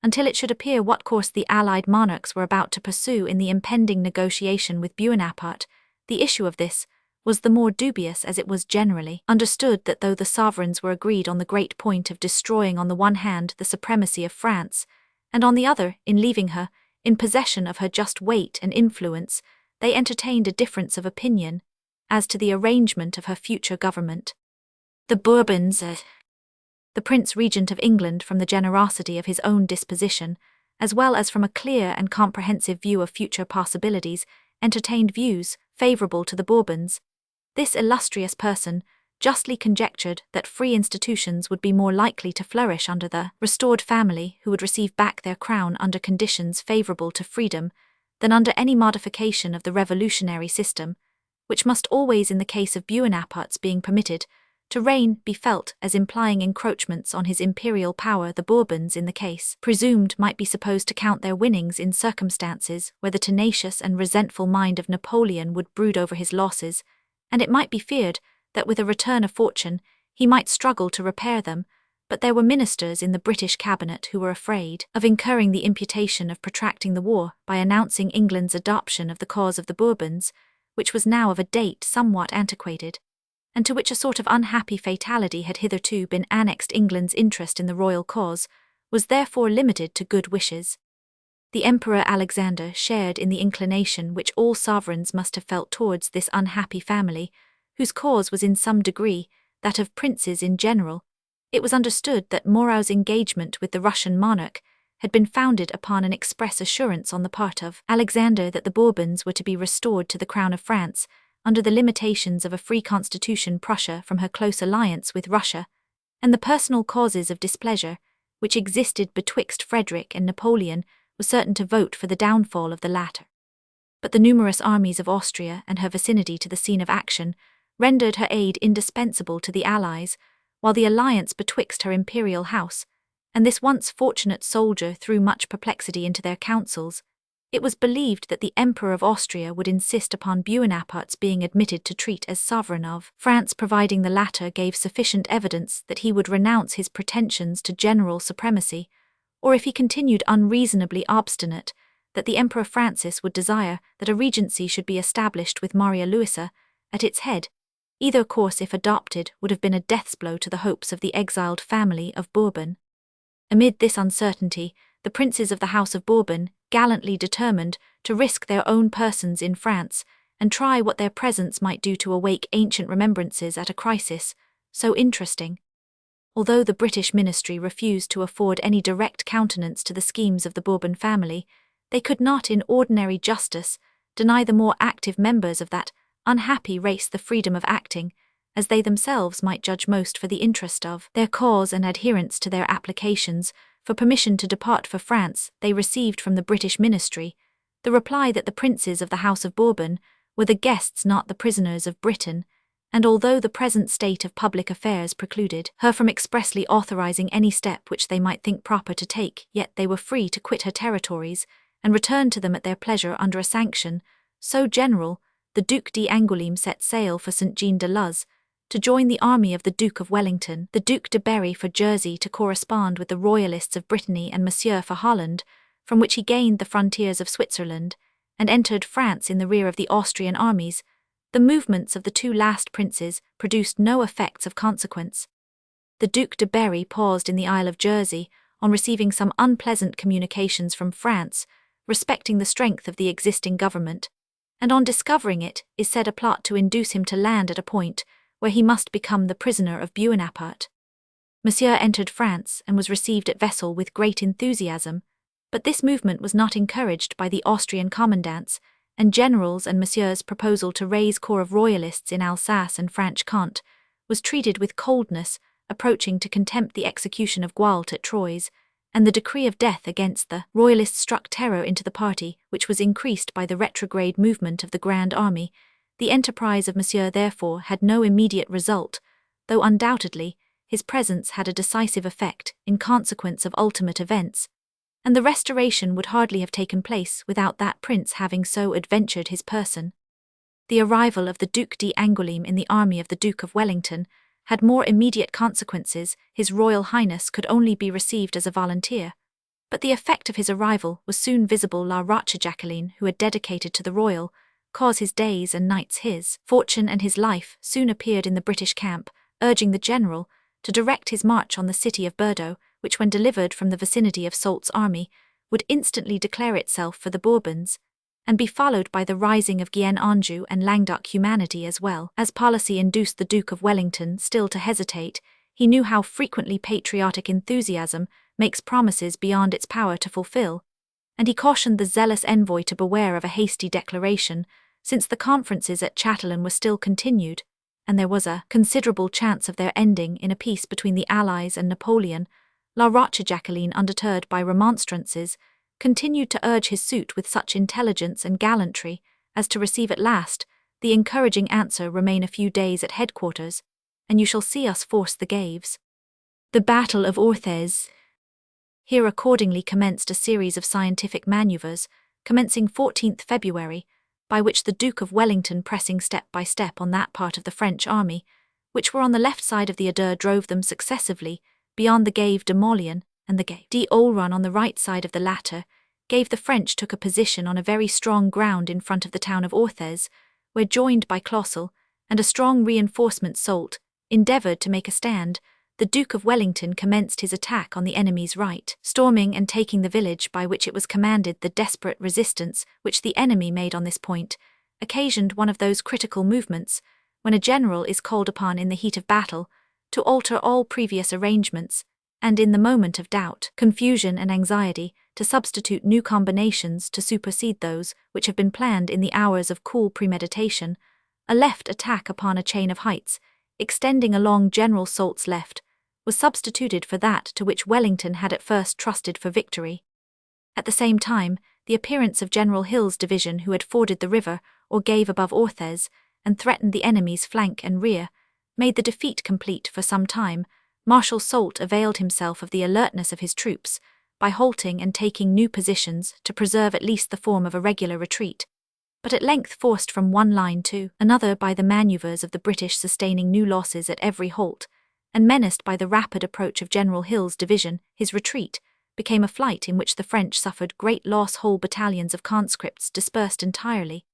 until it should appear what course the allied monarchs were about to pursue in the impending negotiation with Buonaparte. The issue of this was the more dubious as it was generally understood that though the sovereigns were agreed on the great point of destroying on the one hand the supremacy of France, and on the other in leaving her in possession of her just weight and influence, they entertained a difference of opinion as to the arrangement of her future government. The Bourbons, the Prince Regent of England, from the generosity of his own disposition, as well as from a clear and comprehensive view of future possibilities, entertained views favourable to the Bourbons. This illustrious person justly conjectured that free institutions would be more likely to flourish under the restored family who would receive back their crown under conditions favourable to freedom, than under any modification of the revolutionary system, which must always, in the case of Buonaparte's being permitted to reign, be felt as implying encroachments on his imperial power. The Bourbons, in the case presumed, might be supposed to count their winnings in circumstances where the tenacious and resentful mind of Napoleon would brood over his losses, and it might be feared that with a return of fortune, he might struggle to repair them, but there were ministers in the British cabinet who were afraid of incurring the imputation of protracting the war by announcing England's adoption of the cause of the Bourbons, which was now of a date somewhat antiquated, and to which a sort of unhappy fatality had hitherto been annexed. England's interest in the royal cause was therefore limited to good wishes. The Emperor Alexander shared in the inclination which all sovereigns must have felt towards this unhappy family, whose cause was in some degree that of princes in general. It was understood that Murat's engagement with the Russian monarch had been founded upon an express assurance on the part of Alexander that the Bourbons were to be restored to the crown of France, under the limitations of a free constitution. Prussia, from her close alliance with Russia, and the personal causes of displeasure which existed betwixt Frederick and Napoleon, was certain to vote for the downfall of the latter. But the numerous armies of Austria and her vicinity to the scene of action rendered her aid indispensable to the Allies, while the alliance betwixt her imperial house and this once fortunate soldier threw much perplexity into their councils. It was believed that the Emperor of Austria would insist upon Bonaparte's being admitted to treat as sovereign of France, providing the latter gave sufficient evidence that he would renounce his pretensions to general supremacy, or if he continued unreasonably obstinate, that the Emperor Francis would desire that a regency should be established with Maria Louisa at its head. Either course, if adopted, would have been a death's blow to the hopes of the exiled family of Bourbon. Amid this uncertainty, the princes of the House of Bourbon gallantly determined to risk their own persons in France and try what their presence might do to awake ancient remembrances at a crisis so interesting. Although the British ministry refused to afford any direct countenance to the schemes of the Bourbon family, they could not in ordinary justice deny the more active members of that unhappy race the freedom of acting, as they themselves might judge most for the interest of their cause and adherence to their applications for permission to depart for France. They received from the British ministry the reply that the princes of the House of Bourbon were the guests, not the prisoners of Britain, and although the present state of public affairs precluded her from expressly authorizing any step which they might think proper to take, yet they were free to quit her territories and return to them at their pleasure under a sanction so general. The Duc d'Angoulême set sail for Saint-Jean-de-Luz to join the army of the Duke of Wellington, the Duc de Berry for Jersey to correspond with the Royalists of Brittany, and Monsieur for Holland, from which he gained the frontiers of Switzerland, and entered France in the rear of the Austrian armies. The movements of the two last princes produced no effects of consequence. The Duc de Berry paused in the Isle of Jersey on receiving some unpleasant communications from France respecting the strength of the existing government, and on discovering it, is said a plot to induce him to land at a point where he must become the prisoner of Bonaparte. Monsieur entered France and was received at Vessel with great enthusiasm, but this movement was not encouraged by the Austrian commandants and generals, and Monsieur's proposal to raise corps of royalists in Alsace and Franche-Comté was treated with coldness, approaching to contempt. The execution of Gualt at Troyes and the decree of death against the royalists struck terror into the party, which was increased by the retrograde movement of the Grand Army. The enterprise of Monsieur therefore had no immediate result, though undoubtedly his presence had a decisive effect in consequence of ultimate events, and the restoration would hardly have taken place without that prince having so adventured his person. The arrival of the Duc d'Angoulême in the army of the Duke of Wellington had more immediate consequences. His Royal Highness could only be received as a volunteer, but the effect of his arrival was soon visible. La Rochejacqueline, who had dedicated to the royal cause his days and nights, his fortune and his life, soon appeared in the British camp, urging the general to direct his march on the city of Bordeaux, which, when delivered from the vicinity of Soult's army, would instantly declare itself for the Bourbons, and be followed by the rising of Guienne, Anjou, and Languedoc. Humanity as well as policy induced the Duke of Wellington still to hesitate. He knew how frequently patriotic enthusiasm makes promises beyond its power to fulfill, and he cautioned the zealous envoy to beware of a hasty declaration, since the conferences at Chatelain were still continued, and there was a considerable chance of their ending in a peace between the Allies and Napoleon. La Rochejacqueline, undeterred by remonstrances, continued to urge his suit with such intelligence and gallantry as to receive at last the encouraging answer, "Remain a few days at headquarters, and you shall see us force the Gaves." The Battle of Orthez. Here accordingly commenced a series of scientific manoeuvres, commencing 14th February, by which the Duke of Wellington, pressing step by step on that part of the French army which were on the left side of the Adur, drove them successively beyond the Gave de Molion, and the Gave d'Aulron on the right side of the latter gave the French took a position on a very strong ground in front of the town of Orthez, where, joined by Clausel and a strong reinforcement Soult, endeavoured to make a stand. The Duke of Wellington commenced his attack on the enemy's right, storming and taking the village by which it was commanded. The desperate resistance which the enemy made on this point occasioned one of those critical movements when a general is called upon in the heat of battle to alter all previous arrangements, and in the moment of doubt, confusion and anxiety, to substitute new combinations to supersede those which have been planned in the hours of cool premeditation. A left attack upon a chain of heights, extending along General Soult's left, was substituted for that to which Wellington had at first trusted for victory. At the same time, the appearance of General Hill's division, who had forded the river or Gave above Orthez and threatened the enemy's flank and rear, made the defeat complete. For some time, Marshal Soult availed himself of the alertness of his troops by halting and taking new positions to preserve at least the form of a regular retreat, but at length forced from one line to another by the manoeuvres of the British, sustaining new losses at every halt, and menaced by the rapid approach of General Hill's division, his retreat became a flight in which the French suffered great loss. Whole battalions of conscripts dispersed entirely,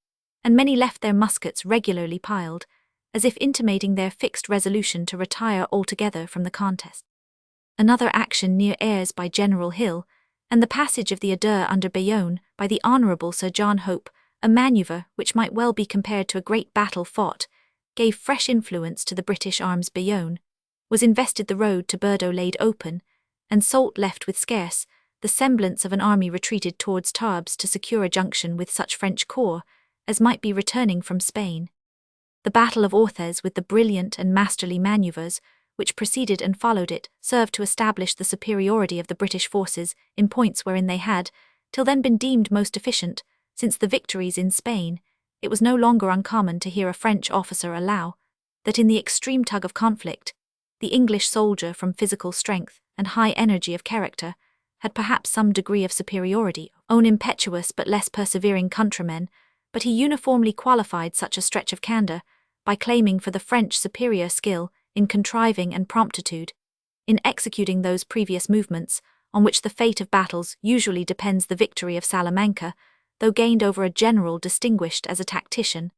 and many left their muskets regularly piled, as if intimating their fixed resolution to retire altogether from the contest. Another action near Ayres by General Hill, and the passage of the Adur under Bayonne by the Honourable Sir John Hope, a manoeuvre which might well be compared to a great battle fought, gave fresh influence to the British arms. Bayonne was invested, the road to Bordeaux laid open, and Soult left with scarce the semblance of an army retreated towards Tarbes to secure a junction with such French corps as might be returning from Spain. The Battle of Orthez, with the brilliant and masterly manoeuvres which preceded and followed it, served to establish the superiority of the British forces in points wherein they had till then been deemed most efficient. Since the victories in Spain, it was no longer uncommon to hear a French officer allow that in the extreme tug of conflict, the English soldier, from physical strength and high energy of character, had perhaps some degree of superiority over impetuous but less persevering countrymen, but he uniformly qualified such a stretch of candour by claiming for the French superior skill in contriving and promptitude in executing those previous movements on which the fate of battles usually depends. The victory of Salamanca, though gained over a general distinguished as a tactician,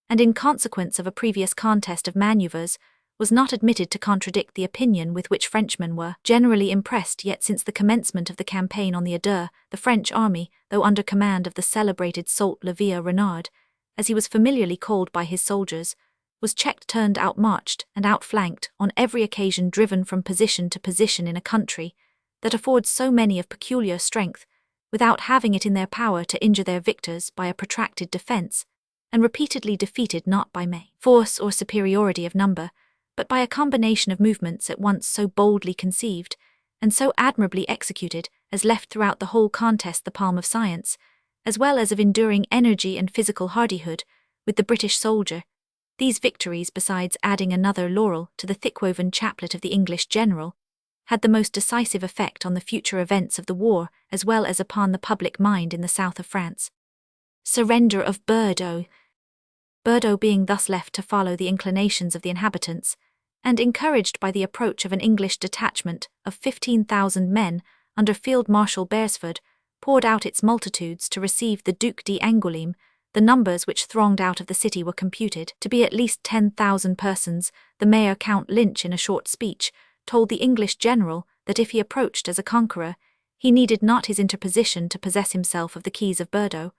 and in consequence of a previous contest of manoeuvres, was not admitted to contradict the opinion with which Frenchmen were generally impressed. Yet since the commencement of the campaign on the Adur, the French army, though under command of the celebrated Soult-le-Vieux Renard, as he was familiarly called by his soldiers, was checked, turned out, marched, and outflanked, on every occasion driven from position to position in a country that affords so many of peculiar strength, without having it in their power to injure their victors by a protracted defence, and repeatedly defeated not by force or superiority of number, but by a combination of movements at once so boldly conceived and so admirably executed as left throughout the whole contest the palm of science, as well as of enduring energy and physical hardihood, with the British soldier. These victories, besides adding another laurel to the thick-woven chaplet of the English general, had the most decisive effect on the future events of the war as well as upon the public mind in the south of France. Surrender of Bordeaux. Bordeaux being thus left to follow the inclinations of the inhabitants, and encouraged by the approach of an English detachment of 15,000 men under Field Marshal Beresford, poured out its multitudes to receive the Duc d'Angoulême. The numbers which thronged out of the city were computed to be at least 10,000 persons. The mayor, Count Lynch, in a short speech, told the English general that if he approached as a conqueror, he needed not his interposition to possess himself of the keys of Bordeaux,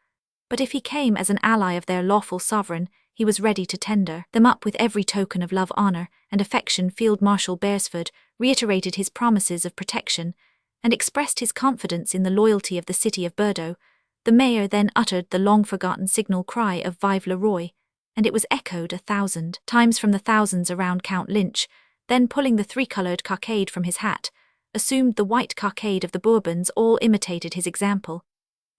but if he came as an ally of their lawful sovereign, he was ready to tender them up with every token of love, honour, and affection. Field Marshal Beresford reiterated his promises of protection, and expressed his confidence in the loyalty of the city of Bordeaux. The mayor then uttered the long-forgotten signal cry of Vive le Roi, and it was echoed 1,000 times from the thousands around. Count Lynch, then pulling the three-coloured cockade from his hat, assumed the white cockade of the Bourbons. All imitated his example,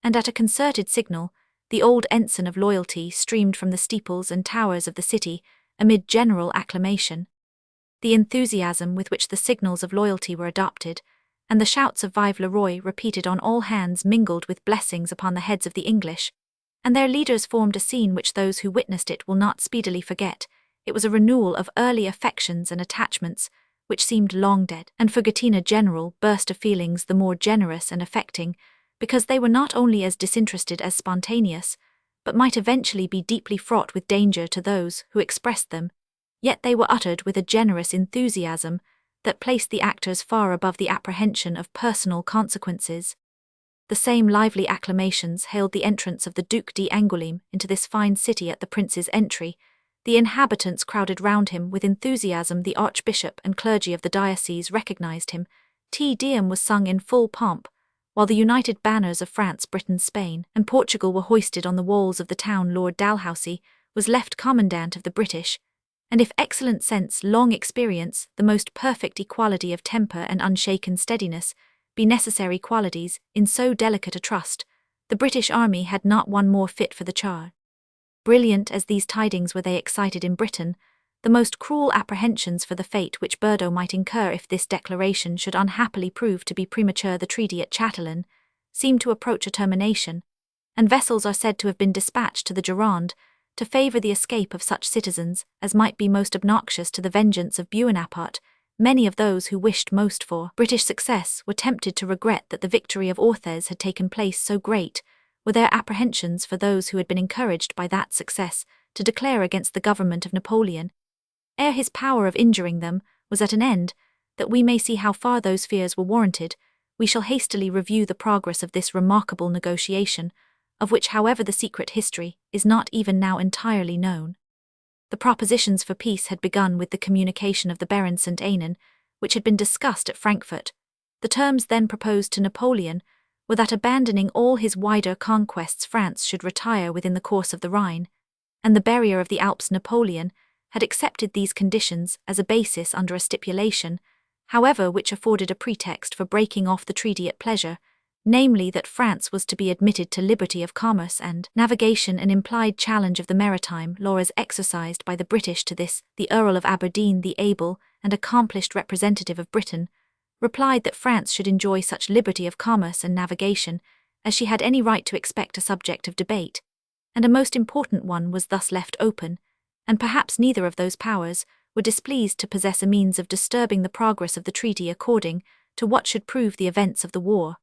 and at a concerted signal, the old ensign of loyalty streamed from the steeples and towers of the city amid general acclamation. The enthusiasm with which the signals of loyalty were adopted, and the shouts of Vive le Roi repeated on all hands, mingled with blessings upon the heads of the English, and their leaders formed a scene which those who witnessed it will not speedily forget. It was a renewal of early affections and attachments, which seemed long dead, and for Gattina general burst of feelings the more generous and affecting, because they were not only as disinterested as spontaneous, but might eventually be deeply fraught with danger to those who expressed them, yet they were uttered with a generous enthusiasm that placed the actors far above the apprehension of personal consequences. The same lively acclamations hailed the entrance of the Duc d'Angoulême into this fine city at the prince's entry. The inhabitants crowded round him with enthusiasm. The archbishop and clergy of the diocese recognized him. Te Deum was sung in full pomp, while the united banners of France, Britain, Spain, and Portugal were hoisted on the walls of the town. Lord Dalhousie was left commandant of the British, and if excellent sense, long experience, the most perfect equality of temper and unshaken steadiness be necessary qualities in so delicate a trust, the British army had not one more fit for the charge. Brilliant as these tidings were, they excited in Britain the most cruel apprehensions for the fate which Bordeaux might incur if this declaration should unhappily prove to be premature. The treaty at Chatelain seemed to approach a termination, and vessels are said to have been dispatched to the Gironde to favour the escape of such citizens as might be most obnoxious to the vengeance of Bonaparte. Many of those who wished most for British success were tempted to regret that the victory of Orthez had taken place. So great were their apprehensions for those who had been encouraged by that success to declare against the government of Napoleon, ere his power of injuring them was at an end, that we may see how far those fears were warranted. We shall hastily review the progress of this remarkable negotiation, of which, however, the secret history is not even now entirely known. The propositions for peace had begun with the communication of the Baron St. Aignan, which had been discussed at Frankfurt. The terms then proposed to Napoleon were that, abandoning all his wider conquests, France should retire within the course of the Rhine, and the barrier of the Alps. Napoleon had accepted these conditions as a basis under a stipulation, however, which afforded a pretext for breaking off the treaty at pleasure, namely that France was to be admitted to liberty of commerce and navigation, an implied challenge of the maritime laws exercised by the British to this. The Earl of Aberdeen, the able and accomplished representative of Britain, replied that France should enjoy such liberty of commerce and navigation as she had any right to expect. A subject of debate, and a most important one, was thus left open, and perhaps neither of those powers were displeased to possess a means of disturbing the progress of the treaty according to what should prove the events of the war.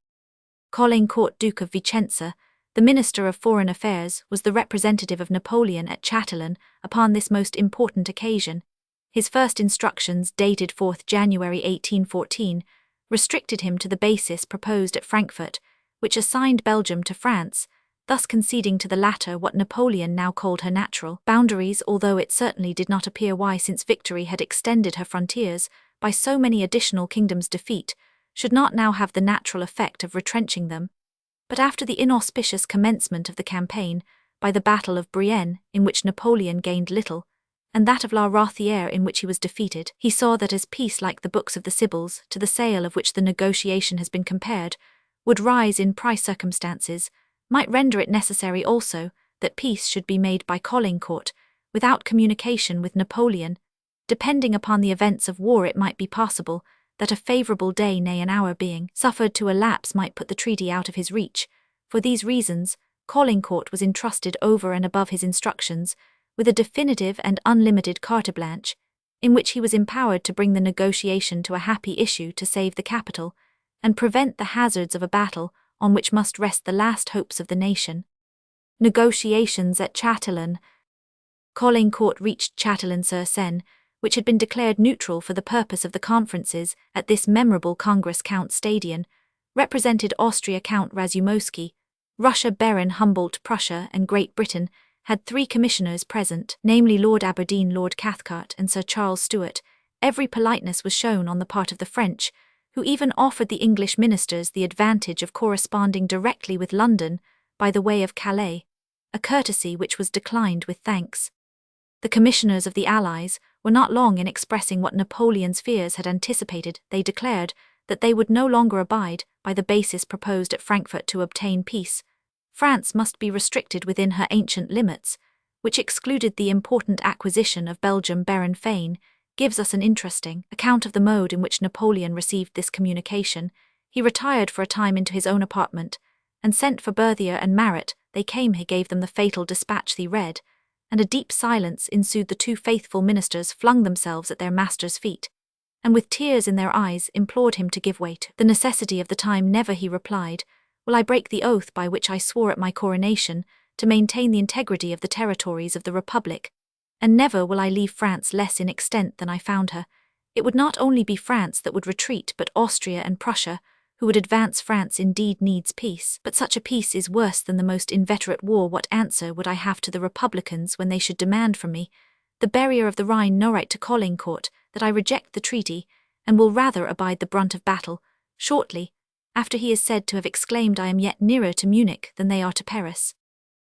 Caulaincourt, Duke of Vicenza, the Minister of Foreign Affairs, was the representative of Napoleon at Chatelain upon this most important occasion. His first instructions, dated 4th January 1814, restricted him to the basis proposed at Frankfurt, which assigned Belgium to France, thus conceding to the latter what Napoleon now called her natural boundaries, although it certainly did not appear why, since victory had extended her frontiers by so many additional kingdoms, defeat should not now have the natural effect of retrenching them. But after the inauspicious commencement of the campaign, by the Battle of Brienne, in which Napoleon gained little, and that of La Rothière, in which he was defeated, he saw that as peace, like the books of the Sibyls, to the sale of which the negotiation has been compared, would rise in price, circumstances might render it necessary also that peace should be made by Caulaincourt, without communication with Napoleon. Depending upon the events of war, it might be possible that a favourable day, nay an hour, being suffered to elapse, might put the treaty out of his reach. For these reasons, Caulaincourt was entrusted, over and above his instructions, with a definitive and unlimited carte blanche, in which he was empowered to bring the negotiation to a happy issue, to save the capital, and prevent the hazards of a battle on which must rest the last hopes of the nation. Negotiations at Chatelain. Caulaincourt reached Chatelain-sur-Seine, which had been declared neutral for the purpose of the conferences at this memorable Congress. Count Stadion represented Austria. Count Razumovsky, Russia. Baron Humboldt, Prussia and Great Britain, had 3 commissioners present, namely Lord Aberdeen, Lord Cathcart and Sir Charles Stuart. Every politeness was shown on the part of the French, who even offered the English ministers the advantage of corresponding directly with London by the way of Calais, a courtesy which was declined with thanks. The commissioners of the Allies were not long in expressing what Napoleon's fears had anticipated. They declared that they would no longer abide by the basis proposed at Frankfurt to obtain peace. France must be restricted within her ancient limits, which excluded the important acquisition of Belgium. Baron Fane gives us an interesting account of the mode in which Napoleon received this communication. He retired for a time into his own apartment, and sent for Berthier and Marat. They came, he gave them the fatal dispatch he read, and a deep silence ensued. The two faithful ministers flung themselves at their master's feet, and with tears in their eyes implored him to give way to the necessity of the time. Never, he replied, will I break the oath by which I swore at my coronation to maintain the integrity of the territories of the Republic, and never will I leave France less in extent than I found her. It would not only be France that would retreat, but Austria and Prussia, who would advance. France indeed needs peace, but such a peace is worse than the most inveterate war. What answer would I have to the Republicans when they should demand from me, the barrier of the Rhine, no right to Caulaincourt, that I reject the treaty, and will rather abide the brunt of battle? Shortly after, he is said to have exclaimed, I am yet nearer to Munich than they are to Paris.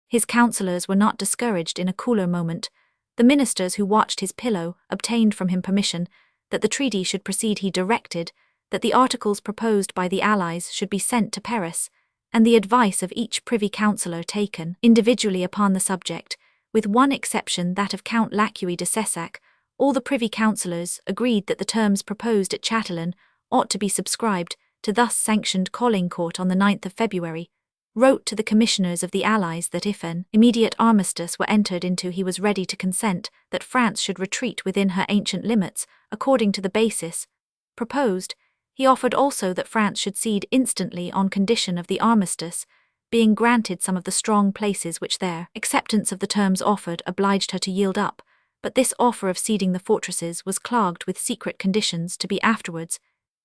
His counsellors were not discouraged. In a cooler moment, the ministers who watched his pillow obtained from him permission that the treaty should proceed. He directed that the articles proposed by the Allies should be sent to Paris, and the advice of each privy councillor taken individually upon the subject, with one exception, that of Count Lacuy de Cessac. All the privy councillors agreed that the terms proposed at Chatelain ought to be subscribed to. Thus sanctioned, Caulaincourt on the 9th of February wrote to the commissioners of the Allies that if an immediate armistice were entered into, he was ready to consent that France should retreat within her ancient limits according to the basis proposed. He offered also that France should cede instantly on condition of the armistice being granted some of the strong places which their acceptance of the terms offered obliged her to yield up, but this offer of ceding the fortresses was clogged with secret conditions to be afterwards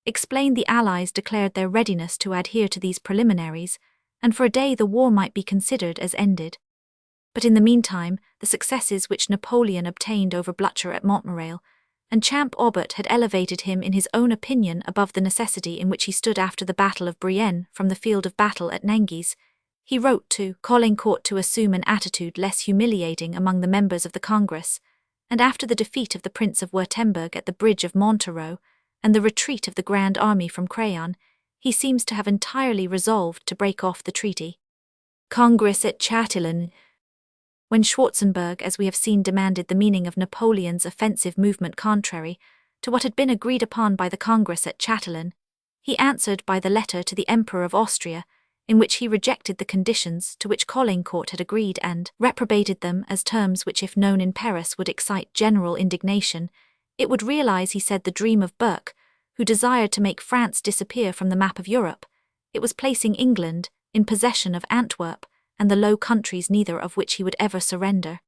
explained. The Allies declared their readiness to adhere to these preliminaries, and for a day the war might be considered as ended. But in the meantime, the successes which Napoleon obtained over Blücher at Montmirail and Champ Aubert had elevated him in his own opinion above the necessity in which he stood after the Battle of Brienne from the field of battle at Nengies. He wrote to Caulaincourt to assume an attitude less humiliating among the members of the Congress, and after the defeat of the Prince of Württemberg at the bridge of Montereau and the retreat of the Grand Army from Crayon, he seems to have entirely resolved to break off the treaty. Congress at Chatelain. When Schwarzenberg, as we have seen, demanded the meaning of Napoleon's offensive movement contrary to what had been agreed upon by the Congress at Chatelain, he answered by the letter to the Emperor of Austria, in which he rejected the conditions to which Caulaincourt had agreed and reprobated them as terms which, if known in Paris, would excite general indignation. It would realize, he said, the dream of Burke, who desired to make France disappear from the map of Europe. It was placing England in possession of Antwerp and the Low Countries, neither of which he would ever surrender.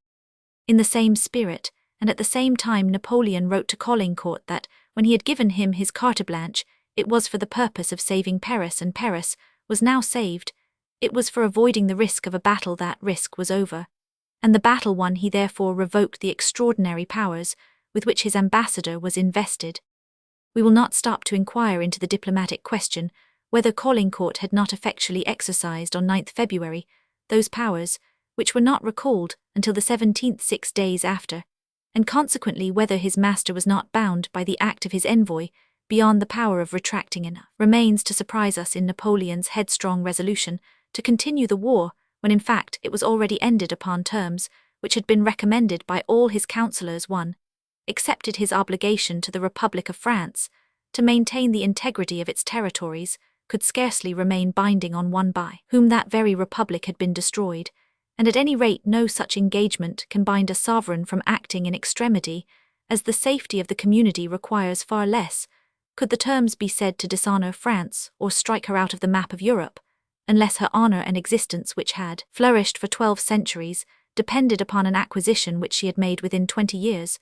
In the same spirit, and at the same time, Napoleon wrote to Caulaincourt that, when he had given him his carte blanche, it was for the purpose of saving Paris, and Paris was now saved. It was for avoiding the risk of a battle. That risk was over, and the battle won. He therefore revoked the extraordinary powers with which his ambassador was invested. We will not stop to inquire into the diplomatic question whether Caulaincourt had not effectually exercised on 9th February those powers which were not recalled until the 17th, 6 days after, and consequently whether his master was not bound by the act of his envoy beyond the power of retracting enough. Remains to surprise us in Napoleon's headstrong resolution to continue the war, when in fact it was already ended upon terms which had been recommended by all his councillors. 1. Accepted his obligation to the Republic of France to maintain the integrity of its territories could scarcely remain binding on one by whom that very republic had been destroyed, and at any rate no such engagement can bind a sovereign from acting in extremity, as the safety of the community requires far less. Could the terms be said to dishonour France or strike her out of the map of Europe, unless her honour and existence, which had flourished for 12 centuries, depended upon an acquisition which she had made within 20 years?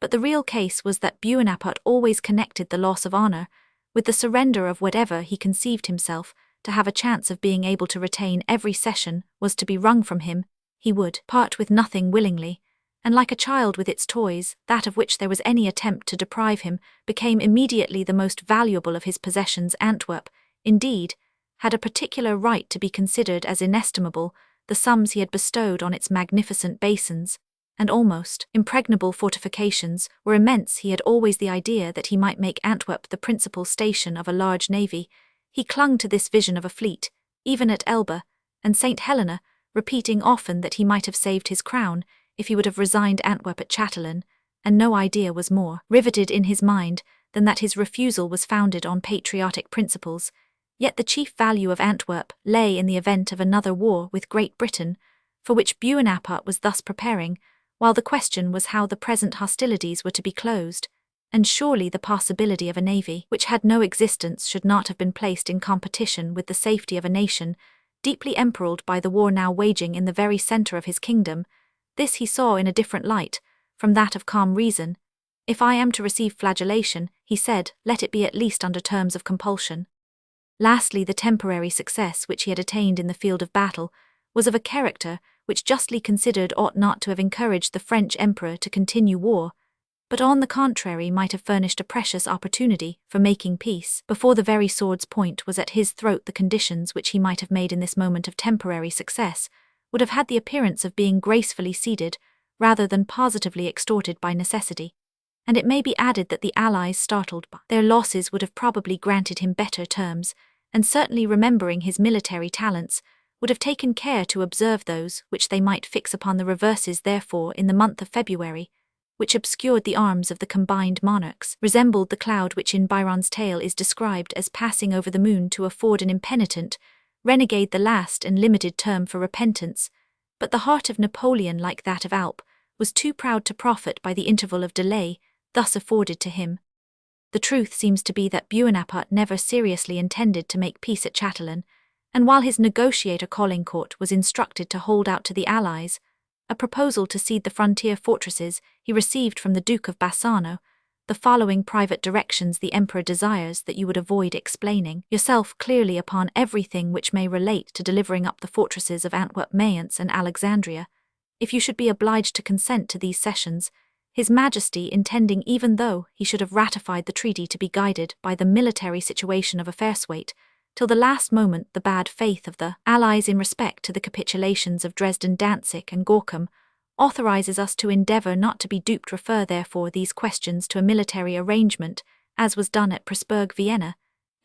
But the real case was that Bonaparte always connected the loss of honour with the surrender of whatever he conceived himself to have a chance of being able to retain. Every cession was to be wrung from him. He would part with nothing willingly, and like a child with its toys, that of which there was any attempt to deprive him became immediately the most valuable of his possessions. Antwerp, indeed, had a particular right to be considered as inestimable. The sums he had bestowed on its magnificent basins and almost impregnable fortifications were immense. He had always the idea that he might make Antwerp the principal station of a large navy. He clung to this vision of a fleet, even at Elba and St. Helena, repeating often that he might have saved his crown if he would have resigned Antwerp at Chatelain, and no idea was more riveted in his mind than that his refusal was founded on patriotic principles. Yet the chief value of Antwerp lay in the event of another war with Great Britain, for which Bonaparte was thus preparing, while the question was how the present hostilities were to be closed, and surely the possibility of a navy which had no existence should not have been placed in competition with the safety of a nation deeply emperiled by the war now waging in the very centre of his kingdom. This he saw in a different light from that of calm reason. If I am to receive flagellation, he said, let it be at least under terms of compulsion. Lastly, the temporary success which he had attained in the field of battle was of a character which justly considered ought not to have encouraged the French emperor to continue war, but on the contrary might have furnished a precious opportunity for making peace. Before the very sword's point was at his throat, the conditions which he might have made in this moment of temporary success would have had the appearance of being gracefully ceded rather than positively extorted by necessity. And it may be added that the Allies, startled by their losses, would have probably granted him better terms, and certainly remembering his military talents, would have taken care to observe those which they might fix upon the reverses. Therefore, in the month of February, which obscured the arms of the combined monarchs, resembled the cloud which in Byron's tale is described as passing over the moon to afford an impenitent renegade the last and limited term for repentance. But the heart of Napoleon, like that of Alp, was too proud to profit by the interval of delay thus afforded to him. The truth seems to be that Bonaparte never seriously intended to make peace at Chatillon, and while his negotiator Caulaincourt was instructed to hold out to the Allies a proposal to cede the frontier fortresses, he received from the Duke of Bassano the following private directions: the Emperor desires that you would avoid explaining yourself clearly upon everything which may relate to delivering up the fortresses of Antwerp, Mayence, and Alexandria, if you should be obliged to consent to these cessions, His Majesty intending, even though he should have ratified the treaty, to be guided by the military situation of affairs, wait till the last moment the bad faith of the Allies in respect to the capitulations of Dresden, Danzig, and Gorkum authorizes us to endeavor not to be duped. Refer therefore these questions to a military arrangement, as was done at Pressburg, Vienna,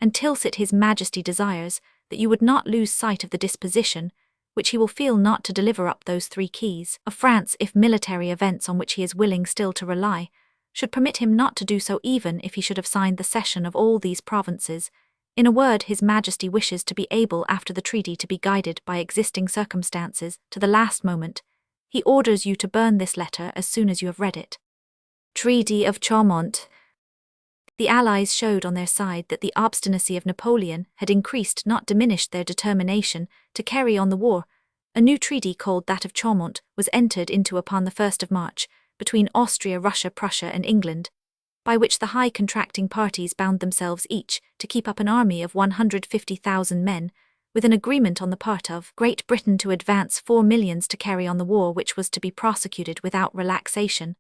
until His Majesty desires that you would not lose sight of the disposition which he will feel not to deliver up those 3 keys of France, if military events on which he is willing still to rely should permit him not to do so, even if he should have signed the cession of all these provinces. In a word, His Majesty wishes to be able after the treaty to be guided by existing circumstances to the last moment. He orders you to burn this letter as soon as you have read it. Treaty of Chaumont. The Allies showed on their side that the obstinacy of Napoleon had increased, not diminished, their determination to carry on the war. A new treaty called that of Chaumont was entered into upon the 1st of March between Austria, Russia, Prussia, and England, by which the high contracting parties bound themselves each to keep up an army of 150,000 men, with an agreement on the part of Great Britain to advance 4 millions to carry on the war, which was to be prosecuted without relaxation,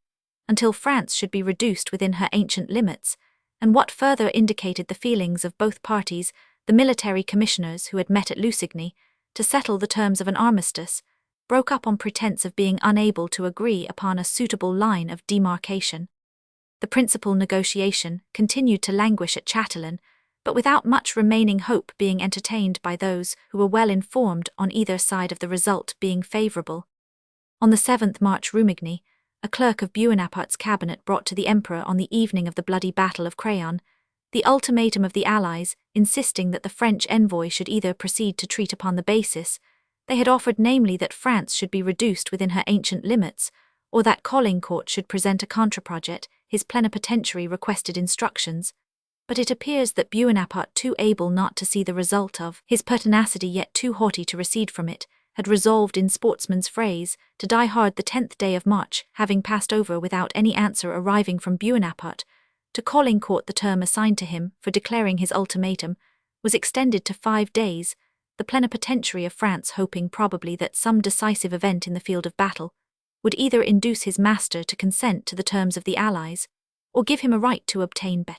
until France should be reduced within her ancient limits. And what further indicated the feelings of both parties, the military commissioners who had met at Lusigny to settle the terms of an armistice broke up on pretence of being unable to agree upon a suitable line of demarcation. The principal negotiation continued to languish at Chatillon, but without much remaining hope being entertained by those who were well informed on either side of the result being favourable. On the 7th March, Rumigny, a clerk of Bonaparte's cabinet, brought to the Emperor on the evening of the bloody Battle of Craonne the ultimatum of the Allies, insisting that the French envoy should either proceed to treat upon the basis they had offered, namely that France should be reduced within her ancient limits, or that Caulaincourt should present a contraproject. His plenipotentiary requested instructions, but it appears that Bonaparte, too able not to see the result of his pertinacity yet too haughty to recede from it, had resolved, in sportsman's phrase, to die hard. The 10th day of March, having passed over without any answer arriving from Bonaparte to Caulaincourt, the term assigned to him for declaring his ultimatum was extended to 5 days, the plenipotentiary of France hoping probably that some decisive event in the field of battle would either induce his master to consent to the terms of the Allies, or give him a right to obtain better.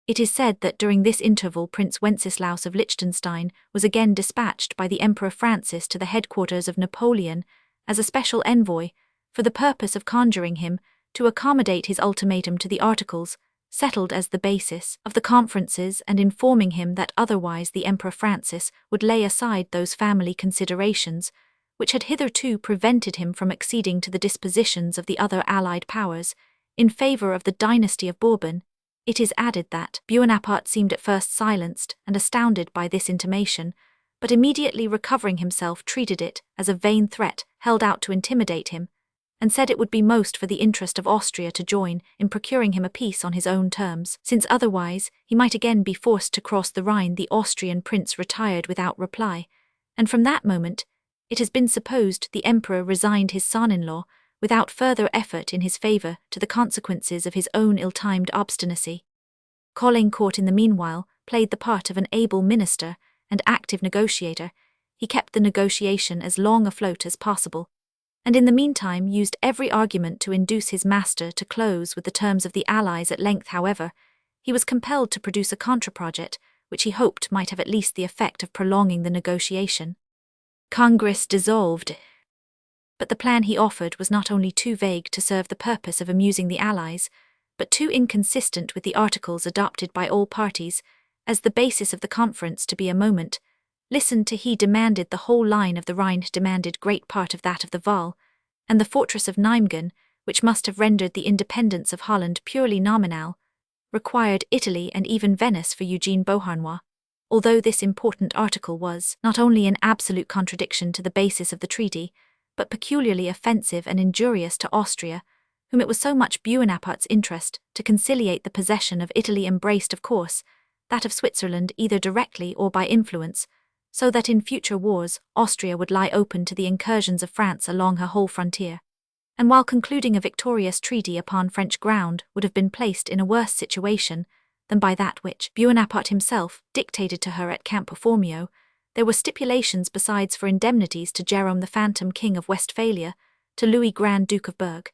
It is said that during this interval Prince Wenceslaus of Liechtenstein was again dispatched by the Emperor Francis to the headquarters of Napoleon as a special envoy, for the purpose of conjuring him to accommodate his ultimatum to the articles settled as the basis of the conferences, and informing him that otherwise the Emperor Francis would lay aside those family considerations which had hitherto prevented him from acceding to the dispositions of the other allied powers in favour of the dynasty of Bourbon. It is added that Bonaparte seemed at first silenced and astounded by this intimation, but immediately recovering himself treated it as a vain threat held out to intimidate him, and said it would be most for the interest of Austria to join in procuring him a peace on his own terms, since otherwise he might again be forced to cross the Rhine. The Austrian prince retired without reply, and from that moment it has been supposed the emperor resigned his son-in-law without further effort in his favour to the consequences of his own ill-timed obstinacy. Caulaincourt in the meanwhile played the part of an able minister and active negotiator. He kept the negotiation as long afloat as possible, and in the meantime used every argument to induce his master to close with the terms of the Allies. At length, however, he was compelled to produce a contraproject, which he hoped might have at least the effect of prolonging the negotiation. Congress dissolved. But the plan he offered was not only too vague to serve the purpose of amusing the Allies, but too inconsistent with the articles adopted by all parties as the basis of the conference to be a moment. Listened to he demanded the whole line of the Rhine, demanded great part of that of the Waal, and the fortress of Nijmegen, which must have rendered the independence of Holland purely nominal, required Italy and even Venice for Eugene Beauharnois, although this important article was not only in absolute contradiction to the basis of the treaty, but peculiarly offensive and injurious to Austria, whom it was so much Bonaparte's interest to conciliate. The possession of Italy embraced, of course, that of Switzerland either directly or by influence, so that in future wars Austria would lie open to the incursions of France along her whole frontier, and while concluding a victorious treaty upon French ground would have been placed in a worse situation than by that which Bonaparte himself dictated to her at Campo Formio, there were stipulations besides for indemnities to Jerome the Phantom King of Westphalia, to Louis Grand Duke of Berg,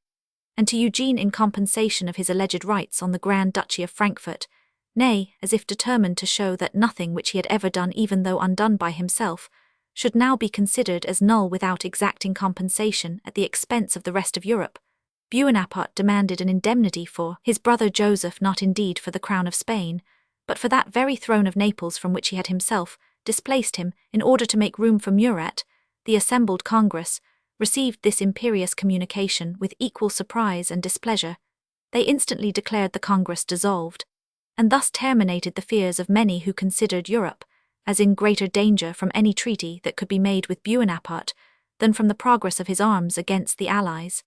and to Eugene in compensation of his alleged rights on the Grand Duchy of Frankfurt, nay, as if determined to show that nothing which he had ever done, even though undone by himself, should now be considered as null without exacting compensation at the expense of the rest of Europe. Bonaparte demanded an indemnity for his brother Joseph, not indeed for the crown of Spain, but for that very throne of Naples from which he had himself displaced him in order to make room for Murat. The assembled Congress received this imperious communication with equal surprise and displeasure. They instantly declared the Congress dissolved, and thus terminated the fears of many who considered Europe as in greater danger from any treaty that could be made with Bonaparte than from the progress of his arms against the Allies.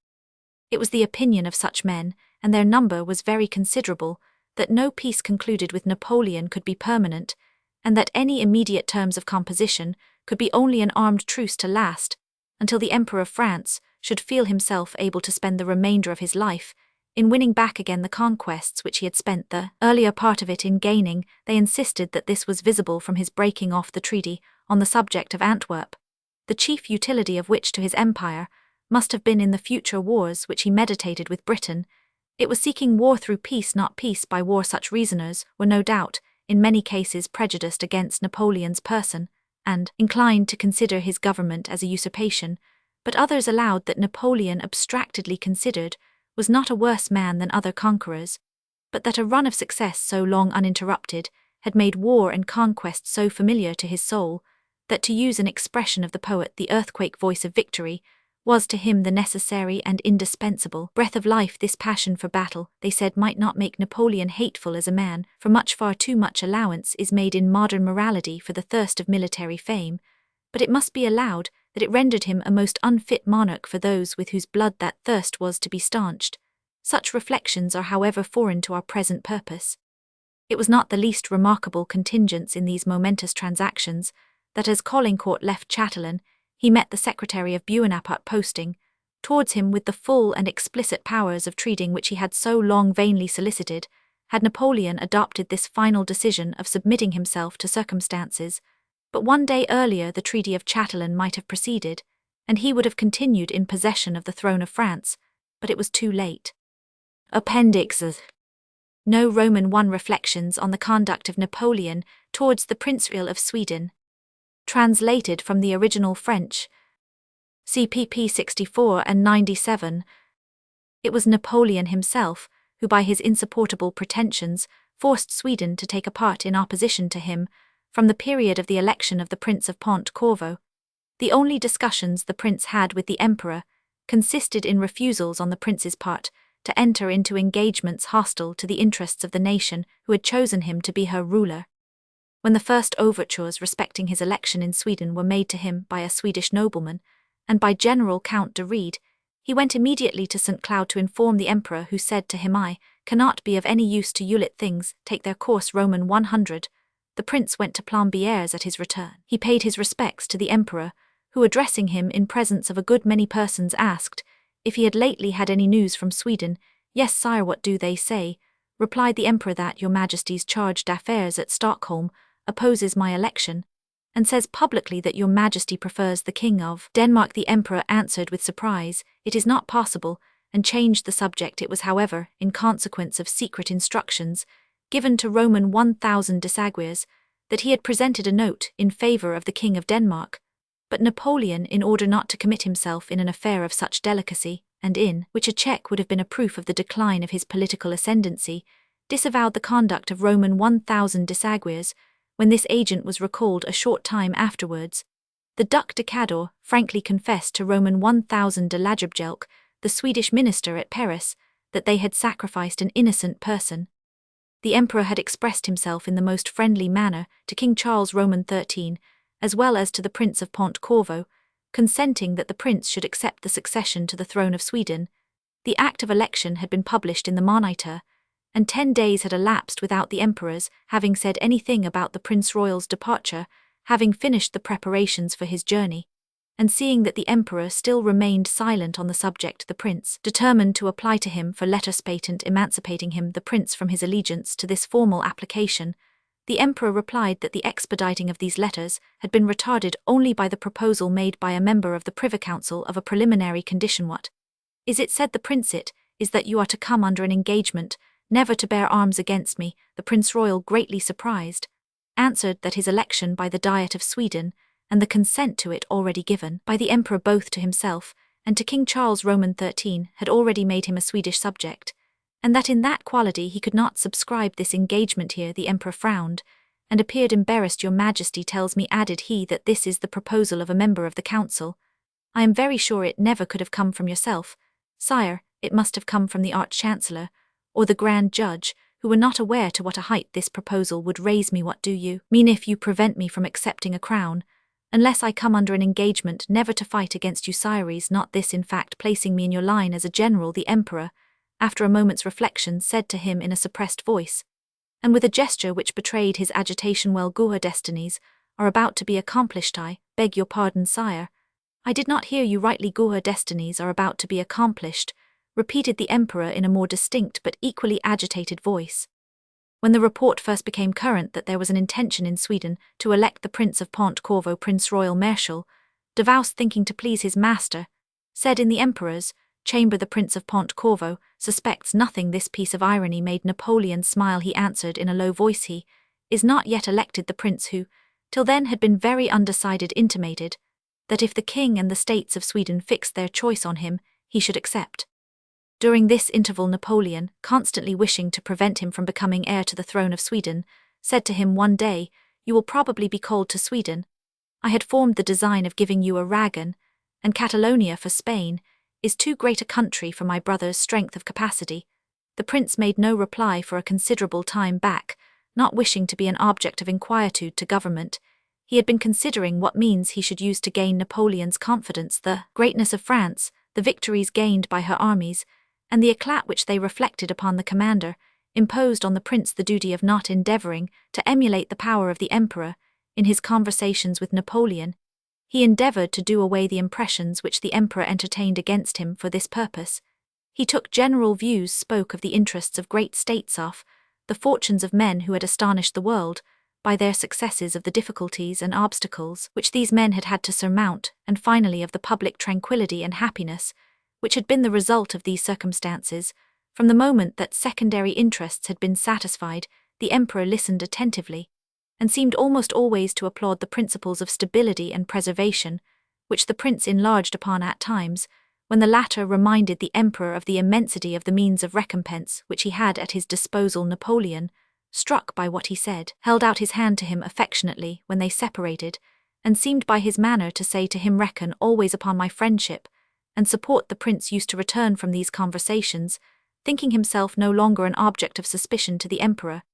It was the opinion of such men, and their number was very considerable, that no peace concluded with Napoleon could be permanent, and that any immediate terms of composition could be only an armed truce to last until the Emperor of France should feel himself able to spend the remainder of his life in winning back again the conquests which he had spent the earlier part of it in gaining. They insisted that this was visible from his breaking off the treaty on the subject of Antwerp, the chief utility of which to his empire must have been in the future wars which he meditated with Britain. It was seeking war through peace, not peace by war. Such reasoners were no doubt in many cases prejudiced against Napoleon's person, and inclined to consider his government as a usurpation, but others allowed that Napoleon, abstractedly considered, was not a worse man than other conquerors, but that a run of success so long uninterrupted had made war and conquest so familiar to his soul, that, to use an expression of the poet, the earthquake voice of victory was to him the necessary and indispensable breath of life. This passion for battle, they said, might not make Napoleon hateful as a man, for far too much allowance is made in modern morality for the thirst of military fame, but it must be allowed that it rendered him a most unfit monarch for those with whose blood that thirst was to be staunched. Such reflections are however foreign to our present purpose. It was not the least remarkable contingence in these momentous transactions that as Caulaincourt left Chatelain, he met the secretary of Bonaparte posting towards him with the full and explicit powers of treating which he had so long vainly solicited. Had Napoleon adopted this final decision of submitting himself to circumstances, but one day earlier the Treaty of Chatelain might have proceeded, and he would have continued in possession of the throne of France, but it was too late. Appendixes. No Roman 1 Reflections on the conduct of Napoleon towards the Prince-Regent of Sweden. Translated from the original French. CPP 64 and 97. It was Napoleon himself who, by his insupportable pretensions, forced Sweden to take a part in opposition to him, from the period of the election of the Prince of Pont-Corvo. The only discussions the prince had with the emperor consisted in refusals on the prince's part to enter into engagements hostile to the interests of the nation who had chosen him to be her ruler. When the first overtures respecting his election in Sweden were made to him by a Swedish nobleman, and by General Count de Reed, He went immediately to St. Cloud to inform the emperor, who said to him, "I cannot be of any use to you, let things take their course." Roman 100. The prince went to Plombières at his return. He paid his respects to the emperor, who, addressing him in presence of a good many persons, asked if he had lately had any news from Sweden. "Yes, sire, what do they say?" replied the emperor, "that your majesty's charge d'affaires at Stockholm opposes my election, and says publicly that your majesty prefers the king of Denmark." The emperor answered with surprise, "It is not possible," and changed the subject. It was, however, in consequence of secret instructions given to Roman 1000 Desaguiers that he had presented a note in favor of the king of Denmark. But Napoleon, in order not to commit himself in an affair of such delicacy, and in which a check would have been a proof of the decline of his political ascendancy, disavowed the conduct of Roman 1000 Desaguiers. When this agent was recalled a short time afterwards, the Duc de Cador frankly confessed to Roman 1000 de Lagebjelk, the Swedish minister at Paris, that they had sacrificed an innocent person. The emperor had expressed himself in the most friendly manner to King Charles Roman 13, as well as to the Prince of Pont Corvo, consenting that the prince should accept the succession to the throne of Sweden. The act of election had been published in the Monitor, and 10 days had elapsed without the emperor's having said anything about the Prince Royal's departure, having finished the preparations for his journey. And seeing that the emperor still remained silent on the subject, the prince determined to apply to him for letters patent emancipating him, the prince, from his allegiance to this formal application. The emperor replied that the expediting of these letters had been retarded only by the proposal made by a member of the Privy Council of a preliminary condition. "What is it?" said the prince. "It is that you are to come under an engagement never to bear arms against me." The Prince Royal, greatly surprised, answered that his election by the Diet of Sweden, and the consent to it already given by the emperor both to himself and to King Charles Roman 13, had already made him a Swedish subject, and that in that quality he could not subscribe this engagement. Here the emperor frowned, and appeared embarrassed. "Your majesty tells me," added he, "that this is the proposal of a member of the council. I am very sure it never could have come from yourself, sire. It must have come from the Arch-Chancellor, or the Grand Judge, who were not aware to what a height this proposal would raise me." "What do you mean if you prevent me from accepting a crown, unless I come under an engagement never to fight against you, sire? Is not this in fact placing me in your line as a general?" The emperor, after a moment's reflection, said to him in a suppressed voice, and with a gesture which betrayed his agitation, "Well, your destinies are about to be accomplished." "I beg your pardon, sire. I did not hear you rightly." "Your destinies are about to be accomplished," repeated the emperor in a more distinct but equally agitated voice. When the report first became current that there was an intention in Sweden to elect the Prince of Pont Corvo Prince Royal Marshal, Davoust, thinking to please his master, said in the emperor's chamber, "The Prince of Pont Corvo suspects nothing." This piece of irony made Napoleon smile. He answered in a low voice, "He is not yet elected." The prince, who till then had been very undecided, intimated that if the king and the states of Sweden fixed their choice on him, he should accept. During this interval Napoleon, constantly wishing to prevent him from becoming heir to the throne of Sweden, said to him one day, "You will probably be called to Sweden. I had formed the design of giving you Aragon, and Catalonia, for Spain is too great a country for my brother's strength of capacity." The prince made no reply for a considerable time back, not wishing to be an object of inquietude to government. He had been considering what means he should use to gain Napoleon's confidence. The greatness of France, the victories gained by her armies, and the eclat which they reflected upon the commander, imposed on the prince the duty of not endeavoring to emulate the power of the emperor. In his conversations with Napoleon, he endeavored to do away the impressions which the emperor entertained against him. For this purpose, he took general views, spoke of the interests of great states, of the fortunes of men who had astonished the world by their successes, of the difficulties and obstacles which these men had had to surmount, and finally of the public tranquility and happiness which had been the result of these circumstances. From the moment that secondary interests had been satisfied, the emperor listened attentively, and seemed almost always to applaud the principles of stability and preservation, which the prince enlarged upon at times, when the latter reminded the emperor of the immensity of the means of recompense which he had at his disposal. Napoleon, struck by what he said, held out his hand to him affectionately when they separated, and seemed by his manner to say to him, "Reckon always upon my friendship and support." The prince used to return from these conversations, thinking himself no longer an object of suspicion to the emperor.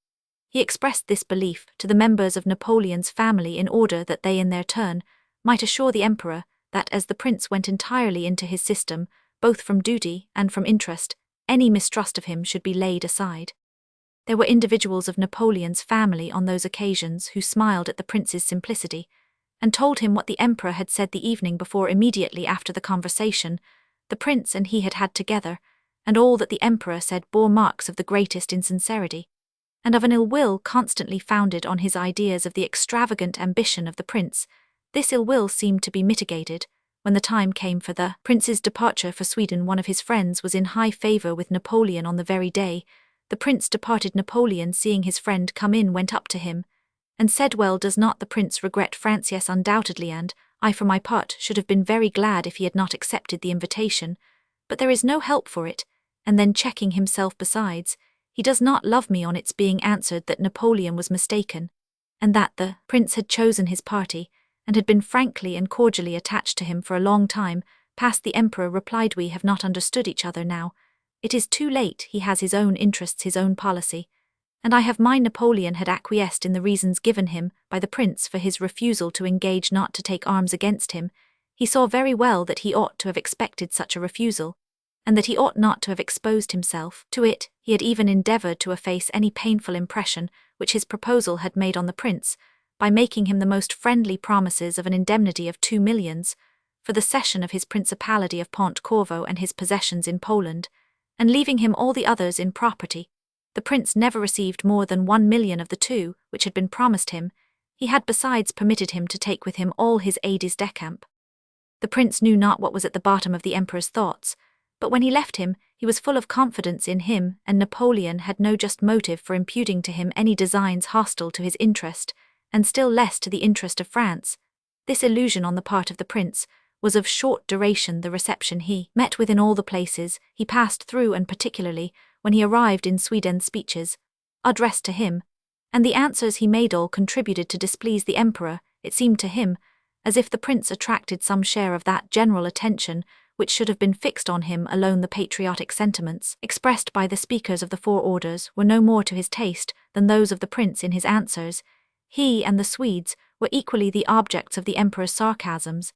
He expressed this belief to the members of Napoleon's family in order that they in their turn might assure the emperor that, as the prince went entirely into his system, both from duty and from interest, any mistrust of him should be laid aside. There were individuals of Napoleon's family on those occasions who smiled at the prince's simplicity, and told him what the emperor had said the evening before immediately after the conversation the prince and he had had together, and all that the emperor said bore marks of the greatest insincerity, and of an ill will constantly founded on his ideas of the extravagant ambition of the prince. This ill will seemed to be mitigated when the time came for the prince's departure for Sweden. One of his friends was in high favor with Napoleon on the very day the prince departed. Napoleon, seeing his friend come in, went up to him and said, "Well, does not the prince regret France?" "Yes, undoubtedly, and I for my part should have been very glad if he had not accepted the invitation, but there is no help for it." And then, checking himself, "Besides, he does not love me." On its being answered that Napoleon was mistaken, and that the prince had chosen his party, and had been frankly and cordially attached to him for a long time past, the emperor replied, "We have not understood each other now. It is too late. He has his own interests, his own policy, and I have mine." Napoleon had acquiesced in the reasons given him by the prince for his refusal to engage not to take arms against him. He saw very well that he ought to have expected such a refusal, and that he ought not to have exposed himself to it. He had even endeavored to efface any painful impression which his proposal had made on the prince, by making him the most friendly promises of an indemnity of 2 millions for the cession of his principality of Pont Corvo and his possessions in Poland, and leaving him all the others in property. The prince never received more than 1 million of the 2 which had been promised him. He had besides permitted him to take with him all his aides de camp. The prince knew not what was at the bottom of the emperor's thoughts, but when he left him, he was full of confidence in him, and Napoleon had no just motive for imputing to him any designs hostile to his interest, and still less to the interest of France. This illusion on the part of the prince was of short duration. The reception he met with in all the places he passed through, and particularly when he arrived in Sweden, speeches addressed to him, and the answers he made, all contributed to displease the emperor. It seemed to him as if the prince attracted some share of that general attention which should have been fixed on him alone. The patriotic sentiments expressed by the speakers of the 4 orders were no more to his taste than those of the prince in his answers. He and the Swedes were equally the objects of the emperor's sarcasms,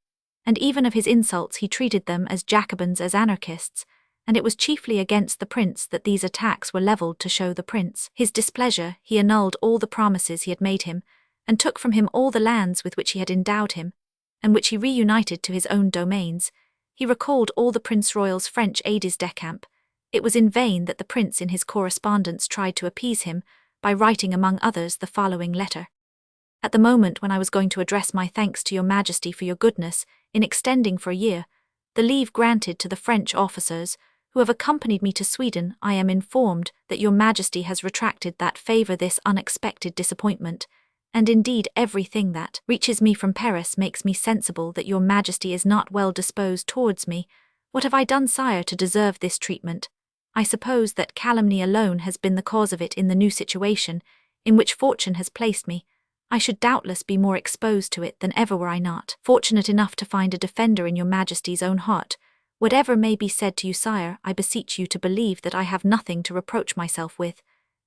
and even of his insults. He treated them as Jacobins, as anarchists, and it was chiefly against the prince that these attacks were levelled. To show the prince his displeasure, he annulled all the promises he had made him, and took from him all the lands with which he had endowed him, and which he reunited to his own domains. He recalled all the Prince Royal's French aides de camp. It was in vain that the prince in his correspondence tried to appease him by writing among others the following letter: "At the moment when I was going to address my thanks to your Majesty for your goodness in extending for a year the leave granted to the French officers who have accompanied me to Sweden, I am informed that your Majesty has retracted that favour. This unexpected disappointment, and indeed everything that reaches me from Paris, makes me sensible that your Majesty is not well disposed towards me. What have I done, sire, to deserve this treatment? I suppose that calumny alone has been the cause of it. In the new situation in which fortune has placed me, I should doubtless be more exposed to it than ever were I not fortunate enough to find a defender in your Majesty's own heart. Whatever may be said to you, sire, I beseech you to believe that I have nothing to reproach myself with,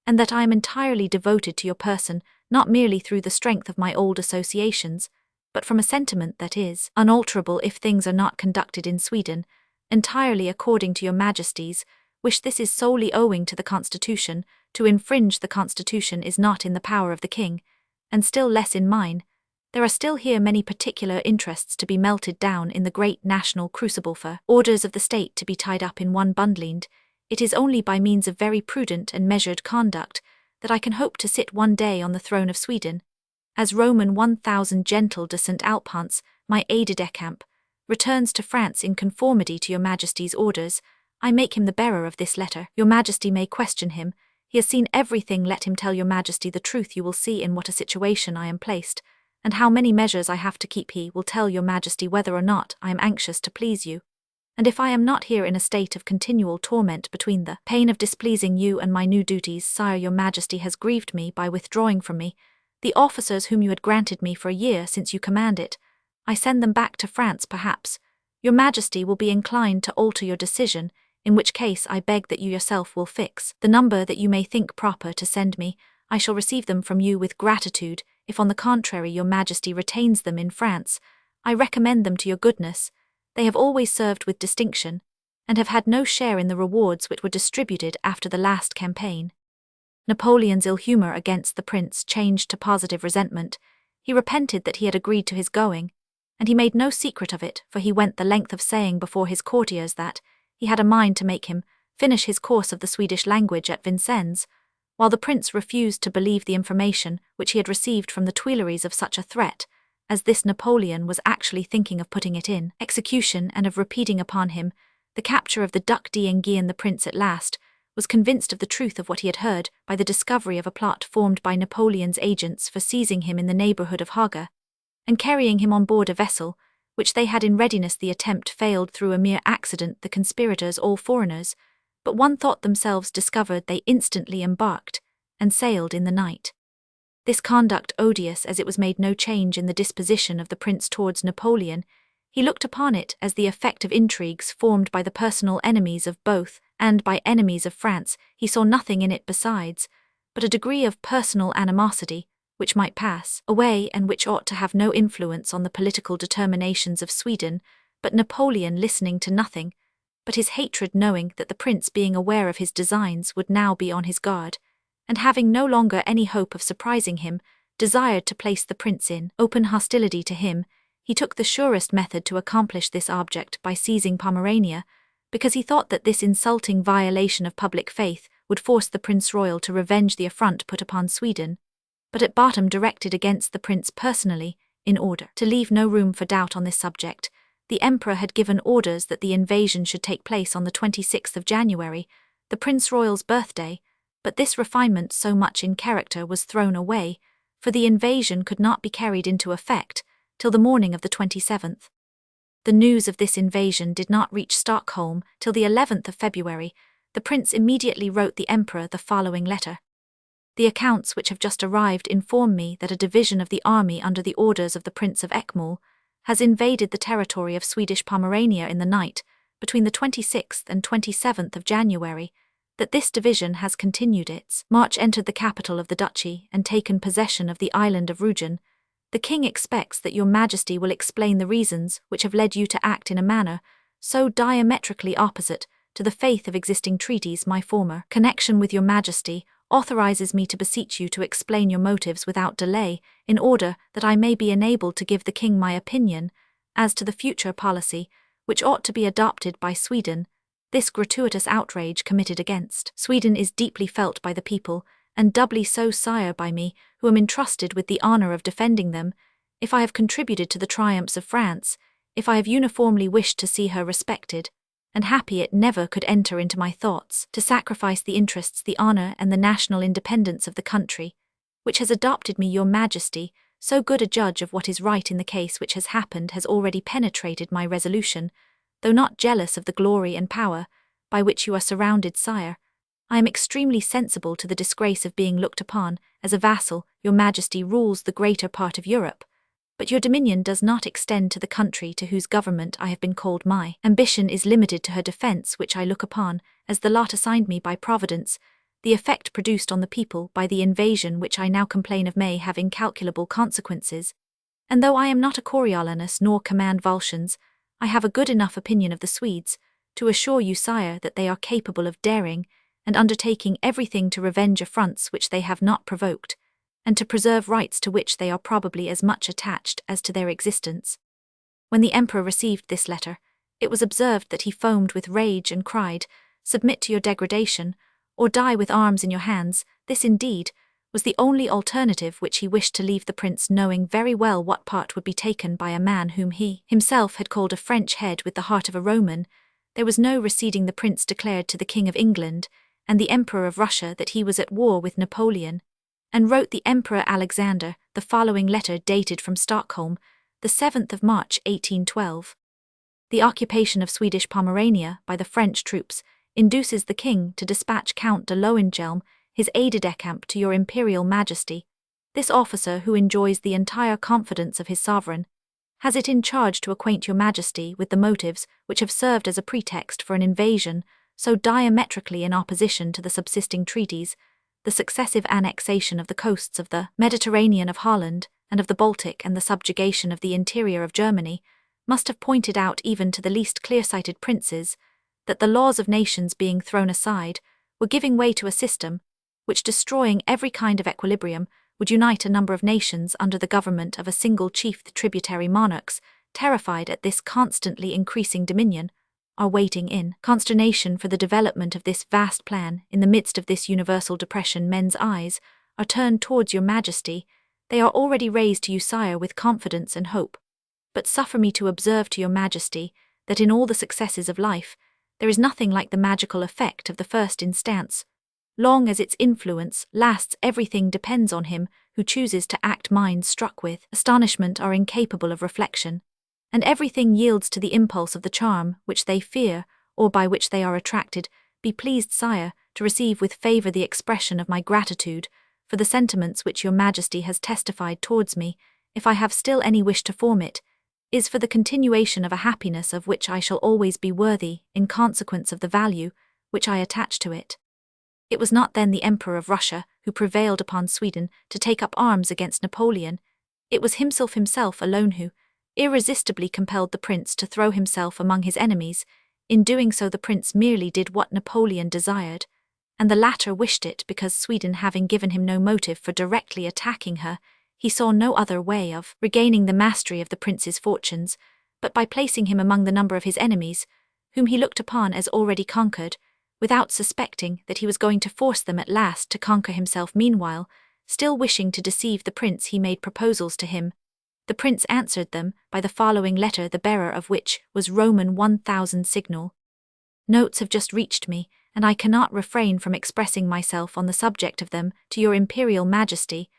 and that I am entirely devoted to your person, not merely through the strength of my old associations, but from a sentiment that is unalterable if things are not conducted in Sweden entirely according to your Majesty's wish. This is solely owing to the Constitution. To infringe the Constitution is not in the power of the king, and still less in mine. There are still here many particular interests to be melted down in the great national crucible for orders of the state to be tied up in one bundle. It is only by means of very prudent and measured conduct that I can hope to sit one day on the throne of Sweden. As Roman 1000 gentle de St. Alphonse, my aide de camp, returns to France in conformity to your Majesty's orders, I make him the bearer of this letter. Your Majesty may question him. He has seen everything. Let him tell your Majesty the truth. You will see in what a situation I am placed, and how many measures I have to keep. He will tell your Majesty whether or not I am anxious to please you, and if I am not here in a state of continual torment between the pain of displeasing you and my new duties. Sire, your Majesty has grieved me by withdrawing from me the officers whom you had granted me for a year since you command it. I send them back to France. Perhaps your Majesty will be inclined to alter your decision, in which case I beg that you yourself will fix the number that you may think proper to send me. I shall receive them from you with gratitude. If on the contrary your Majesty retains them in France, I recommend them to your goodness. They have always served with distinction, and have had no share in the rewards which were distributed after the last campaign. Napoleon's ill humour against the prince changed to positive resentment. He repented that he had agreed to his going, and he made no secret of it, for he went the length of saying before his courtiers that he had a mind to make him finish his course of the Swedish language at Vincennes, while the prince refused to believe the information which he had received from the Tuileries of such a threat, as this Napoleon was actually thinking of putting it in execution and of repeating upon him the capture of the Duc d'Enghien. The prince at last was convinced of the truth of what he had heard by the discovery of a plot formed by Napoleon's agents for seizing him in the neighbourhood of Haga, and carrying him on board a vessel, which they had in readiness. The attempt failed through a mere accident, the conspirators all foreigners, but one thought themselves discovered. They instantly embarked, and sailed in the night. This conduct, odious as it was, made no change in the disposition of the prince towards Napoleon. He looked upon it as the effect of intrigues formed by the personal enemies of both, and by enemies of France. He saw nothing in it besides, but a degree of personal animosity, which might pass away and which ought to have no influence on the political determinations of Sweden, but Napoleon listening to nothing, but his hatred, knowing that the prince, being aware of his designs, would now be on his guard, and having no longer any hope of surprising him, desired to place the prince in open hostility to him. He took the surest method to accomplish this object by seizing Pomerania, because he thought that this insulting violation of public faith would force the Prince Royal to revenge the affront put upon Sweden, but at bottom directed against the prince personally. In order to leave no room for doubt on this subject, the Emperor had given orders that the invasion should take place on the 26th of January, the Prince Royal's birthday, but this refinement, so much in character, was thrown away, for the invasion could not be carried into effect till the morning of the 27th. The news of this invasion did not reach Stockholm till the 11th of February. The prince immediately wrote the Emperor the following letter. The accounts which have just arrived inform me that a division of the army under the orders of the Prince of Eckmühl has invaded the territory of Swedish Pomerania in the night between the 26th and 27th of January, that this division has continued its march, entered the capital of the duchy, and taken possession of the island of Rügen. The king expects that your majesty will explain the reasons which have led you to act in a manner so diametrically opposite to the faith of existing treaties. My former connection with your majesty authorizes me to beseech you to explain your motives without delay, in order that I may be enabled to give the king my opinion as to the future policy which ought to be adopted by Sweden. This gratuitous outrage committed against Sweden is deeply felt by the people, and doubly so, sire, by me, who am entrusted with the honour of defending them. If I have contributed to the triumphs of France, if I have uniformly wished to see her respected and happy, it never could enter into my thoughts to sacrifice the interests, the honour, and the national independence of the country, which has adopted me. Your majesty, so good a judge of what is right in the case which has happened, has already penetrated my resolution. Though not jealous of the glory and power by which you are surrounded, sire, I am extremely sensible to the disgrace of being looked upon as a vassal. Your majesty rules the greater part of Europe, but your dominion does not extend to the country to whose government I have been called. My ambition is limited to her defence, which I look upon as the lot assigned me by Providence. The effect produced on the people by the invasion which I now complain of may have incalculable consequences, and though I am not a Coriolanus nor command Volscians, I have a good enough opinion of the Swedes to assure you, sire, that they are capable of daring and undertaking everything to revenge affronts which they have not provoked, and to preserve rights to which they are probably as much attached as to their existence. When the Emperor received this letter, it was observed that he foamed with rage and cried, "Submit to your degradation, or die with arms in your hands." This, indeed, was the only alternative which he wished to leave the prince, knowing very well what part would be taken by a man whom he himself had called a French head with the heart of a Roman. There was no receding. The prince declared to the King of England and the Emperor of Russia that he was at war with Napoleon, and wrote the Emperor Alexander the following letter, dated from Stockholm, the 7th of March 1812. The occupation of Swedish Pomerania by the French troops induces the king to dispatch Count de Lohengelm, his aide-de-camp, to your imperial majesty. This officer, who enjoys the entire confidence of his sovereign, has it in charge to acquaint your majesty with the motives which have served as a pretext for an invasion so diametrically in opposition to the subsisting treaties. The successive annexation of the coasts of the Mediterranean, of Holland, and of the Baltic, and the subjugation of the interior of Germany must have pointed out even to the least clear-sighted princes that the laws of nations being thrown aside, were giving way to a system which, destroying every kind of equilibrium, would unite a number of nations under the government of a single chief. The tributary monarchs, terrified at this constantly increasing dominion, are waiting in consternation for the development of this vast plan. In the midst of this universal depression, men's eyes are turned towards your Majesty. They are already raised to you, sire, with confidence and hope. But suffer me to observe to your Majesty that in all the successes of life, there is nothing like the magical effect of the first instance. Long as its influence lasts, everything depends on him who chooses to act. Minds struck with astonishment are incapable of reflection, and everything yields to the impulse of the charm which they fear, or by which they are attracted. Be pleased, sire, to receive with favour the expression of my gratitude for the sentiments which your Majesty has testified towards me. If I have still any wish to form it, is for the continuation of a happiness of which I shall always be worthy, in consequence of the value which I attach to it. It was not then the Emperor of Russia who prevailed upon Sweden to take up arms against Napoleon. It was himself alone who irresistibly compelled the prince to throw himself among his enemies. In doing so, the prince merely did what Napoleon desired, and the latter wished it because, Sweden having given him no motive for directly attacking her, he saw no other way of regaining the mastery of the prince's fortunes but by placing him among the number of his enemies, whom he looked upon as already conquered, without suspecting that he was going to force them at last to conquer himself. Meanwhile, still wishing to deceive the prince, he made proposals to him. The prince answered them by the following letter, the bearer of which was Roman 1000 signal. Notes have just reached me, and I cannot refrain from expressing myself on the subject of them to your Imperial Majesty,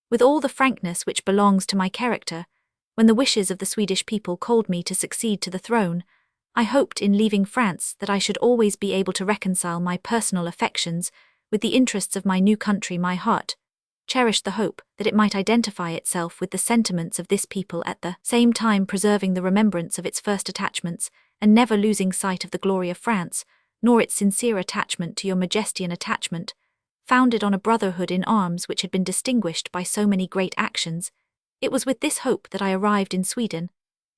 with all the frankness which belongs to my character. When the wishes of the Swedish people called me to succeed to the throne, I hoped in leaving France that I should always be able to reconcile my personal affections with the interests of my new country. My heart cherished the hope that it might identify itself with the sentiments of this people, at the same time preserving the remembrance of its first attachments, and never losing sight of the glory of France, nor its sincere attachment to your Majesty, an attachment founded on a brotherhood in arms which had been distinguished by so many great actions. It was with this hope that I arrived in Sweden.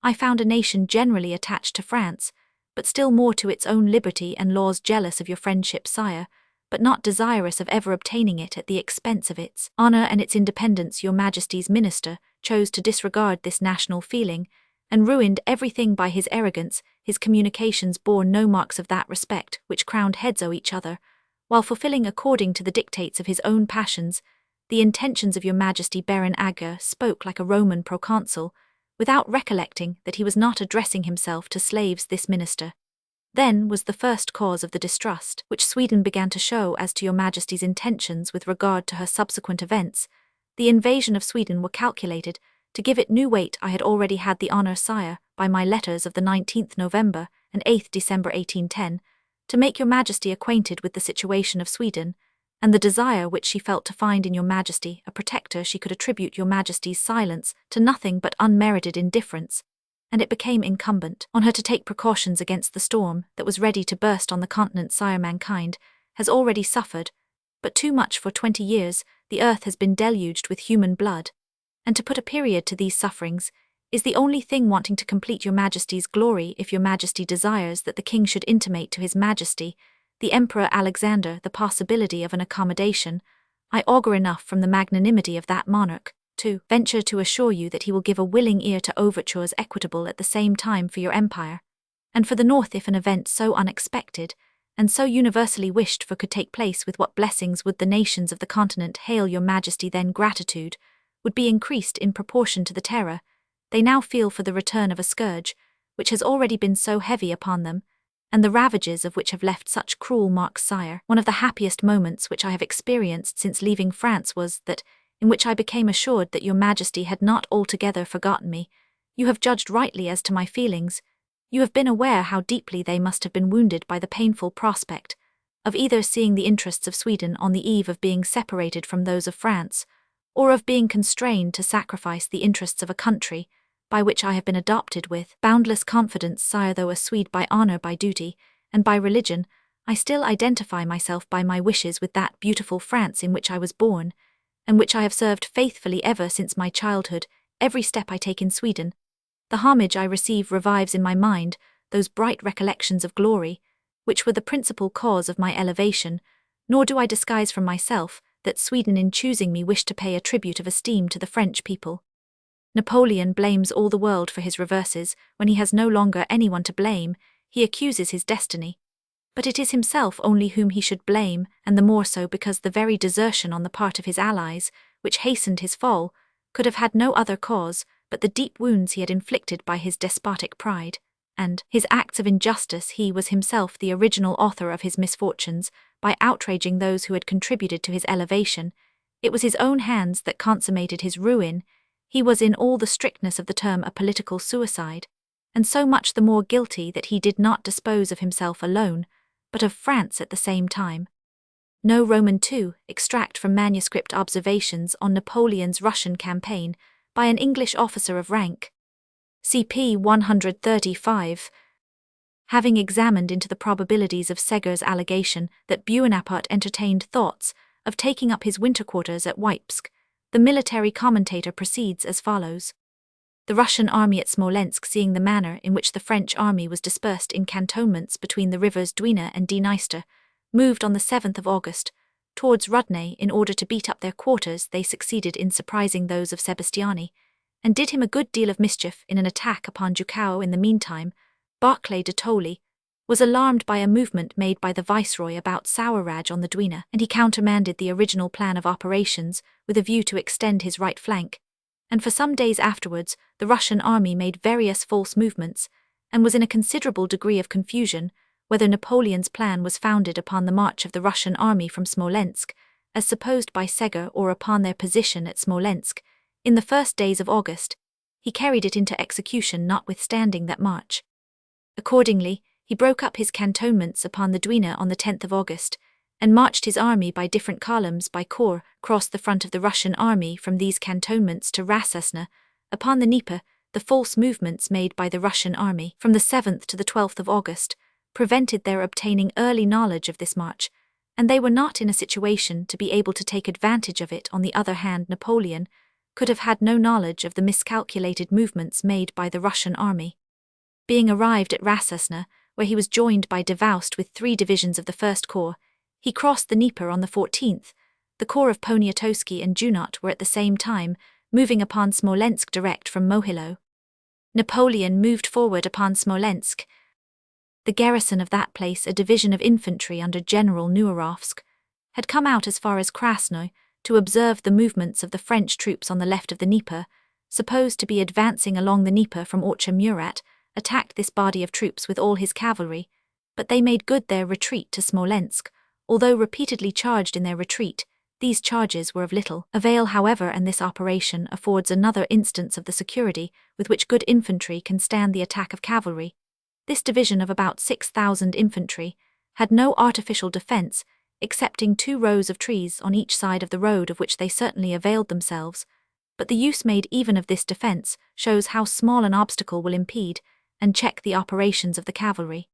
I found a nation generally attached to France, but still more to its own liberty and laws, jealous of your friendship, sire, but not desirous of ever obtaining it at the expense of its honour and its independence. Your Majesty's minister chose to disregard this national feeling, and ruined everything by his arrogance. His communications bore no marks of that respect which crowned heads owe each other, while fulfilling according to the dictates of his own passions the intentions of your Majesty. Baron Ager spoke like a Roman proconsul, without recollecting that he was not addressing himself to slaves. This minister then was the first cause of the distrust which Sweden began to show as to your Majesty's intentions with regard to her subsequent events. The invasion of Sweden were calculated to give it new weight. I had already had the honour, sire, by my letters of the 19th November and 8th December 1810, to make your Majesty acquainted with the situation of Sweden, and the desire which she felt to find in your Majesty a protector. She could attribute your Majesty's silence to nothing but unmerited indifference, and it became incumbent on her to take precautions against the storm that was ready to burst on the continent. Sire, mankind has already suffered, but too much. For 20 years the earth has been deluged with human blood, and to put a period to these sufferings is the only thing wanting to complete your Majesty's glory. If your Majesty desires that the King should intimate to his Majesty, the Emperor Alexander, the possibility of an accommodation, I augur enough from the magnanimity of that monarch to venture to assure you that he will give a willing ear to overtures equitable at the same time for your empire and for the North. If an event so unexpected and so universally wished for could take place, with what blessings would the nations of the continent hail your Majesty! Then gratitude would be increased in proportion to the terror they now feel for the return of a scourge which has already been so heavy upon them, and the ravages of which have left such cruel marks. Sire, one of the happiest moments which I have experienced since leaving France was that in which I became assured that your Majesty had not altogether forgotten me. You have judged rightly as to my feelings. You have been aware how deeply they must have been wounded by the painful prospect of either seeing the interests of Sweden on the eve of being separated from those of France, or of being constrained to sacrifice the interests of a country by which I have been adopted with boundless confidence. Sire, though a Swede by honour, by duty, and by religion, I still identify myself by my wishes with that beautiful France in which I was born, and which I have served faithfully ever since my childhood. Every step I take in Sweden, the homage I receive revives in my mind those bright recollections of glory which were the principal cause of my elevation, nor do I disguise from myself that Sweden in choosing me wished to pay a tribute of esteem to the French people. Napoleon blames all the world for his reverses. When he has no longer anyone to blame, he accuses his destiny. But it is himself only whom he should blame, and the more so because the very desertion on the part of his allies, which hastened his fall, could have had no other cause but the deep wounds he had inflicted by his despotic pride, and his acts of injustice. He was himself the original author of his misfortunes, by outraging those who had contributed to his elevation. It was his own hands that consummated his ruin. He was in all the strictness of the term a political suicide, and so much the more guilty that he did not dispose of himself alone, but of France at the same time. No Roman II, extract from manuscript observations on Napoleon's Russian campaign by an English officer of rank. CP 135. Having examined into the probabilities of Segur's allegation that Bonaparte entertained thoughts of taking up his winter quarters at Wipsk, the military commentator proceeds as follows. The Russian army at Smolensk, seeing the manner in which the French army was dispersed in cantonments between the rivers Dwina and Dniester, moved on the 7th of August towards Rudny in order to beat up their quarters. They succeeded in surprising those of Sebastiani, and did him a good deal of mischief in an attack upon Juchao. In the meantime, Barclay de Tolly was alarmed by a movement made by the viceroy about Sauerraj on the Dwina, and he countermanded the original plan of operations with a view to extend his right flank. And for some days afterwards, the Russian army made various false movements, and was in a considerable degree of confusion whether Napoleon's plan was founded upon the march of the Russian army from Smolensk, as supposed by Segur, or upon their position at Smolensk. In the first days of August, he carried it into execution notwithstanding that march. Accordingly, he broke up his cantonments upon the Dwina on the 10th of August, and marched his army by different columns by corps, crossed the front of the Russian army from these cantonments to Rassesna, upon the Dnieper. The false movements made by the Russian army from the 7th to the 12th of August prevented their obtaining early knowledge of this march, and they were not in a situation to be able to take advantage of it. On the other hand, Napoleon could have had no knowledge of the miscalculated movements made by the Russian army. Being arrived at Rassesna, where he was joined by Davoust with 3 divisions of the 1st Corps, he crossed the Dnieper on the 14th. The corps of Poniatowski and Junot were at the same time moving upon Smolensk direct from Mohilo. Napoleon moved forward upon Smolensk. The garrison of that place, a division of infantry under General Nuarovsk, had come out as far as Krasnoy to observe the movements of the French troops on the left of the Dnieper, supposed to be advancing along the Dnieper from Orcha Murat, attacked this body of troops with all his cavalry, but they made good their retreat to Smolensk. Although repeatedly charged in their retreat, these charges were of little avail, however, and this operation affords another instance of the security with which good infantry can stand the attack of cavalry. This division of about 6,000 infantry had no artificial defence, excepting 2 rows of trees on each side of the road, of which they certainly availed themselves, but the use made even of this defence shows how small an obstacle will impede and check the operations of the cavalry.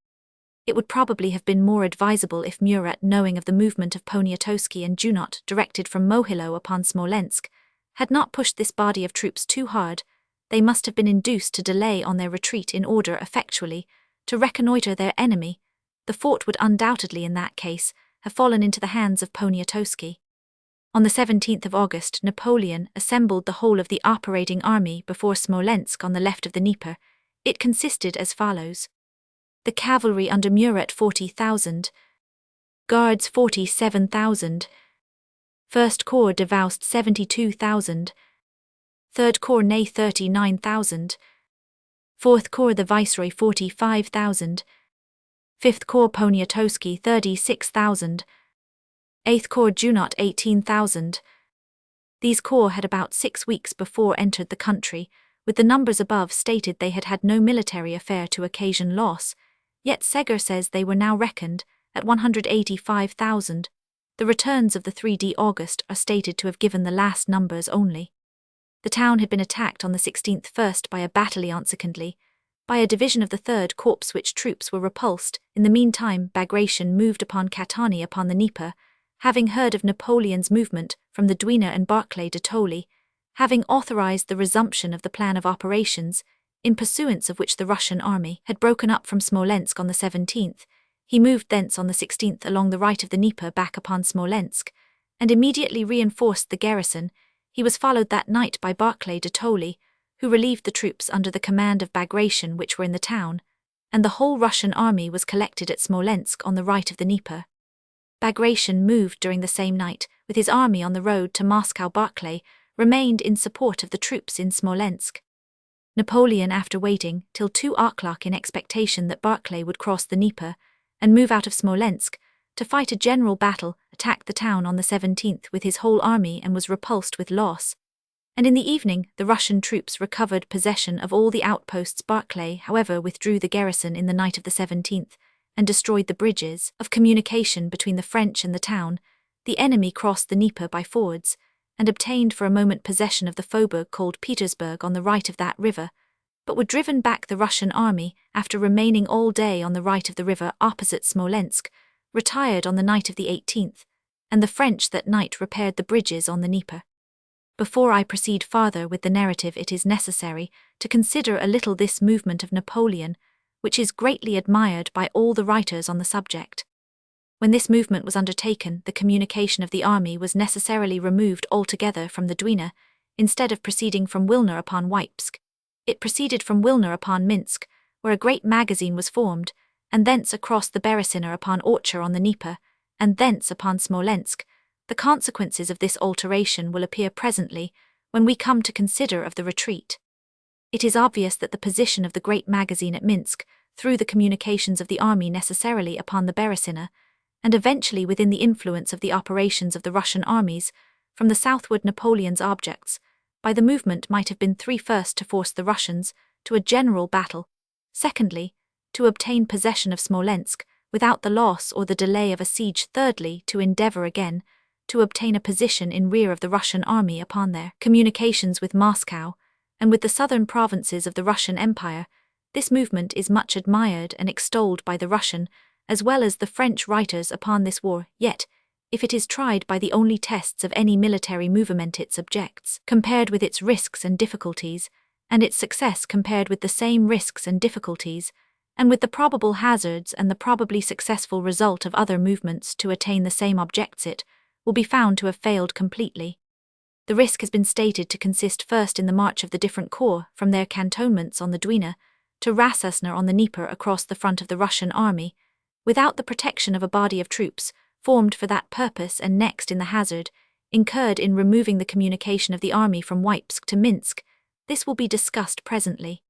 It would probably have been more advisable if Murat, knowing of the movement of Poniatowski and Junot directed from Mohilo upon Smolensk, had not pushed this body of troops too hard. They must have been induced to delay on their retreat in order effectually to reconnoitre their enemy. The fort would undoubtedly in that case have fallen into the hands of Poniatowski. On the 17th of August, Napoleon assembled the whole of the operating army before Smolensk on the left of the Dnieper. It consisted as follows. The cavalry under Murat 40,000, Guards 47,000, 1st Corps Davoust 72,000, 3rd Corps Ney 39,000, 4th Corps the Viceroy 45,000, 5th Corps Poniatowski 36,000, 8th Corps Junot 18,000. These corps had about 6 weeks before entered the country. With the numbers above stated, they had had no military affair to occasion loss, yet Segur says they were now reckoned at 185,000. The returns of the 3d August are stated to have given the last numbers only. The town had been attacked on the 16th first by a battalion, secondly by a division of the 3rd Corps, which troops were repulsed. In the meantime, Bagration moved upon Katani upon the Dnieper, having heard of Napoleon's movement from the Dwina, and Barclay de Tolly having authorized the resumption of the plan of operations, in pursuance of which the Russian army had broken up from Smolensk on the 17th. He moved thence on the 16th along the right of the Dnieper back upon Smolensk, and immediately reinforced the garrison. He was followed that night by Barclay de Tolly, who relieved the troops under the command of Bagration which were in the town, and the whole Russian army was collected at Smolensk on the right of the Dnieper. Bagration moved during the same night, with his army on the road to Moscow. Barclay remained in support of the troops in Smolensk. Napoleon, after waiting till 2 o'clock in expectation that Barclay would cross the Dnieper and move out of Smolensk to fight a general battle, attacked the town on the 17th with his whole army and was repulsed with loss. And in the evening the Russian troops recovered possession of all the outposts. Barclay, however, withdrew the garrison in the night of the 17th and destroyed the bridges of communication between the French and the town. The enemy crossed the Dnieper by fords, and obtained for a moment possession of the faubourg called Petersburg on the right of that river, but were driven back. The Russian army, after remaining all day on the right of the river opposite Smolensk, retired on the night of the 18th, and the French that night repaired the bridges on the Dnieper. Before I proceed farther with the narrative, it is necessary to consider a little this movement of Napoleon, which is greatly admired by all the writers on the subject. When this movement was undertaken, the communication of the army was necessarily removed altogether from the Dwina. Instead of proceeding from Wilna upon Wypsk, it proceeded from Wilna upon Minsk, where a great magazine was formed, and thence across the Beresina upon Orchar on the Dnieper, and thence upon Smolensk. The consequences of this alteration will appear presently when we come to consider of the retreat. It is obvious that the position of the great magazine at Minsk threw the communications of the army necessarily upon the Beresina, and eventually within the influence of the operations of the Russian armies from the southward. Napoleon's objects by the movement might have been three: first, to force the Russians to a general battle; secondly, to obtain possession of Smolensk without the loss or the delay of a siege; thirdly, to endeavour again to obtain a position in rear of the Russian army upon their communications with Moscow and with the southern provinces of the Russian Empire. This movement is much admired and extolled by the Russian as well as the French writers upon this war, yet, if it is tried by the only tests of any military movement, its objects compared with its risks and difficulties, and its success compared with the same risks and difficulties, and with the probable hazards and the probably successful result of other movements to attain the same objects, it will be found to have failed completely. The risk has been stated to consist first in the march of the different corps from their cantonments on the Dwina to Rassasna on the Dnieper across the front of the Russian army, without the protection of a body of troops formed for that purpose, and next in the hazard incurred in removing the communication of the army from Wypsk to Minsk. This will be discussed presently.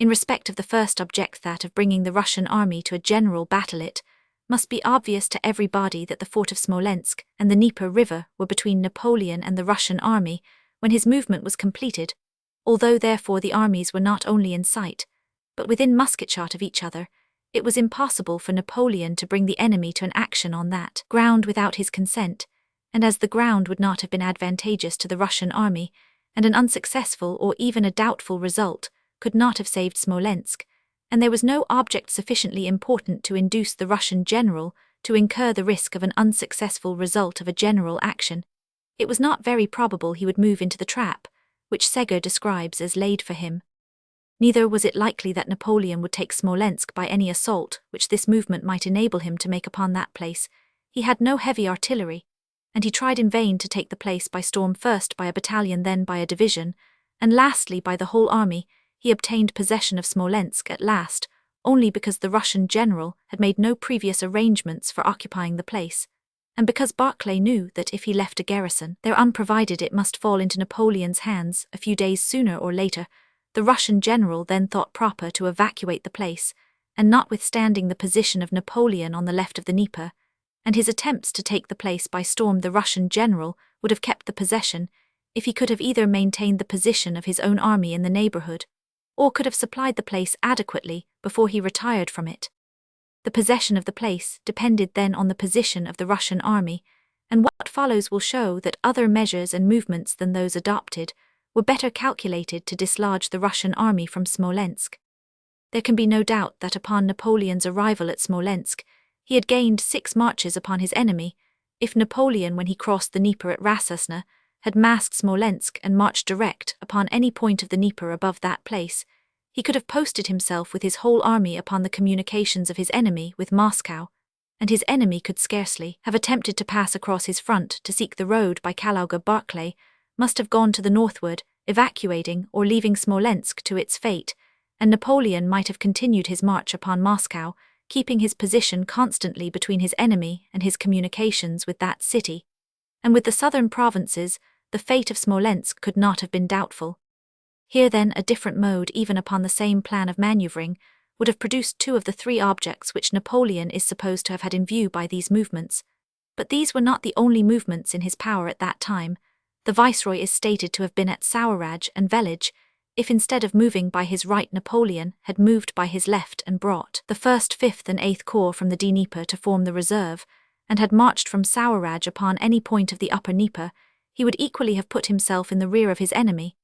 In respect of the first object, that of bringing the Russian army to a general battle, it must be obvious to everybody that the fort of Smolensk and the Dnieper River were between Napoleon and the Russian army when his movement was completed, although therefore the armies were not only in sight, but within musket shot of each other. It was impossible for Napoleon to bring the enemy to an action on that ground without his consent, and as the ground would not have been advantageous to the Russian army, and an unsuccessful or even a doubtful result could not have saved Smolensk, and there was no object sufficiently important to induce the Russian general to incur the risk of an unsuccessful result of a general action, it was not very probable he would move into the trap, which Segur describes as laid for him. Neither was it likely that Napoleon would take Smolensk by any assault which this movement might enable him to make upon that place. He had no heavy artillery, and he tried in vain to take the place by storm, first by a battalion, then by a division, and lastly by the whole army. He obtained possession of Smolensk at last, only because the Russian general had made no previous arrangements for occupying the place, and because Barclay knew that if he left a garrison there unprovided, it must fall into Napoleon's hands a few days sooner or later. The Russian general then thought proper to evacuate the place, and notwithstanding the position of Napoleon on the left of the Dnieper, and his attempts to take the place by storm, the Russian general would have kept the possession if he could have either maintained the position of his own army in the neighbourhood, or could have supplied the place adequately before he retired from it. The possession of the place depended then on the position of the Russian army, and what follows will show that other measures and movements than those adopted were better calculated to dislodge the Russian army from Smolensk. There can be no doubt that upon Napoleon's arrival at Smolensk, he had gained 6 marches upon his enemy. If Napoleon, when he crossed the Dnieper at Rassasna, had masked Smolensk and marched direct upon any point of the Dnieper above that place, He could have posted himself with his whole army upon the communications of his enemy with Moscow, and his enemy could scarcely have attempted to pass across his front to seek the road by Kalouga-Barclay, must have gone to the northward, evacuating or leaving Smolensk to its fate, and Napoleon might have continued his march upon Moscow, keeping his position constantly between his enemy and his communications with that city. And with the southern provinces, the fate of Smolensk could not have been doubtful. Here then a different mode, even upon the same plan of manoeuvring, would have produced two of the three objects which Napoleon is supposed to have had in view by these movements. But these were not the only movements in his power at that time. The viceroy is stated to have been at Sauraj and Velij. If instead of moving by his right Napoleon had moved by his left and brought the 1st, 5th and 8th Corps from the Dnieper to form the reserve, and had marched from Sauraj upon any point of the upper Dnieper, he would equally have put himself in the rear of his enemy,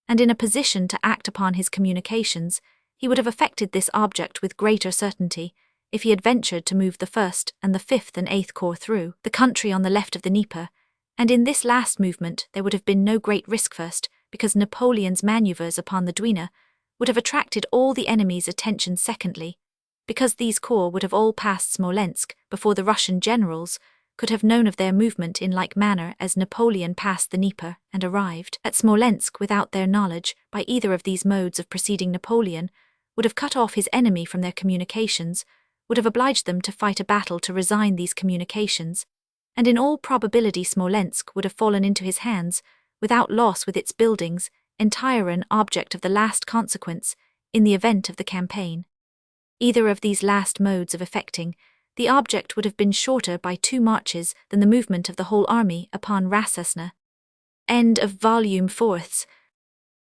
and in a position to act upon his communications. He would have effected this object with greater certainty if he had ventured to move the 1st and the 5th and 8th Corps through the country on the left of the Dnieper, and in this last movement there would have been no great risk first, because Napoleon's manoeuvres upon the Dwina would have attracted all the enemy's attention secondly, because these corps would have all passed Smolensk before the Russian generals could have known of their movement in like manner as Napoleon passed the Dnieper and arrived at Smolensk without their knowledge by either of these modes of preceding Napoleon, would have cut off his enemy from their communications, would have obliged them to fight a battle to resign these communications, and in all probability Smolensk would have fallen into his hands, without loss with its buildings, entire an object of the last consequence, in the event of the campaign. Either of these last modes of effecting, the object would have been shorter by 2 marches than the movement of the whole army upon Rassasna. End of Volume 4.